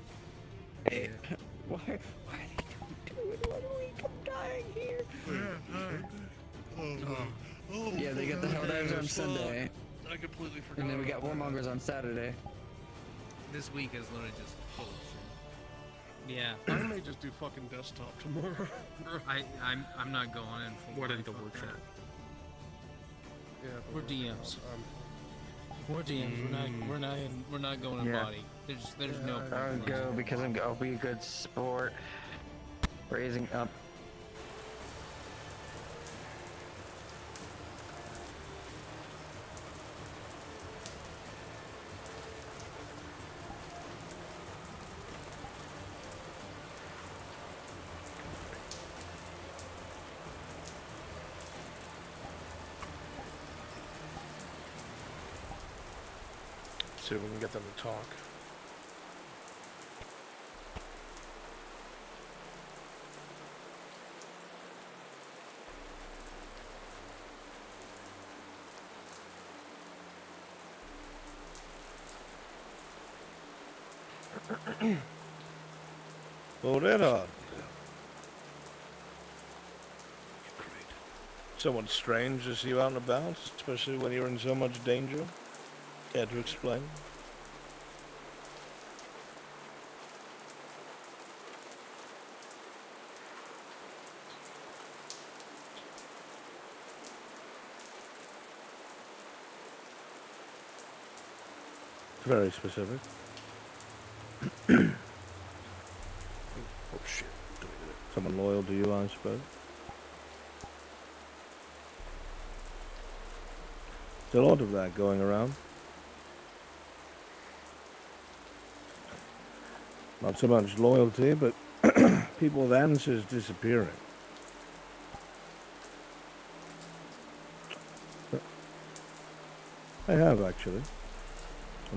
Why are they doing 2 in 1 week? I'm dying here. Yeah, they got the Helldivers on Sunday. I completely forgot. And then we got about that. Warmongers on Saturday. This week is literally just bullshit. Yeah. I may just do fucking desktop tomorrow. I'm not going in for What in the workshop? Yeah, We're DMs. We're DMs. We're not going in Yeah. body. There's no. I'll go because I'll be a good sport. Raising up. See if we can get them to talk. Well, that odd. Somewhat strange to see you out and about, especially when you're in so much danger. Care to explain? Very specific. Oh shit. Someone loyal to you, I suppose. There's a lot of that going around. Not so much loyalty, but people with answers disappearing. I have, actually.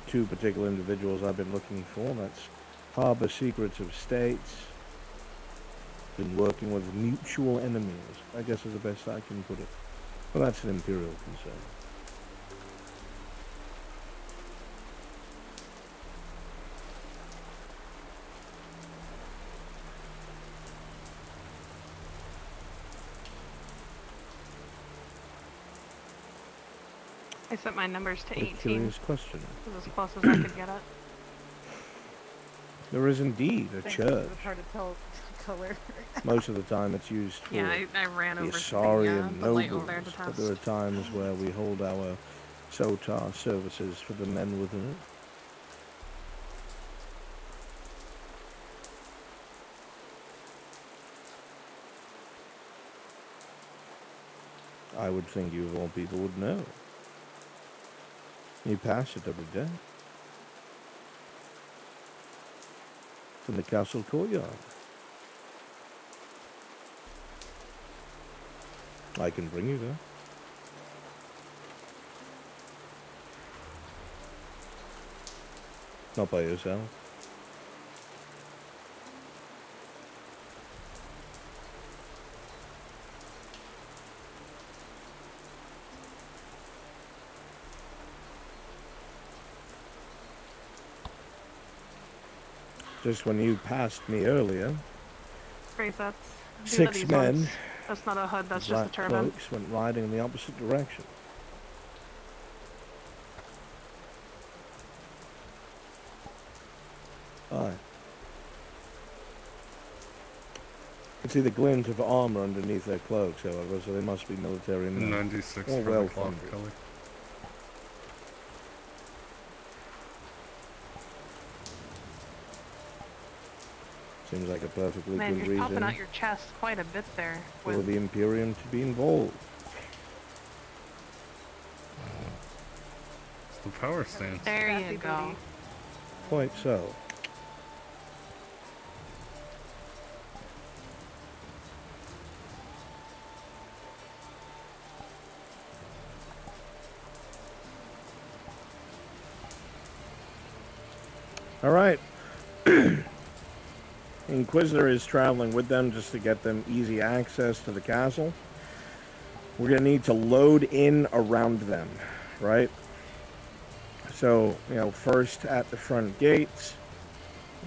Two particular individuals I've been looking for. That's harbor secrets of states. Been working with mutual enemies, I guess is the best I can put it. Well, that's an imperial concern. I set my numbers to A 18. curious question. It was as close as I could get it. There is indeed a church. It's hard to tell color. Most of the time it's used for Yeah, I ran the over to Asarian the light nobles, over there to but there are test. times where we hold our Sotar services for the men within it. I would think you of all people would know. You pass it every day. From the castle courtyard. I can bring you there. Not by yourself. Just when you passed me earlier, Great, that's... these are 6 these men, ones. That's not a hood, that's just a black turban. cloaks, went riding in the opposite direction. Aye. You can see the glint of armor underneath their cloaks, however, so they must be military men. 96 or for well the cloth funded. color. Seems like a perfectly Man, good you're popping reason out your chest quite a bit there. for With... the Imperium to be involved. It's the power stance. There you go. Quite so. All right. Inquisitor is traveling with them just to get them easy access to the castle. We're going to need to load in around them, right? So, first at the front gates,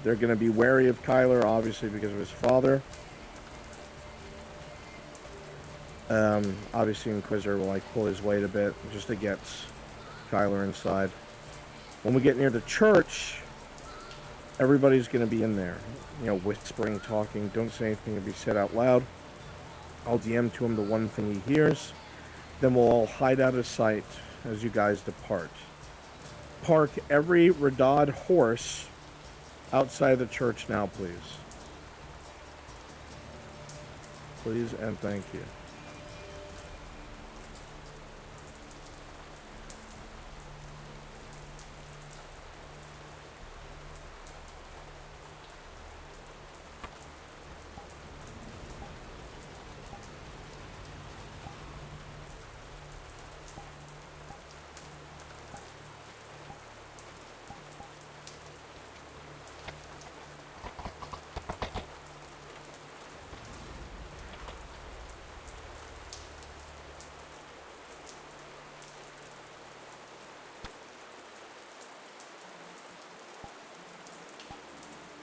they're going to be wary of Kyler, obviously, because of his father. Obviously, Inquisitor will, pull his weight a bit just to get Kyler inside. When we get near the church, everybody's going to be in there, whispering, talking. Don't say anything to be said out loud. I'll DM to him the one thing he hears. Then we'll all hide out of sight as you guys depart. Park every Radad horse outside the church now, please. Please and thank you.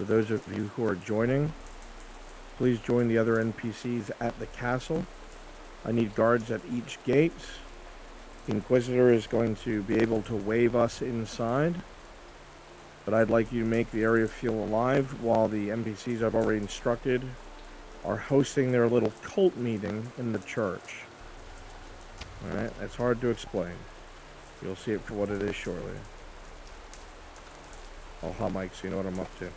For those of you who are joining, please join the other NPCs at the castle. I need guards at each gate. The Inquisitor is going to be able to wave us inside, but I'd like you to make the area feel alive while the NPCs I've already instructed are hosting their little cult meeting in the church. Alright, it's hard to explain. You'll see it for what it is shortly. I'll hot mic so you know what I'm up to.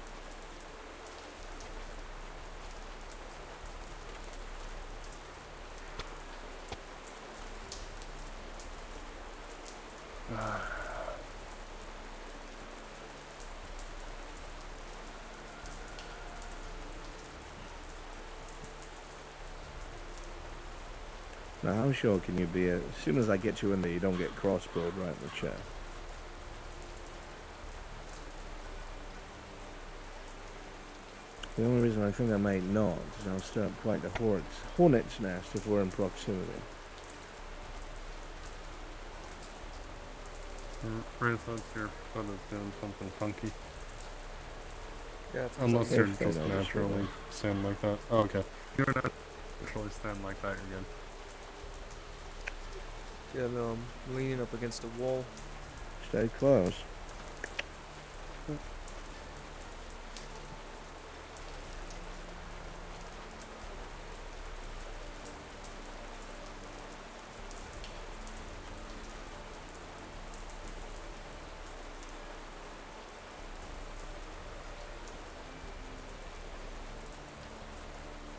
Now, how sure can you be? As soon as I get you in there, you don't get crossbowed right in the chest. The only reason I think I might not is I'll stir up quite the hornet's nest if we're in proximity. Renaissance, your foot is doing something funky. Yeah, it's unless you're okay. just naturally standing like that. Oh, okay. You're not naturally standing like that, you're good. Yeah, no, I'm leaning up against the wall. Stay close.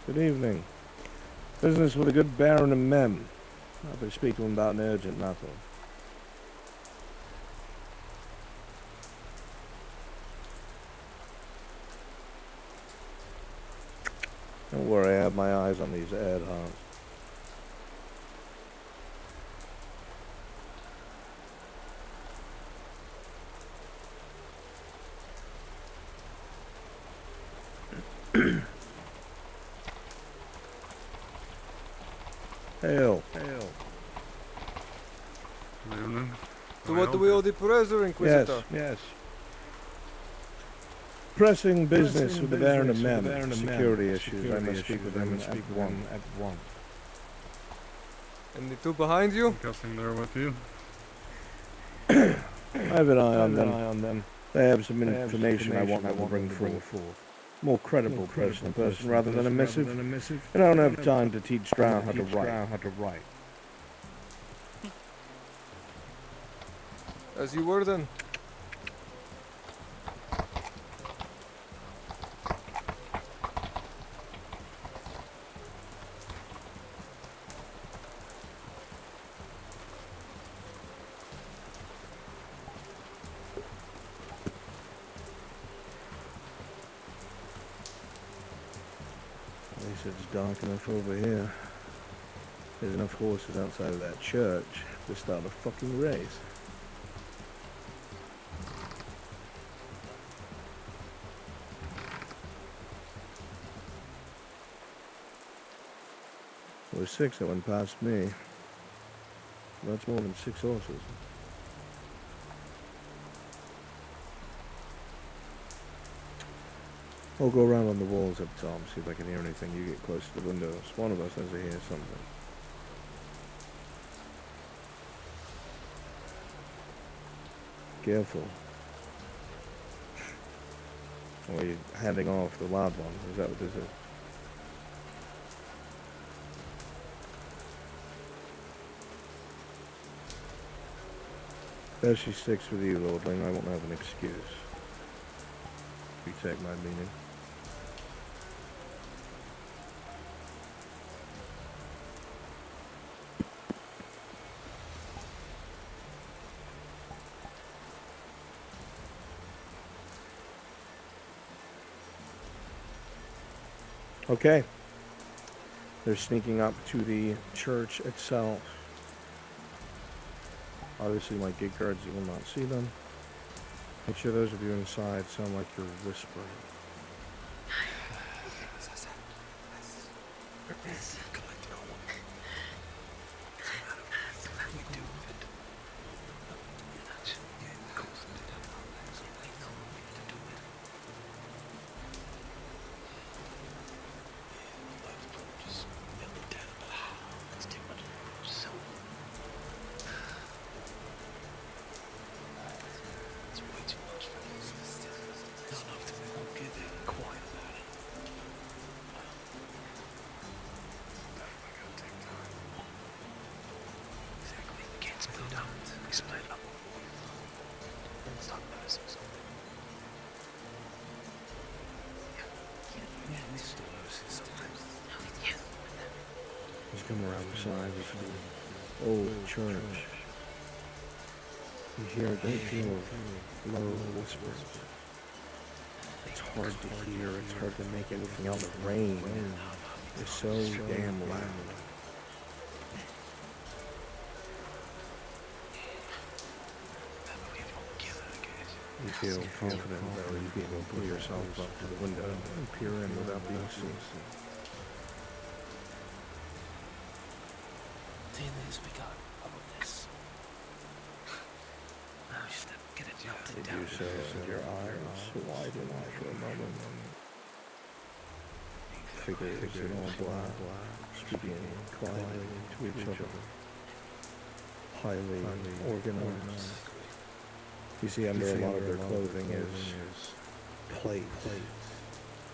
Good evening. Business with a good Baron and Mem. I'll be speak to him about an urgent matter. Don't worry, I have my eyes on these ad hocs. Hail. Hail. Good evening. So what do we owe the Professor, Inquisitor? Yes. Pressing business with the Baron of Mem. Security issues. I must speak with them at once. And the two behind you? I'm guessing they're with you. I have an eye on them. They have some information I want them to bring forth. More credible person rather than a missive. And I don't have time to teach Drow how to write. As you were then. At least it's dark enough over here. There's enough horses outside of that church to start a fucking race. There were 6 that went past me. That's more than 6 horses. I'll go around on the walls up top, see if I can hear anything. You get close to the windows. One of us has to hear something. Careful. Or are you heading off the loud one? Is that what this is? As she sticks with you, Lordling, I won't have an excuse. You take my meaning. Okay. They're sneaking up to the church itself. Obviously, my gate guards, you will not see them. Make sure those of you inside sound like you're whispering. don't. We split up. And stop noticing something. Yeah, we still noticing something. He's come around the side of the old church. You hear a great deal of low whispers. It's hard to hear, it's hard to make anything out. The rain is so damn loud. You feel confident that you'll be able to pull yourself up to the window and peer in without being seen. Thing is, we got all of this. Now we should get it melted They down. do so, and your eyes widen for a moment. Figures in all black, speaking quietly to each other. Highly organized. You see under a lot of their clothing is plates,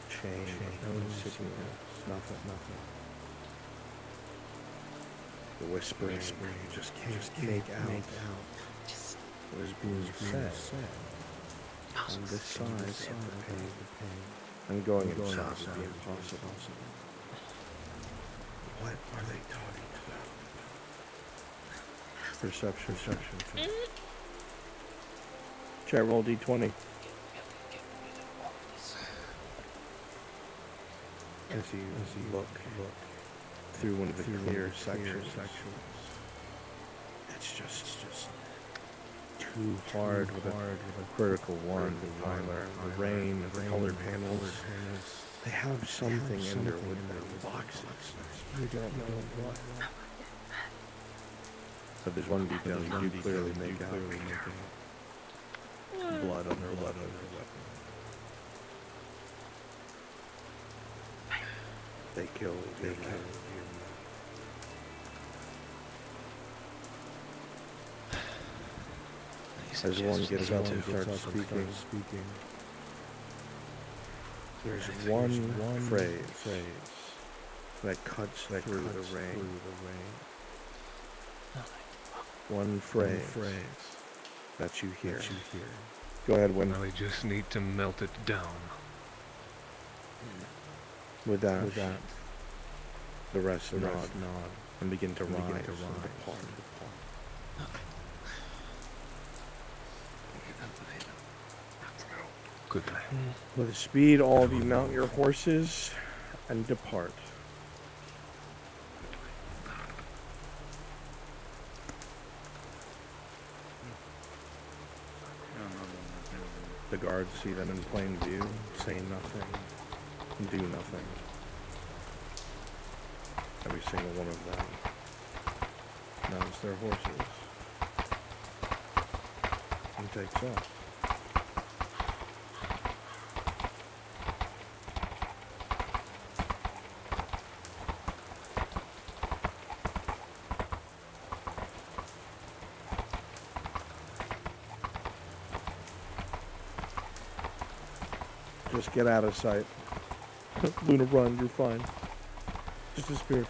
chain, no insignias, nothing. The whispering, you just can't make out what is being said on this side of the pain. And going inside would be impossible. What are they talking about? Perception. Chat roll D20. As you look through one of the clear sections, it's just too hard with a critical one, Tyler. The rain, the colored panels, they have something in there with their boxes. You don't know what. But there's one detail you do clearly make out. Blood on their weapon. They killed you. As one gets up and starts speaking, there's one phrase that cuts through the rain. One phrase that you hear. Go ahead, Win. We just need to melt it down. With that, the rest nod and begin to rise and depart. Good night. With speed, all of you mount your horses and depart. The guards see them in plain view, say nothing, do nothing. Every single one of them mounts their horses and takes off. Just get out of sight. Luna, run, you're fine. Just disappear.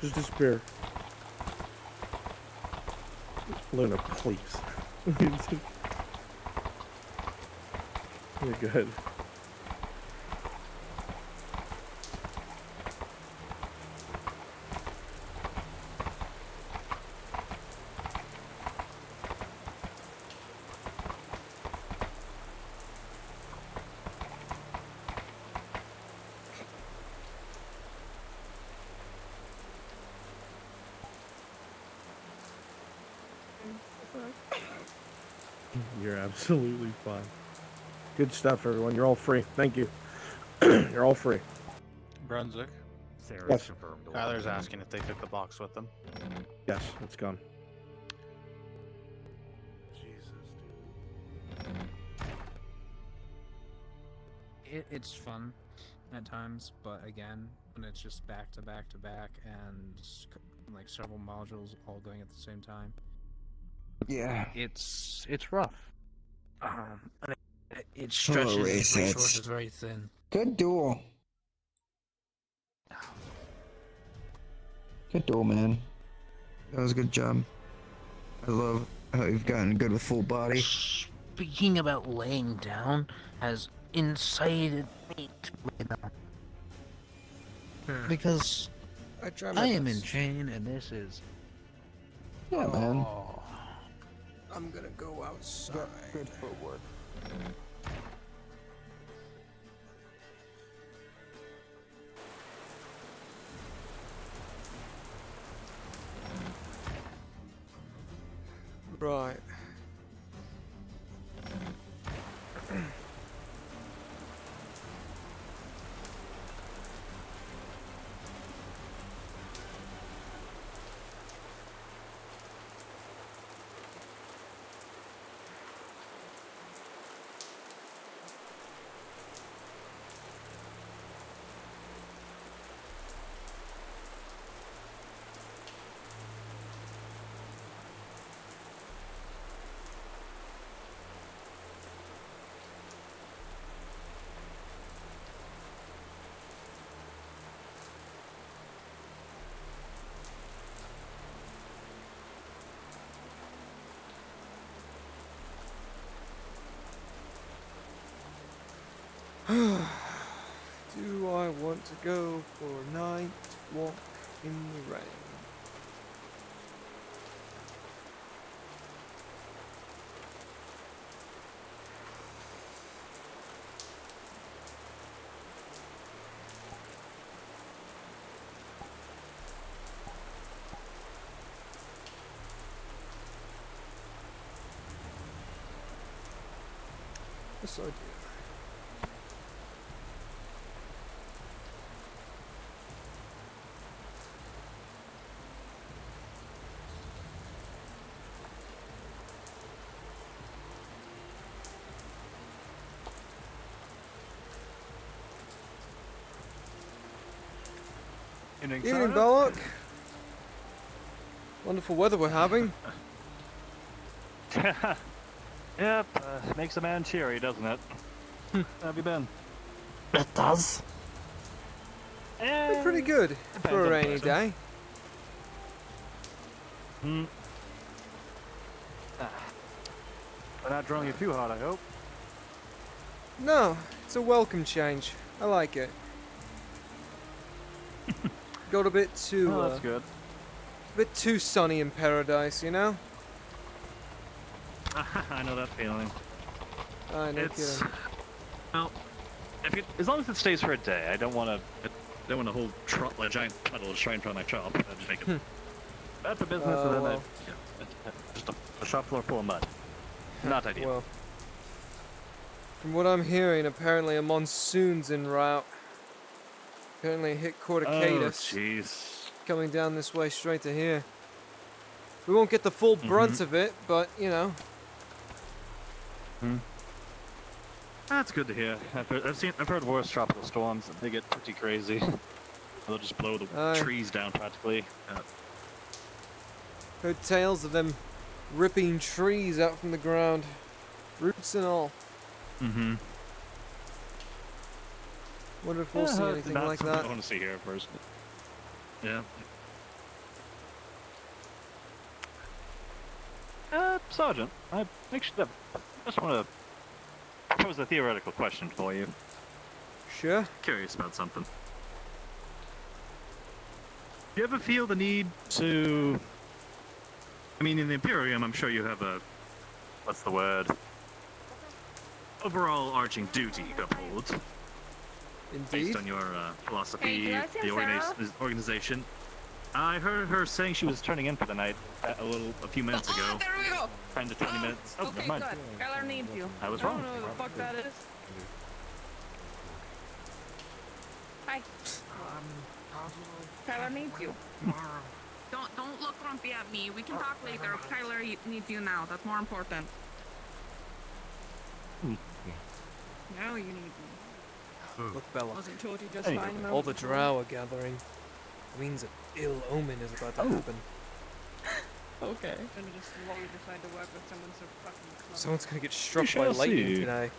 Just disappear. Luna, please. You're good. You're absolutely fine. Good stuff, everyone. You're all free. Thank you. You're all free. Brunswick. Yes. Tyler's asking if they took the box with them. Yes, it's gone. It's fun at times, but again, when it's just back to back to back and like several modules all going at the same time. Yeah. It's rough. And it stretches the resources very thin. Good duel. Good duel, man. That was a good job. I love how you've gotten good with full body. Speaking about laying down has incited me to lay down. Because I am in pain and this is... Yeah, man. I'm gonna go outside. Good footwork. Right. Do I want to go for a night walk in the rain? Yes, I do. Evening, Belloc. Wonderful weather we're having. Yep, makes a man cheery, doesn't it? How have you been? It does. Been pretty good for a rainy day. Hmm. We're not drawing you too hard, I hope. No, it's a welcome change. I like it. Got a bit too, Oh, that's good. a bit too sunny in paradise, you know? I know that feeling. I know, It's kidding. well, as long as it stays for a day, I don't want a whole a giant puddle straight in front of my shop. I just make it bad for business, and then well. just a shop floor full of mud. Not ideal. Well, from what I'm hearing, apparently a monsoon's en route. Apparently it hit Corticatus. Oh, jeez. Coming down this way straight to here. We won't get the full brunt of it, but, you know. That's good to hear. I've heard worse tropical storms. They get pretty crazy. They'll just blow the trees down practically. Heard tales of them ripping trees out from the ground. Roots and all. Mm-hmm. Wonder if we'll see anything like that. I want to see here first. Yeah. Sergeant, I just want to propose a theoretical question for you. Sure. Curious about something. Do you ever feel the need to... I mean, in the Imperium, I'm sure you have a... What's the word? Overall arching duty you uphold. Indeed. Based on your philosophy, Hey, can I see the Sarah? organization. I heard her saying she was turning in for the night a few minutes ago. There we go. 10 to 20 minutes. Oh, Okay, never mind. good. Skylar needs you. I was don't wrong. know who the fuck that is. Hi. Skylar needs you. Don't look grumpy at me. We can talk later. Skylar needs you now. That's more important. Now you need me. Look, Bella. Wasn't told you just Hey, fine. all the drow are gathering. Means an ill omen is about to happen. Okay. Gonna just slowly decide to work with someone so fucking close. Someone's gonna get struck by shall lightning see. today.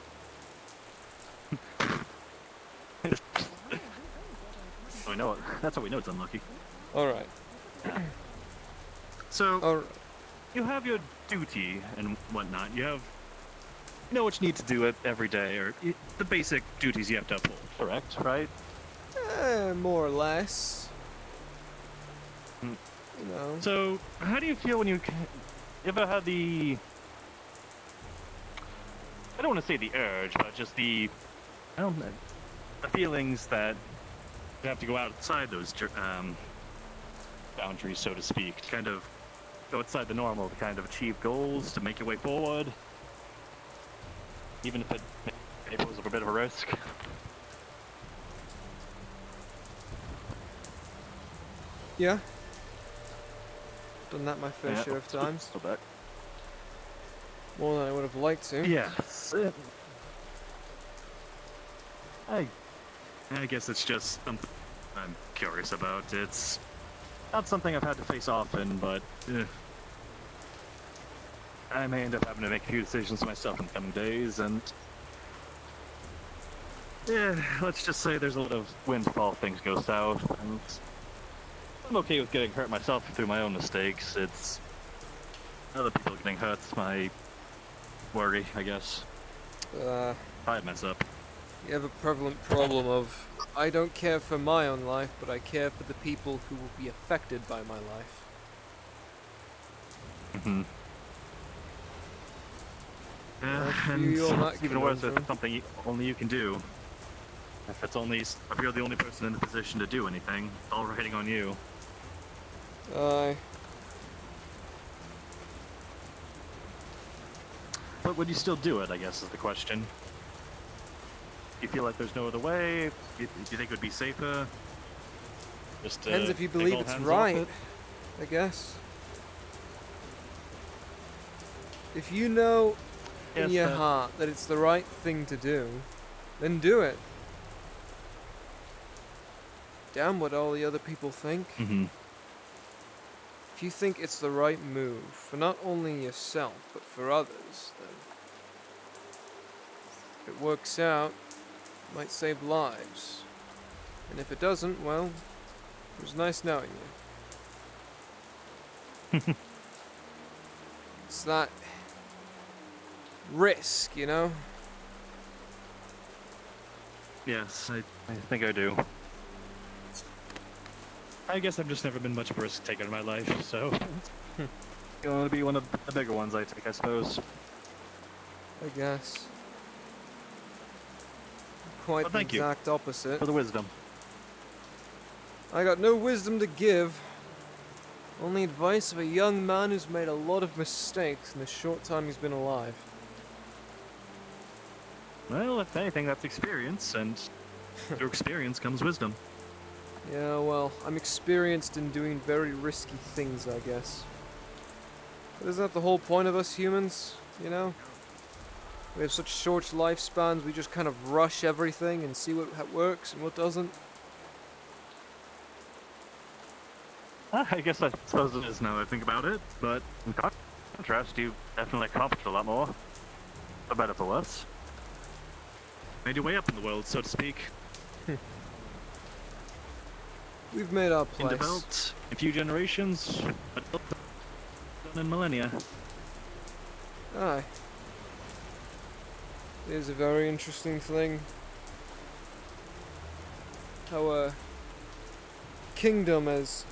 We know it. That's how we know it's unlucky. Alright. So, you have your duty and whatnot. You know what you need to do it every day, or the basic duties you have to uphold. Correct, right? More or less. Mm. You know. So, how do you feel when you ever had the? I don't want to say the urge, but just the feelings that you have to go outside those boundaries, so to speak, to kind of go outside the normal, to kind of achieve goals, to make your way forward, even if it poses a bit of a risk. Yeah. Done that my fair share of times. More than I would have liked to. Yes. I guess it's just something I'm curious about. It's not something I've had to face often, but I may end up having to make a few decisions myself in the coming days, and yeah, let's just say there's a lot of windfall if things go south, and I'm okay with getting hurt myself through my own mistakes. It's other people getting hurt's my worry, I guess. I mess up. You have a prevalent problem of, I don't care for my own life, but I care for the people who will be affected by my life. Mm-hmm. And It's even worse if it's something only you can do. If you're the only person in the position to do anything, it's all riding on you. Aye. But would you still do it, I guess, is the question. You feel like there's no other way? Do you think it would be safer? Just Depends if you take believe all it's hands off right, it? I guess. If you know in Yes, your that- heart that it's the right thing to do, then do it. Damn what all the other people think. Mm-hmm. If you think it's the right move for not only yourself, but for others, then if it works out, it might save lives. And if it doesn't, well, it was nice knowing you. It's that risk, you know? Yes, I think I do. I guess I've just never been much of a risk taker in my life, so it's gonna be one of the bigger ones I take, I suppose. I guess. Quite Well, the thank you exact opposite. for the wisdom. I got no wisdom to give. Only advice of a young man who's made a lot of mistakes in the short time he's been alive. Well, if anything, that's experience, and through experience comes wisdom. Yeah, well, I'm experienced in doing very risky things, I guess. But isn't that the whole point of us humans, you know? We have such short lifespans, we just kind of rush everything and see what works and what doesn't. I guess I suppose it is now that I think about it, but in contrast, you definitely accomplished a lot more. For better, for worse. Made your way up in the world, so to speak. We've made our Been place. developed in a few generations, but done in millennia. Aye. It is a very interesting thing. How a kingdom as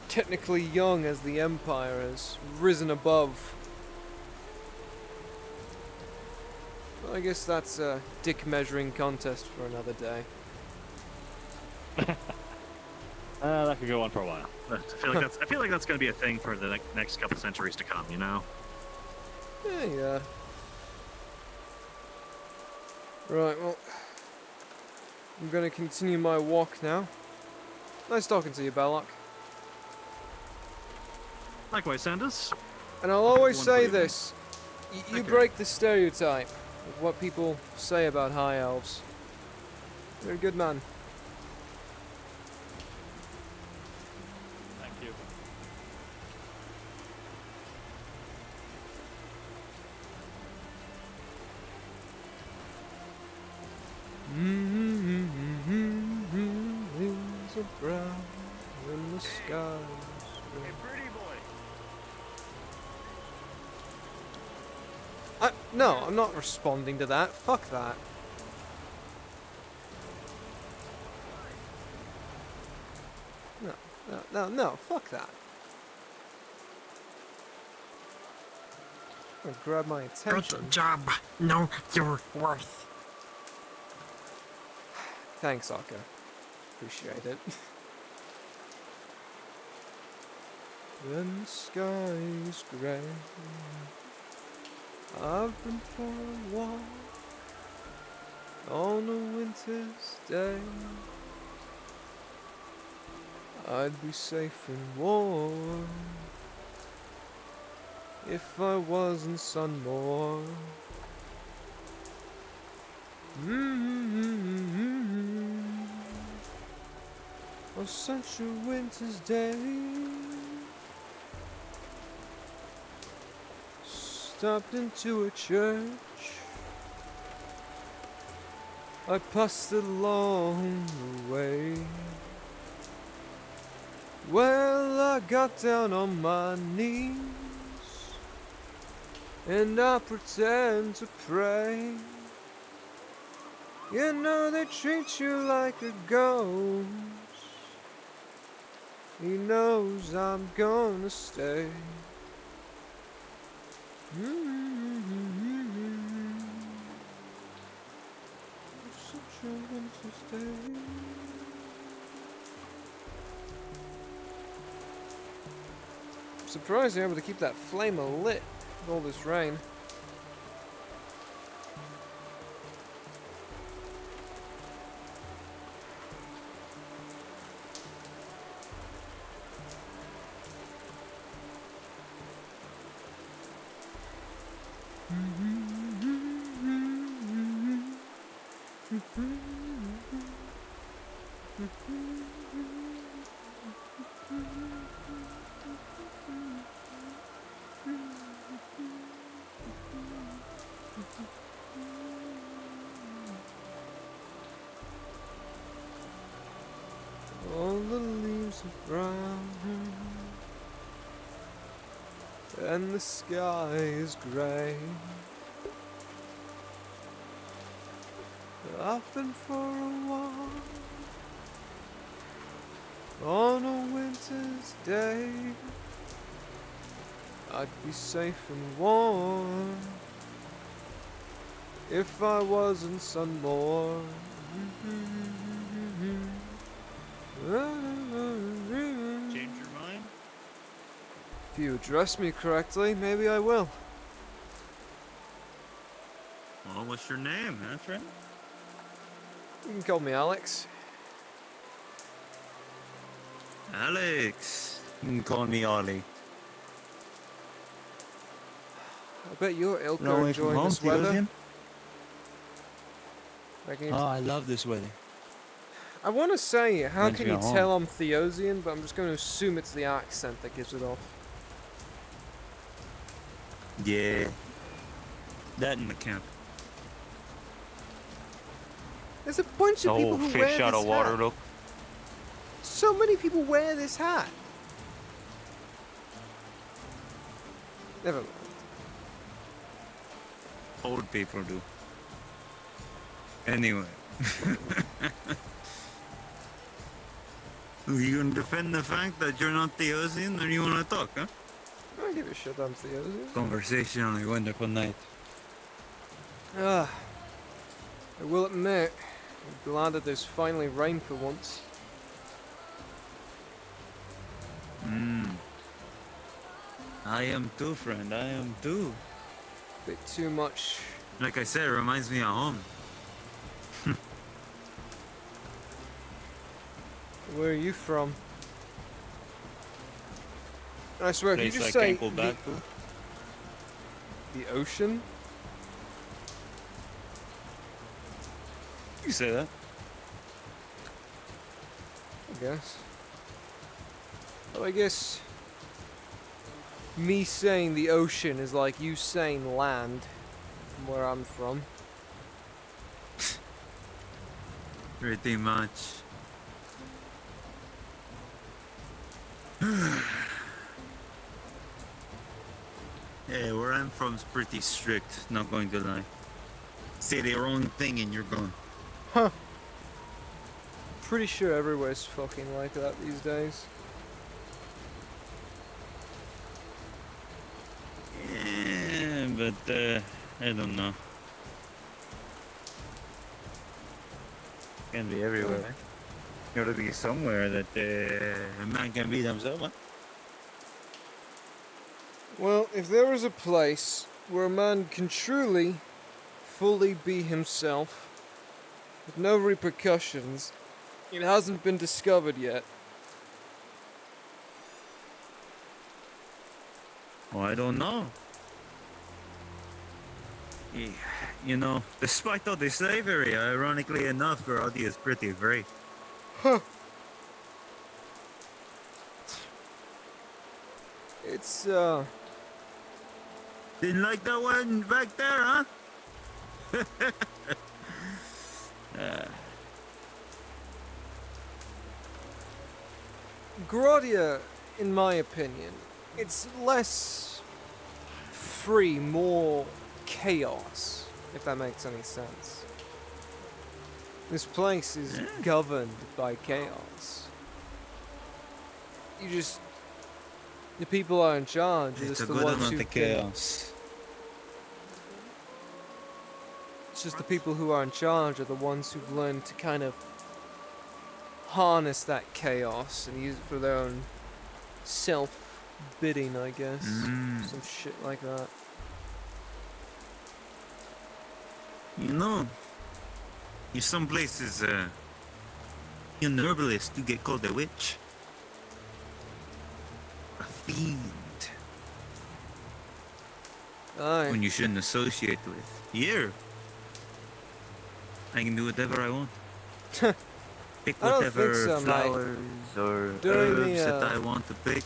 technically young as the Empire has risen above. Well, I guess that's a dick measuring contest for another day. That could go on for a while. I feel like that's going to be a thing for the next couple centuries to come. You know. Yeah. Right. Well, I'm gonna continue my walk now. Nice talking to you, Balak. Likewise, Sanders. And I'll always Wonderful say evening. this: you Take care. break the stereotype of what people say about high elves. You're a good man. Thank you. Hills are brown and the skies. Hey, pretty boy. No, I'm not responding to that. Fuck that. No, fuck that. I'm gonna grab my attention. Good job. Know your worth. Thanks, Aka. Appreciate it. When the sky is grey, I've been for a walk on a winter's day. I'd be safe and warm if I wasn't Sunmore. On such a winter's day, stopped into a church. I passed along the way. Well, I got down on my knees and I pretend to pray. You know they treat you like a ghost. He knows I'm gonna stay. Such a winter's day. I'm surprised they're able to keep that flame lit with all this rain. All the leaves are brown and the sky is grey. I've been for a walk on a winter's day. I'd be safe and warm if I wasn't Sunmore. Change your mind? If you address me correctly, maybe I will. Well, what's your name, huh, friend? You can call me Alex. Alex. You can call me Ollie. I bet your ilk Run are away from enjoying home, this weather. Theoden? Oh, I love this weather. I want to say, how Reminds can me you of home. tell I'm Theosian, but I'm just going to assume it's the accent that gives it off. Yeah. That in the camp. There's a bunch of people who wear this hat. look. So many people wear this hat. Never mind. Old people do. Anyway. You gonna defend the fact that you're not Theosian, or you wanna talk, huh? I don't give a shit I'm Theosian. Conversation on a wonderful night. I will admit, I'm glad that there's finally rain for once. I am too, friend. I am too. Bit too much. Like I said, it reminds me of home. Where are you from? I swear, if you Place just I say can't go back to. the ocean, You say that. I guess. Well, I guess me saying the ocean is like you saying land from where I'm from. Pretty much. Yeah, where I'm from is pretty strict, not going to lie. Say their own thing and you're gone. Huh. Pretty sure everywhere's fucking like that these days. Yeah, but I don't know. Can be everywhere. Gotta be somewhere that a man can be themselves, huh? Well, if there was a place where a man can truly, fully be himself, with no repercussions, it hasn't been discovered yet. Well, I don't know. You know, despite all the slavery, ironically enough, Garadi is pretty free. Huh. It's, Didn't like that one back there, huh? Gradia, in my opinion, it's less free, more chaos, if that makes any sense. This place is governed by chaos. The people are in charge. It's Just a the good ones amount who of can- chaos. It's just the people who are in charge are the ones who've learned to kind of harness that chaos and use it for their own self-bidding, I guess. Some shit like that. You know, in some places, an herbalist you get called a witch. A fiend. Aye. When you shouldn't associate with. Here, I can do whatever I want. Pick I don't whatever think so, mate. flowers or During the, herbs that I want to pick.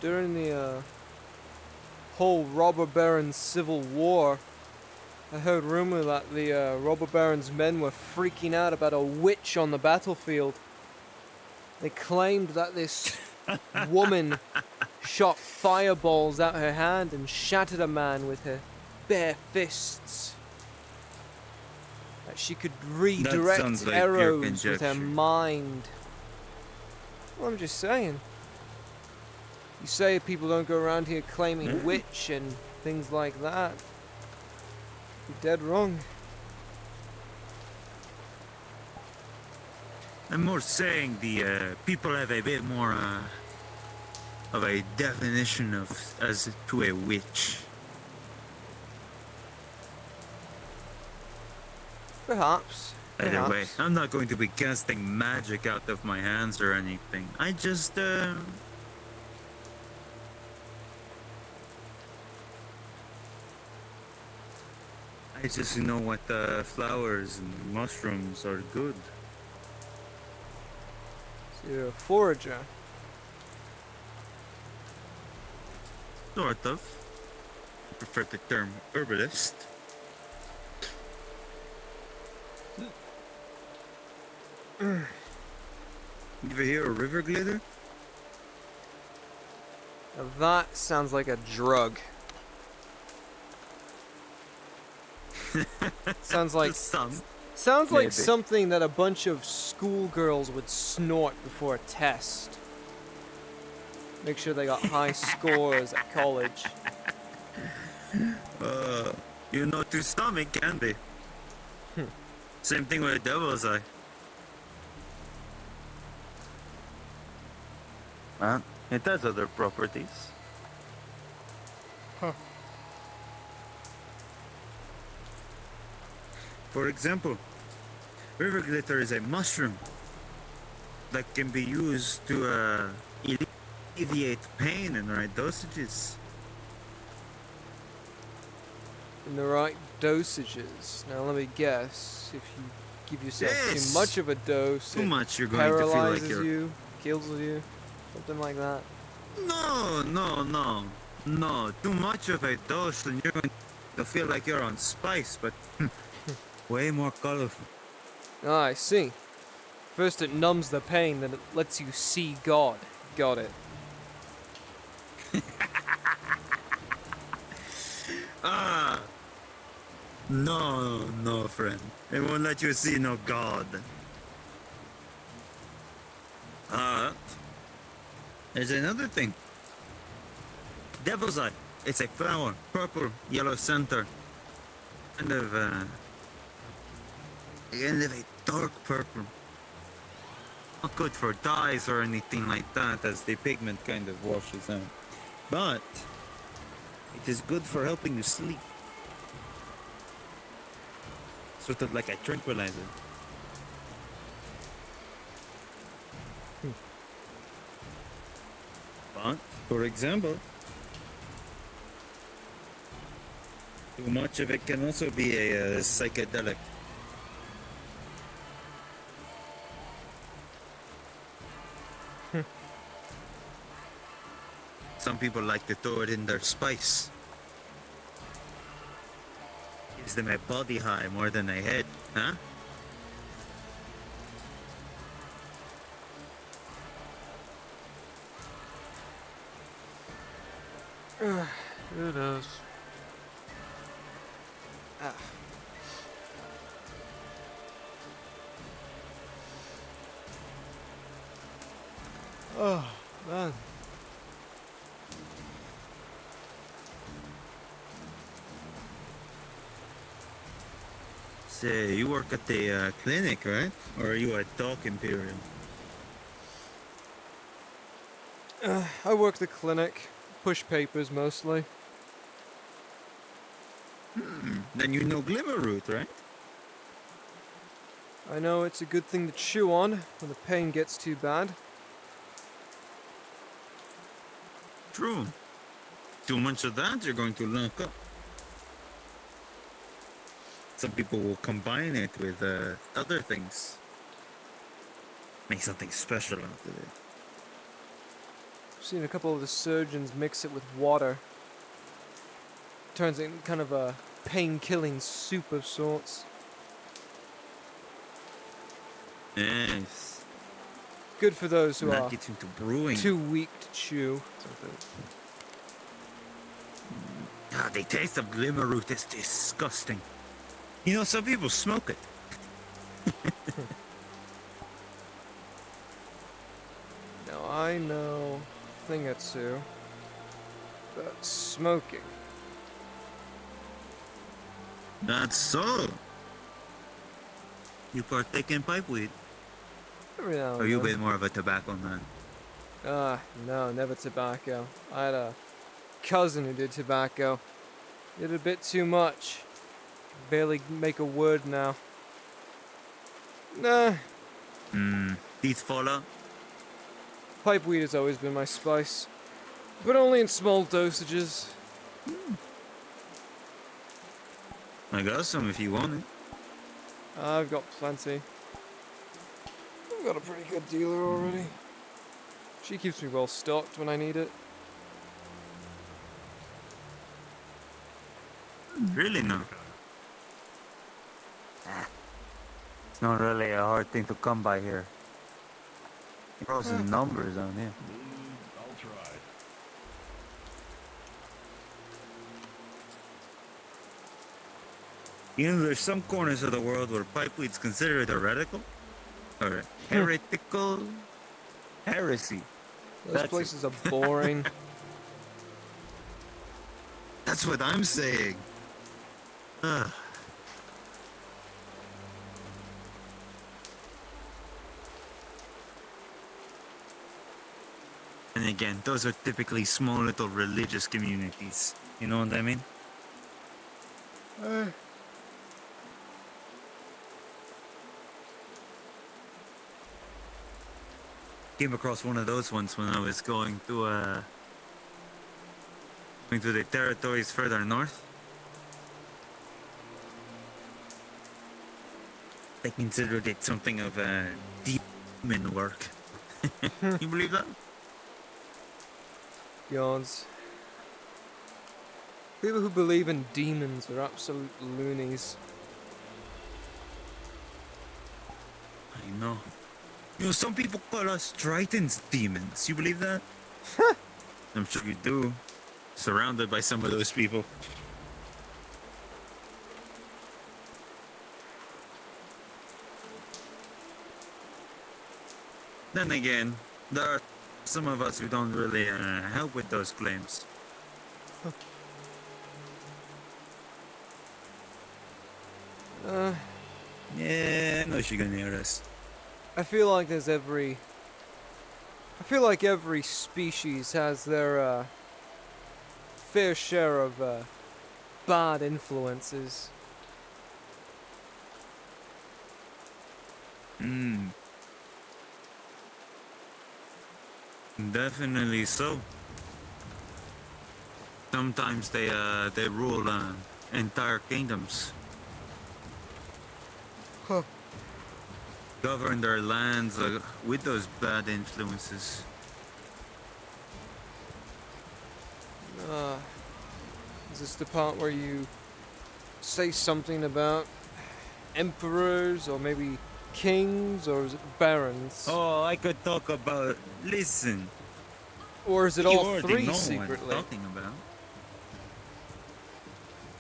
During the whole robber baron civil war, I heard rumor that the robber baron's men were freaking out about a witch on the battlefield. They claimed that this woman shot fireballs out her hand and shattered a man with her bare fists. That she could redirect sounds like pure arrows with her conjecture. mind. Well, I'm just saying. You say people don't go around here claiming witch and things like that. You're dead wrong. I'm more saying the people have a bit more of a definition of as to a witch. Perhaps. Either way, I'm not going to be casting magic out of my hands or anything. I just know what flowers and mushrooms are good. So you're a forager. Sort of. I prefer the term herbalist. You ever hear of river glitter? Now that sounds like a drug. Sounds like sounds like Maybe. something that a bunch of schoolgirls would snort before a test. Make sure they got high scores at college. You know, to some it can be. Same thing with devil's eye. It has other properties. Huh. For example, river glitter is a mushroom that can be used to alleviate pain in the right dosages. In the right dosages. Now let me guess. If you give yourself Yes. too much of a dose, Too it much, you're going to feel like paralyzes you're... you, kills you, something like that. No. Too much of a dose and you're going to feel like you're on spice, but way more colorful. Ah, I see. First it numbs the pain, then it lets you see God. Got it. Ah! No, no, friend. They won't let you see no god. There's another thing. Devil's Eye. It's a flower. Purple, yellow center. Kind of a dark purple. Not good for dyes or anything like that, as the pigment kind of washes out. But it is good for helping you sleep. Sort of like a tranquilizer. But, for example, too much of it can also be a psychedelic. Some people like to throw it in their spice. Gives them a body high more than a head, huh? It is. Ah. Oh, man. Say, you work at the clinic, right? Or are you a dog imperial? I work the clinic. Push papers mostly. Then you know Glimmer Root, right? I know it's a good thing to chew on when the pain gets too bad. True. Too much of that, you're going to lock up. Some people will combine it with other things. Make something special out of it. I've seen a couple of the surgeons mix it with water. Turns it into kind of a pain-killing soup of sorts. Yes. Good for those who That are gets into brewing. too weak to chew. The taste of Glimmer Root is disgusting. You know, some people smoke it. Now I know a thing or two about smoking. That's so. You partake in pipe weed? Every now and Or you then. been more of a tobacco man? No, never tobacco. I had a cousin who did tobacco. Did a bit too much. Barely make a word now. Nah. Teeth fall out? Pipe weed has always been my spice. But only in small dosages. I got some if you want it. I've got plenty. I've got a pretty good dealer already. She keeps me well stocked when I need it. Really no. It's not really a hard thing to come by here. Pros and numbers on here. I'll try. You know, there's some corners of the world where pipe weed's considered heretical. Or heretical heresy. Those That's places it. are boring. That's what I'm saying. Ugh. And again, those are typically small little religious communities. You know what I mean? Came across one of those ones when I was going to the territories further north. They considered it something of a demon work. You believe that? Yawns. People who believe in demons are absolute loonies. I know. You know, some people call us Triton's demons. You believe that? I'm sure you do. Surrounded by some of those people. Then again, there are some of us who don't really help with those claims. Yeah, I know she's gonna hear us. I feel like every species has their fair share of bad influences. Hmm. Definitely so. Sometimes they rule entire kingdoms. Huh. Govern their lands with those bad influences. Is this the part where you say something about emperors or maybe kings, or is it barons? Oh, I could talk about. Listen. Or is it You all already three know what I'm secretly? talking about.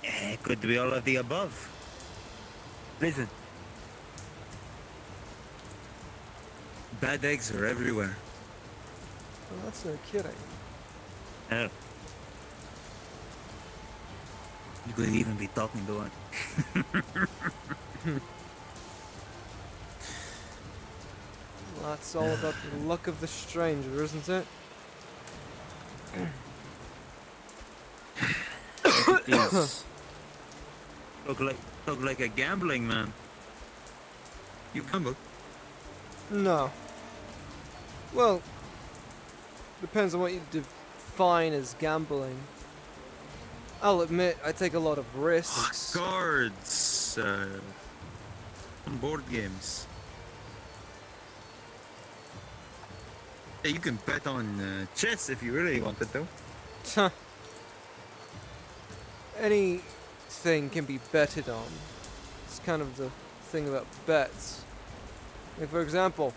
It could be all of the above. Listen. Bad eggs are everywhere. Well, that's no kidding. Oh. You could even be talking to one. Well, that's all about the luck of the stranger, isn't it? It is. Talk like a gambling man. You gamble? No. Well, depends on what you define as gambling. I'll admit, I take a lot of risks. Cards. Board games. Yeah, you can bet on chess if you really wanted to. Huh. Anything can be betted on. It's kind of the thing about bets. Like, for example,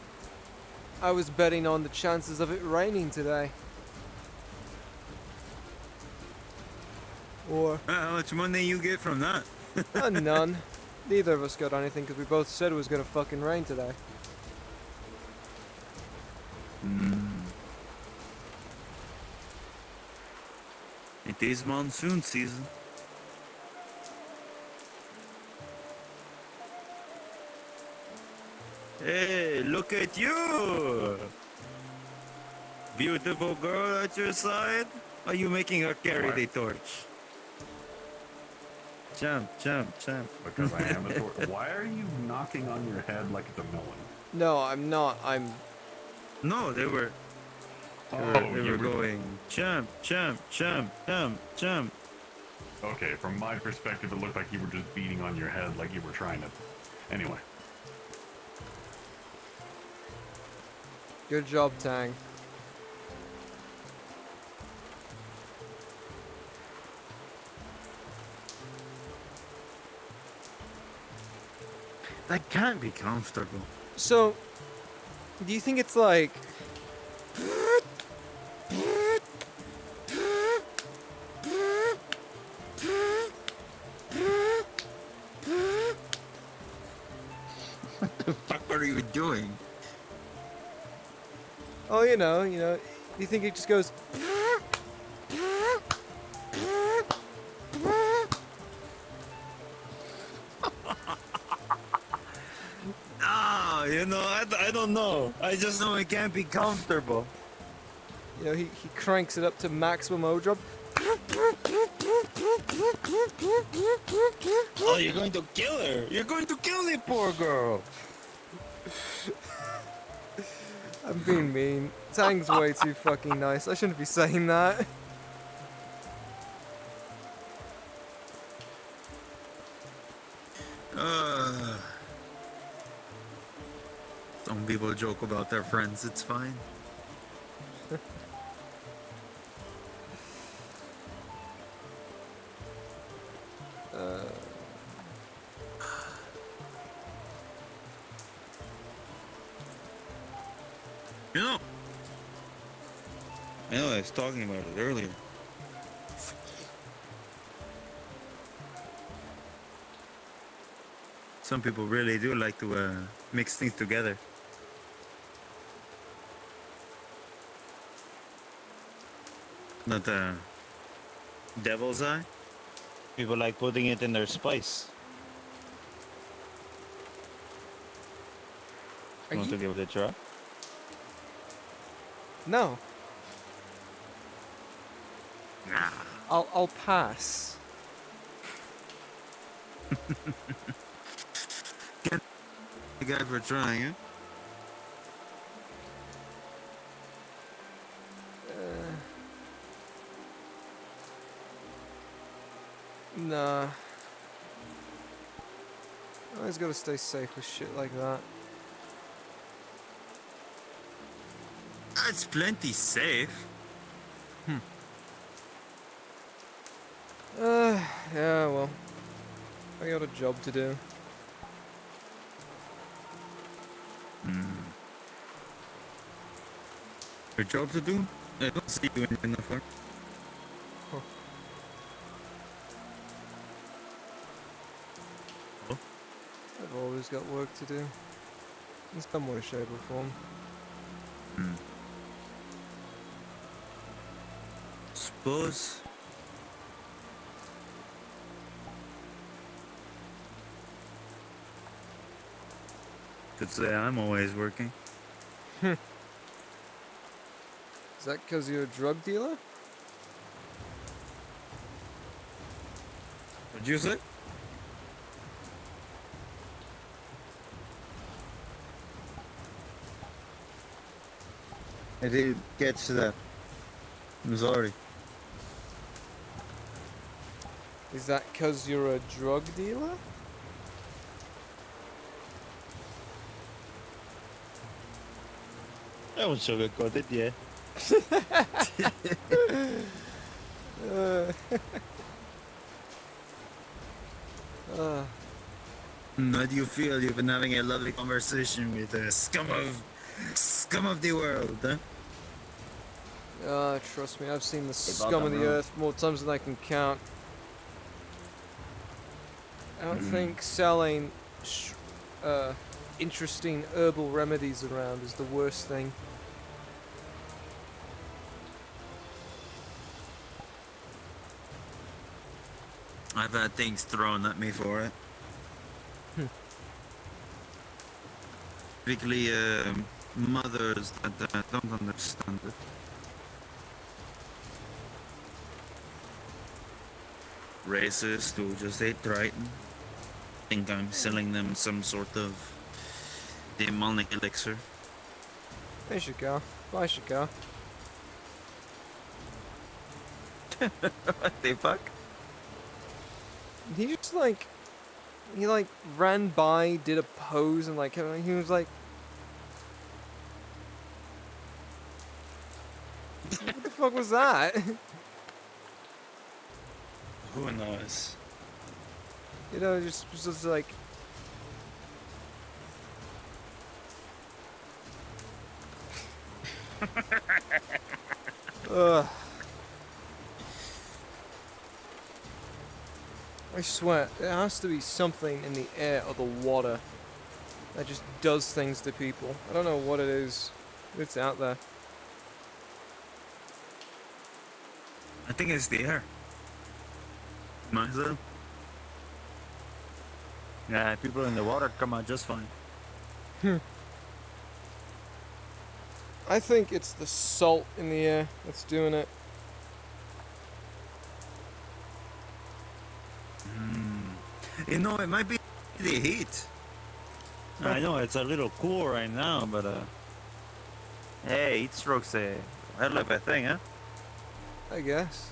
I was betting on the chances of it raining today. Or... How much money you get from that? None. Neither of us got anything because we both said it was gonna fucking rain today. It is monsoon season. Hey, look at you! Beautiful girl at your side? Are you making her carry the torch? Jump. Because I am a torch. Why are you knocking on your head like it's a melon? No, I'm not. No, they were going jump. Okay, from my perspective, it looked like you were just beating on your head like you were trying to. Anyway. Good job, Tang. That can't be comfortable. So, do you think it's like... What the fuck are you doing? Oh, you know, do you think it just goes... I don't know. I just know it can't be comfortable. You know, he cranks it up to maximum overdrive. Oh, you're going to kill her. You're going to kill the poor girl. I'm being mean. Tang's way too fucking nice. I shouldn't be saying that. Some people joke about their friends. It's fine. I know I was talking about it earlier. Some people really do like to mix things together. Not devil's eye. People like putting it in their spice. Are Want to you? give it a try? No. Nah. I'll pass. Get the guy for trying, eh? Nah. Always gotta stay safe with shit like that. It's plenty safe. Yeah, well. I got a job to do. Your job to do? I don't see you in uniform. I've always got work to do. In some way, shape or form. Suppose. Could say I'm always working. Is that because you're a drug dealer? What'd you say? I didn't catch that. I'm sorry. Is that because you're a drug dealer? I won't sugarcoat it, yeah. How do you feel? You've been having a lovely conversation with the scum of the world, huh? Trust me, I've seen the bought scum of them the wrong. earth more times than I can count. I don't think selling interesting herbal remedies around is the worst thing. I've had things thrown at me for it. Particularly mothers that don't understand it. Racist who just hate Triton. Think I'm selling them some sort of demonic elixir. There you go. Bye, you go. What the fuck? He just like, he like ran by, did a pose, and like he was like, what the fuck was that? Who knows? You know, just like. Ugh. I swear, there has to be something in the air or the water that just does things to people. I don't know what it is. It's out there. I think it's the air. Myself. Yeah, people in the water come out just fine. I think it's the salt in the air that's doing it. You know, it might be the heat. I know it's a little cool right now, but hey, heat stroke's a hell of a thing, huh? I guess.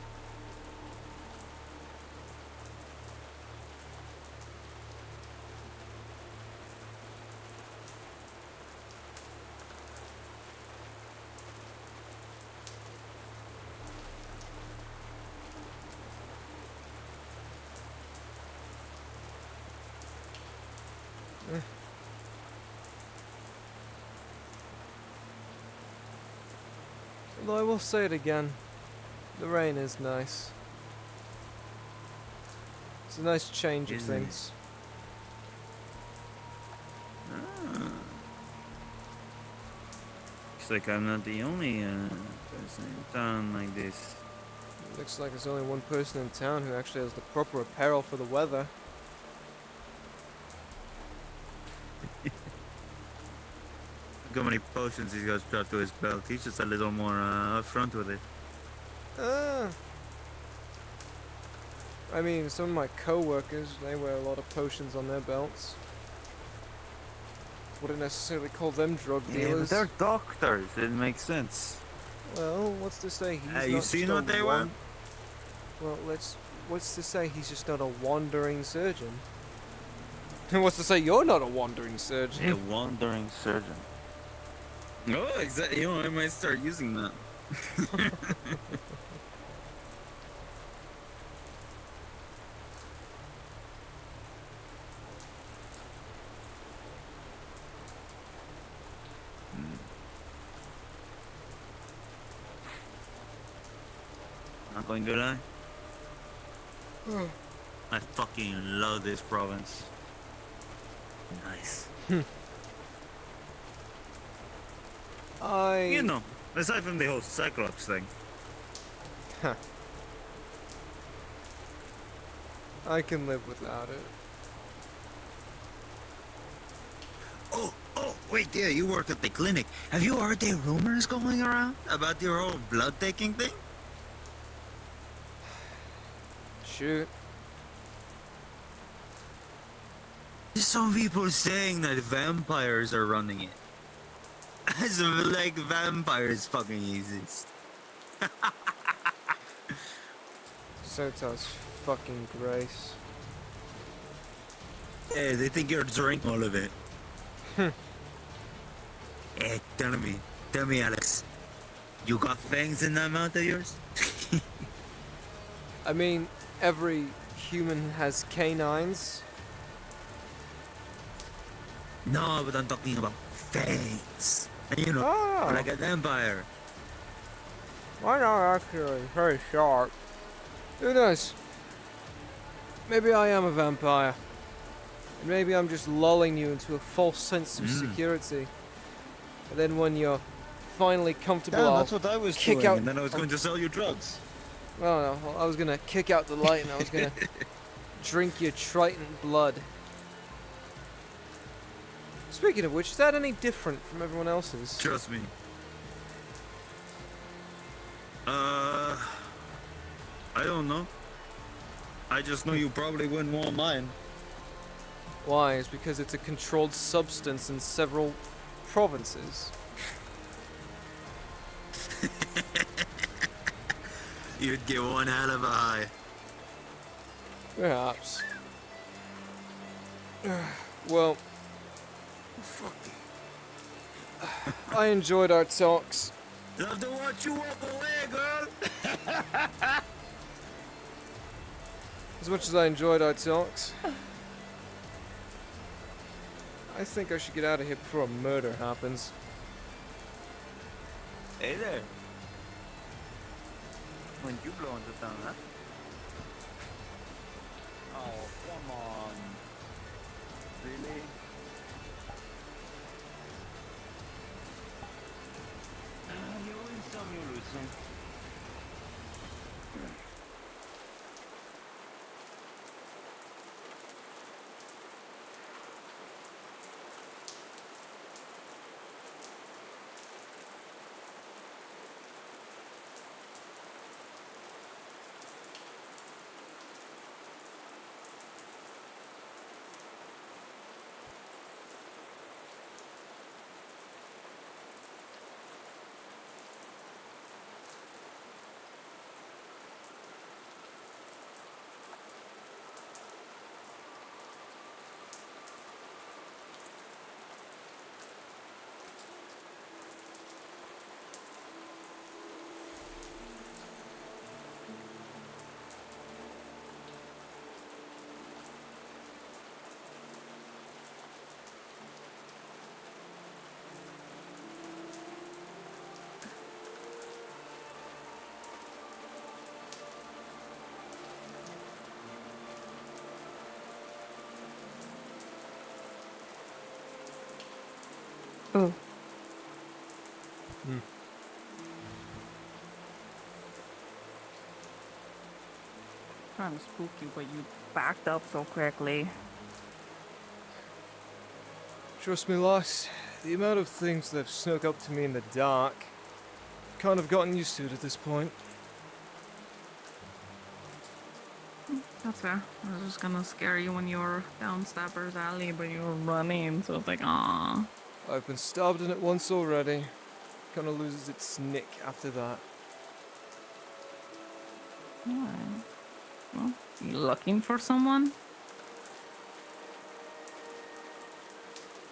Although I will say it again, the rain is nice. It's a nice change of Is it? things. Looks like I'm not the only person in town like this. Looks like there's only one person in town who actually has the proper apparel for the weather. Look how many potions he's got strapped to his belt. He's just a little more upfront with it. I mean, some of my co-workers, they wear a lot of potions on their belts. Wouldn't necessarily call them drug Yeah, but dealers. they're doctors. It makes sense. Well, what's to say he's Hey, not you seen just a what they wear? Well, what's to say he's just not a wandering surgeon? And what's to say you're not a wandering surgeon? A wandering surgeon. Oh, exactly. You know, I might start using that. Not going to lie. I fucking love this province. Nice. You know, aside from the whole Cyclops thing. Huh. I can live without it. Oh, wait, yeah, you work at the clinic. Have you heard the rumors going around about your whole blood taking thing? Shoot. There's some people saying that vampires are running it. As if like vampires fucking exist. So does fucking Grace. Yeah, they think you're drinking all of it. Hey, tell me, Alex. You got fangs in that mouth of yours? I mean, every human has canines. No, but I'm talking about fangs. And you know, like a vampire. Why not actually very sharp? Who knows? Maybe I am a vampire. And maybe I'm just lulling you into a false sense of security. And then when you're finally comfortable, Yeah, I'll that's what I was kick doing, out. and then I was going to sell you drugs. Well, no, I was gonna kick out the light and I was gonna drink your Triton blood. Speaking of which, is that any different from everyone else's? Trust me. I don't know. I just know you probably wouldn't want mine. Why? It's because it's a controlled substance in several provinces. You'd get one hell of a high. Perhaps. Well, I enjoyed our talks. Love to watch you walk away, girl. As much as I enjoyed our talks, I think I should get out of here before a murder happens. Hey there. When you blow into town, huh? Oh, come on. Really? You win some, you lose some. Oh. trying to spook you, but you backed up so quickly. Trust me, lass, the amount of things that have snuck up to me in the dark, kind of gotten used to it at this point. That's fair. I was just gonna scare you when you were down Stapper's Alley, but you were running, so it's like, ah. I've been stabbed in it once already. Kind of loses its nick after that. Alright. Well, you looking for someone?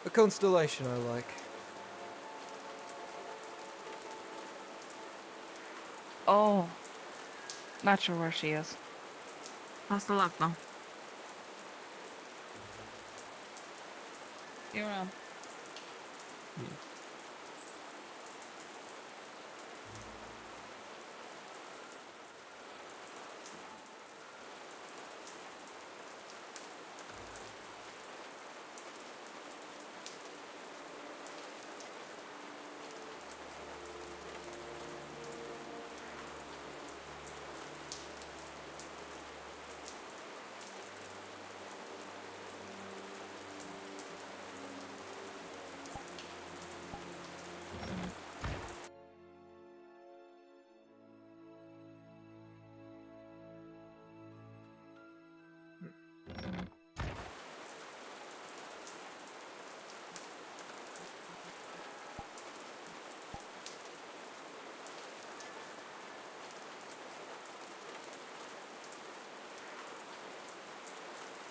A constellation I like. Oh. Not sure where she is. Best of luck, though. See you around.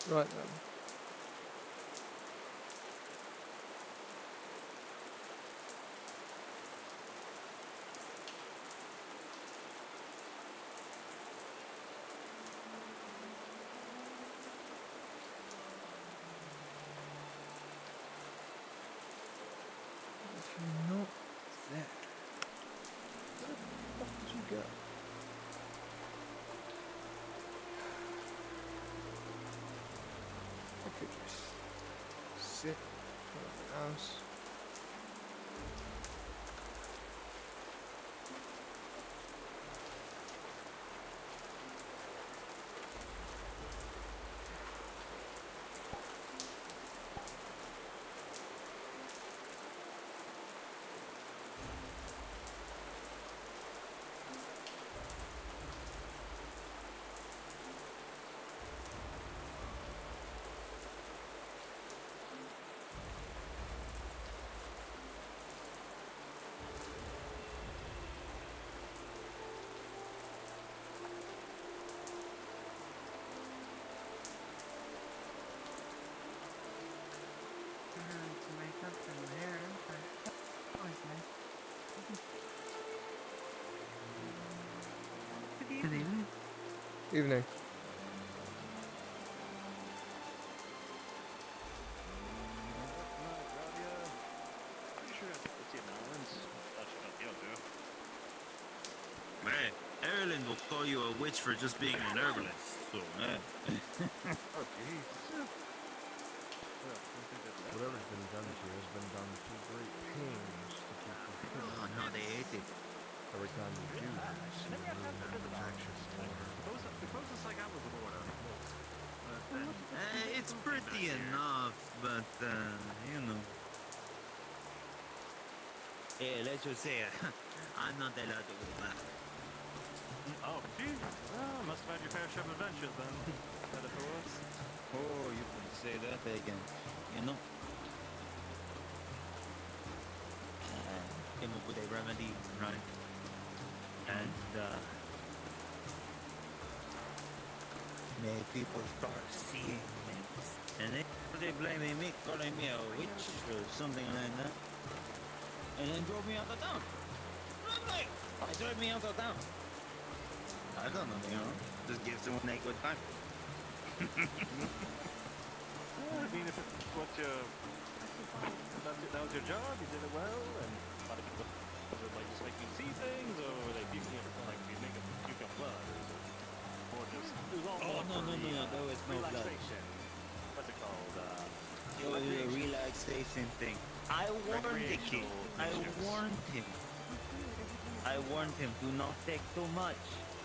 Right then. If you're not there, where the fuck did you go? I could just sit in front of the house. Good evening. Evening. Man, Erlen will call you a witch for just being an herbalist. So, man. Whatever's been done here has been done to great pains to keep you fit. Oh, no, they hate it. Every time you do this, you remove the protection The closest I got was the border. It's pretty enough, but, you know. Hey, let's just say, I'm not allowed to go back. Oh, gee. Well, must have had your fair share of adventures then. That it was. Oh, you can say that again. You know? Came up with a remedy, right? And, made people start seeing things. And they blaming me, calling me a witch or something like that. And then drove me out of town. Lovely! Why drove me out of town? I don't know, you know. Just give someone a good time. Well, I mean, if it's what that was your job, you did it well, and a lot of people would like just make you see things, or like you like you make you come blood, or just it was all no, there was no blood. relaxation. What's it called? It was a relaxation thing. I warned the kid. I warned him. I warned him, do not take too much.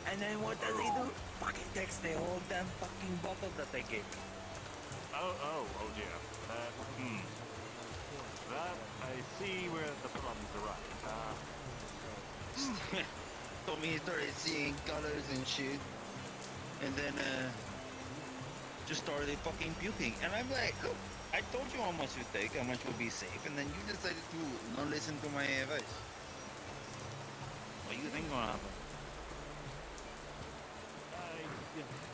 And then what does he do? Fucking takes the whole damn fucking bottle that they gave me. Oh dear. That, I see where the problems arise. Told me he started seeing colors and shit. And then, just started fucking puking. And I'm like, look, I told you how much you take, how much would be safe, and then you decided to not listen to my advice. What do you think gonna happen? I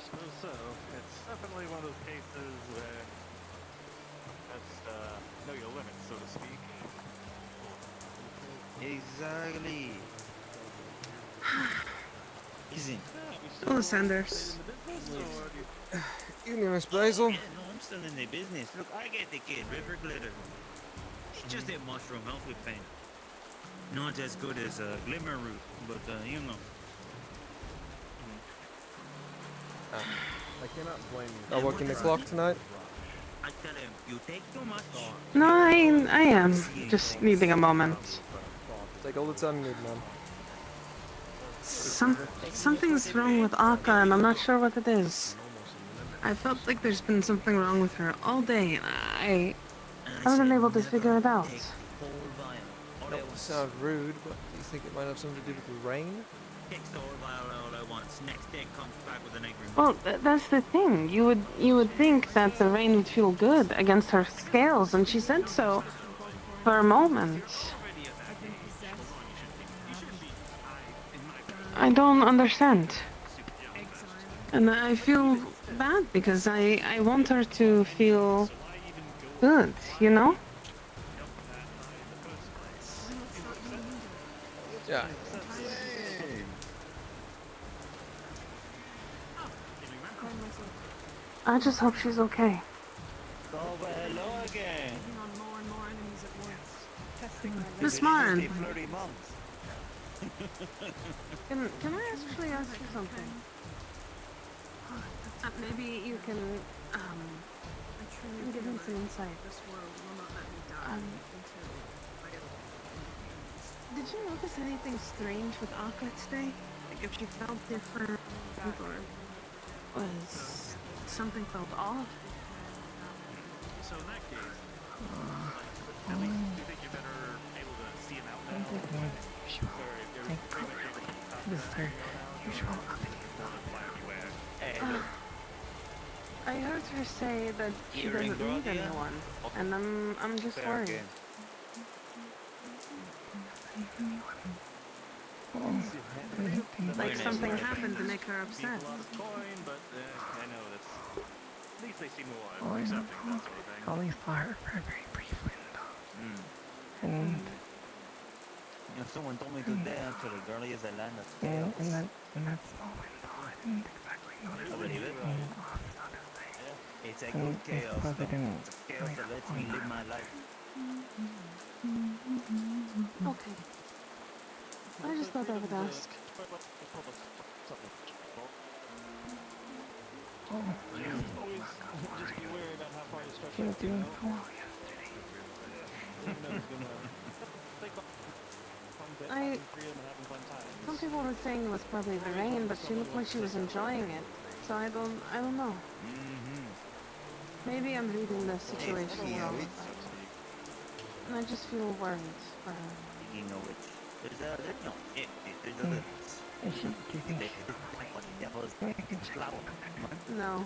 suppose so. It's definitely one of those cases where just know your limits, so to speak. Exactly. Easy. Oh, Sanders. Evening, Miss Basil. Yeah, no, I'm still in the business. Look, I get the kid, River Glitter. It's just a mushroom health with pain. Not as good as Glimmer Root, but you know. I cannot blame you. Are working the clock tonight? I tell him, you take too much. No, I am just needing a moment. Take all the time you need, man. Something's wrong with Akka, and I'm not sure what it is. I felt like there's been something wrong with her all day, and I haven't been able to figure it out. Not to sound rude, but do you think it might have something to do with the rain? Takes the whole vial all at once. Next day comes back with an angry. Well, that's the thing. You would think that the rain would feel good against her scales, and she said so for a moment. I don't understand. And I feel bad because I want her to feel good, you know? Yeah. I just hope she's okay. Oh, but hello again. Miss Marin. Flirty months. Can I actually ask you something? Maybe you can give me some insight. Did you notice anything strange with Akka today? Like if she felt different or was something felt off? So in that case, at least do you think you're better able to see him out now? I heard her say that she doesn't need anyone, and I'm just worried. Like something happened to make her upset. But I know that's. At least they seem more accepting that sort of thing. Only saw her for a very brief window. And If someone told me today actually, girlie is a land of in chaos. that small window, I didn't exactly notice I believe it. anything off, so to say. It's a And good I chaos. suppose I Though. didn't It's a chaos that lets me live my life. Okay. I just thought I would ask. Oh, Just be wary about how far you stretch she was out, you doing know? so well yesterday. Some people were saying it was probably the rain, but she looked like she was enjoying it. So I don't know. Maybe I'm reading the situation wrong. And I just feel worried for her. You know it. There's a little. There's a little. Do you think No.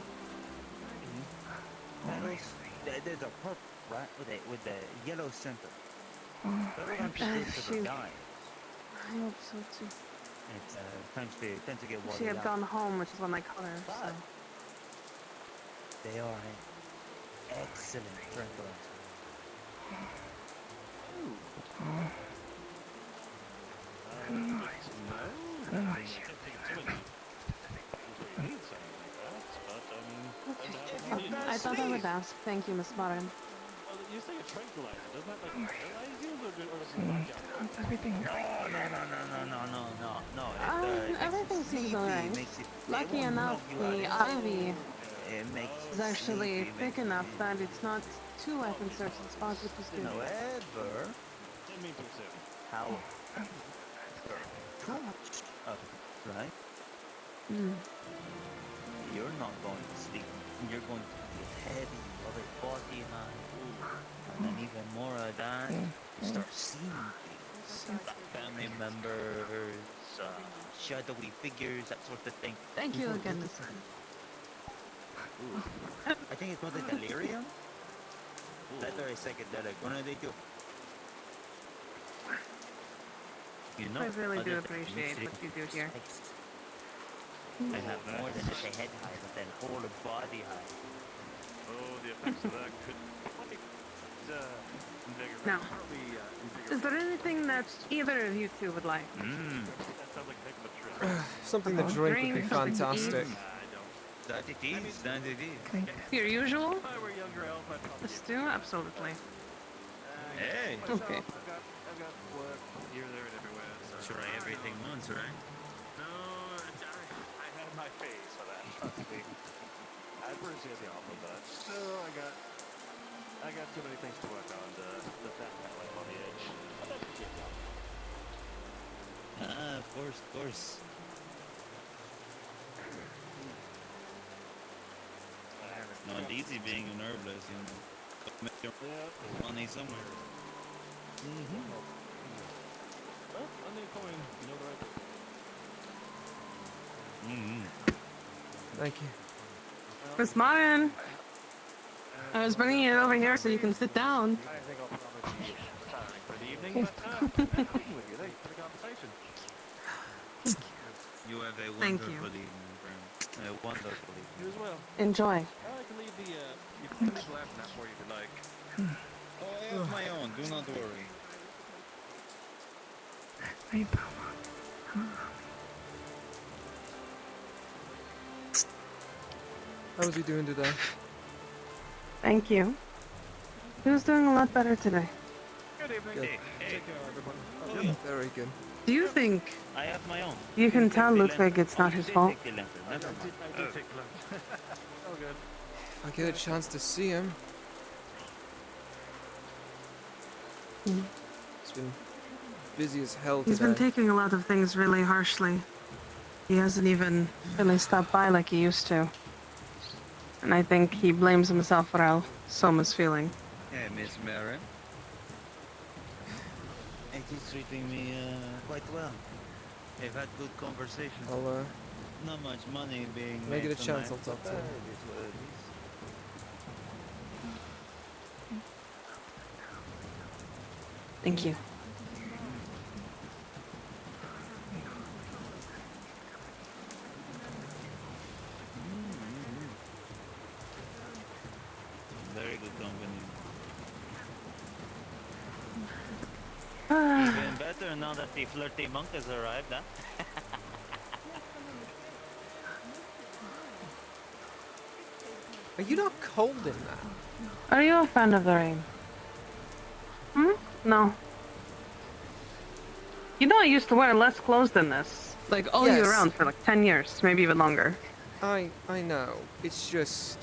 There's a purple, right, with the yellow center. She, die. I hope so too. It's tends to get watered She had out. gone home, which is when I caught her. So. They are an excellent tranquilizer. I thought I would ask. Thank you, Miss Marin. You say a tranquilizer, doesn't that like paralyze you or does it knock you out? How's everything going? No. Everything seems alright. Lucky enough, the ivy is actually thick enough that it's not too wet in certain spots, which is good. However, Didn't mean to assume. how too much of it, right? You're not going to sleep. You're going to be heavy, other body high. And then even more of that, you start seeing things. Family members, shadowy figures, that sort of thing. Thank you again, Mr. Ooh. I think it's called a delirium. That or a psychedelic, one of the two. You know, I really other do than appreciate music, what you do here. I have more than just a head high, but then whole body high. Oh, the effects of that could quite invigorate. Now, Probably, is there anything that either of you two would like? That sounds like a heck of a trip. Something to drink would be Drink, something to eat. fantastic. That it is, that it is. Your usual? If I were younger elf, I'd probably A stew? Absolutely. Hey! Okay. I've got work here, there, and everywhere. So. Try everything once, right? No, I had my face for that. Trust me. I appreciate the offer, but still, I got too many things to work on to let that kind of life on the edge. But I appreciate the offer. Of course, of course. Not easy being an herbalist, you know. But make your money somewhere. Well, I need a coin, you know what? Thank you. Miss Martin! I was bringing it over here so you can sit down. I think I'll probably be retiring for the evening, but nice speaking with you. Thanks for the conversation. You have a Thank wonderful you. evening, friend. A wonderful evening. You as well. Enjoy. I can leave the you can leave the last nap for you if you like. Oh, I have my own. Do not worry. Hey, How's he doing today? Thank you. He was doing a lot better today. Good evening. Good. Take care, everyone. Oh, yeah. Very good. Do you think I have my own. you can tell the Ludwig it's not his fault? Take the lantern. Never mind. I did take a look. Oh, good. If I get a chance to see him. It's been busy as hell He's today. been taking a lot of things really harshly. He hasn't even really stopped by like he used to. And I think he blames himself for how Soma's feeling. Hey, Miss Marin. It is treating me quite well. We've had good conversations. I'll Not much money being when I made get a chance, I'll tonight, talk to but him. it is what it is. Thank you. Very good company. Ah. Even better now that the flirty monk has arrived, huh? Are you not cold in that? Are you a fan of the rain? No. You know I used to wear less clothes than this. Like all year Yes. round for like 10 years, maybe even longer. I know. It's just.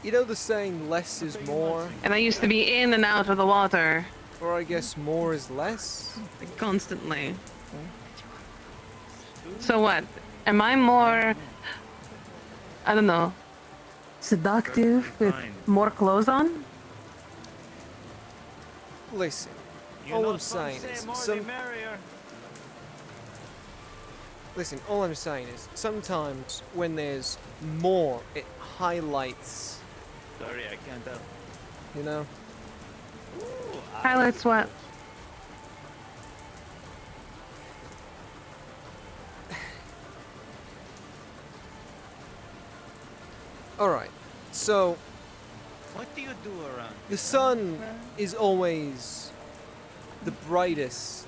You know the saying, less is more? And I used to be in and out of the water. Or I guess more is less? Like, constantly. So what? Am I more, I don't know, seductive with more clothes on? Listen, You all know, I'm some saying say is more the merrier. Listen, all I'm saying is sometimes when there's more, it highlights, Sorry, I can't tell. you know? Highlights what? Alright, so What do you do around? the sun is always the brightest.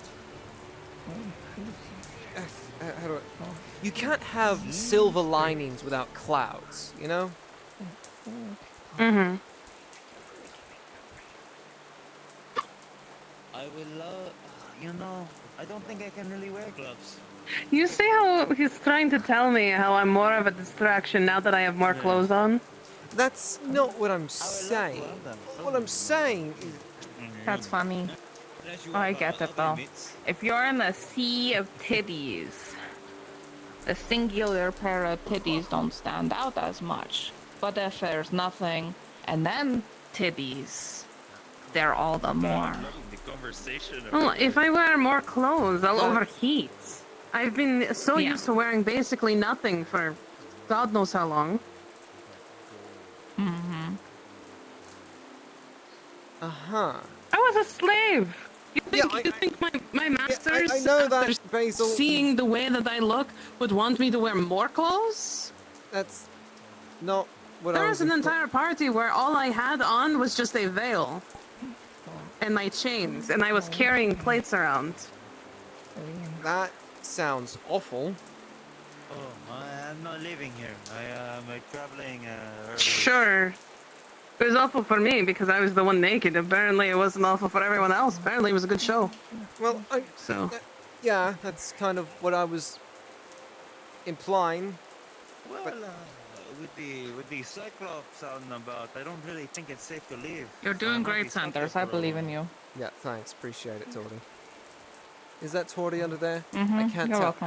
How do I... You can't have silver linings without clouds, you know? Mm-hmm. I will, you know, I don't think I can really wear gloves. You see how he's trying to tell me how I'm more of a distraction now that I have more clothes on? That's not what I'm saying. What I'm saying is... That's funny. Unless you Oh, I have get it other though. mitts. If you're in a sea of titties, the singular pair of titties don't stand out as much. But if there's nothing and then titties, they're all the more. I'm loving the conversation. Well, if I wear more clothes, I'll Yeah. overheat. I've been so Yeah. used to wearing basically nothing for God knows how long. Mm-hmm. Uh-huh. I was a slave. You think, Yeah, you think my masters, I know after that, Basil. seeing the way that I look, would want me to wear more clothes? That's not what There I was was an impl- entire party where all I had on was just a veil and my chains, and I was carrying plates around. That sounds awful. Oh, I'm not living here. I am traveling. Sure. It was awful for me because I was the one naked. Apparently, it wasn't awful for everyone else. Apparently, it was a good show. Well, So. Yeah, that's kind of what I was implying. Well, with the Cyclops out and about, I don't really think it's safe to leave. You're doing great, Sanders. I believe in you. Yeah, thanks. Appreciate it, Torty. Is that Torty under there? Mhm, I can't you're tell. welcome.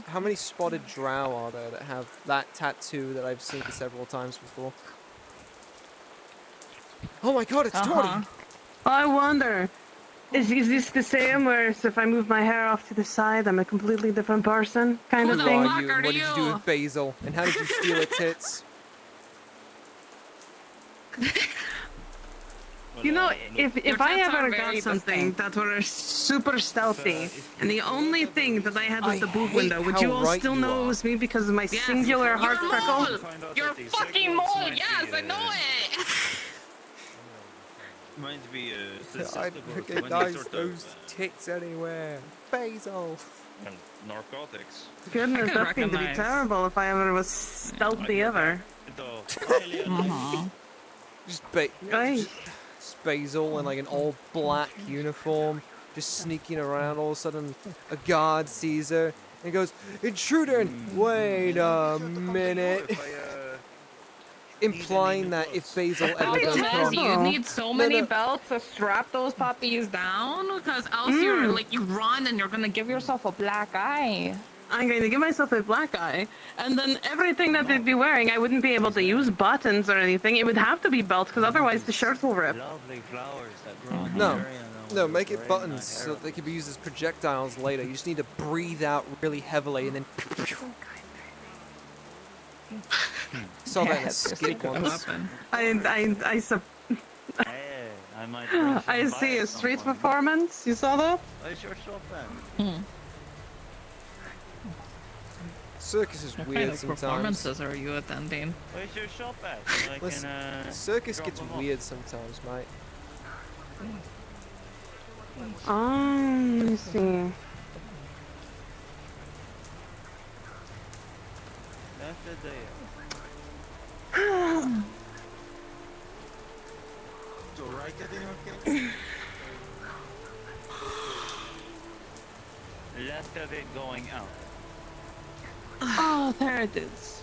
How many spotted drow are there that have that tattoo that I've seen several times before? Oh my god, it's Torty! I wonder, is this the same where if I move my hair off to the side, I'm a completely different person kind of Who thing? are you? And what did you do with Basil? And how did you steal her tits? You know, if I tats are ever very got something that were super stealthy, and the only thing that I had was the boob window, would you all still know it was me because of my singular heart freckle? You're fucking mole! Yes, I know it! Might be I susceptible to any recognize sort those of tits anywhere. Basil! narcotics. Goodness, I that's can going to be recognize. terrible if I ever was stealthy ever. Just Basil in like an all black uniform, just sneaking around. All of a sudden, a guard sees her and goes, "Intruder!" And wait a minute. Implying that if Basil ever I'll does tell you, you come, need so many belts to strap those puppies down, because else you're like, you run and you're gonna give yourself a black eye. I'm going to give myself a black eye, and then everything that they'd be wearing, I wouldn't be able to use buttons or anything. It would have to be belts, because otherwise the shirt will rip. Lovely flowers that grow in the No, area. no, make it buttons so that they can be used as projectiles later. You just need to breathe out really heavily and then. Saw that in a skit once. I might bring some I by see at a some street point. performance. You saw that? I sure saw that. Circus is What weird kind of sometimes. performances are you attending? I sure shop at. I Listen, can, circus drop gets them off. weird sometimes, mate. Oh, let me see. That's the day. So right at the okay. Left of it going out. Oh, there it is.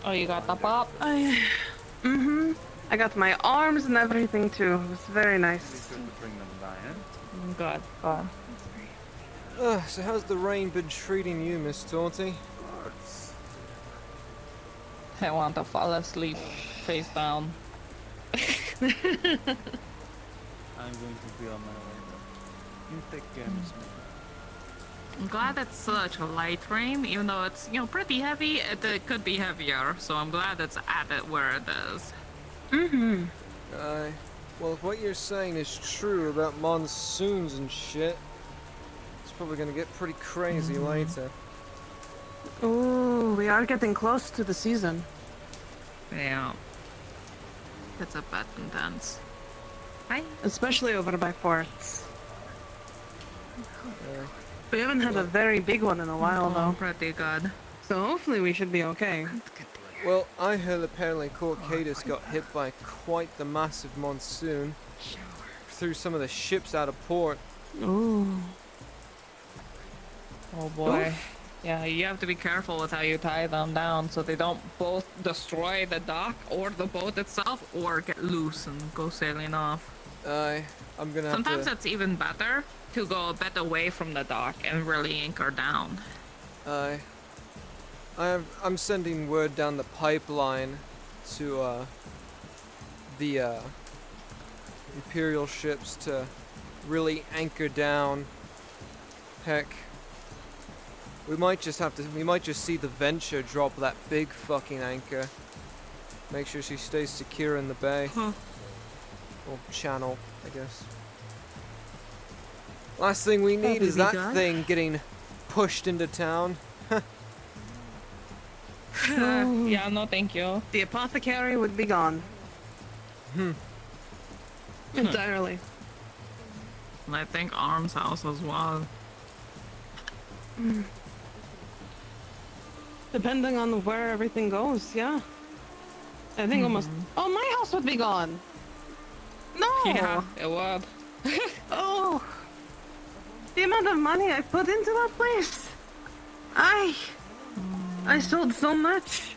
Oh, you got the pop? Mm-hmm. I got my arms and everything too. It was very nice. Bring them by, huh? Good, good. So how's the rain been treating you, Miss Torty? I want to fall asleep face down. I'm going to be on my way. You take care, Miss May. I'm glad it's such a light rain, even though it's, you know, pretty heavy. It could be heavier, so I'm glad it's at it where it is. Mm-hmm. Well, if what you're saying is true about monsoons and shit, it's probably gonna get pretty crazy later. Ooh, we are getting close to the season. Yeah. It's a bit intense. Hi. Especially over by forts. We haven't had a very big one in a while, though. Pretty good. So hopefully we should be okay. Well, I heard apparently Corcadus got hit by quite the massive monsoon. Threw some of the ships out of port. Ooh. Oh boy. Yeah, you have to be careful with how you tie them down so they don't both destroy the dock or the boat itself or get loose and go sailing off. I'm gonna have Sometimes to... it's even better to go a bit away from the dock and really anchor down. I'm sending word down the pipeline to the Imperial ships to really anchor down. Heck, we might just see the Venture drop that big fucking anchor. Make sure she stays secure in the bay. Or channel, I guess. Last thing we need is that thing getting pushed into town. Yeah, no thank you. The apothecary would be gone. Entirely. And I think Arms House as well. Depending on where everything goes, yeah. I think almost... Oh, my house would be gone! No! Yeah, it would. Oh! The amount of money I put into that place! I sold so much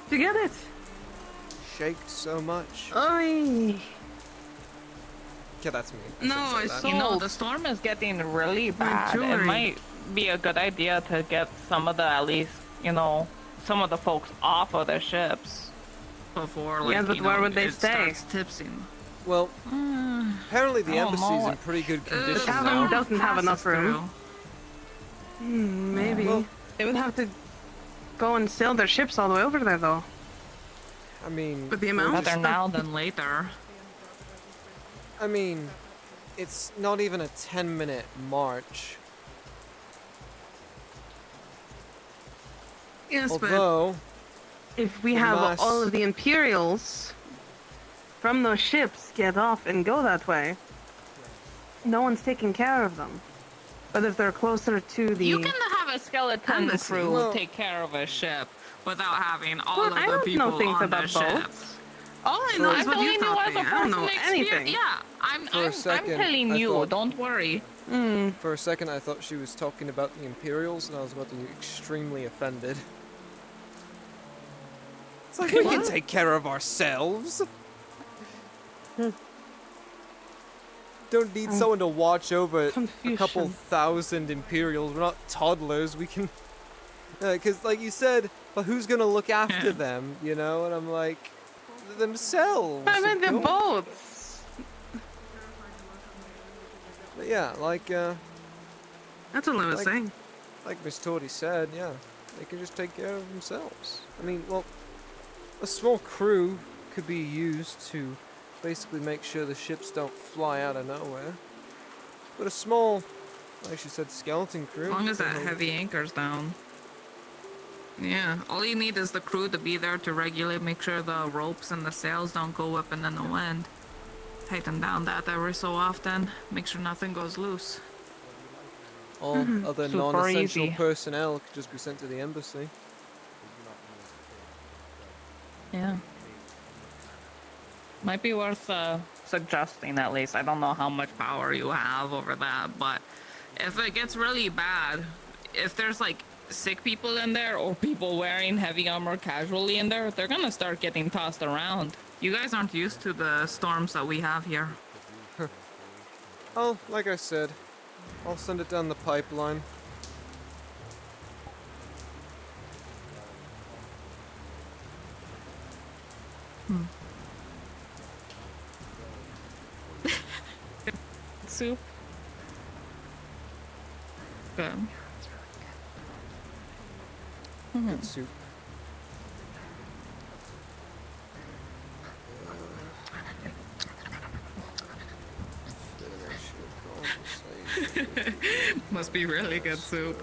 to get it. Shaked so much. I... Yeah, that's me. No, I shouldn't say that. sold. You know, the storm is getting really bad. It jewelry. might be a good idea to get some of the, at least, you know, some of the folks off of their ships before, like, Yeah, but you where know, would they it stay? starts tipsing. Well, apparently the I don't embassy's know. in pretty good The condition cabin now. doesn't have enough Passes room. Maybe. Well- they would have to go and sail their ships all the way over there, though. I mean, With the amount of Better stuff. now than later. I mean, it's not even a 10-minute march. Yes, Although, but if we the have mass- all of the Imperials from those ships get off and go that way, no one's taking care of them. But if they're closer to the... You can have a skeleton Embassy. crew Well- take care of a ship without having all Well, of I the don't people know things on the about ship. boats. All I know I'm is what telling you you taught as me. a I don't know person anything. experience. Yeah, I'm For a second, telling I you. thought- Don't worry. for a second I thought she was talking about the Imperials, and I was about to be extremely offended. It's like, we can take care of ourselves. Don't need someone to watch over a couple Confucian. thousand Imperials. We're not toddlers. We can... Because, like you said, but who's going to look after them, you know? And I'm like, themselves. I mean, they're Don't- boats. But yeah, like, That's all I was saying. like Miss Torty said, yeah, they can just take care of themselves. I mean, well, a small crew could be used to basically make sure the ships don't fly out of nowhere. But a small, like she said, skeleton crew. As long as can that hold- heavy anchor's down. Yeah, all you need is the crew to be there to regulate, make sure the ropes and the sails don't go whipping in the wind. Tighten down that every so often, make sure nothing goes loose. All other Super non-essential easy. personnel could just be sent to the embassy. Yeah. Might be worth suggesting at least. I don't know how much power you have over that, but if it gets really bad, if there's like sick people in there or people wearing heavy armor casually in there, they're gonna start getting tossed around. You guys aren't used to the storms that we have here. Oh, like I said, I'll send it down the pipeline. Soup. Good. Good soup. Must be really good soup.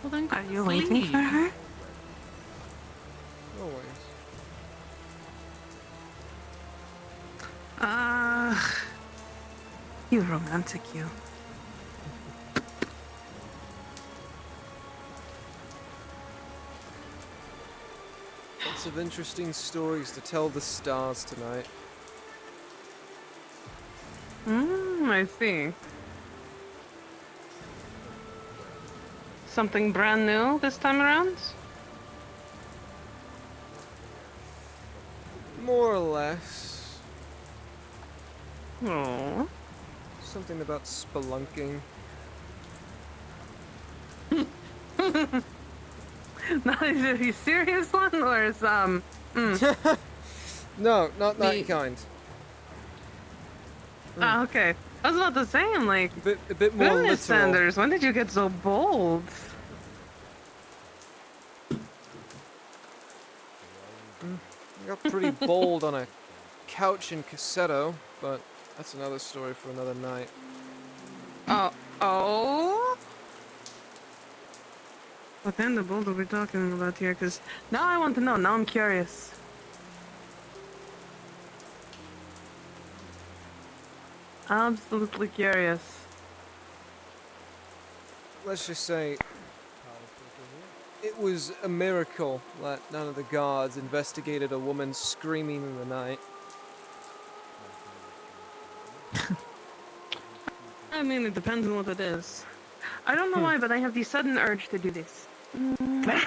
Well, then Are you waiting for her? Always. You romantic, you. Lots of interesting stories to tell the stars tonight. I see. something brand new this time around? More or less. Oh. Something about spelunking. No, is it a serious one or is No, not that kind. Oh, okay. I was about to say, I'm like, A bit more goodness, literal. Sanders, when did you get so bold? I got pretty bold on a couch in Cassetto, but that's another story for another night. Oh? What kind of bold are we talking about here? Because now I want to know. Now I'm curious. Absolutely curious. Let's just say it was a miracle that none of the guards investigated a woman screaming in the night. I mean, it depends on what it is. I don't know why, but I have the sudden urge to do this. Mm-hmm.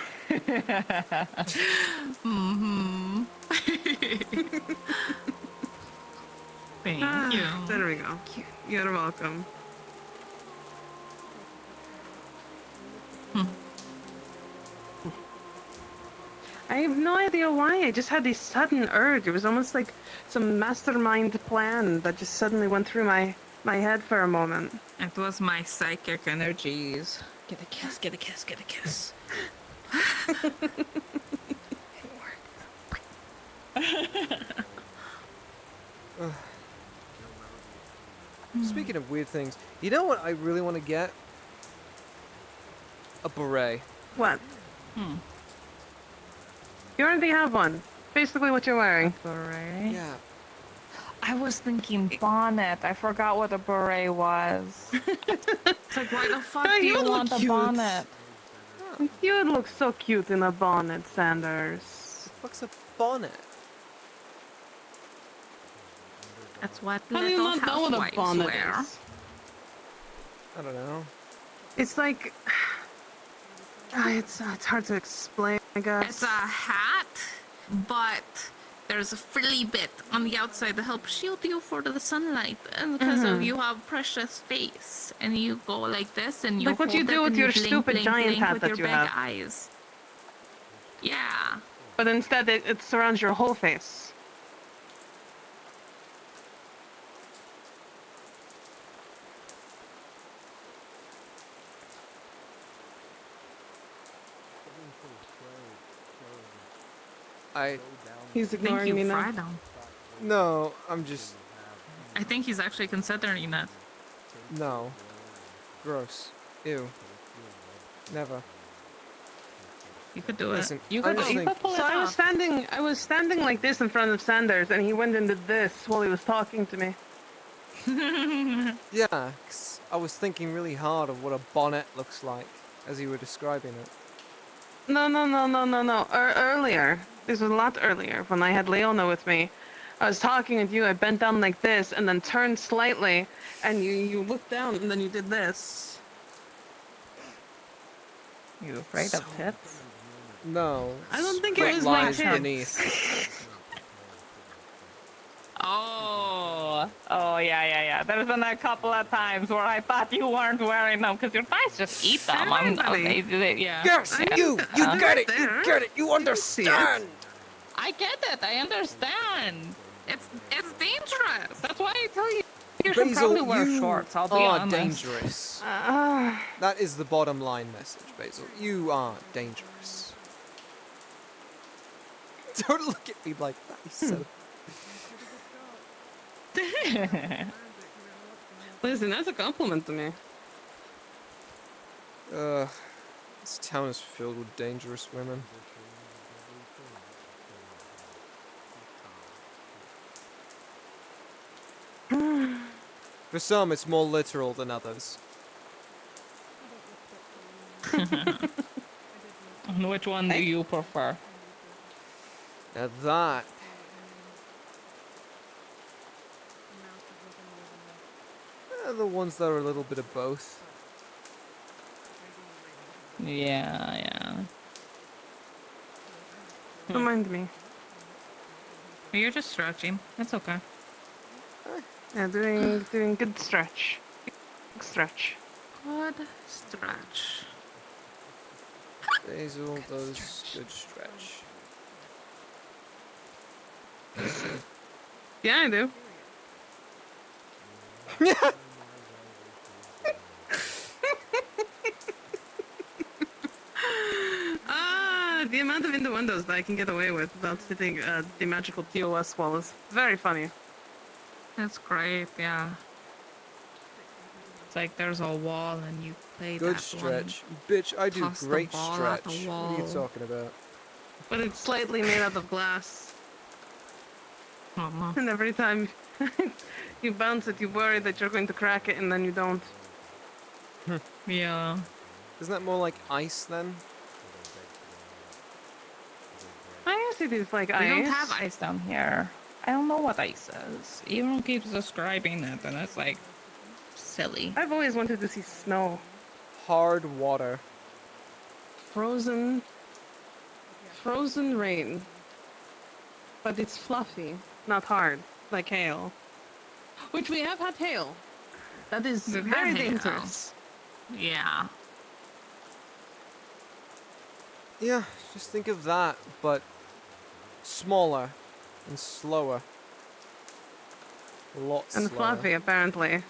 Thank you. There we go. You're welcome. I have no idea why. I just had this sudden urge. It was almost like some mastermind plan that just suddenly went through my head for a moment. It was my psychic energies. Get a kiss, get a kiss, get a kiss. Speaking of weird things, you know what I really want to get? A beret. What? You already have one. Basically what you're wearing. Beret? Yeah. I was thinking bonnet. I forgot what a beret was. It's like, why the fuck do you want a bonnet? You would look so cute in a bonnet, Sanders. What's a bonnet? That's what How do you little not know what a housewives bonnet wear. is? I don't know. It's like... It's hard to explain, I guess. It's a hat, but there's a frilly bit on the outside to help shield you for the sunlight, and because of you have precious face, and you go like this, and you Like what you hold do it, with and your you blink, stupid blink, giant blink hat with that your you big have. eyes. Yeah. But instead it surrounds your whole face. He's think ignoring you me now. fried them. No, I'm just... I think he's actually considering it. No. Gross. Ew. Never. You could do Listen, it. You I could, just you think- could pull it So I off. was standing like this in front of Sanders, and he went and did this while he was talking to me. Yeah, 'cause I was thinking really hard of what a bonnet looks like as you were describing it. No. Earlier. This was a lot earlier when I had Leona with me. I was talking with you, I bent down like this and then turned slightly, and you looked down and then you did this. You afraid of tits? No. I don't think it what was my lies tits. beneath. Oh, yeah. There's been a couple of times where I thought you weren't wearing them because your thighs just eat them. Yeah. Yes, Yeah. you get it, you get it, you understand. I get it. I understand. It's dangerous. That's why I tell you. You should Basil, probably wear you shorts. I'll be are honest. dangerous. That is the bottom line message, Basil. You are dangerous. Don't look at me like that, you son of... Listen, that's a compliment to me. This town is filled with dangerous women. For some, it's more literal than others. Which one do you prefer? Now that... the ones that are a little bit of both. Yeah. Don't mind me. You're just stretching. That's okay. Yeah, doing good stretch. Good stretch. Good stretch. Basil does good stretch. Yeah, I do. The amount of innuendos that I can get away with without hitting the magical TOS wall is very funny. That's great, yeah. It's like there's a wall and you play Good that stretch. one. Bitch, I do Toss the great ball stretch. at the What are you wall. talking about? But it's slightly made out of glass. And every time you bounce it, you worry that you're going to crack it, and then you don't. Yeah. Isn't that more like ice then? I guess it is like ice. We don't have ice down here. I don't know what ice is. Everyone keeps describing it, and it's like silly. I've always wanted to see snow. Hard water. Frozen rain. But it's fluffy, not hard, like hail. Which we have had hail. That is We've had very hail. dangerous. Yeah. Yeah, just think of that, but smaller and slower. A lot And slower. fluffy, apparently.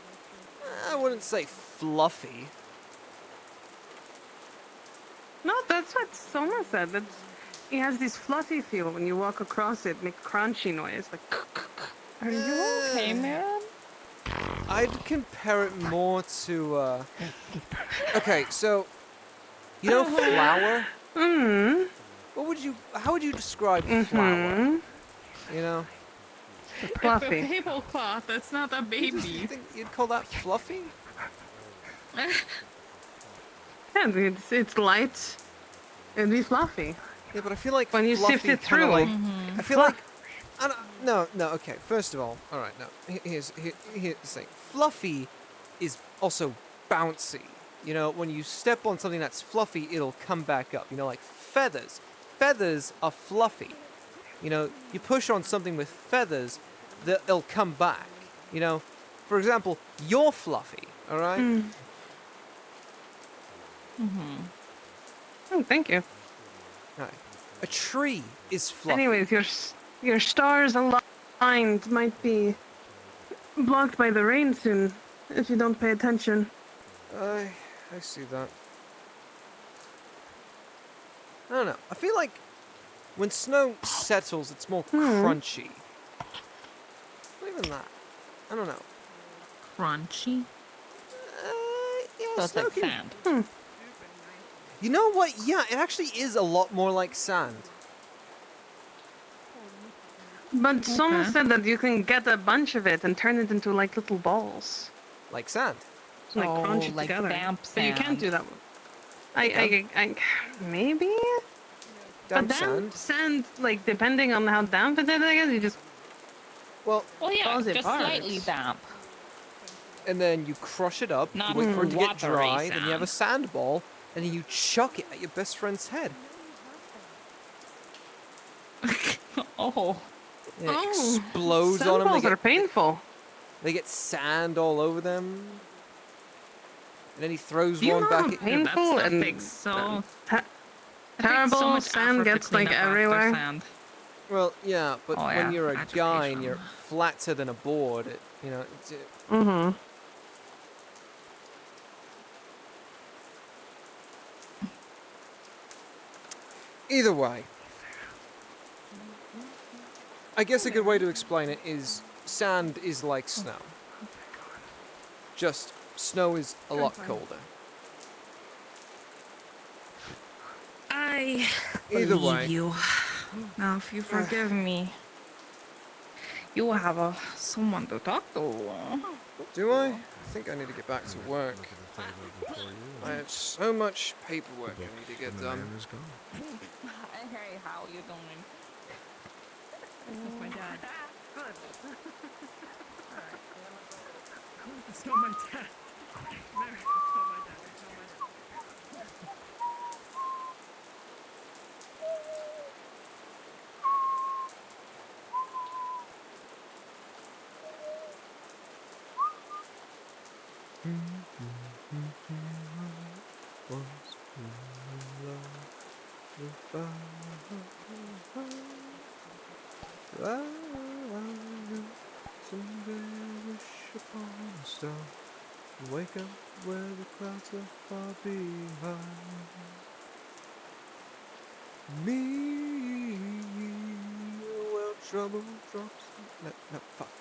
I wouldn't say fluffy. No, that's what Soma said. It has this fluffy feel when you walk across it, make crunchy noise. Like, are you okay, man? I'd compare it more to, okay, so, you know flour? How would you describe flour? You know? Fluffy. It's a tablecloth. It's not a baby. You think you'd call that fluffy? Yeah, it's light. It'd be fluffy. Yeah, but I feel like when you sift fluffy it through, kinda like, like I feel like no, okay. First of all, all right, no. Here's the thing. Fluffy is also bouncy. You know, when you step on something that's fluffy, it'll come back up. You know, like feathers. Feathers are fluffy. You know, you push on something with feathers, they'll come back. You know, for example, you're fluffy. All right. Oh, thank you. All right. A tree is fluffy. Anyways, your stars aligned might be blocked by the rain soon if you don't pay attention. I see that. I don't know. I feel like when snow settles, it's more crunchy. Not even that. I don't know. Crunchy? Yeah, So it's snow like can- sand. You know what? Yeah, it actually is a lot more like sand. But someone Okay. said that you can get a bunch of it and turn it into like little balls. Like sand. Like crunch it like together. damp But you can't sand. do that. I maybe. Damp but damp sand, like depending on how damp it is, I guess you just. Well, yeah, balls it just apart. slightly damp. And then you crush it up, Not wait for it to get watery dry, then you have a sand ball, and then you chuck it at your best friend's head. Oh. And it explodes Sand on them. balls are painful. They get sand all over them. And then he throws Do you one know back how at painful That and takes so terrible much sand effort to gets clean like up after everywhere? sand. Well, yeah, but Oh, when yeah, you're a guy and education. you're flatter than a board, you know, it's, Mm-hmm. either way, I guess a good way to explain it is sand is like snow. Just snow is a lot colder. I Either believe way. you. Now, if you forgive me, you will have someone to talk to. Do I? I think I need to get back to work. I have so much paperwork I need to get done. Hey, how you doing? That's my dad. Good. It's not my dad. Mary, it's not my dad. It's not my dad. Once in love with someday wish upon a star. Wake up where the clouds are far behind me. Where trouble drops. No, fuck.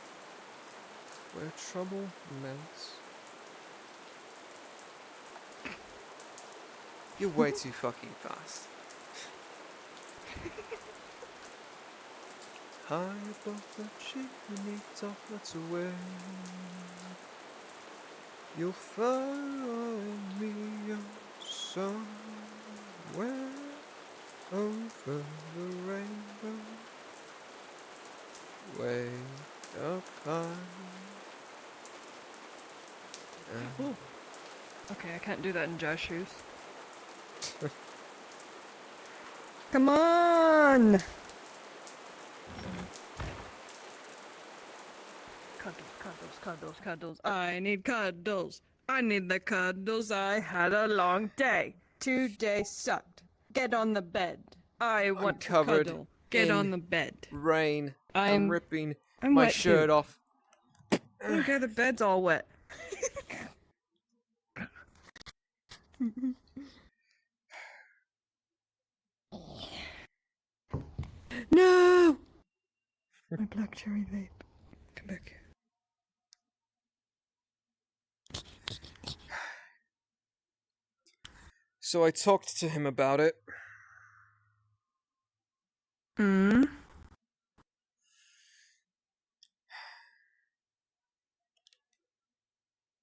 Where trouble melts. You're way too fucking fast. High above the chimney top, that's where you'll find me somewhere over the rainbow. Way up high. Ooh. Okay, I can't do that in jazz shoes. Come on! Cuddles. I need cuddles. I need the cuddles. I had a long day. Today sucked. Get on the bed. I want to covered cuddle. Get in on the bed. Rain. I'm ripping I'm my wet shirt too. off. Okay, the bed's all wet. No! My black cherry vape. Come back. So I talked to him about it. Hmm?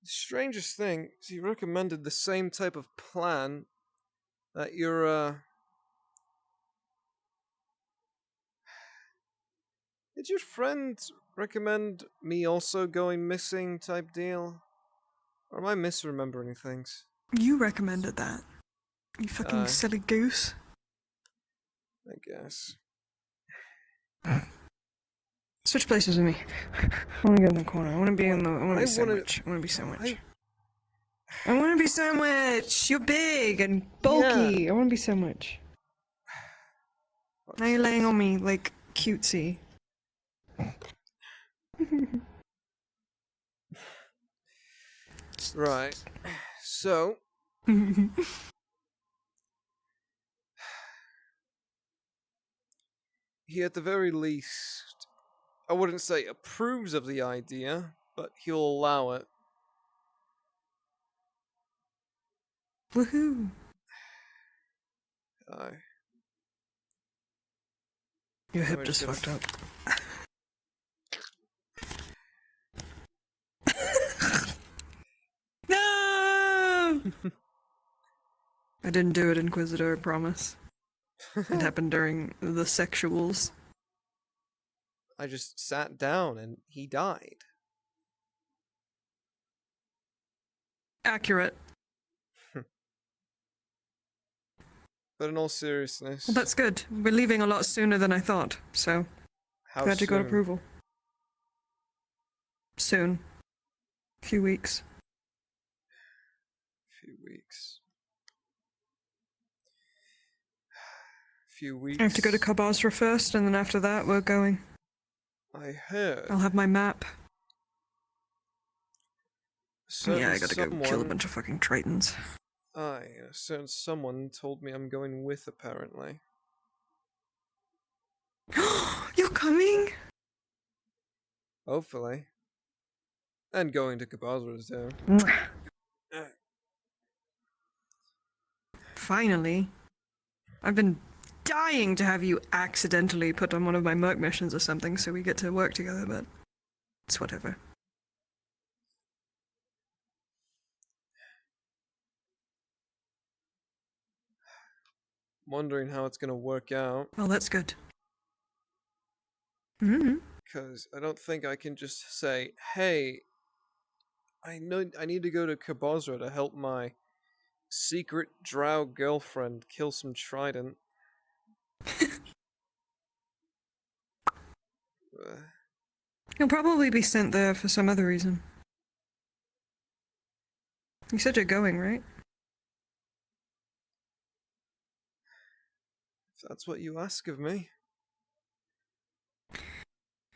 The strangest thing is he recommended the same type of plan that your, Did your friend recommend me also going missing type deal? Or am I misremembering things? You recommended that. You fucking silly goose. I guess. Switch places with me. I wanna get in the corner. I wanna be in the. I wanna be sandwich. I wanna be sandwich. I wanna be sandwich! You're big and bulky! Yeah. I wanna be sandwich. Now you're laying on me like cutesy. Right. So. He at the very least, I wouldn't say approves of the idea, but he'll allow it. Woohoo! Aye. Your hip just fucked up. No! I didn't do it, Inquisitor, I promise. It happened during the sexuals. I just sat down and he died. Accurate. But in all seriousness, Well, that's good. We're leaving a lot sooner than I thought, so how glad you got soon? approval. Soon. Few weeks. Few weeks. Few weeks. I have to go to Kabasra first, and then after that, we're going. I heard. I'll have my map. Certain Yeah, I gotta go kill a someone- bunch of fucking tritons. Aye, a certain someone told me I'm going with, apparently. You're coming? Hopefully. And going to Kabazra's too. Finally. I've been dying to have you accidentally put on one of my merc missions or something so we get to work together, but it's whatever. Wondering how it's gonna work out. Well, that's good. Mm-hmm. Because I don't think I can just say, hey, I need to go to Kabazra to help my secret drow girlfriend kill some trident. You'll probably be sent there for some other reason. You said you're going, right? If that's what you ask of me.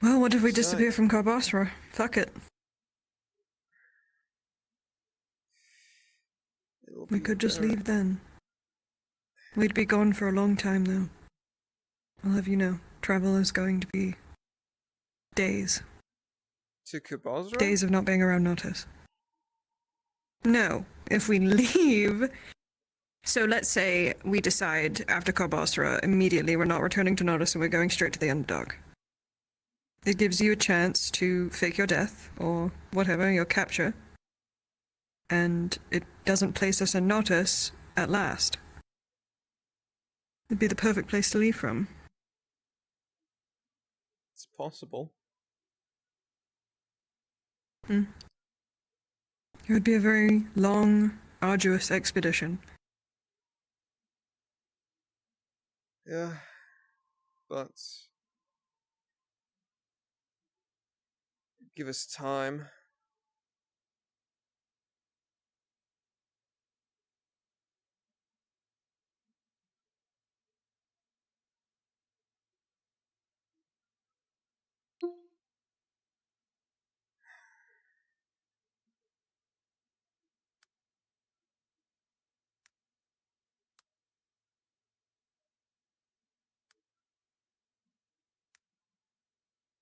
Well, what if we Say. disappear from Carbasra? Fuck it. We could just leave then. We'd be gone for a long time, though. I'll have you know, travel is going to be days. To Kabazra? Days of not being around Notice. No, if we leave... So let's say we decide after Carbasra, immediately we're not returning to Notice and we're going straight to the Underdark. It gives you a chance to fake your death, or whatever, your capture. And it doesn't place us in Notice at last. It'd be the perfect place to leave from. It's possible. It would be a very long, arduous expedition. Yeah, but give us time.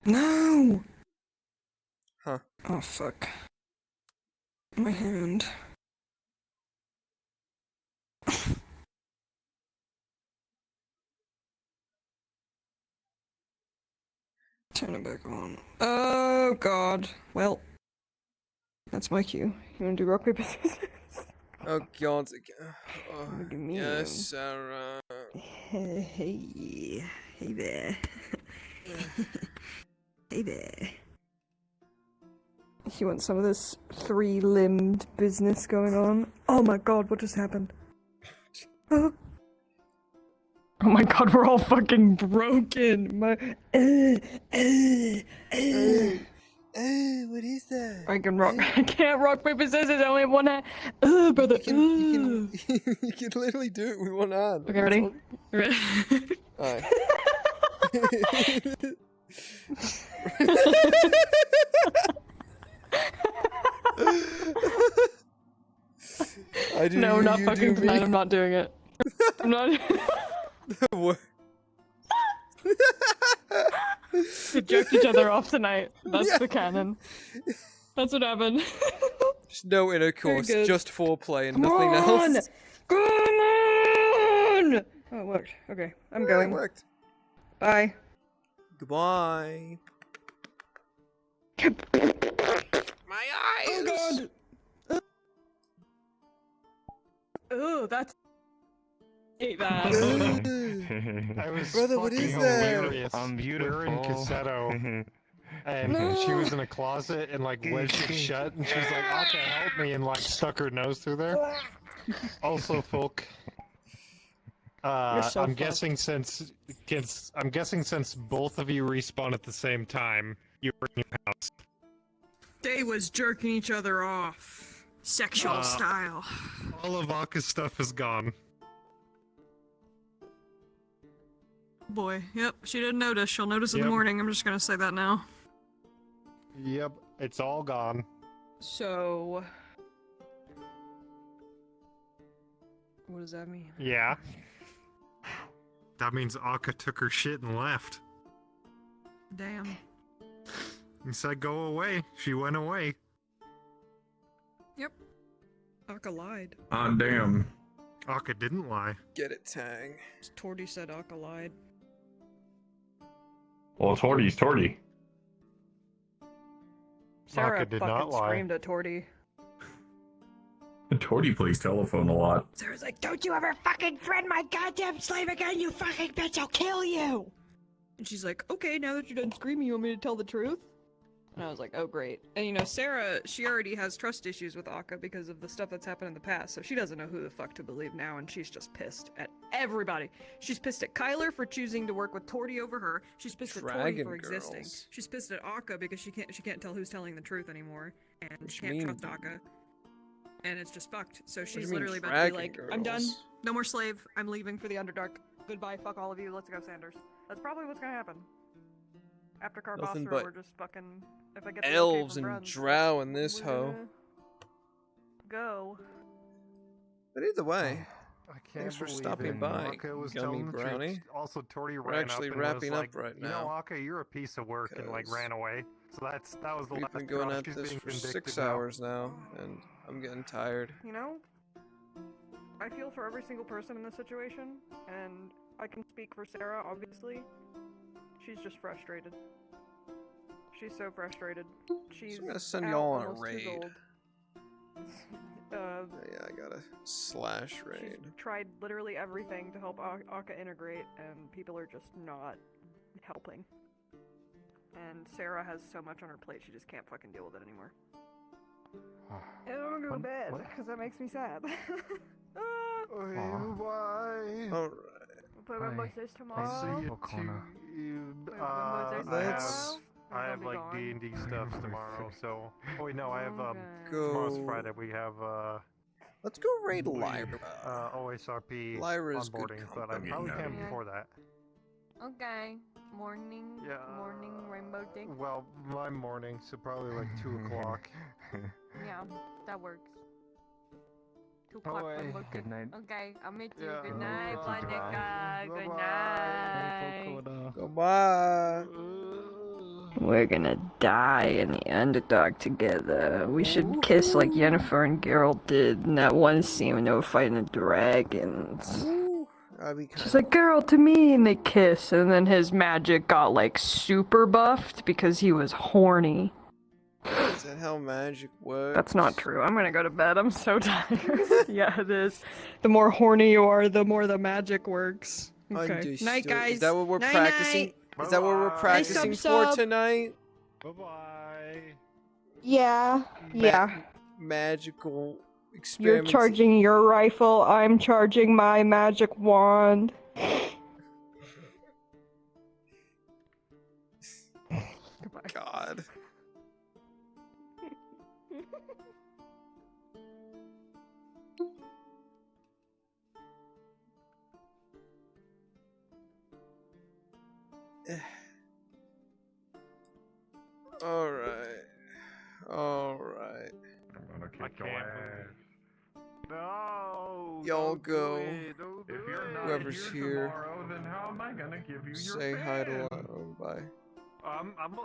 No! Huh. Oh, fuck. My hand. Turn it back on. Oh, God. Well, that's my cue. You wanna do rock, paper, scissors? Oh God. Oh, Look at me. yes, Sarah. Hey. Hey there. Hey there. You want some of this three-limbed business going on? Oh my God, what just happened? Oh my God, we're all fucking broken. What is that? I can rock. I can't rock, paper, scissors. I only have one hand. Brother. You can literally do it with one hand. Okay, ready? Ready? Alright. No, we're not fucking tonight. I'm not doing it. I'm not. What? We jerked each other off tonight. That's the canon. That's what happened. Just no intercourse, Very good. just foreplay and Come nothing on! else. Come on! Oh, it worked. Okay, I'm going. It worked. Bye. Goodbye. My eyes! Oh God! Oh, that's... I hate that. I was Brother, what is fucking that? hilarious. I'm beautiful. We're in Cassetto, and she was in a closet and like wedged it shut, and she's like, "Aka, help me!" and like stuck her nose through there. Also, folk. You're so I'm fucked. guessing since both of you respawn at the same time, you're in your house. They was jerking each other off. Sexual style. All of Aka's stuff is gone. Boy, yep, she didn't notice. She'll notice in the Yep. morning. I'm just gonna say that now. Yep, it's all gone. So... What does that mean? Yeah. That means Aka took her shit and left. Damn. He said go away. She went away. Yep. Aka lied. Ah, damn. Aka didn't lie. Get it, Tang. Torty said Aka lied. Well, Torty's Torty. Sarah Aka did fucking not lie. screamed at Torty. Torty plays telephone a lot. Sarah's like, don't you ever fucking threaten my goddamn slave again, you fucking bitch, I'll kill you! And she's like, okay, now that you're done screaming, you want me to tell the truth? And I was like, oh great. And you know, Sarah, she already has trust issues with Aka because of the stuff that's happened in the past, so she doesn't know who the fuck to believe now, and she's just pissed at everybody. She's pissed at Kyler for choosing to work with Torty over her. She's pissed at Torty Dragon for existing. girls. She's pissed at Aka because she can't tell who's telling the truth anymore, and she you can't mean? trust Aka. and it's just fucked. So do she's you mean literally about to be dragon like, I'm done. girls? No more slave. I'm leaving for the Underdark. Goodbye. Fuck all of you. Let's go, Sanders. That's probably what's gonna happen. After Nothing Carbostra, but we're just fucking. If I get the elves okay from and Bruns, drow in this we're hoe. gonna Go. But either way, I can't thanks for believe stopping it. by, Akka was Gummy telling the Brownie. truth. Also, Tori We're ran actually up and wrapping was up like, right you know, now. Akka, you're a piece of work, and like ran away. So that was the We've last been going straw. at She's this being for vindictive 6 now. hours now, and I'm getting tired. You know, I feel for every single person in this situation, and I can speak for Sarah, obviously. She's just frustrated. She's so frustrated. She's I'm gonna send out y'all on a almost 2 raid. gold. Yeah, I got a slash raid. She's tried literally everything to help Akka integrate, and people are just not helping. And Sarah has so much on her plate, she just can't fucking deal with it anymore. And I'm gonna go to bed, because that makes me sad. Bye. Alright. But remember this tomorrow? See you I have like D&D stuff tomorrow, so... Oh wait, no, I have, tomorrow's Friday, we have, let's go raid Lyra. OSRP Lyra's good onboarding, but I company. probably can before that. Okay. Morning. Yeah. Morning rainbow dick. Well, my morning, so probably like 2 o'clock. Yeah, that works. 2 o'clock rainbow dick. Good night. Okay, I'll meet you. Yeah. Good night, Goodbye. Monica. Good night. Goodbye. We're gonna die in the Underdark together. We should kiss like Yennefer and Geralt did in that one scene when they were fighting the dragons. She's like, Geralt to me, and they kiss, and then his magic got like super buffed because he was horny. Is that how magic works? That's not true. I'm gonna go to bed. I'm so tired. Yeah, it is. The more horny you are, the more the magic works. Okay. Understood. Night, guys. Is that what we're Night, practicing? night. Is that what we're practicing for tonight? Bye-bye. Yeah. Yeah. Magical You're experiments. charging your rifle. I'm charging my magic wand. God. Alright. Alright. I'm gonna kick your ass. No! Y'all go. If you're not Whoever's here here, tomorrow, then how am I gonna give you your say hi to fan? Lyra. Bye. I'm